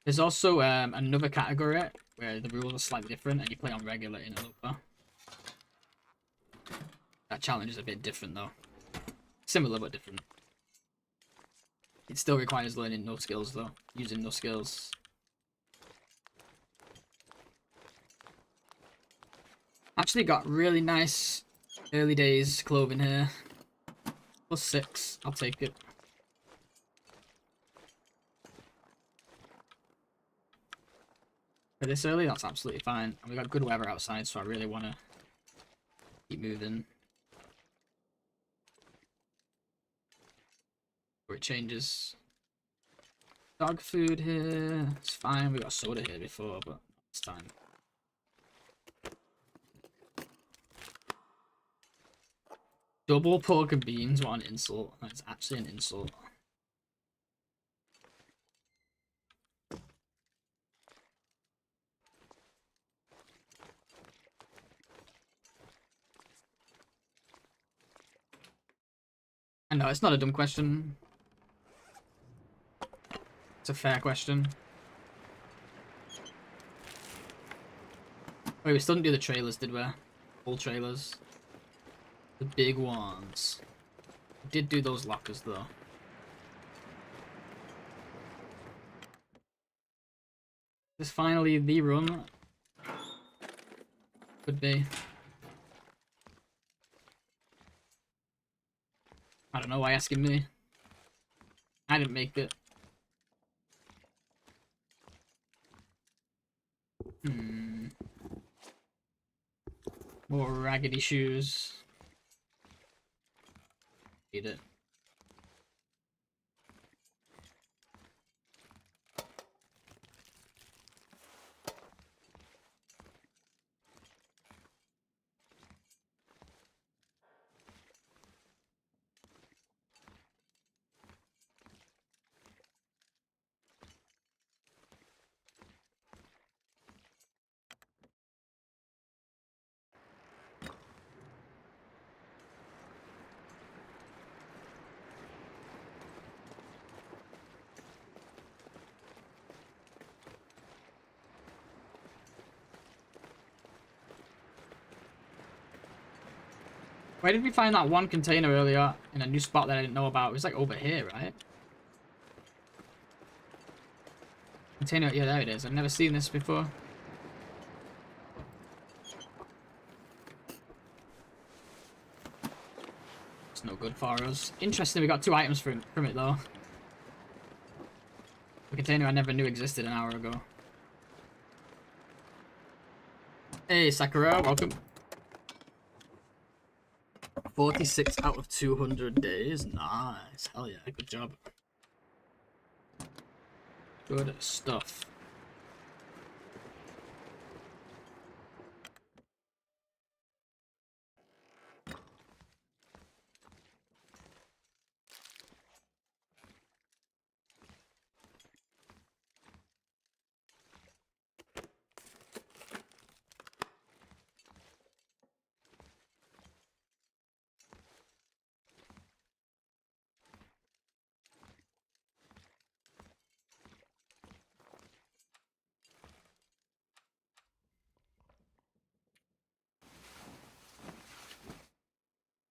There's also another category where the rules are slightly different, and you play on regular Interloper. That challenge is a bit different though. Similar but different. It still requires learning no skills though. Using no skills. Actually got really nice early days clothing here. +6, I'll take it. For this early, that's absolutely fine. And we got good weather outside, so I really want to keep moving. Where it changes. Dog food here. It's fine. We got soda here before, but it's time. Double pork and beans, what an insult. That's actually an insult. I know, it's not a dumb question. It's a fair question. Wait, we still didn't do the trailers, did we? All trailers. The big ones. We did do those lockers, though. This is finally the run. Could be. I don't know why asking me. I didn't make it. More raggedy shoes. Need it. Where did we find that one container earlier in a new spot that I didn't know about? It was like over here, right? Container, yeah, there it is. I've never seen this before. It's no good for us. Interesting, we got 2 items from it though. A container I never knew existed an hour ago. Hey, Sakura, welcome. 46 out of 200 days. Nice. Hell yeah, good job. Good stuff.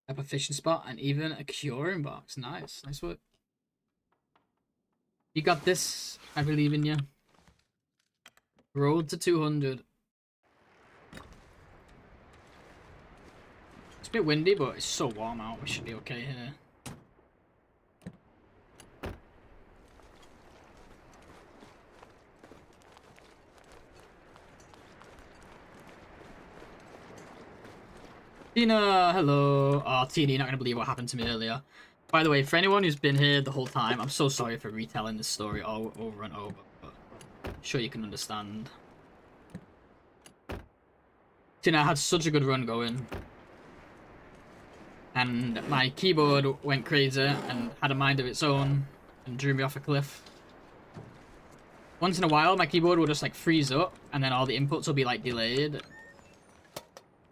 Up a fishing spot and even a curing box. Nice. Nice work. You got this. I believe in you. Road to 200. It's a bit windy, but it's so warm out. We should be okay here. Tina, hello. Oh, Tina, you're not going to believe what happened to me earlier. By the way, for anyone who's been here the whole time, I'm so sorry for retelling this story all over and over, but I'm sure you can understand. Tina, I had such a good run going. And my keyboard went crazy and had a mind of its own and drew me off a cliff. Once in a while, my keyboard will just like freeze up and then all the inputs will be like delayed.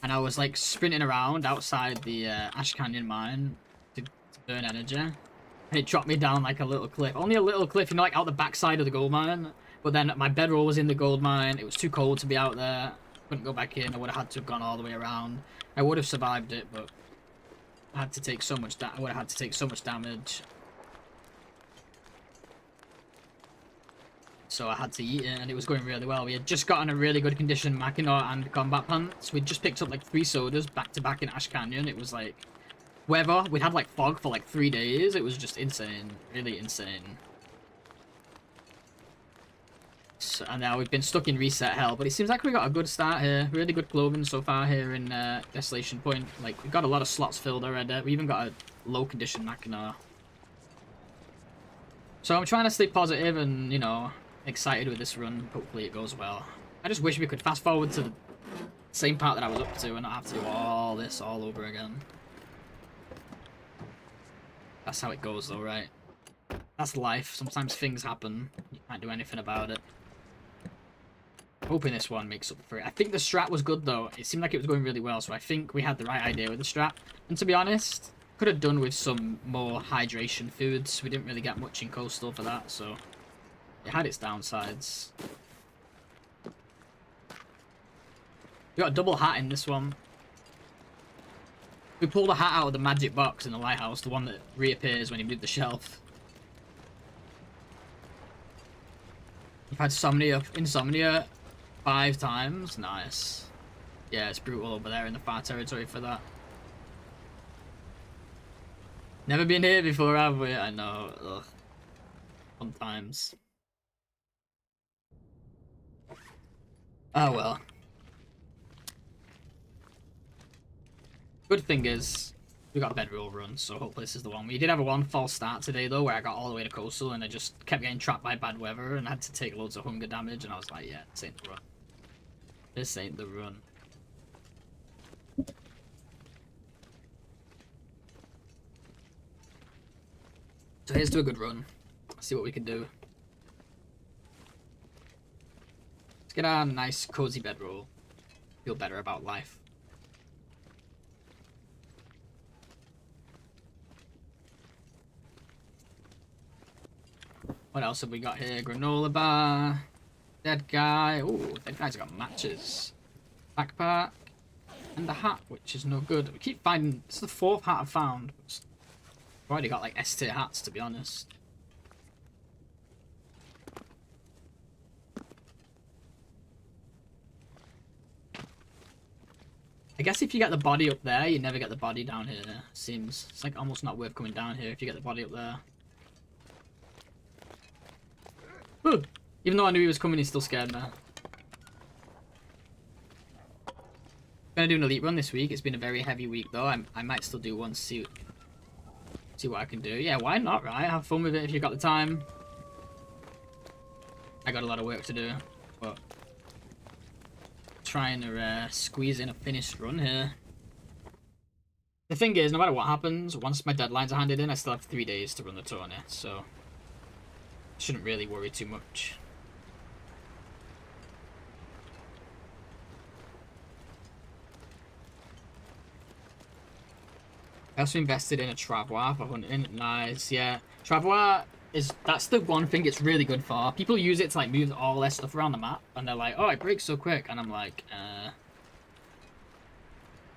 And I was like sprinting around outside the Ash Canyon mine to burn energy. And it dropped me down like a little cliff. Only a little cliff, you know, like out the backside of the gold mine. But then my bedroll was in the gold mine. It was too cold to be out there. Couldn't go back in. I would have had to have gone all the way around. I would have survived it, but I had to take so much I would have had to take so much damage. So I had to eat it, and it was going really well. We had just gotten a really good condition Mackinac and combat pants. We'd just picked up like 3 sodas back to back in Ash Canyon. It was like weather. We'd had like fog for like 3 days. It was just insane, really insane. So, and now we've been stuck in reset hell, but it seems like we got a good start here. Really good clothing so far here in Desolation Point. Like we've got a lot of slots filled already. We even got a low condition Mackinac. So I'm trying to stay positive and, you know, excited with this run. Hopefully it goes well. I just wish we could fast forward to the same part that I was up to and not have to do all this all over again. That's how it goes though, right? That's life. Sometimes things happen. You can't do anything about it. Hoping this one makes up for it. I think the strat was good though. It seemed like it was going really well, so I think we had the right idea with the strat. And to be honest, could have done with some more hydration foods. We didn't really get much in Coastal for that, so it had its downsides. We got a double hat in this one. We pulled a hat out of the magic box in the lighthouse, the one that reappears when you move the shelf. You've had insomnia 5 times. Nice. Yeah, it's brutal over there in the far territory for that. Never been here before, have we? I know. Ugh. Fun times. Oh well. Good thing is, we got a bedroll run, so hopefully this is the one. We did have a 1 false start today though, where I got all the way to Coastal and I just kept getting trapped by bad weather and had to take loads of hunger damage, and I was like, yeah, this ain't the run. This ain't the run. So here's to a good run. Let's see what we can do. Let's get our nice cozy bedroll. Feel better about life. What else have we got here? Granola bar. Dead guy. Ooh, dead guy's got matches. Backpack. And a hat, which is no good. We keep finding... This is the 4th hat I've found. I've already got like S-tier hats, to be honest. I guess if you get the body up there, you never get the body down here. Seems it's like almost not worth coming down here if you get the body up there. Ooh. Even though I knew he was coming, he still scared me. Gonna do an elite run this week. It's been a very heavy week though. I might still do one. See what I can do. Yeah, why not, right? Have fun with it if you've got the time. I got a lot of work to do, but trying to squeeze in a finished run here. The thing is, no matter what happens, once my deadlines are handed in, I still have 3 days to run the tourney, so shouldn't really worry too much. I also invested in a travois for hunting. Nice, yeah. Travois that's the one thing it's really good for. People use it to like move all their stuff around the map, and they're like, "Oh, it breaks so quick," and I'm like,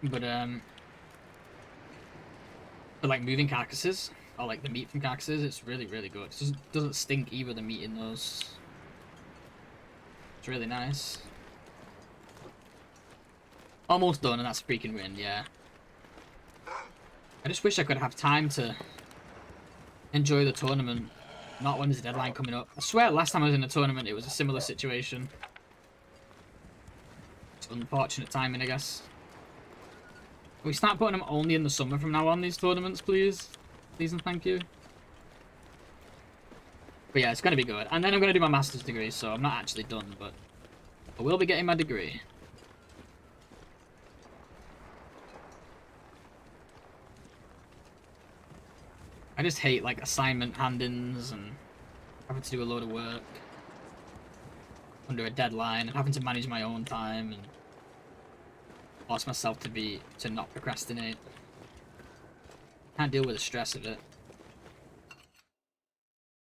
But For like moving carcasses, or like the meat from carcasses, it's really, really good. It doesn't stink either, the meat in those. It's really nice. Almost done, and that's a freaking win, yeah. I just wish I could have time to enjoy the tournament, not when there's a deadline coming up. I swear last time I was in a tournament it was a similar situation. It's unfortunate timing, I guess. Can we start putting them only in the summer from now on, these tournaments, please? Please and thank you. But yeah, it's going to be good. And then I'm going to do my master's degree, so I'm not actually done, but I will be getting my degree. I just hate, like, assignment hand-ins and having to do a load of work under a deadline and having to manage my own time and force myself to not procrastinate. Can't deal with the stress of it.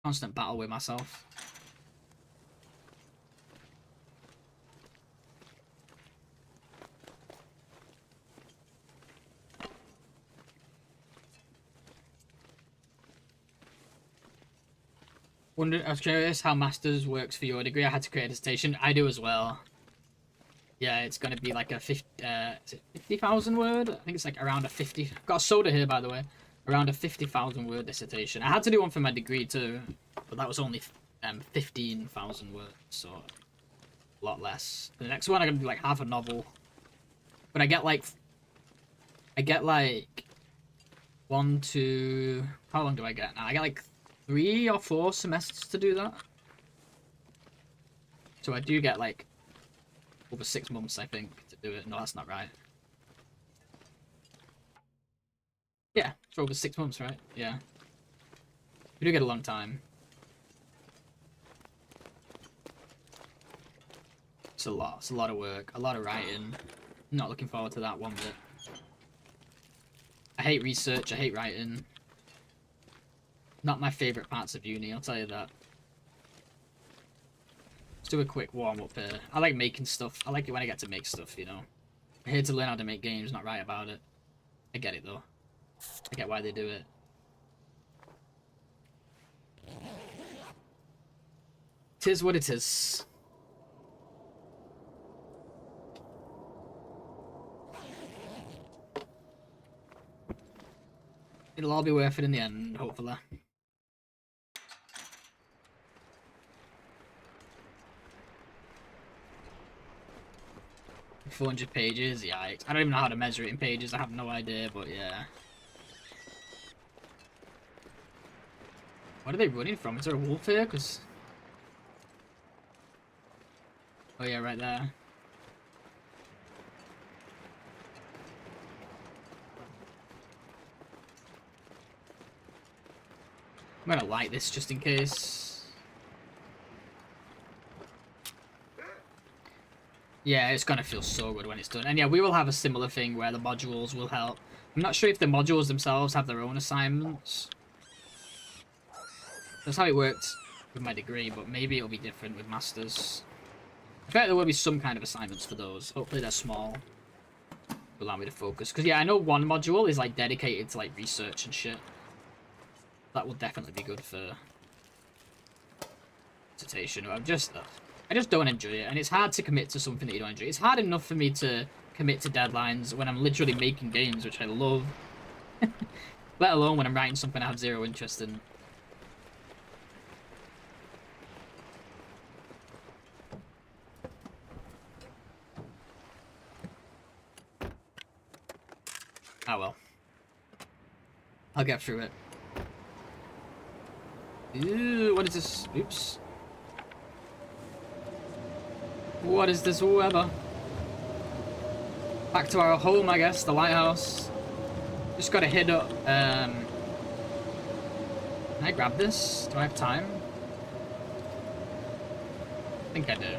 Constant battle with myself. I was curious how Masters works for your degree. I had to create a dissertation. I do as well. Yeah, it's going to be like a 50,000 word? I think it's like around a 50... I've got a soda here, by the way. Around a 50,000 word dissertation. I had to do one for my degree too, but that was only 15,000 words, so a lot less. The next one I'm going to do like half a novel. But I get like 1, 2... How long do I get now? I get like 3 or 4 semesters to do that. So I do get like over 6 months, I think, to do it. No, that's not right. Yeah, it's over 6 months, right? Yeah. We do get a long time. It's a lot. It's a lot of work. A lot of writing. Not looking forward to that one bit. I hate research. I hate writing. Not my favourite parts of uni, I'll tell you that. Let's do a quick warm-up here. I like making stuff. I like it when I get to make stuff, you know. I'm here to learn how to make games, not write about it. I get it, though. I get why they do it. Tis what it is. It'll all be worth it in the end, hopefully. 400 pages, yikes. I don't even know how to measure it in pages, I have no idea, but yeah. What are they running from? Is there a wolf here? Cause... Oh yeah, right there. I'm gonna light this just in case. Yeah, it's gonna feel so good when it's done. And yeah, we will have a similar thing where the modules will help. I'm not sure if the modules themselves have their own assignments. That's how it worked with my degree, but maybe it'll be different with masters. I bet there will be some kind of assignments for those. Hopefully they're small. To allow me to focus. Because yeah, I know one module is like dedicated to like research and shit. That will definitely be good for dissertation. I just don't enjoy it, and it's hard to commit to something that you don't enjoy. It's hard enough for me to commit to deadlines when I'm literally making games, which I love. Let alone when I'm writing something I have zero interest in. Oh well. I'll get through it. Ew, what is this? Oops. What is this weather? Back to our home, I guess, the lighthouse. Just gotta hit up, Can I grab this? Do I have time? I think I do.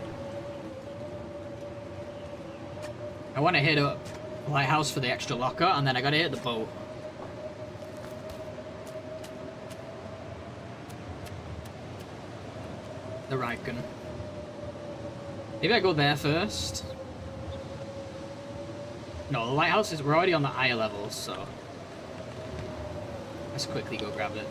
I want to hit up the lighthouse for the extra locker, and then I gotta hit the boat. The Riken. Maybe I go there first. No, the lighthouse is... We're already on the higher levels, so... Let's quickly go grab it.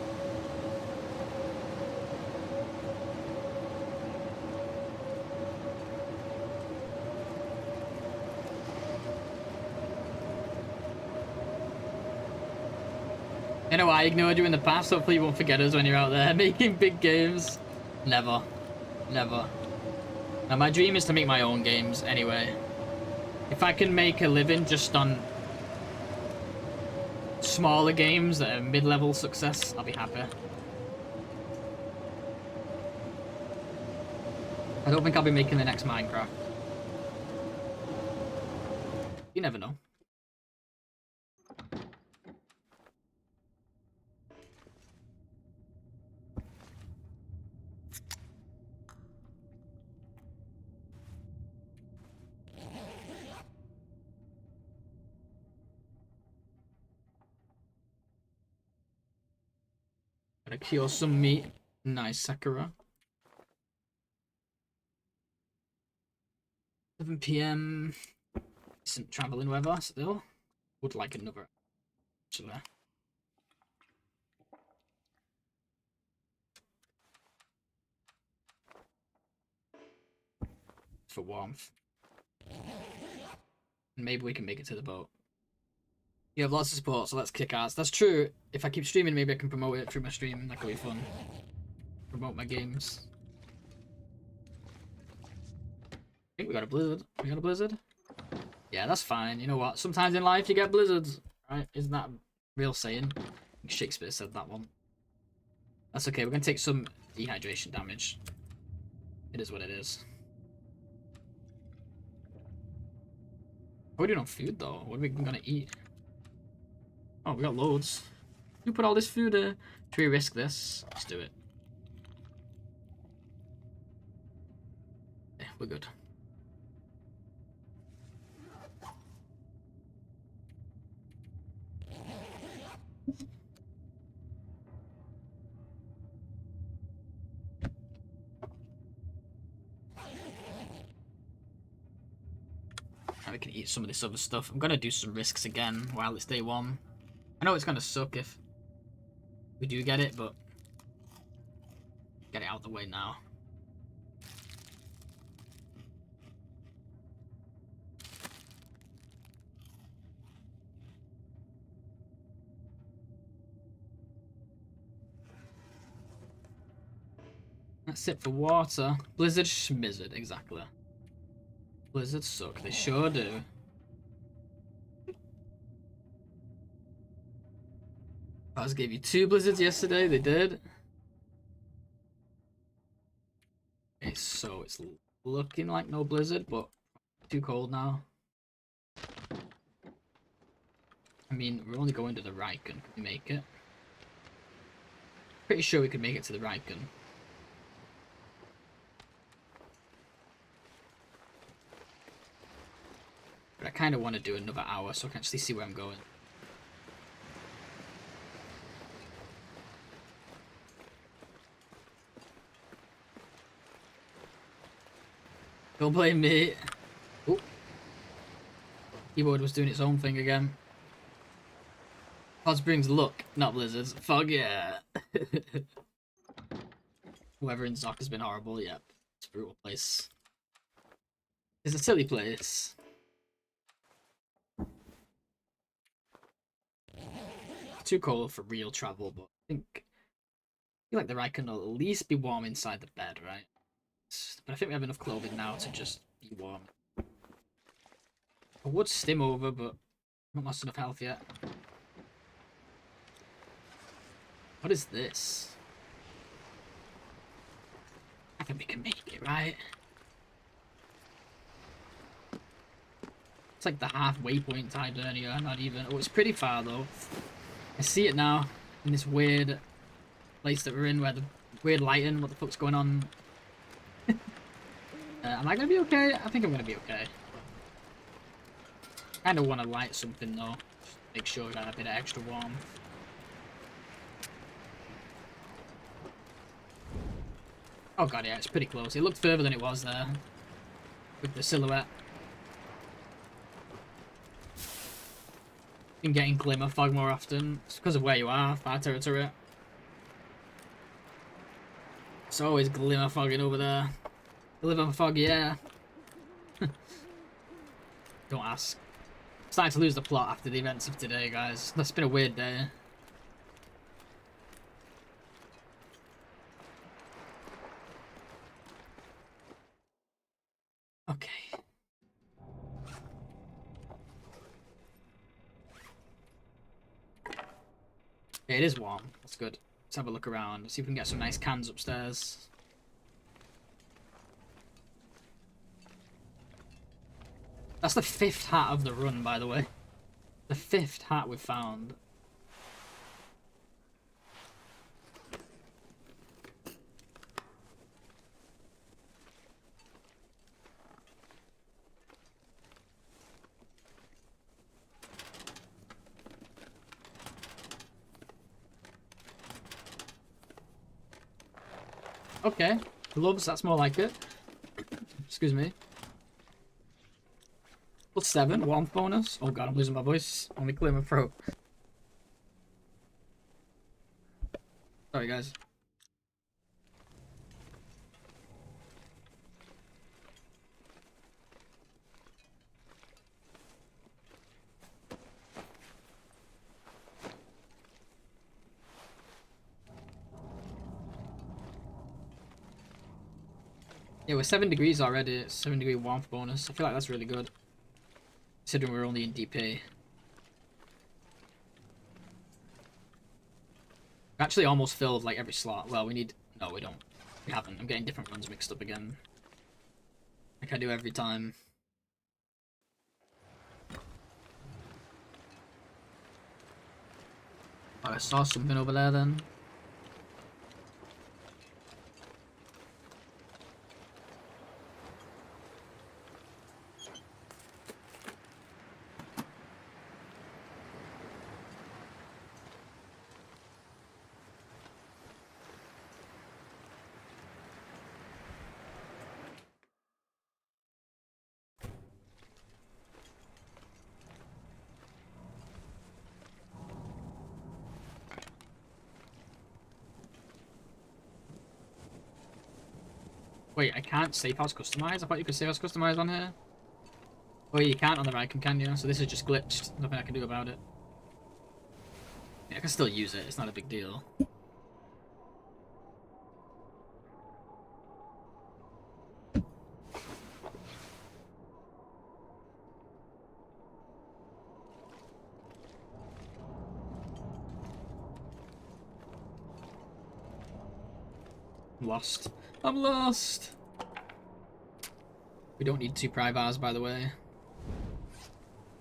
You know, I ignored you in the past. Hopefully you won't forget us when you're out there making big games. Never. Never. Now, my dream is to make my own games anyway. If I can make a living just on smaller games that are mid-level success, I'll be happy. I don't think I'll be making the next Minecraft. You never know. Gotta kill some meat. Nice, Sakura. 7 PM. Decent traveling weather still. Would like another. Actually. For warmth. And maybe we can make it to the boat. You have lots of support, so let's kick ass. That's true. If I keep streaming, maybe I can promote it through my stream. That could be fun. Promote my games. I think we got a blizzard. We got a blizzard? Yeah, that's fine. You know what? Sometimes in life you get blizzards, right? Isn't that a real saying? Shakespeare said that one. That's okay. We're going to take some dehydration damage. It is what it is. What are we doing on food, though? What are we going to eat? Oh, we got loads. You put all this food there. Should we risk this? Let's do it. Yeah, we're good. Now we can eat some of this other stuff. I'm gonna do some risks again while it's day one. I know it's gonna suck if we do get it, but get it out of the way now. That's it for water. Blizzard schmizzard, exactly. Blizzards suck, they sure do. I just gave you 2 blizzards yesterday, they did. Okay, so it's looking like no blizzard, but too cold now. I mean, we're only going to the Riken. Can we make it? Pretty sure we could make it to the Riken. But I kind of want to do another hour so I can actually see where I'm going. Don't blame me. Oh. Keyboard was doing its own thing again. Pods brings luck, not blizzards. Fuck yeah. Whoever in Zoc has been horrible, yep. It's a brutal place. It's a silly place. Too cold for real travel, but I feel like the Riken will at least be warm inside the bed, right? But I think we have enough clothing now to just be warm. I would stim over, but I've not lost enough health yet. What is this? I think we can make it, right? It's like the halfway point Tide earlier, not even. Oh, it's pretty far though. I see it now in this weird place that we're in where the weird lighting. What the fuck's going on? Am I gonna be okay? I think I'm gonna be okay. Kind of want to light something though. Just make sure we got a bit of extra warm. Oh god, yeah, it's pretty close. It looked further than it was there with the silhouette. Been getting glimmer fog more often. It's because of where you are, far territory. It's always glimmer fogging over there. Glimmer fog, yeah. Don't ask. Starting to lose the plot after the events of today, guys. That's been a weird day. Okay. Yeah, it is warm. That's good. Let's have a look around. See if we can get some nice cans upstairs. That's the 5th hat of the run, by the way. The 5th hat we've found. Okay. Gloves, that's more like it. Excuse me. +7, warmth bonus. Oh god, I'm losing my voice. Only clear my throat. Sorry, guys. Yeah, we're 7 degrees already. It's 7-degree warmth bonus. I feel like that's really good. Considering we're only in DP. We actually almost filled like every slot. Well, we need... No, we don't. We haven't. I'm getting different runs mixed up again. Like I do every time. Oh, I saw something over there then. Wait, I can't safe house customize? I thought you could safe house customize on here. Oh, you can't on the Ricon, can you? So this is just glitched. Nothing I can do about it. Yeah, I can still use it. It's not a big deal. I'm lost. I'm lost! We don't need 2 Privars, by the way.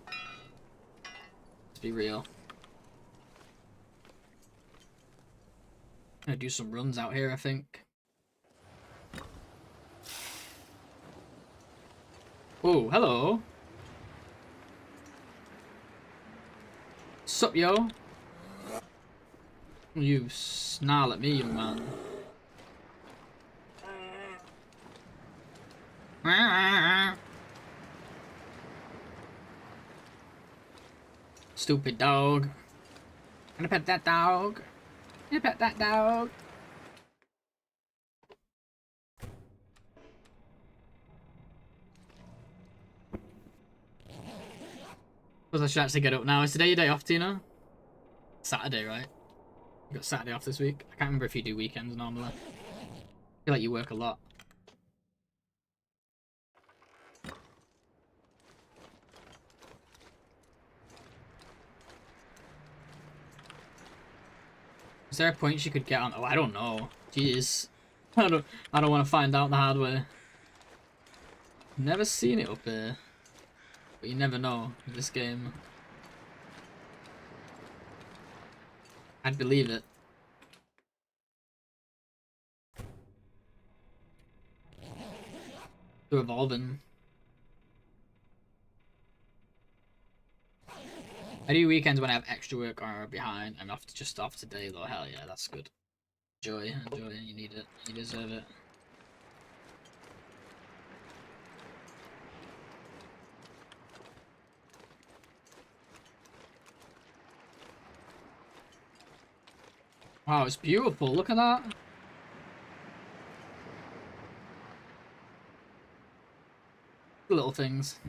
Let's be real. Gonna do some runs out here, I think. Oh, hello. Sup, yo? You snarl at me, young man. Stupid dog. Gonna pet that dog. Gonna pet that dog. Suppose I should actually get up now. Is today your day off, Tina? Saturday, right? You got Saturday off this week. I can't remember if you do weekends normally. I feel like you work a lot. Is there a point she could get on? Oh, I don't know. Jeez. I don't want to find out the hard way. Never seen it up here. But you never know with this game. I'd believe it. They're evolving. I do weekends when I have extra work or are behind. I'm just off today though. Hell yeah, that's good. Enjoy. You need it. You deserve it. Wow, it's beautiful. Look at that. The little things.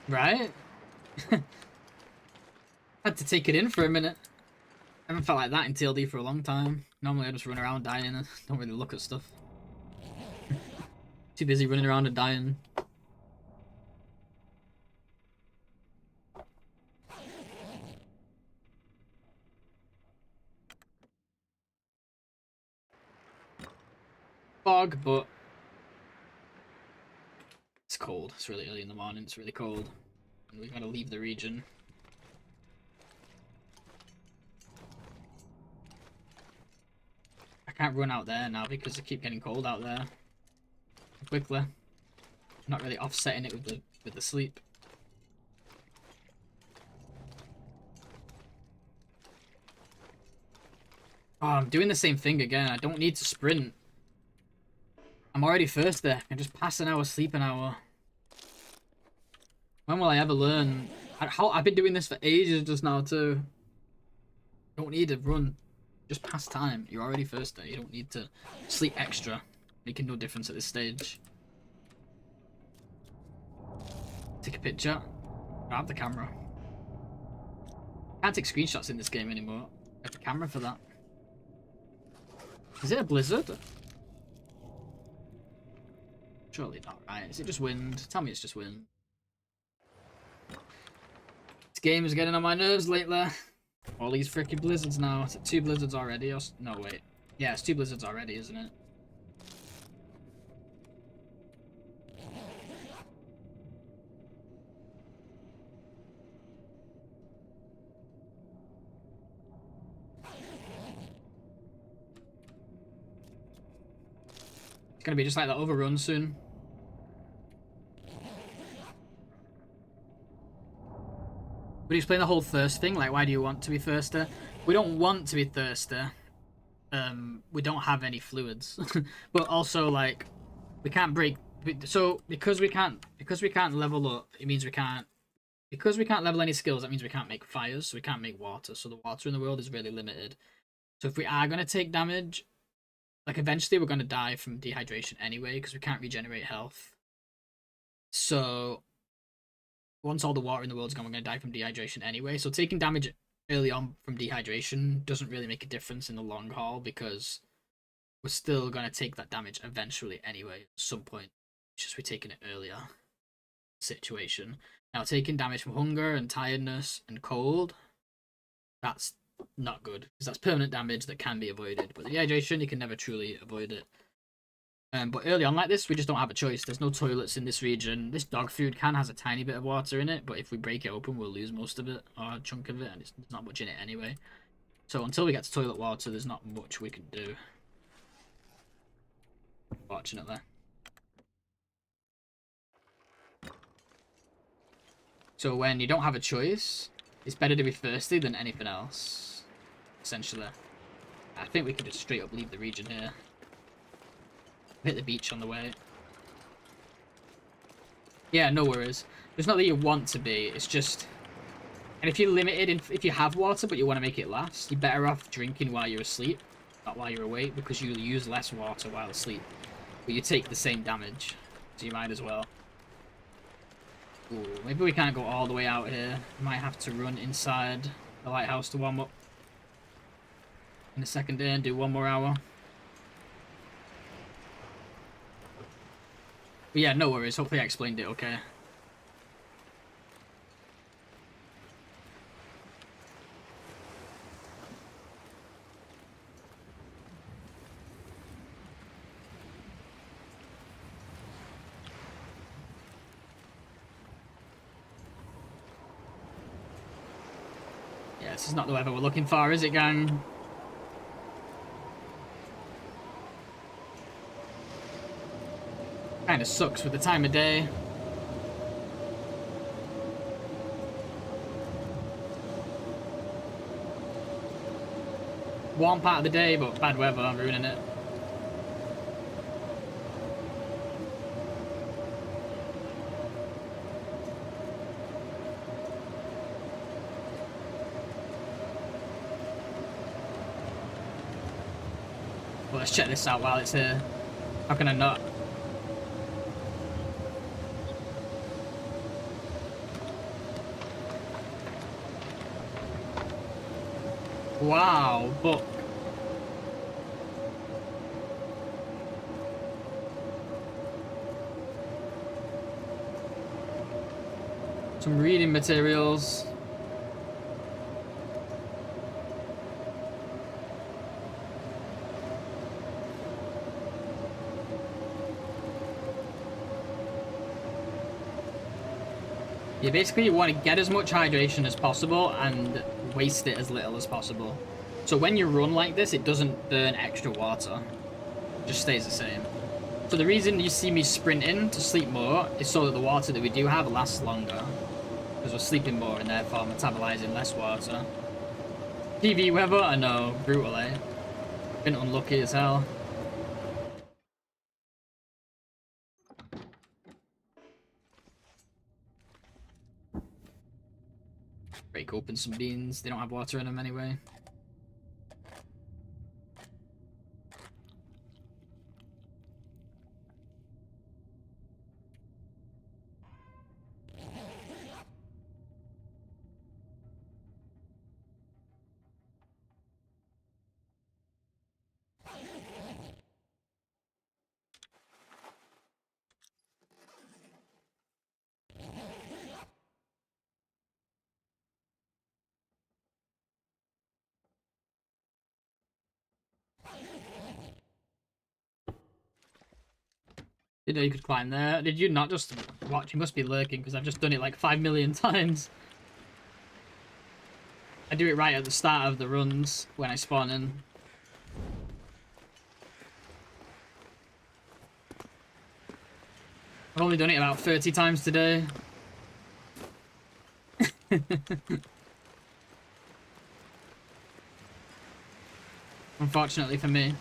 Right? Had to take it in for a minute. I haven't felt like that in TLD for a long time. Normally I just run around dying and don't really look at stuff. Too busy running around and dying. Fog, but it's cold. It's really early in the morning. It's really cold. And we gotta leave the region. I can't run out there now because it keep getting cold out there. Quickly. I'm not really offsetting it with the sleep. Oh, I'm doing the same thing again. I don't need to sprint. I'm already first there. I can just pass an hour, sleep an hour. When will I ever learn? I've been doing this for ages just now too. Don't need to run. Just pass time. You're already first there. You don't need to sleep extra. Making no difference at this stage. Take a picture. I have the camera. Can't take screenshots in this game anymore. I have the camera for that. Is it a blizzard? Surely not, right? Is it just wind? Tell me it's just wind. This game is getting on my nerves lately. All these freaking blizzards now. Is it 2 blizzards already? Or... No, wait. Yeah, it's 2 blizzards already, isn't it? It's gonna be just like that overrun soon. But explain the whole thirst thing. Like, why do you want to be thirsty? We don't want to be thirsty. We don't have any fluids. But also, like, we can't break. So because we can't level up, it means we can't. Because we can't level any skills, that means we can't make fires. So we can't make water. So the water in the world is really limited. So if we are gonna take damage, like eventually we're gonna die from dehydration anyway because we can't regenerate health. So once all the water in the world's gone, we're going to die from dehydration anyway. So taking damage early on from dehydration doesn't really make a difference in the long haul because we're still going to take that damage eventually anyway at some point. It's just we're taking it earlier situation. Now taking damage from hunger and tiredness and cold, that's not good because that's permanent damage that can be avoided. But the dehydration, you can never truly avoid it. But early on like this, we just don't have a choice. There's no toilets in this region. This dog food can has a tiny bit of water in it, but if we break it open, we'll lose most of it, or a chunk of it, and there's not much in it anyway. So until we get to toilet water, there's not much we can do. Fortunately. So when you don't have a choice, it's better to be thirsty than anything else, essentially. I think we could just straight up leave the region here. Hit the beach on the way. Yeah, no worries. It's not that you want to be, it's just... And if you're limited, if you have water but you want to make it last, you're better off drinking while you're asleep, not while you're awake, because you'll use less water while asleep. But you take the same damage, so you might as well. Ooh, maybe we can't go all the way out here. We might have to run inside the lighthouse to warm up in the second day and do 1 more hour. But yeah, no worries. Hopefully I explained it okay. Yeah, this is not the weather we're looking for, is it, gang? Kinda sucks with the time of day. Warm part of the day, but bad weather, ruining it. let's check this out while it's here. How can I not? Wow, book. Some reading materials. Yeah, basically you want to get as much hydration as possible and waste it as little as possible. So when you run like this, it doesn't burn extra water. It just stays the same. So the reason you see me sprinting to sleep more is so that the water that we do have lasts longer. Because we're sleeping more and therefore metabolizing less water. TV weather? I know. Brutal, eh? Been unlucky as hell. Break open some beans. They don't have water in them anyway. Didn't know you could climb there. Did you not just watch? You must be lurking because I've just done it like 5 million times. I do it right at the start of the runs when I spawn in. I've only done it about 30 times today. Unfortunately for me.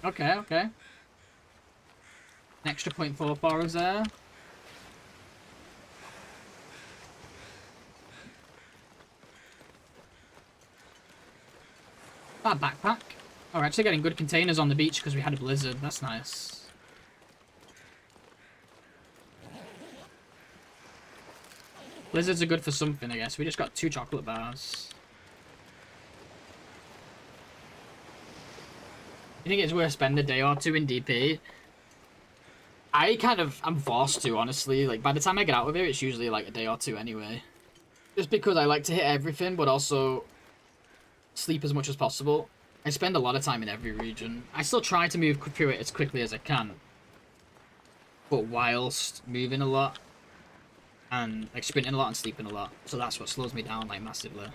Okay, okay. An extra 0.44 is there. That backpack. Oh, we're actually getting good containers on the beach because we had a blizzard. That's nice. Blizzards are good for something, I guess. We just got 2 chocolate bars. You think it's worth spending a day or 2 in DP? I'm forced to, honestly. Like, by the time I get out of here, it's usually like a day or 2 anyway. Just because I like to hit everything, but also sleep as much as possible. I spend a lot of time in every region. I still try to move through it as quickly as I can. But whilst moving a lot. And, like, sprinting a lot and sleeping a lot. So that's what slows me down, like, massively.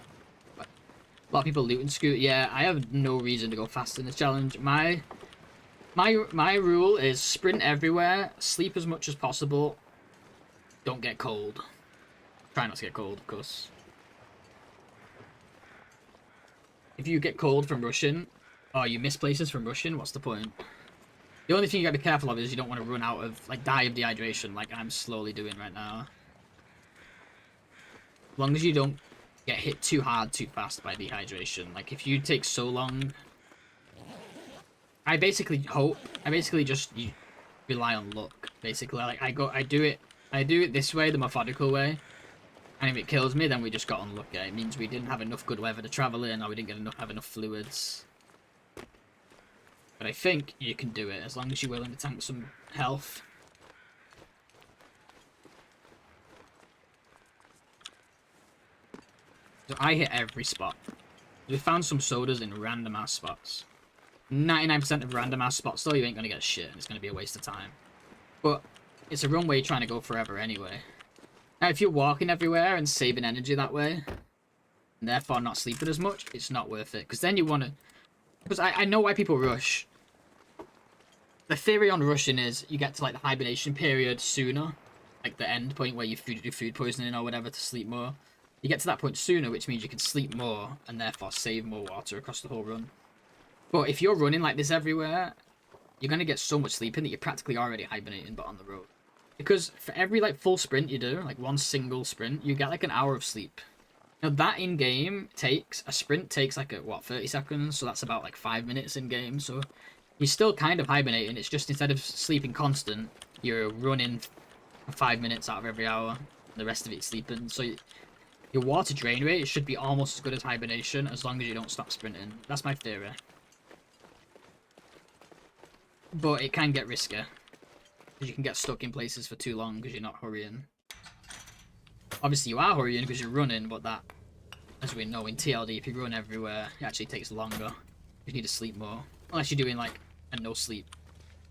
But a lot of people loot and scoot. Yeah, I have no reason to go fast in this challenge. My rule is sprint everywhere, sleep as much as possible, don't get cold. Try not to get cold, of course. If you get cold from rushing, or you miss places from rushing, what's the point? The only thing you gotta be careful of is you don't want to run out of, like, die of dehydration, like I'm slowly doing right now. As long as you don't get hit too hard too fast by dehydration. Like, if you take so long... I basically just rely on luck, basically. Like, I do it this way, the methodical way. And if it kills me, then we just got unlucky. It means we didn't have enough good weather to travel in, or we didn't have enough fluids. But I think you can do it, as long as you're willing to tank some health. So I hit every spot. We found some sodas in random ass spots. 99% of random ass spots though, you ain't gonna get shit, and it's gonna be a waste of time. But it's a runway you're trying to go forever anyway. Now if you're walking everywhere and saving energy that way, and therefore not sleeping as much, it's not worth it. Because then you wanna... Because I know why people rush. The theory on rushing is you get to like the hibernation period sooner. Like the end point where you do food poisoning or whatever to sleep more. You get to that point sooner, which means you can sleep more and therefore save more water across the whole run. But if you're running like this everywhere, you're gonna get so much sleep in that you're practically already hibernating, but on the road. Because for every like full sprint you do, like one single sprint, you get like an hour of sleep. Now that in game takes, a sprint takes like 30 seconds, so that's about like 5 minutes in game. So you're still kind of hibernating. It's just instead of sleeping constant, you're running 5 minutes out of every hour. The rest of it's sleeping. So your water drain rate should be almost as good as hibernation as long as you don't stop sprinting. That's my theory. But it can get riskier. Because you can get stuck in places for too long because you're not hurrying. Obviously you are hurrying because you're running, but that, as we know in TLD, if you run everywhere, it actually takes longer. You need to sleep more. Unless you're doing like a no sleep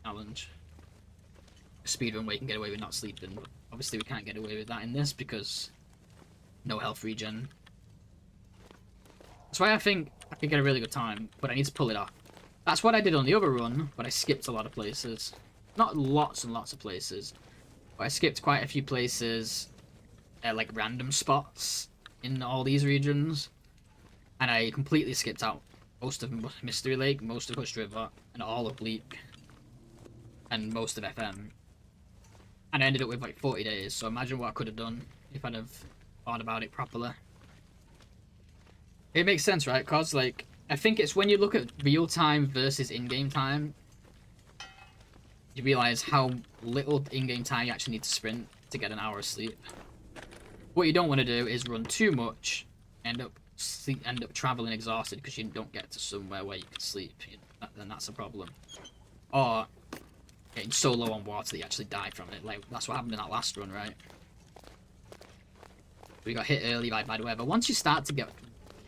challenge. A speedrun where you can get away with not sleeping. But obviously we can't get away with that in this because no health regen. That's why I think I could get a really good time, but I need to pull it off. That's what I did on the other run, but I skipped a lot of places. Not lots and lots of places, but I skipped quite a few places at like random spots in all these regions. And I completely skipped out most of Mystery Lake, most of Hushed River, and all of Bleak. And most of FM. And I ended up with like 40 days, so imagine what I could have done if I'd have thought about it properly. It makes sense, right? Cause like, I think it's when you look at real time versus in-game time, you realize how little in-game time you actually need to sprint to get an hour of sleep. What you don't want to do is run too much, end up traveling exhausted because you don't get to somewhere where you can sleep. Then that's a problem. Or getting so low on water that you actually die from it. Like that's what happened in that last run, right? We got hit early by bad weather. Once you start to get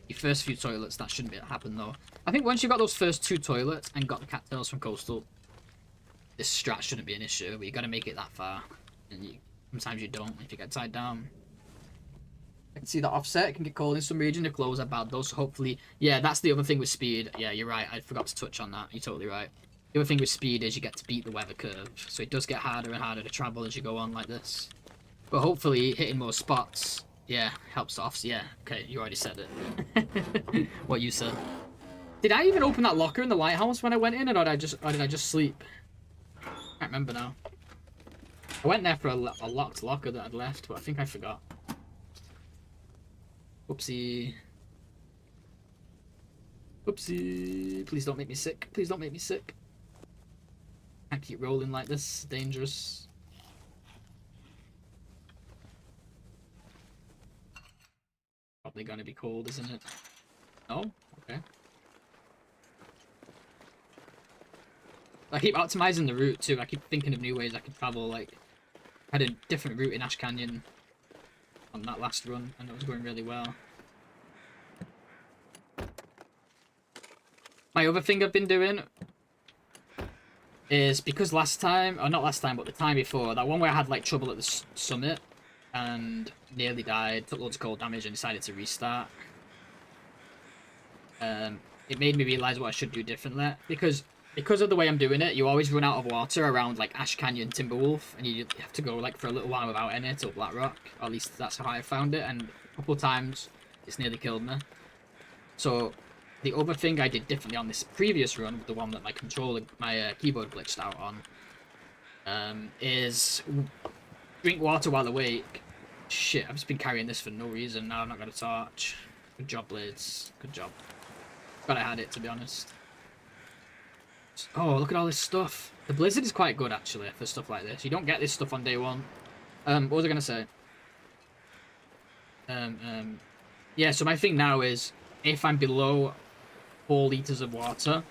your first few toilets, that shouldn't happen though. I think once you've got those first 2 toilets and got the cattails from Coastal, this strat shouldn't be an issue, but you gotta make it that far. And sometimes you don't if you get tied down. I can see the offset. It can get cold in some regions. The clothes are bad though, so hopefully... Yeah, that's the other thing with speed. Yeah, you're right. I forgot to touch on that. You're totally right. The other thing with speed is you get to beat the weather curve. So it does get harder and harder to travel as you go on like this. But hopefully hitting more spots, yeah, helps to offset. Yeah, okay, you already said it. What you said. Did I even open that locker in the lighthouse when I went in, or did I just sleep? I can't remember now. I went there for a locked locker that I'd left, but I think I forgot. Oopsie. Oopsie. Please don't make me sick. Please don't make me sick. Can't keep rolling like this. Dangerous. Probably gonna be cold, isn't it? No? Okay. I keep optimizing the route too. I keep thinking of new ways I could travel. Like, I had a different route in Ash Canyon on that last run, and it was going really well. My other thing I've been doing is, because last time, or not last time, but the time before, that one where I had like trouble at the summit and nearly died, took loads of cold damage and decided to restart. It made me realize what I should do differently, because of the way I'm doing it, you always run out of water around like Ash Canyon Timberwolf, and you have to go like for a little while without any till Blackrock. Or at least that's how I found it, and a couple of times it's nearly killed me. So the other thing I did differently on this previous run, the one that my controller, my keyboard glitched out on, is drink water while awake. Shit, I've just been carrying this for no reason. Now I'm not got a torch. Good job, Blades. Good job. Glad I had it, to be honest. Oh, look at all this stuff. The Blizzard is quite good, actually, for stuff like this. You don't get this stuff on day one. What was I going to say? Yeah, so my thing now is, if I'm below 4 liters of water,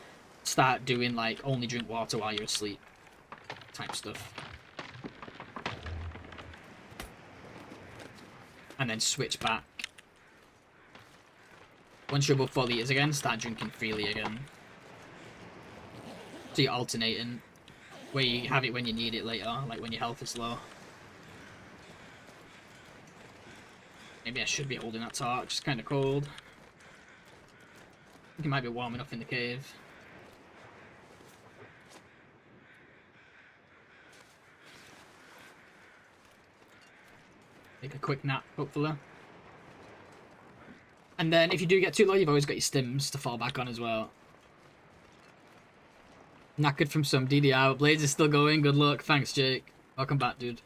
start doing, like, only drink water while you're asleep type stuff. And then switch back. Once you're above 4 liters again, start drinking freely again. So you're alternating, where you have it when you need it later, like when your health is low. Maybe I should be holding that torch, it's kind of cold. I think it might be warm enough in the cave. Take a quick nap, hopefully. And then if you do get too low, you've always got your stims to fall back on as well. Knackered from some DDR, but Blades is still going. Good luck. Thanks, Jake. Welcome back, dude.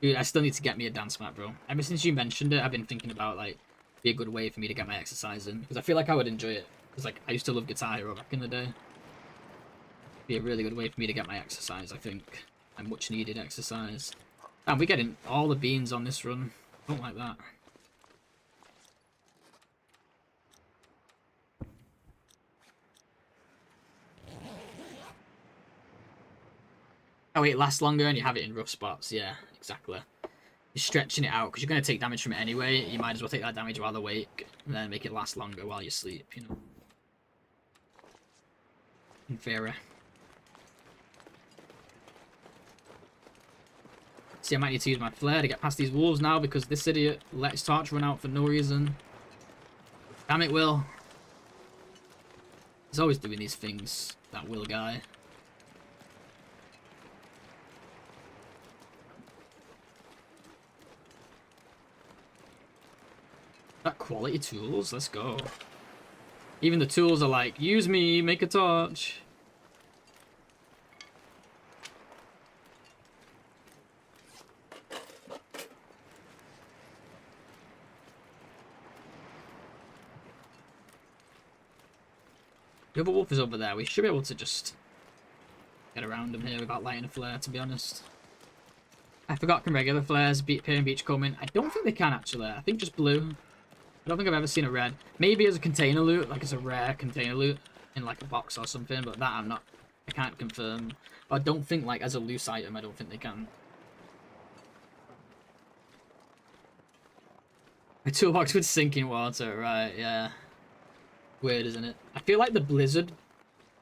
Dude, I still need to get me a dance mat, bro. Ever since you mentioned it, I've been thinking about, like, be a good way for me to get my exercise in. Because I feel like I would enjoy it. Because, like, I used to love Guitar Hero back in the day. Be a really good way for me to get my exercise, I think. And much needed exercise. And we're getting all the beans on this run. Don't like that. Oh wait, it lasts longer and you have it in rough spots. Yeah, exactly. You're stretching it out because you're going to take damage from it anyway. You might as well take that damage while awake and then make it last longer while you sleep, you know. In theory. See, I might need to use my flare to get past these wolves now because this idiot let his torch run out for no reason. Damn it, Will. He's always doing these things, that Will guy. That quality tools, let's go. Even the tools are like, use me, make a torch. The other wolf is over there. We should be able to just get around him here without lighting a flare, to be honest. I forgot, can regular flares appear in Beachcomb? I don't think they can, actually. I think just blue. I don't think I've ever seen a red. Maybe as a container loot, like as a rare container loot in like a box or something, but that I can't confirm. But I don't think like as a loose item, I don't think they can. A toolbox with sinking water, right, yeah. Weird, isn't it? I feel like the Blizzard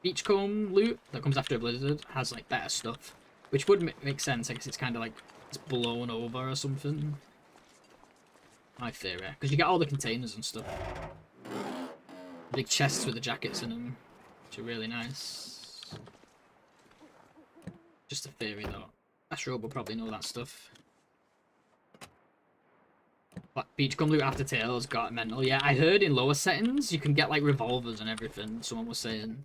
Beachcomb loot that comes after a Blizzard has like better stuff. Which would make sense, I guess it's kind of like it's blown over or something. My theory, because you get all the containers and stuff. Big chests with the jackets in them, which are really nice. Just a theory though. Ashrobe will probably know that stuff. But Beachcomb loot after Tails got mental. Yeah, I heard in lower settings you can get like revolvers and everything, someone was saying.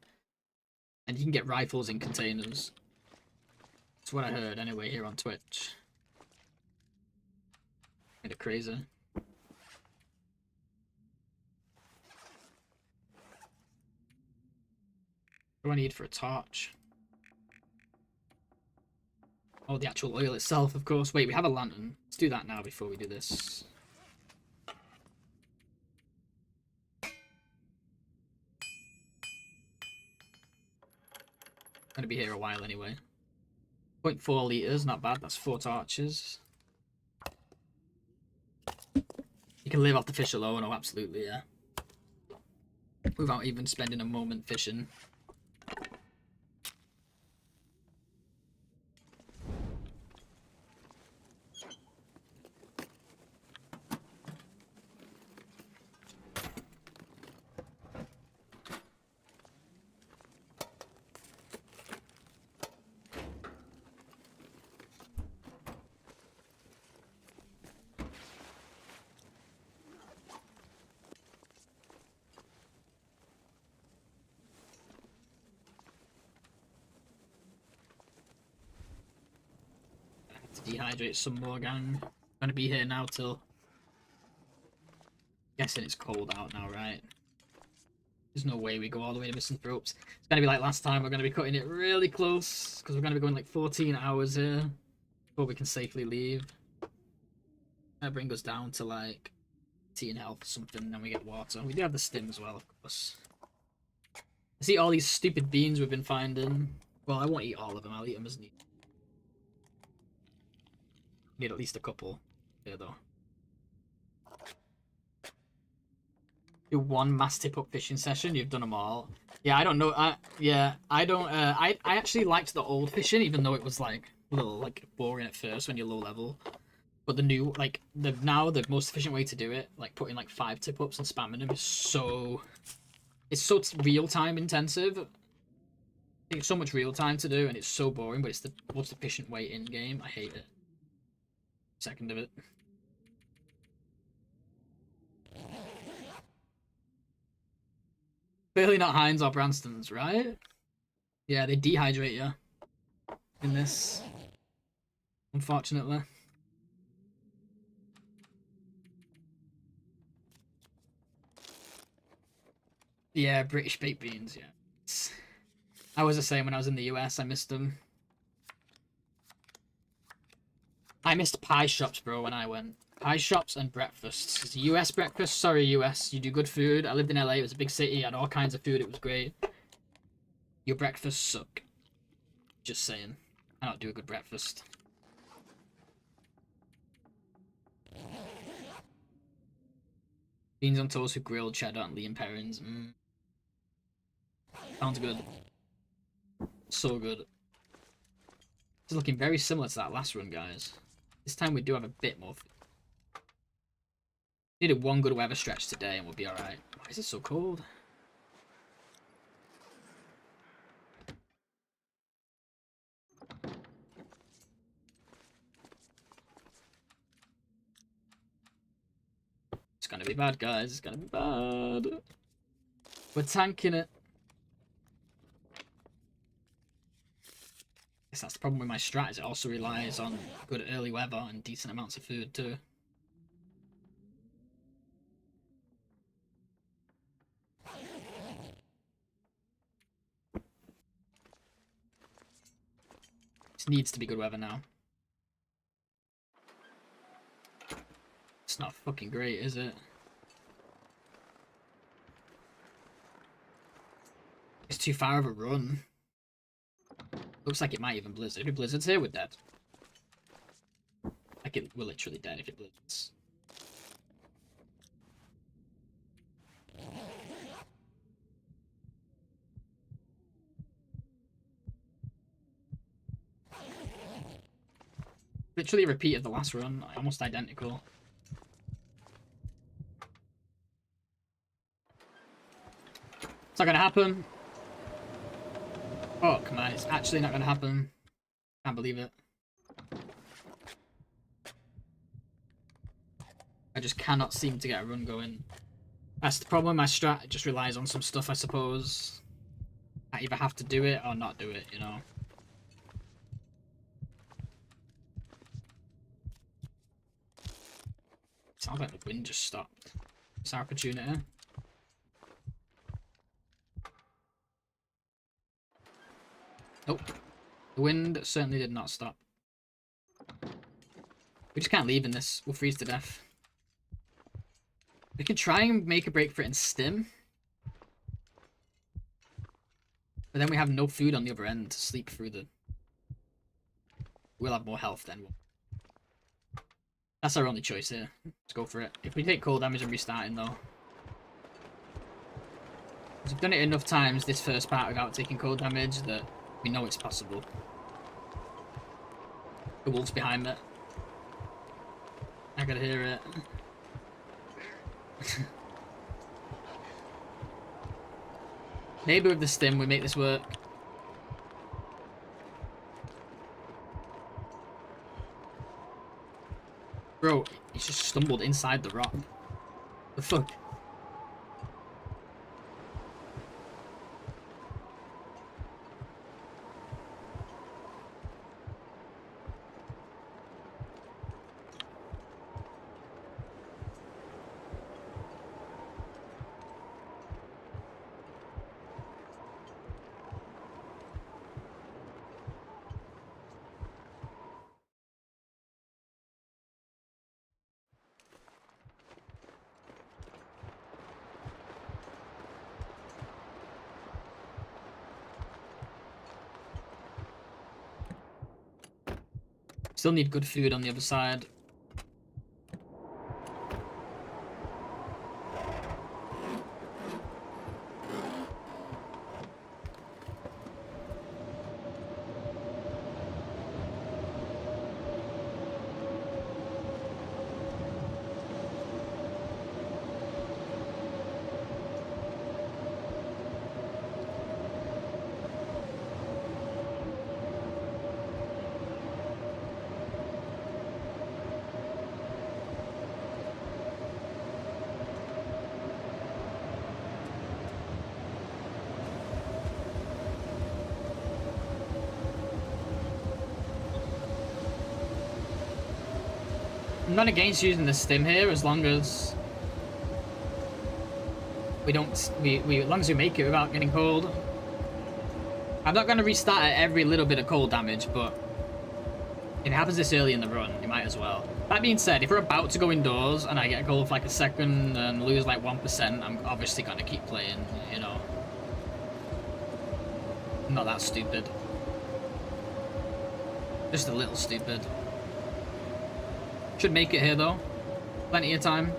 And you can get rifles in containers. That's what I heard anyway here on Twitch. Kind of crazy. What do I need for a torch? Oh, the actual oil itself, of course. Wait, we have a lantern. Let's do that now before we do this. Gonna be here a while anyway. 0.4 liters, not bad. That's 4 torches. You can live off the fish alone. Oh, absolutely, yeah. Without even spending a moment fishing. Dehydrate some more, gang. Gonna be here now till... Guessing it's cold out now, right? There's no way we go all the way to Misanthropes. It's gonna be like last time, we're gonna be cutting it really close, because we're gonna be going like 14 hours here before we can safely leave. That brings us down to like tea and health or something, and then we get water. We do have the stim as well, of course. I see all these stupid beans we've been finding. Well, I won't eat all of them, I'll eat them as needed. Need at least a couple here though. Do one mass tip up fishing session, you've done them all. Yeah, I don't know. I don't. I actually liked the old fishing, even though it was like a little like boring at first when you're low level. But the new, like now the most efficient way to do it, like putting like 5 tip ups and spamming them, is so. It's so real time intensive. It's so much real time to do, and it's so boring. But it's the most efficient way in game. I hate it. Second of it. Clearly not Heinz or Branston's, right? Yeah, they dehydrate you in this, unfortunately. Yeah, British baked beans, yeah. I was the same when I was in the US, I missed them. I missed pie shops, bro, when I went. Pie shops and breakfasts. It's US breakfast, sorry US, you do good food. I lived in LA, it was a big city, had all kinds of food, it was great. Your breakfasts suck. Just saying. I don't do a good breakfast. Beans on toast with grilled cheddar and Liam Perrins. Sounds good. So good. It's looking very similar to that last run, guys. This time we do have a bit more food. Needed one good weather stretch today and we'll be alright. Why is it so cold? It's gonna be bad, guys. It's gonna be bad. We're tanking it. Guess that's the problem with my strat, is it also relies on good early weather and decent amounts of food too. This needs to be good weather now. It's not fucking great, is it? It's too far of a run. Looks like it might even blizzard. If it blizzards here, we're dead. Like, we're literally dead if it blizzards. Literally a repeat of the last run, almost identical. It's not gonna happen. Oh, come on, it's actually not gonna happen. Can't believe it. I just cannot seem to get a run going. That's the problem with my strat, it just relies on some stuff, I suppose. I either have to do it or not do it, you know? Sounds like the wind just stopped. It's our opportunity. Nope. The wind certainly did not stop. We just can't leave in this. We'll freeze to death. We can try and make a break for it in stim. But then we have no food on the other end to sleep through the... We'll have more health then. That's our only choice here. Let's go for it. If we take cold damage and restarting though. Because we've done it enough times this first part without taking cold damage that we know it's possible. The wolf's behind me. I gotta hear it. Maybe with the stim we make this work. Bro, he's just stumbled inside the rock. The fuck? Still need good food on the other side. I'm not against using the stim here as long as we don't as long as we make it without getting cold. I'm not gonna restart at every little bit of cold damage, but if it happens this early in the run, you might as well. That being said, if we're about to go indoors and I get cold for like a second and lose like 1%, I'm obviously gonna keep playing, you know. I'm not that stupid. Just a little stupid. Should make it here though. Plenty of time.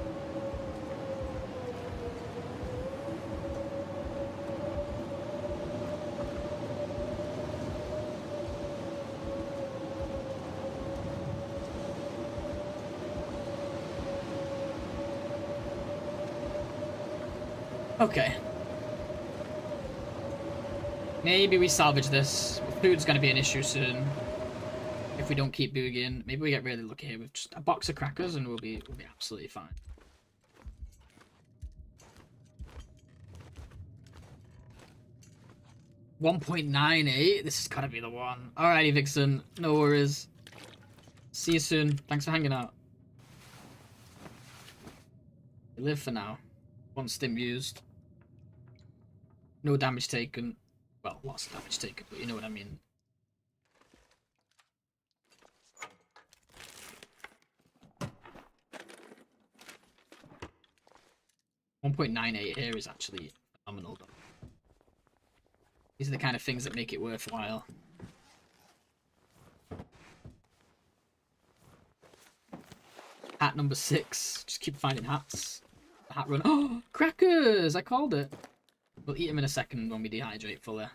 Okay. Maybe we salvage this. Food's gonna be an issue soon. If we don't keep boogieing. Maybe we get really lucky here with just a box of crackers and we'll be absolutely fine. $1.98. This has gotta be the one. Alrighty, Vixen. No worries. See you soon. Thanks for hanging out. We live for now. One stim used. No damage taken. Well, lots of damage taken, but you know what I mean. $1.98 here is actually phenomenal though. These are the kind of things that make it worthwhile. Hat number 6. Just keep finding hats. The hat run. Oh, crackers! I called it. We'll eat them in a second when we dehydrate fully.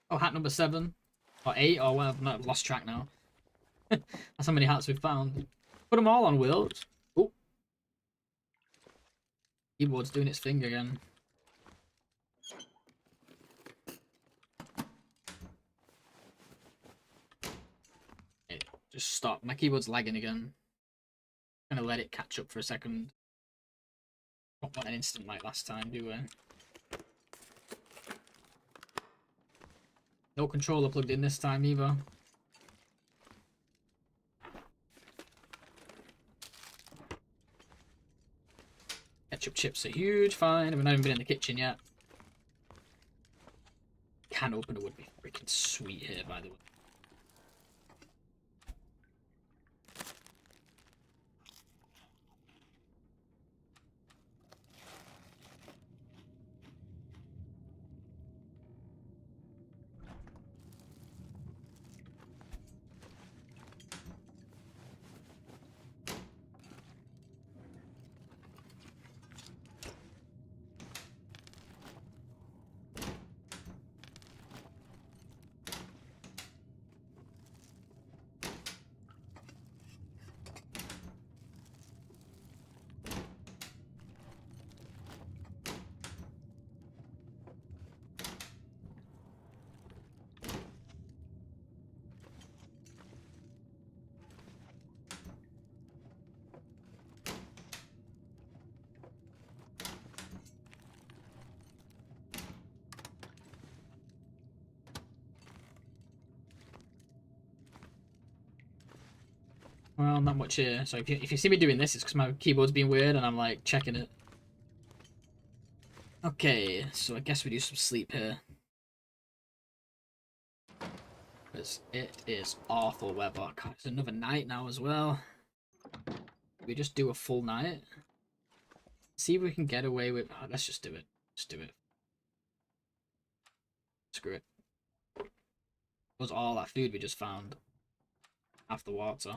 Oh, hat number 7. Or 8, or whatever. No, I've lost track now. That's how many hats we've found. Put them all on, Will. Oh. Keyboard's doing its thing again. Okay, just stop. My keyboard's lagging again. I'm gonna let it catch up for a second. Don't want an instant like last time, do we? No controller plugged in this time either. Ketchup chips are huge, fine. We've not even been in the kitchen yet. Can opener would be freaking sweet here, by the way. Well, not much here. So if you see me doing this, it's because my keyboard's being weird and I'm like checking it. Okay, so I guess we do some sleep here. Because it is awful weather. God, it's another night now as well. We just do a full night. See if we can get away with... Oh, let's just do it. Just do it. Screw it. Was all that food we just found. Half the water.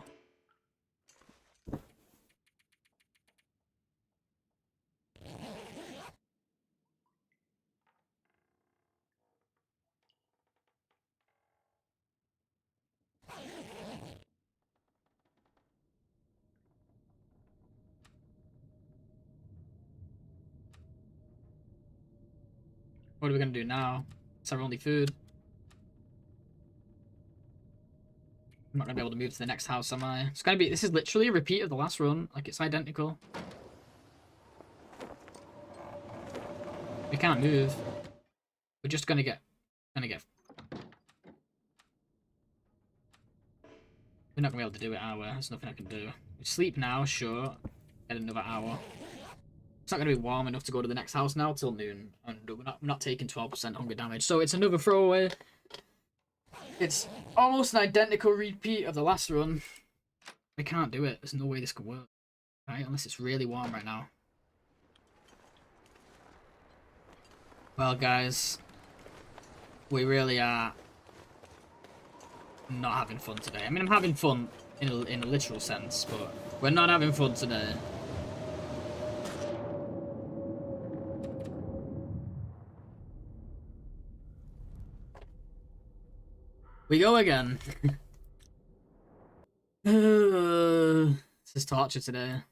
What are we gonna do now? It's our only food. I'm not gonna be able to move to the next house, am I? It's gonna be. This is literally a repeat of the last run. Like it's identical. We can't move. We're just gonna get. We're not gonna be able to do it, are we? There's nothing I can do. We sleep now, sure. Get another hour. It's not gonna be warm enough to go to the next house now till noon, and I'm not taking 12% hunger damage, so it's another throwaway. It's almost an identical repeat of the last run. We can't do it. There's no way this can work, right? Unless it's really warm right now. Well, guys, we really are not having fun today. I mean, I'm having fun in a literal sense, but we're not having fun today. We go again. This is torture today.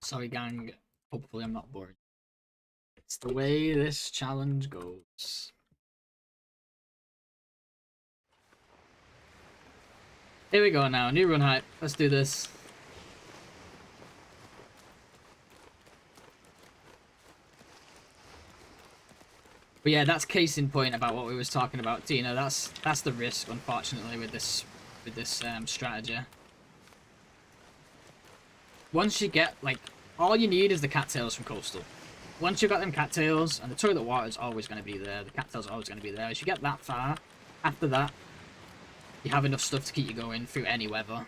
Sorry, gang. Hopefully I'm not bored. It's the way this challenge goes. Here we go now. New run hype. Let's do this. But yeah, that's case in point about what we was talking about, Tina. That's the risk, unfortunately, with this strategy. Once you get, like, all you need is the cattails from Coastal. Once you've got them cattails, and the toilet water is always going to be there, the cattails are always going to be there. As you get that far, after that, you have enough stuff to keep you going through any weather.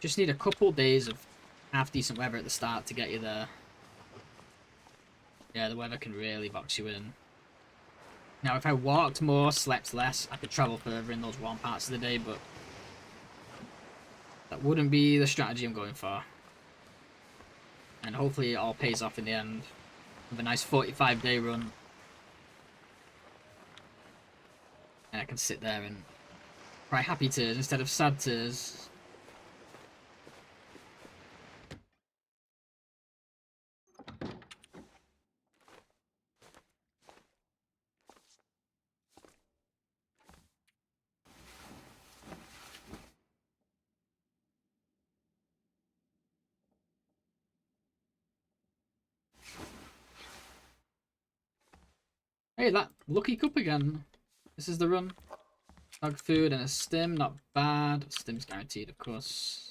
Just need a couple days of half-decent weather at the start to get you there. Yeah, the weather can really box you in. Now, if I walked more, slept less, I could travel further in those warm parts of the day, but that wouldn't be the strategy I'm going for. And hopefully it all pays off in the end with a nice 45-day run. And I can sit there and cry happy tears instead of sad tears. Hey, that lucky cup again. This is the run. Dog food and a stim, not bad. Stim's guaranteed, of course.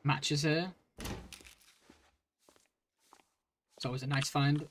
Matches here. It's always a nice find.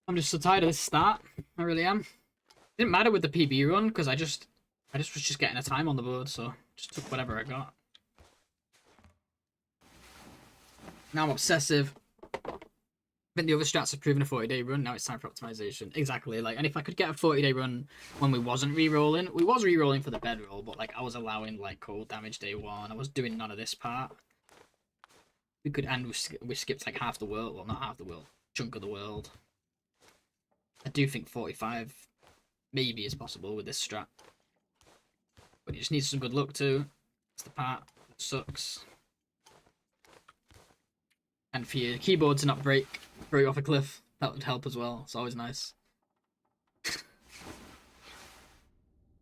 I'm just so tired of this start. I really am. Didn't matter with the PB run because I just was just getting a time on the board, so just took whatever I got. Now I'm obsessive. I think the other strats have proven a 40-day run. Now it's time for optimization. Exactly. Like, and if I could get a 40-day run when we wasn't re-rolling, we was re-rolling for the bedroll, but like I was allowing like cold damage day one. I was doing none of this part. We could end we skipped like half the world. Well, not half the world, chunk of the world. I do think 45 maybe is possible with this strat. But you just need some good luck too. That's the part that sucks. And for your keyboard to not break off a cliff, that would help as well. It's always nice.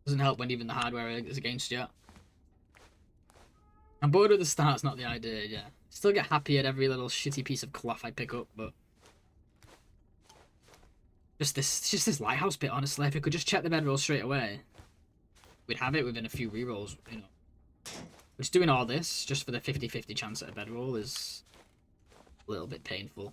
Doesn't help when even the hardware is against you. I'm bored with the start's not the idea, yeah. Still get happy at every little shitty piece of cloth I pick up, but Just this lighthouse bit, honestly. If we could just check the bedroll straight away, we'd have it within a few rerolls, you know. Just doing all this just for the 50-50 chance at a bedroll is a little bit painful.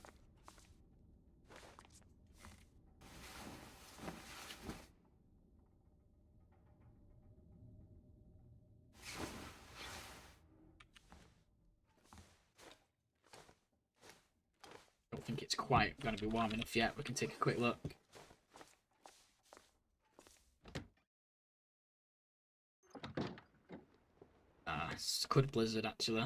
I don't think it's quite going to be warm enough yet. We can take a quick look. It's a good blizzard, actually.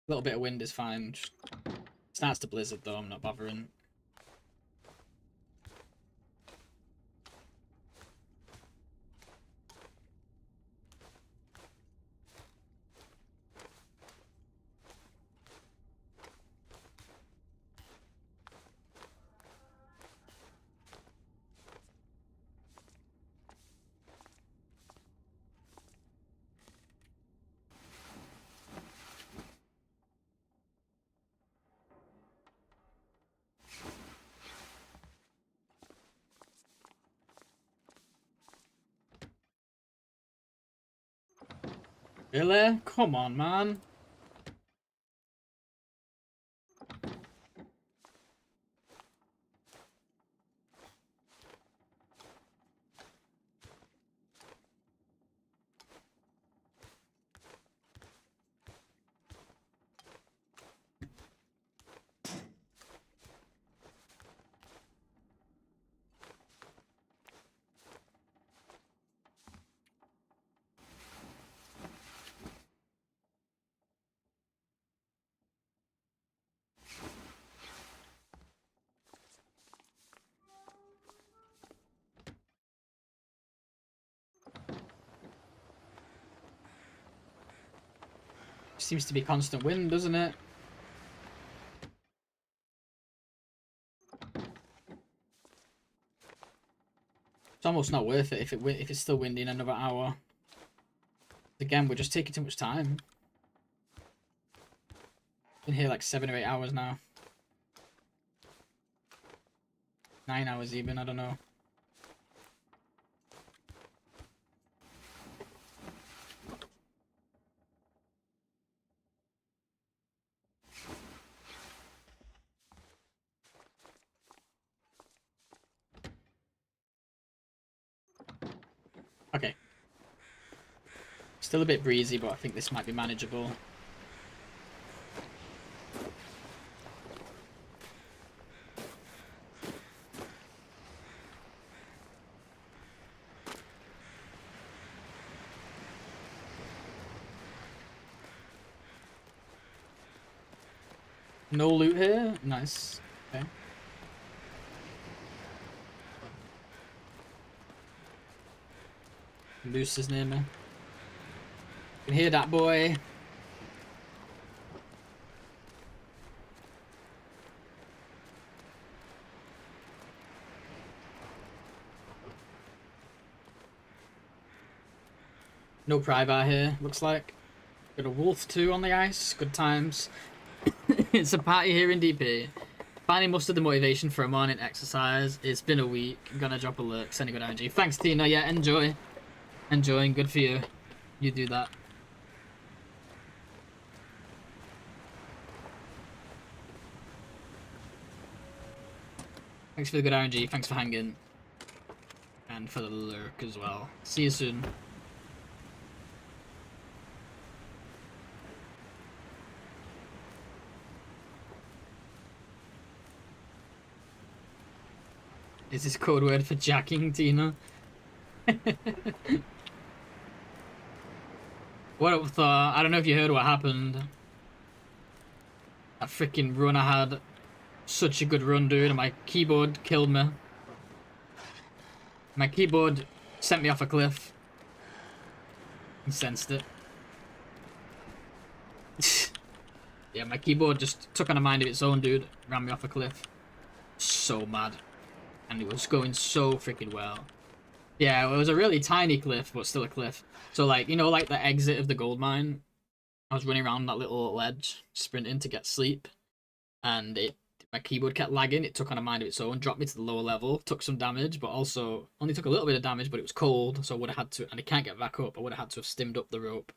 A little bit of wind is fine. Just starts to blizzard though, I'm not bothering. Really? Come on, man. Seems to be constant wind, doesn't it? It's almost not worth it if it's still windy in another hour. Again, we're just taking too much time. Been here like 7 or 8 hours now. 9 hours even, I don't know. Okay. Still a bit breezy, but I think this might be manageable. No loot here? Nice. Okay. Moose is near me. Can hear that boy. No Prybar here, looks like. Got a wolf too on the ice. Good times. It's a party here in DP. Finally mustered the motivation for a morning exercise. It's been a week. I'm gonna drop a lurk. Sending good energy. Thanks, Tina. Yeah, enjoy. Enjoying. Good for you. You do that. Thanks for the good RNG. Thanks for hanging. And for the lurk as well. See you soon. Is this code word for jacking, Tina? What up, Thor? I don't know if you heard what happened. That freaking run I had. Such a good run, dude, and my keyboard killed me. My keyboard sent me off a cliff. He sensed it. Yeah, my keyboard just took on a mind of its own, dude. Ran me off a cliff. So mad. And it was going so freaking well. Yeah, it was a really tiny cliff, but still a cliff. So, like, you know, like the exit of the gold mine? I was running around that little ledge, sprinting to get sleep. And my keyboard kept lagging. It took on a mind of its own, dropped me to the lower level, took some damage, but also only took a little bit of damage, but it was cold, so I would have had to, and I can't get back up, I would have had to have stimmed up the rope,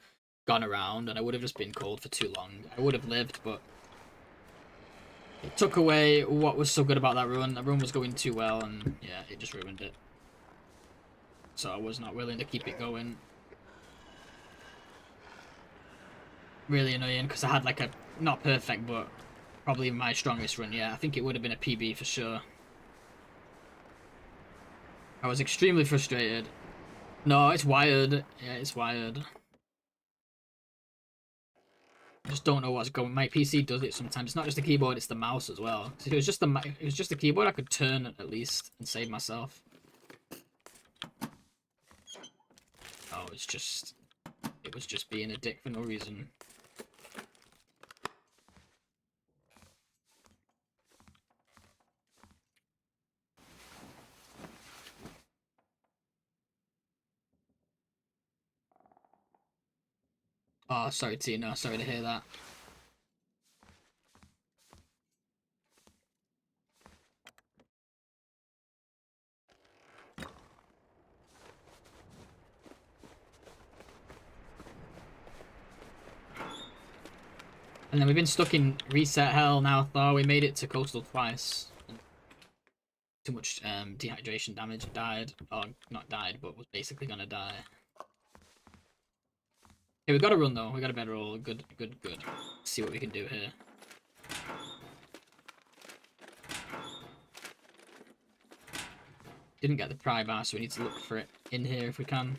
gone around, and I would have just been cold for too long. I would have lived, but it took away what was so good about that run. That run was going too well, and yeah, it just ruined it. So I was not willing to keep it going. Really annoying, because I had like a, not perfect, but probably my strongest run, yeah. I think it would have been a PB for sure. I was extremely frustrated. No, it's wired. Yeah, it's wired. I just don't know what's going. My PC does it sometimes. It's not just the keyboard; it's the mouse as well. If it was just the keyboard, I could turn at least and save myself. Oh, it was just being a dick for no reason. Oh, sorry, Tina. Sorry to hear that. And then we've been stuck in reset hell now, Thor. We made it to coastal twice. Too much dehydration damage, died. Or not died, but was basically gonna die. Okay, we got a run though. We got a better roll. Good, good, good. Let's see what we can do here. Didn't get the pry bar, so we need to look for it in here if we can.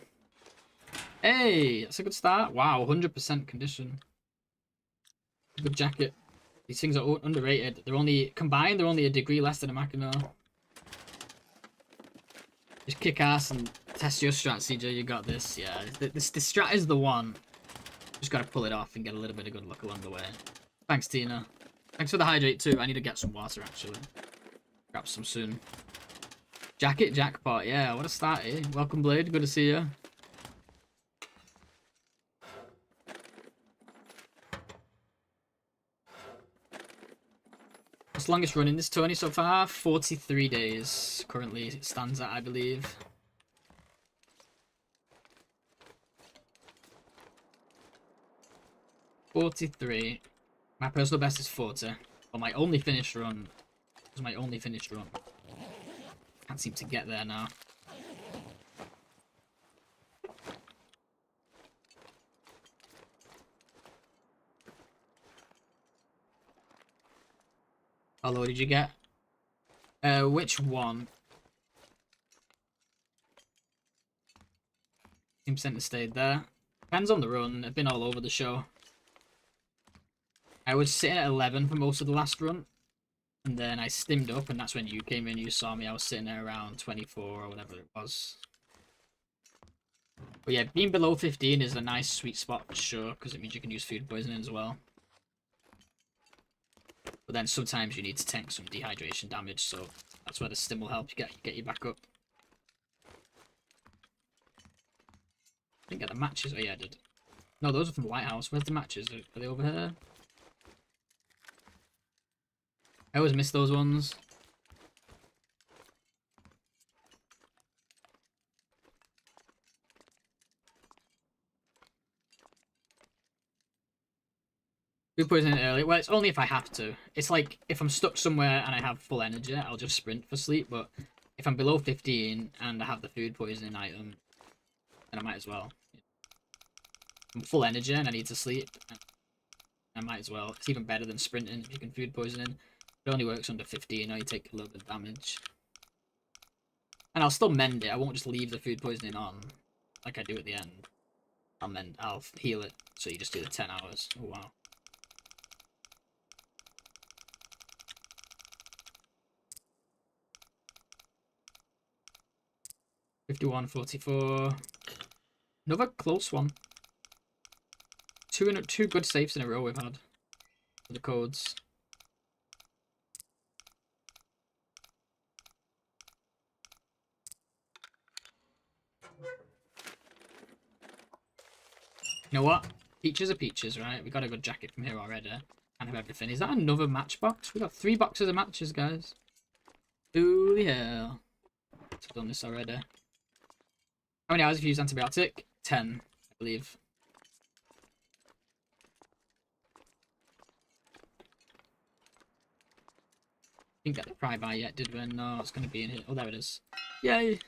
Hey, that's a good start. Wow, 100% condition. Good jacket. These things are underrated. They're only combined. They're only a degree less than a Mackinac. Just kick ass and test your strat, CJ. You got this. Yeah, this strat is the one. Just gotta pull it off and get a little bit of good luck along the way. Thanks, Tina. Thanks for the hydrate too. I need to get some water actually. Grab some soon. Jacket jackpot. Yeah, what a start, eh? Welcome, Blade. Good to see you. What's longest run in this tourney so far? 43 days. Currently it stands at, I believe. $43. My personal best is 40. But my only finished run was my only finished run. Can't seem to get there now. How low did you get? Which one? 10% has stayed there. Depends on the run. I've been all over the show. I was sitting at 11 for most of the last run. And then I stimmed up, and that's when you came in, you saw me. I was sitting there around 24 or whatever it was. But yeah, being below 15 is a nice sweet spot for sure, because it means you can use food poisoning as well. But then sometimes you need to tank some dehydration damage, so that's where the stim will help you get you back up. Didn't get the matches. Oh yeah, I did. No, those are from the Lighthouse. Where's the matches? Are they over here? I always miss those ones. Food poisoning early. Well, it's only if I have to. It's like if I'm stuck somewhere and I have full energy, I'll just sprint for sleep. But if I'm below 15 and I have the food poisoning item, then I might as well. I'm full energy and I need to sleep. I might as well. It's even better than sprinting if you can food poisoning. It only works under 15, or you take a little bit of damage. And I'll still mend it. I won't just leave the food poisoning on like I do at the end. I'll heal it. So you just do the 10 hours. Oh wow. 51-44. Another close one. Two good safes in a row we've had for the codes. You know what? Peaches are peaches, right? We got a good jacket from here already. Kind of everything. Is that another matchbox? We got 3 boxes of matches, guys. Holy hell. I've done this already. How many hours have you used antibiotic? 10, I believe. Didn't get the pry by yet, did we? No, it's going to be in here. Oh, there it is. Yay!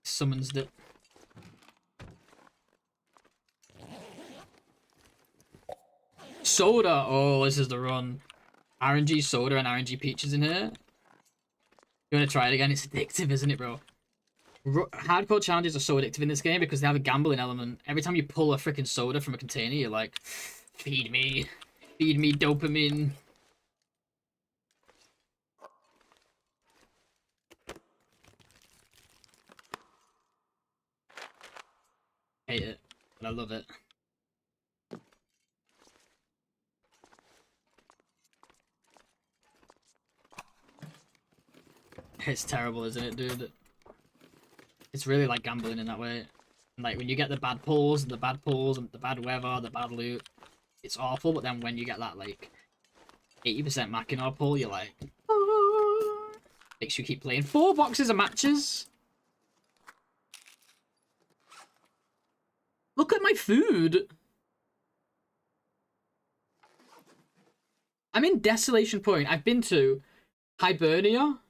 Summons it. Soda! Oh, this is the run. RNG soda and RNG peaches in here. You want to try it again? It's addictive, isn't it, bro? Hardcore challenges are so addictive in this game because they have a gambling element. Every time you pull a freaking soda from a container, you're like, feed me dopamine. Hate it, but I love it. It's terrible, isn't it, dude? It's really like gambling in that way. Like, when you get the bad pulls, and the bad weather, the bad loot, it's awful, but then when you get that, like, 80% Mackinac pull, you're like, oh. Makes you keep playing. 4 boxes of matches! Look at my food! I'm in Desolation Point. I've been to Hibernia,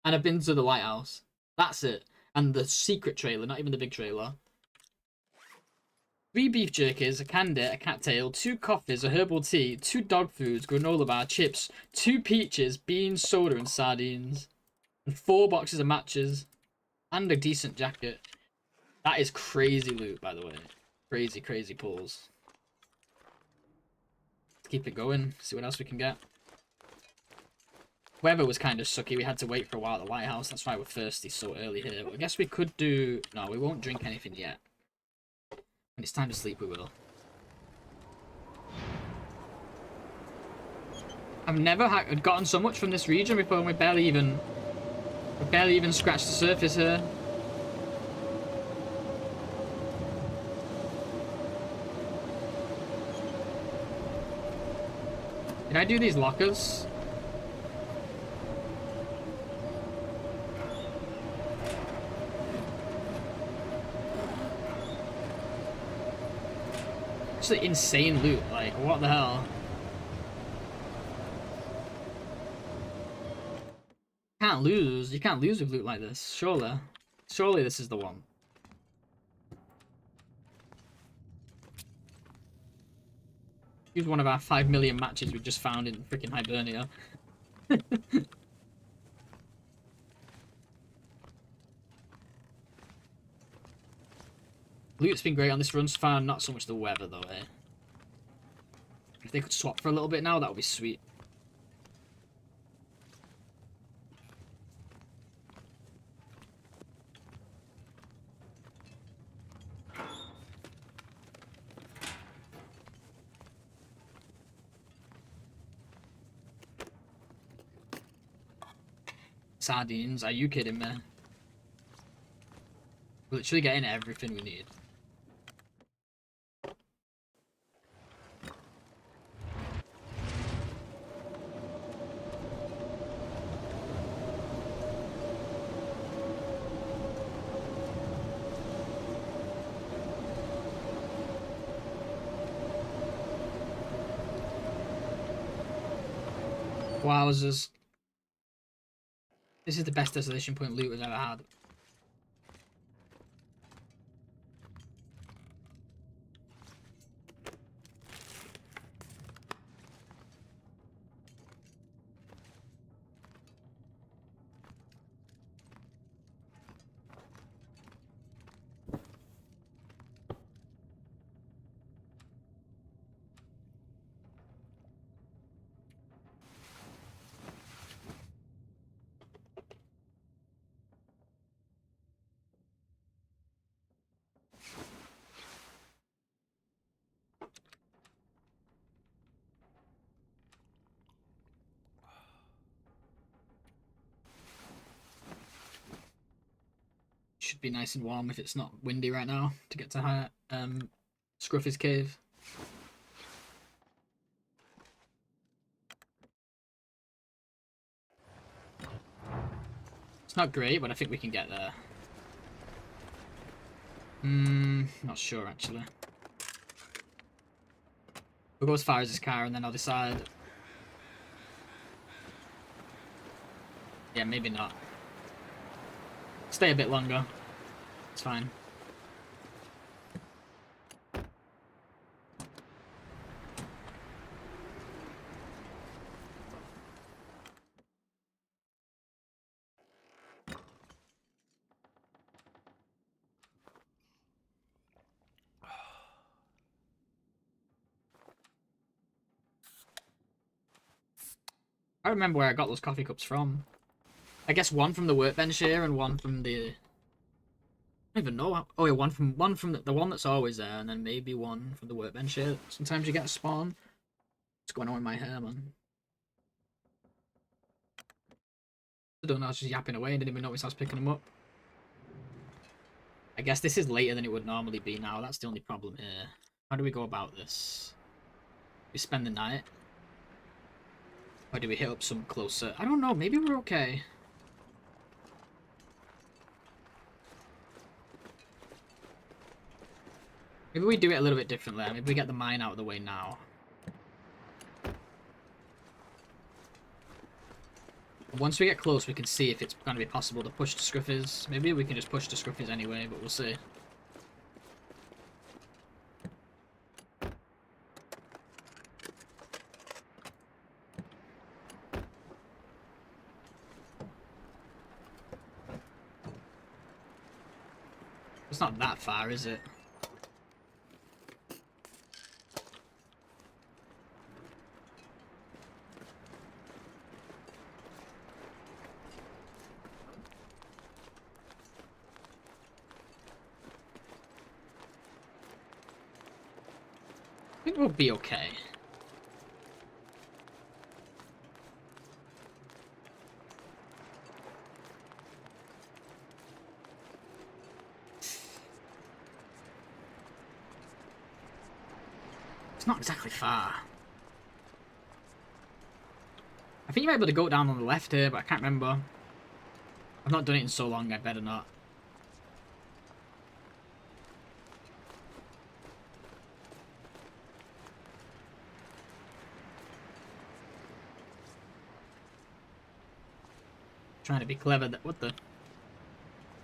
and I've been to the lighthouse. That's it. And the secret trailer, not even the big trailer. 3 beef jerkies, a candy, a cattail, 2 coffees, a herbal tea, 2 dog foods, granola bar, chips, 2 peaches, beans, soda, and sardines. And 4 boxes of matches. And a decent jacket. That is crazy loot, by the way. Crazy, crazy pulls. Let's keep it going, see what else we can get. Weather was kind of sucky. We had to wait for a while at the lighthouse. That's why we're thirsty so early here. But I guess we could do... No, we won't drink anything yet. When it's time to sleep, we will. I've never gotten so much from this region before, and we barely even scratched the surface here. Did I do these lockers? Actually, insane loot. Like, what the hell? Can't lose. You can't lose with loot like this. Surely. Surely this is the one. Here's one of our 5 million matches we just found in freaking Hibernia. Loot's been great on this run so far, not so much the weather though, eh? If they could swap for a little bit now, that would be sweet. Sardines, are you kidding me? We're literally getting everything we need. Wowzers. This is the best Desolation Point loot we've ever had. Should be nice and warm if it's not windy right now to get to Scruffy's cave. It's not great, but I think we can get there. Not sure actually. We'll go as far as this car and then I'll decide. Yeah, maybe not. Stay a bit longer. It's fine. I remember where I got those coffee cups from. I guess one from the workbench here and one from the... I don't even know. Oh yeah, one from the one that's always there, and then maybe one from the workbench here. Sometimes you get a spawn. What's going on with my hair, man? I don't know, I was just yapping away and didn't even notice I was picking them up. I guess this is later than it would normally be now. That's the only problem here. How do we go about this? We spend the night? Or do we hit up some closer? I don't know, maybe we're okay. Maybe we do it a little bit differently. Maybe we get the mine out of the way now. Once we get close, we can see if it's going to be possible to push to Scruffy's. Maybe we can just push to Scruffy's anyway, but we'll see. It's not that far, is it? I think we'll be okay. It's not exactly far. I think you might be able to go down on the left here, but I can't remember. I've not done it in so long, I better not. Trying to be clever. What the?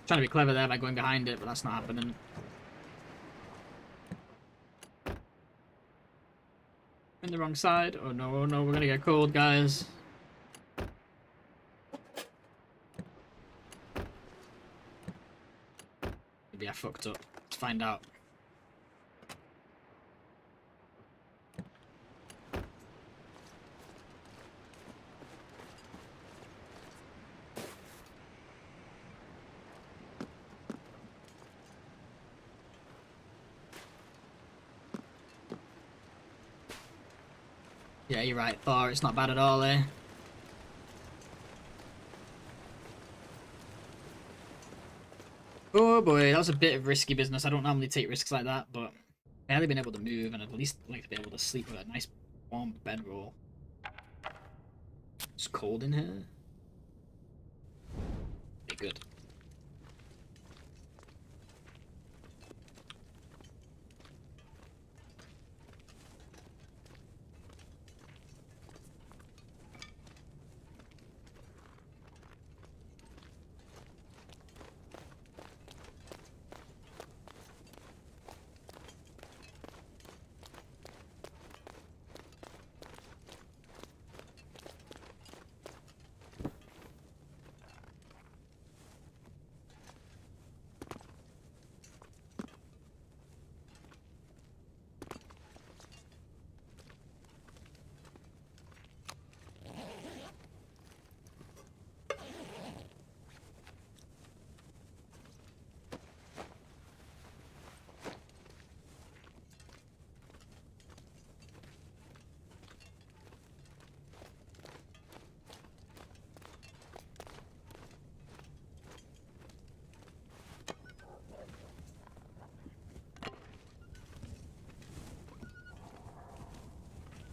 Trying to be clever there by going behind it, but that's not happening. In the wrong side. Oh no, we're gonna get cold, guys. Maybe I fucked up. Let's find out. Yeah, you're right, Thor. It's not bad at all, eh? Oh boy, that was a bit of risky business. I don't normally take risks like that, but I've barely been able to move, and I'd at least like to be able to sleep with a nice warm bedroll. It's cold in here. Be good.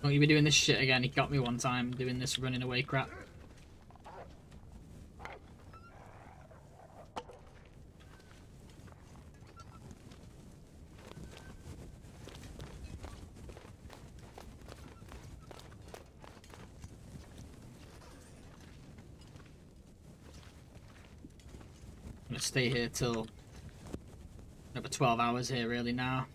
Don't you be doing this shit again. He got me one time doing this running away crap. I'm gonna stay here till another 12 hours here really now.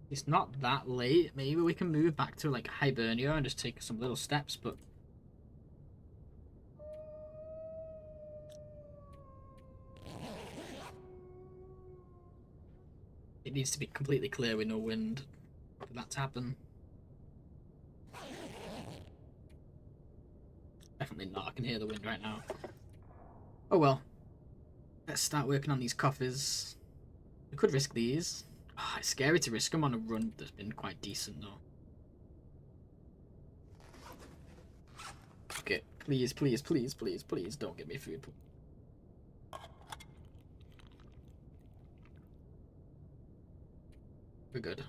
It's not that late. Maybe we can move back to like Hibernia and just take some little steps, but it needs to be completely clear with no wind for that to happen. Definitely not. I can hear the wind right now. Oh well. Let's start working on these coffees. We could risk these. Oh, it's scary to risk them on a run that's been quite decent though. Okay, please, please, please, please, please don't give me food. We're good.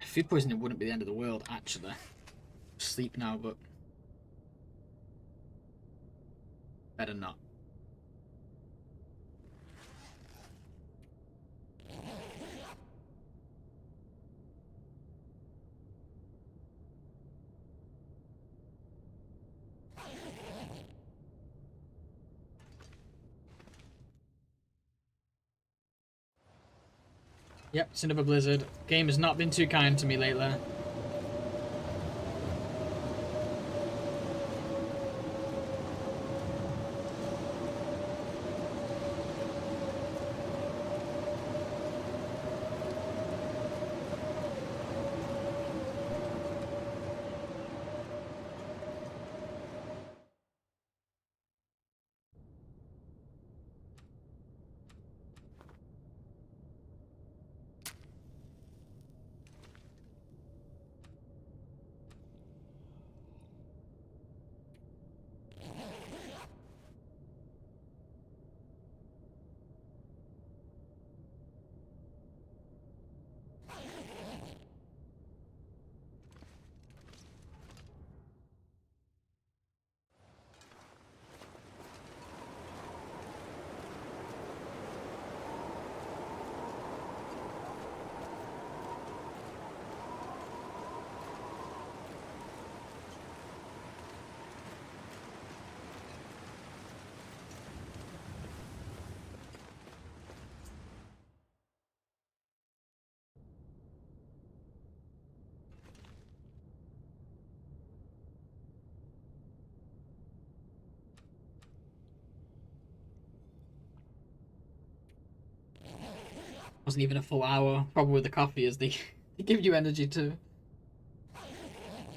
Food poisoning wouldn't be the end of the world, actually. Sleep now, but better not. Yep, it's another blizzard. Game has not been too kind to me lately. Wasn't even a full hour. Problem with the coffee is they give you energy too.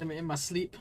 I'm in my sleep.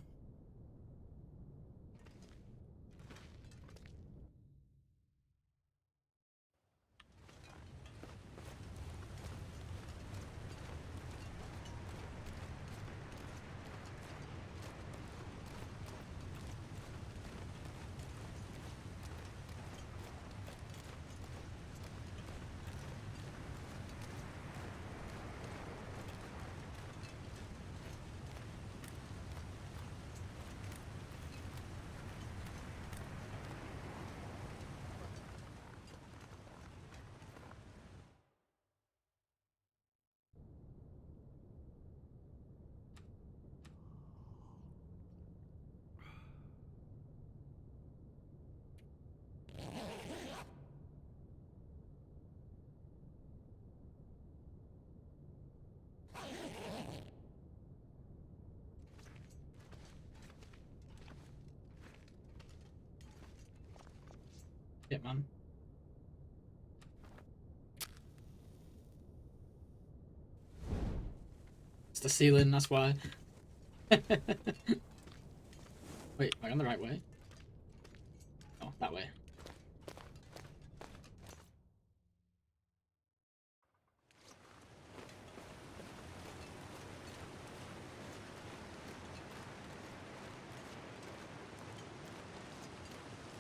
Shit, man. the ceiling, that's why. Wait, am I on the right way? Oh, that way.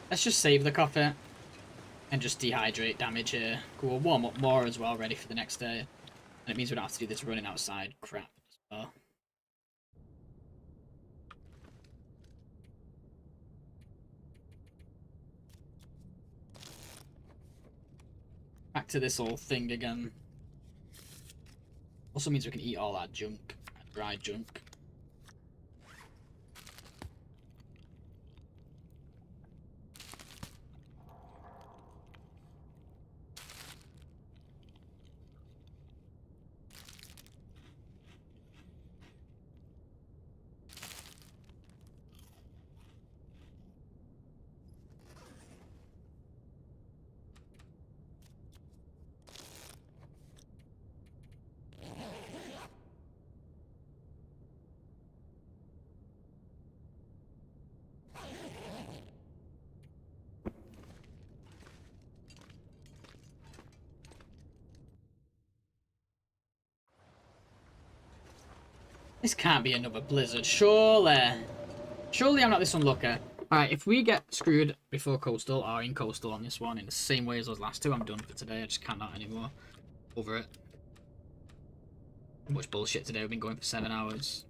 Let's just save the coffee and just dehydrate damage here. We'll warm up more as well, ready for the next day. And it means we don't have to do this running outside crap as well. Back to this whole thing again. Also means we can eat all that junk, dry junk. This can't be another blizzard, surely. Surely I'm not this unlucky. Alright, if we get screwed before coastal or in coastal on this one in the same way as those last two, I'm done for today. I just cannot anymore. Over it. Too much bullshit today. We've been going for 7 hours.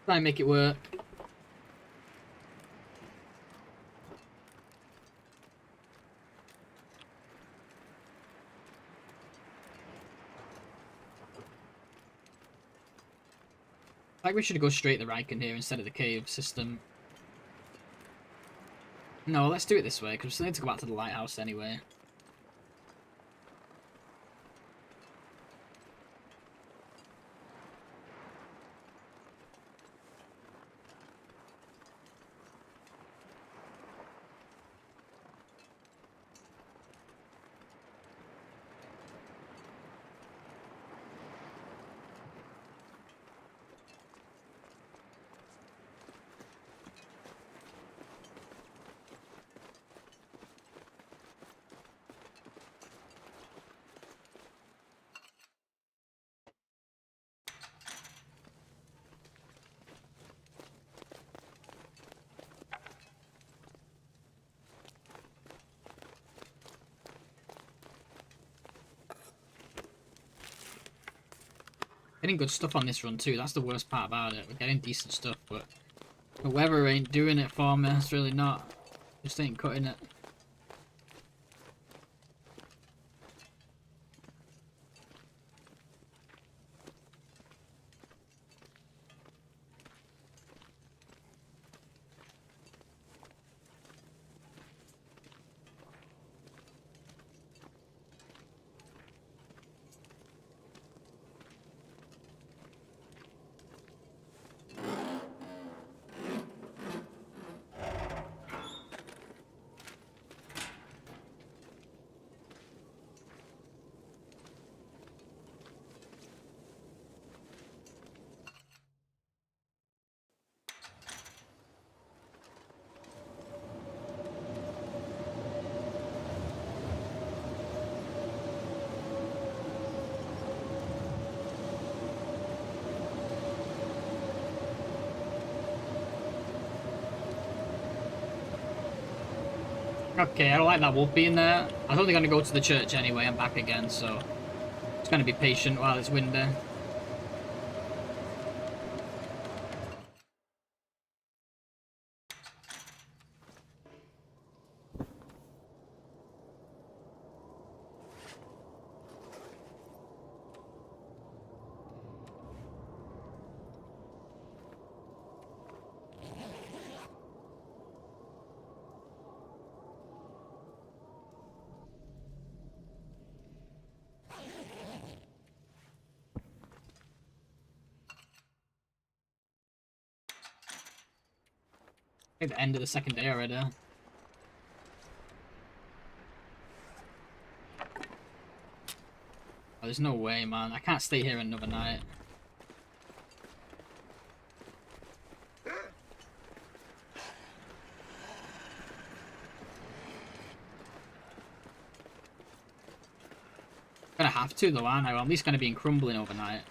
Try and make it work. Like we should go straight to Riken here instead of the cave system. No, let's do it this way, because we still need to go back to the lighthouse anyway. Getting good stuff on this run too, that's the worst part about it. We're getting decent stuff, but the weather ain't doing it for me, it's really not. Just ain't cutting it. Okay, I don't like that wolf being there. I was only going to go to the church anyway and back again, so just going to be patient while it's windy. I think the end of the second day already. Oh, there's no way, man. I can't stay here another night. Gonna have to though, aren't I? Well, I'm at least gonna be in crumbling overnight.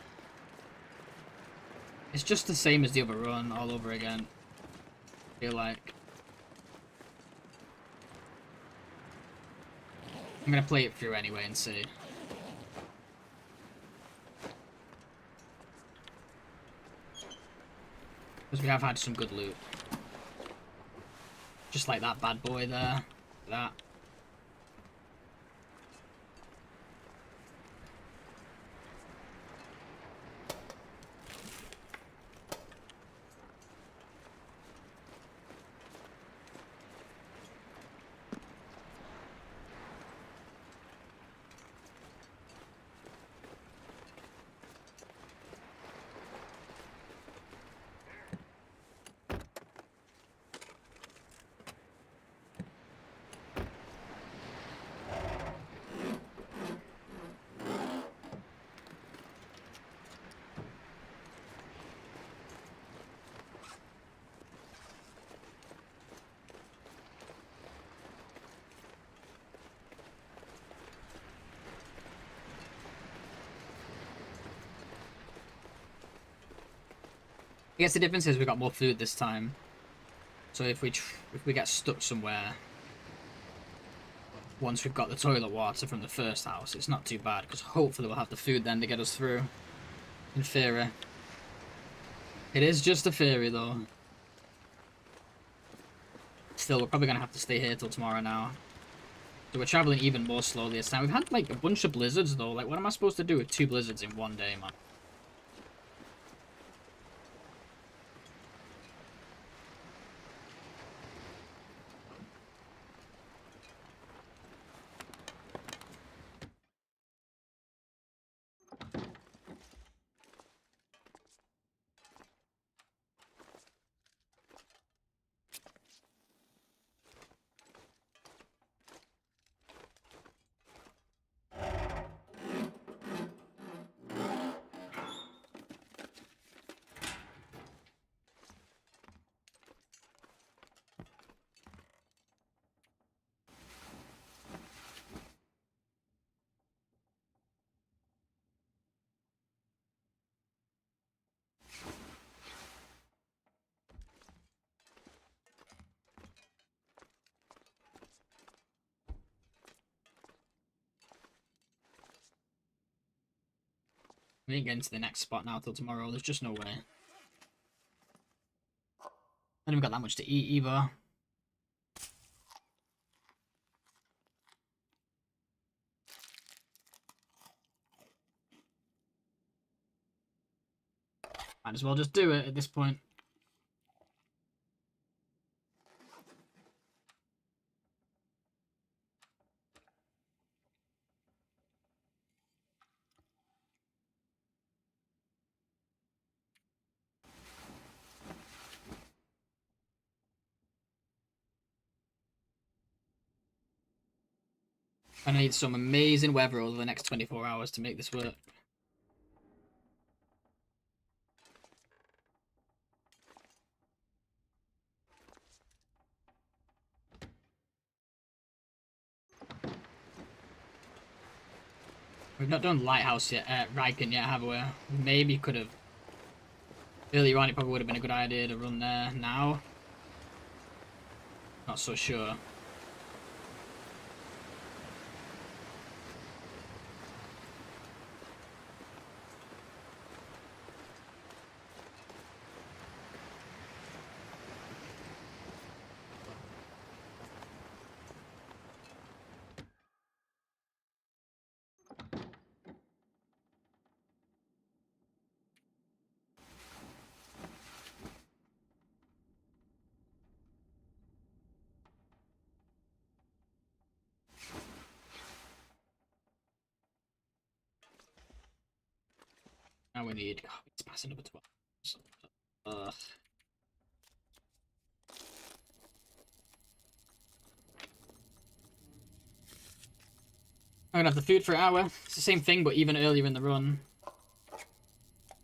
It's just the same as the other run all over again. I feel like. I'm gonna play it through anyway and see. Because we have had some good loot. Just like that bad boy there. That. I guess the difference is we got more food this time. So if we get stuck somewhere, once we've got the toilet water from the first house, it's not too bad, because hopefully we'll have the food then to get us through. In theory. It is just a theory though. Still, we're probably going to have to stay here till tomorrow now. So we're traveling even more slowly this time. We've had like a bunch of blizzards though. Like, what am I supposed to do with 2 blizzards in one day, man? We ain't getting to the next spot now till tomorrow. There's just no way. I haven't got that much to eat either. Might as well just do it at this point. I need some amazing weather over the next 24 hours to make this work. We've not done Lighthouse yet, Riken yet, have we? Maybe could have. Earlier on, it probably would have been a good idea to run there now. Not so sure. Now we need... Oh, it's passing number 12. Ugh. I'm gonna have the food for an hour. It's the same thing, but even earlier in the run.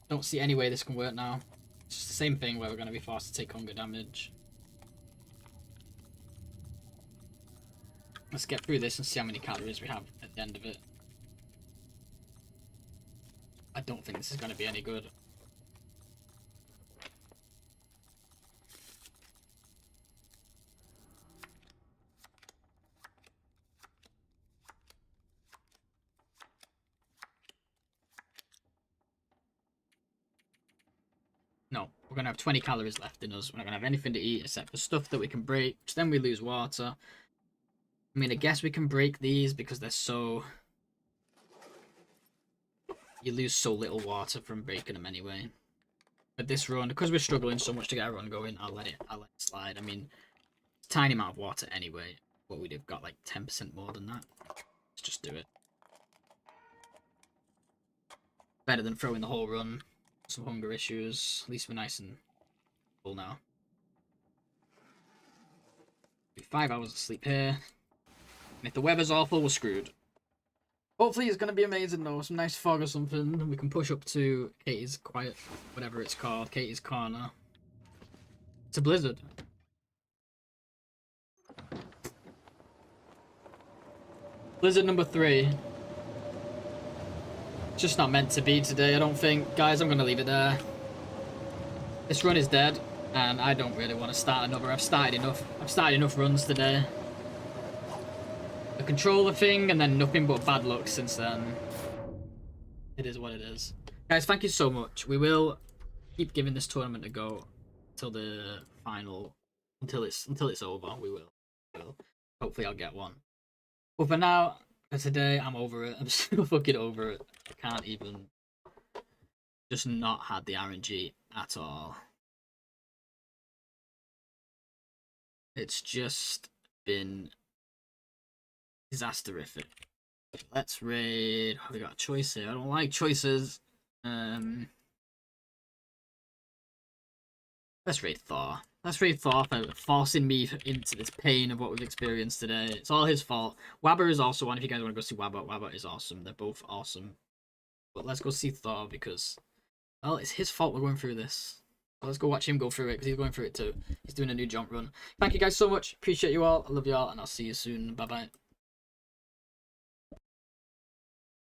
Don't see any way this can work now. It's just the same thing where we're gonna be forced to take hunger damage. Let's get through this and see how many calories we have at the end of it. I don't think this is gonna be any good. No, we're going to have 20 calories left in us. We're not going to have anything to eat except for stuff that we can break, which then we lose water. I mean, I guess we can break these because they're so... You lose so little water from breaking them anyway. But this run, because we're struggling so much to get our run going, I'll let it slide. I mean, it's a tiny amount of water anyway. What we'd have got like 10% more than that. Let's just do it. Better than throwing the whole run. Some hunger issues. At least we're nice and full now. 5 hours of sleep here. And if the weather's awful, we're screwed. Hopefully it's going to be amazing though. Some nice fog or something. We can push up to Katie's quiet, whatever it's called. Katie's Corner. It's a blizzard. Blizzard number 3. Just not meant to be today, I don't think. Guys, I'm going to leave it there. This run is dead, and I don't really want to start another. I've started enough runs today. The controller thing, and then nothing but bad luck since then. It is what it is. Guys, thank you so much. We will keep giving this tournament a go till the final, until it's over. We will. Hopefully I'll get one. But for now, for today, I'm over it. I'm so fucking over it. I can't even just not had the RNG at all. It's just been disasterific. Let's raid. Have we got a choice here? I don't like choices. Let's raid Thor. Let's raid Thor for forcing me into this pain of what we've experienced today. It's all his fault. Wabba is also one. If you guys want to go see Wabba, Wabba is awesome. They're both awesome. But let's go see Thor because, well, it's his fault we're going through this. So let's go watch him go through it because he's going through it too. He's doing a new jump run. Thank you guys so much. Appreciate you all. I love you all, and I'll see you soon. Bye bye.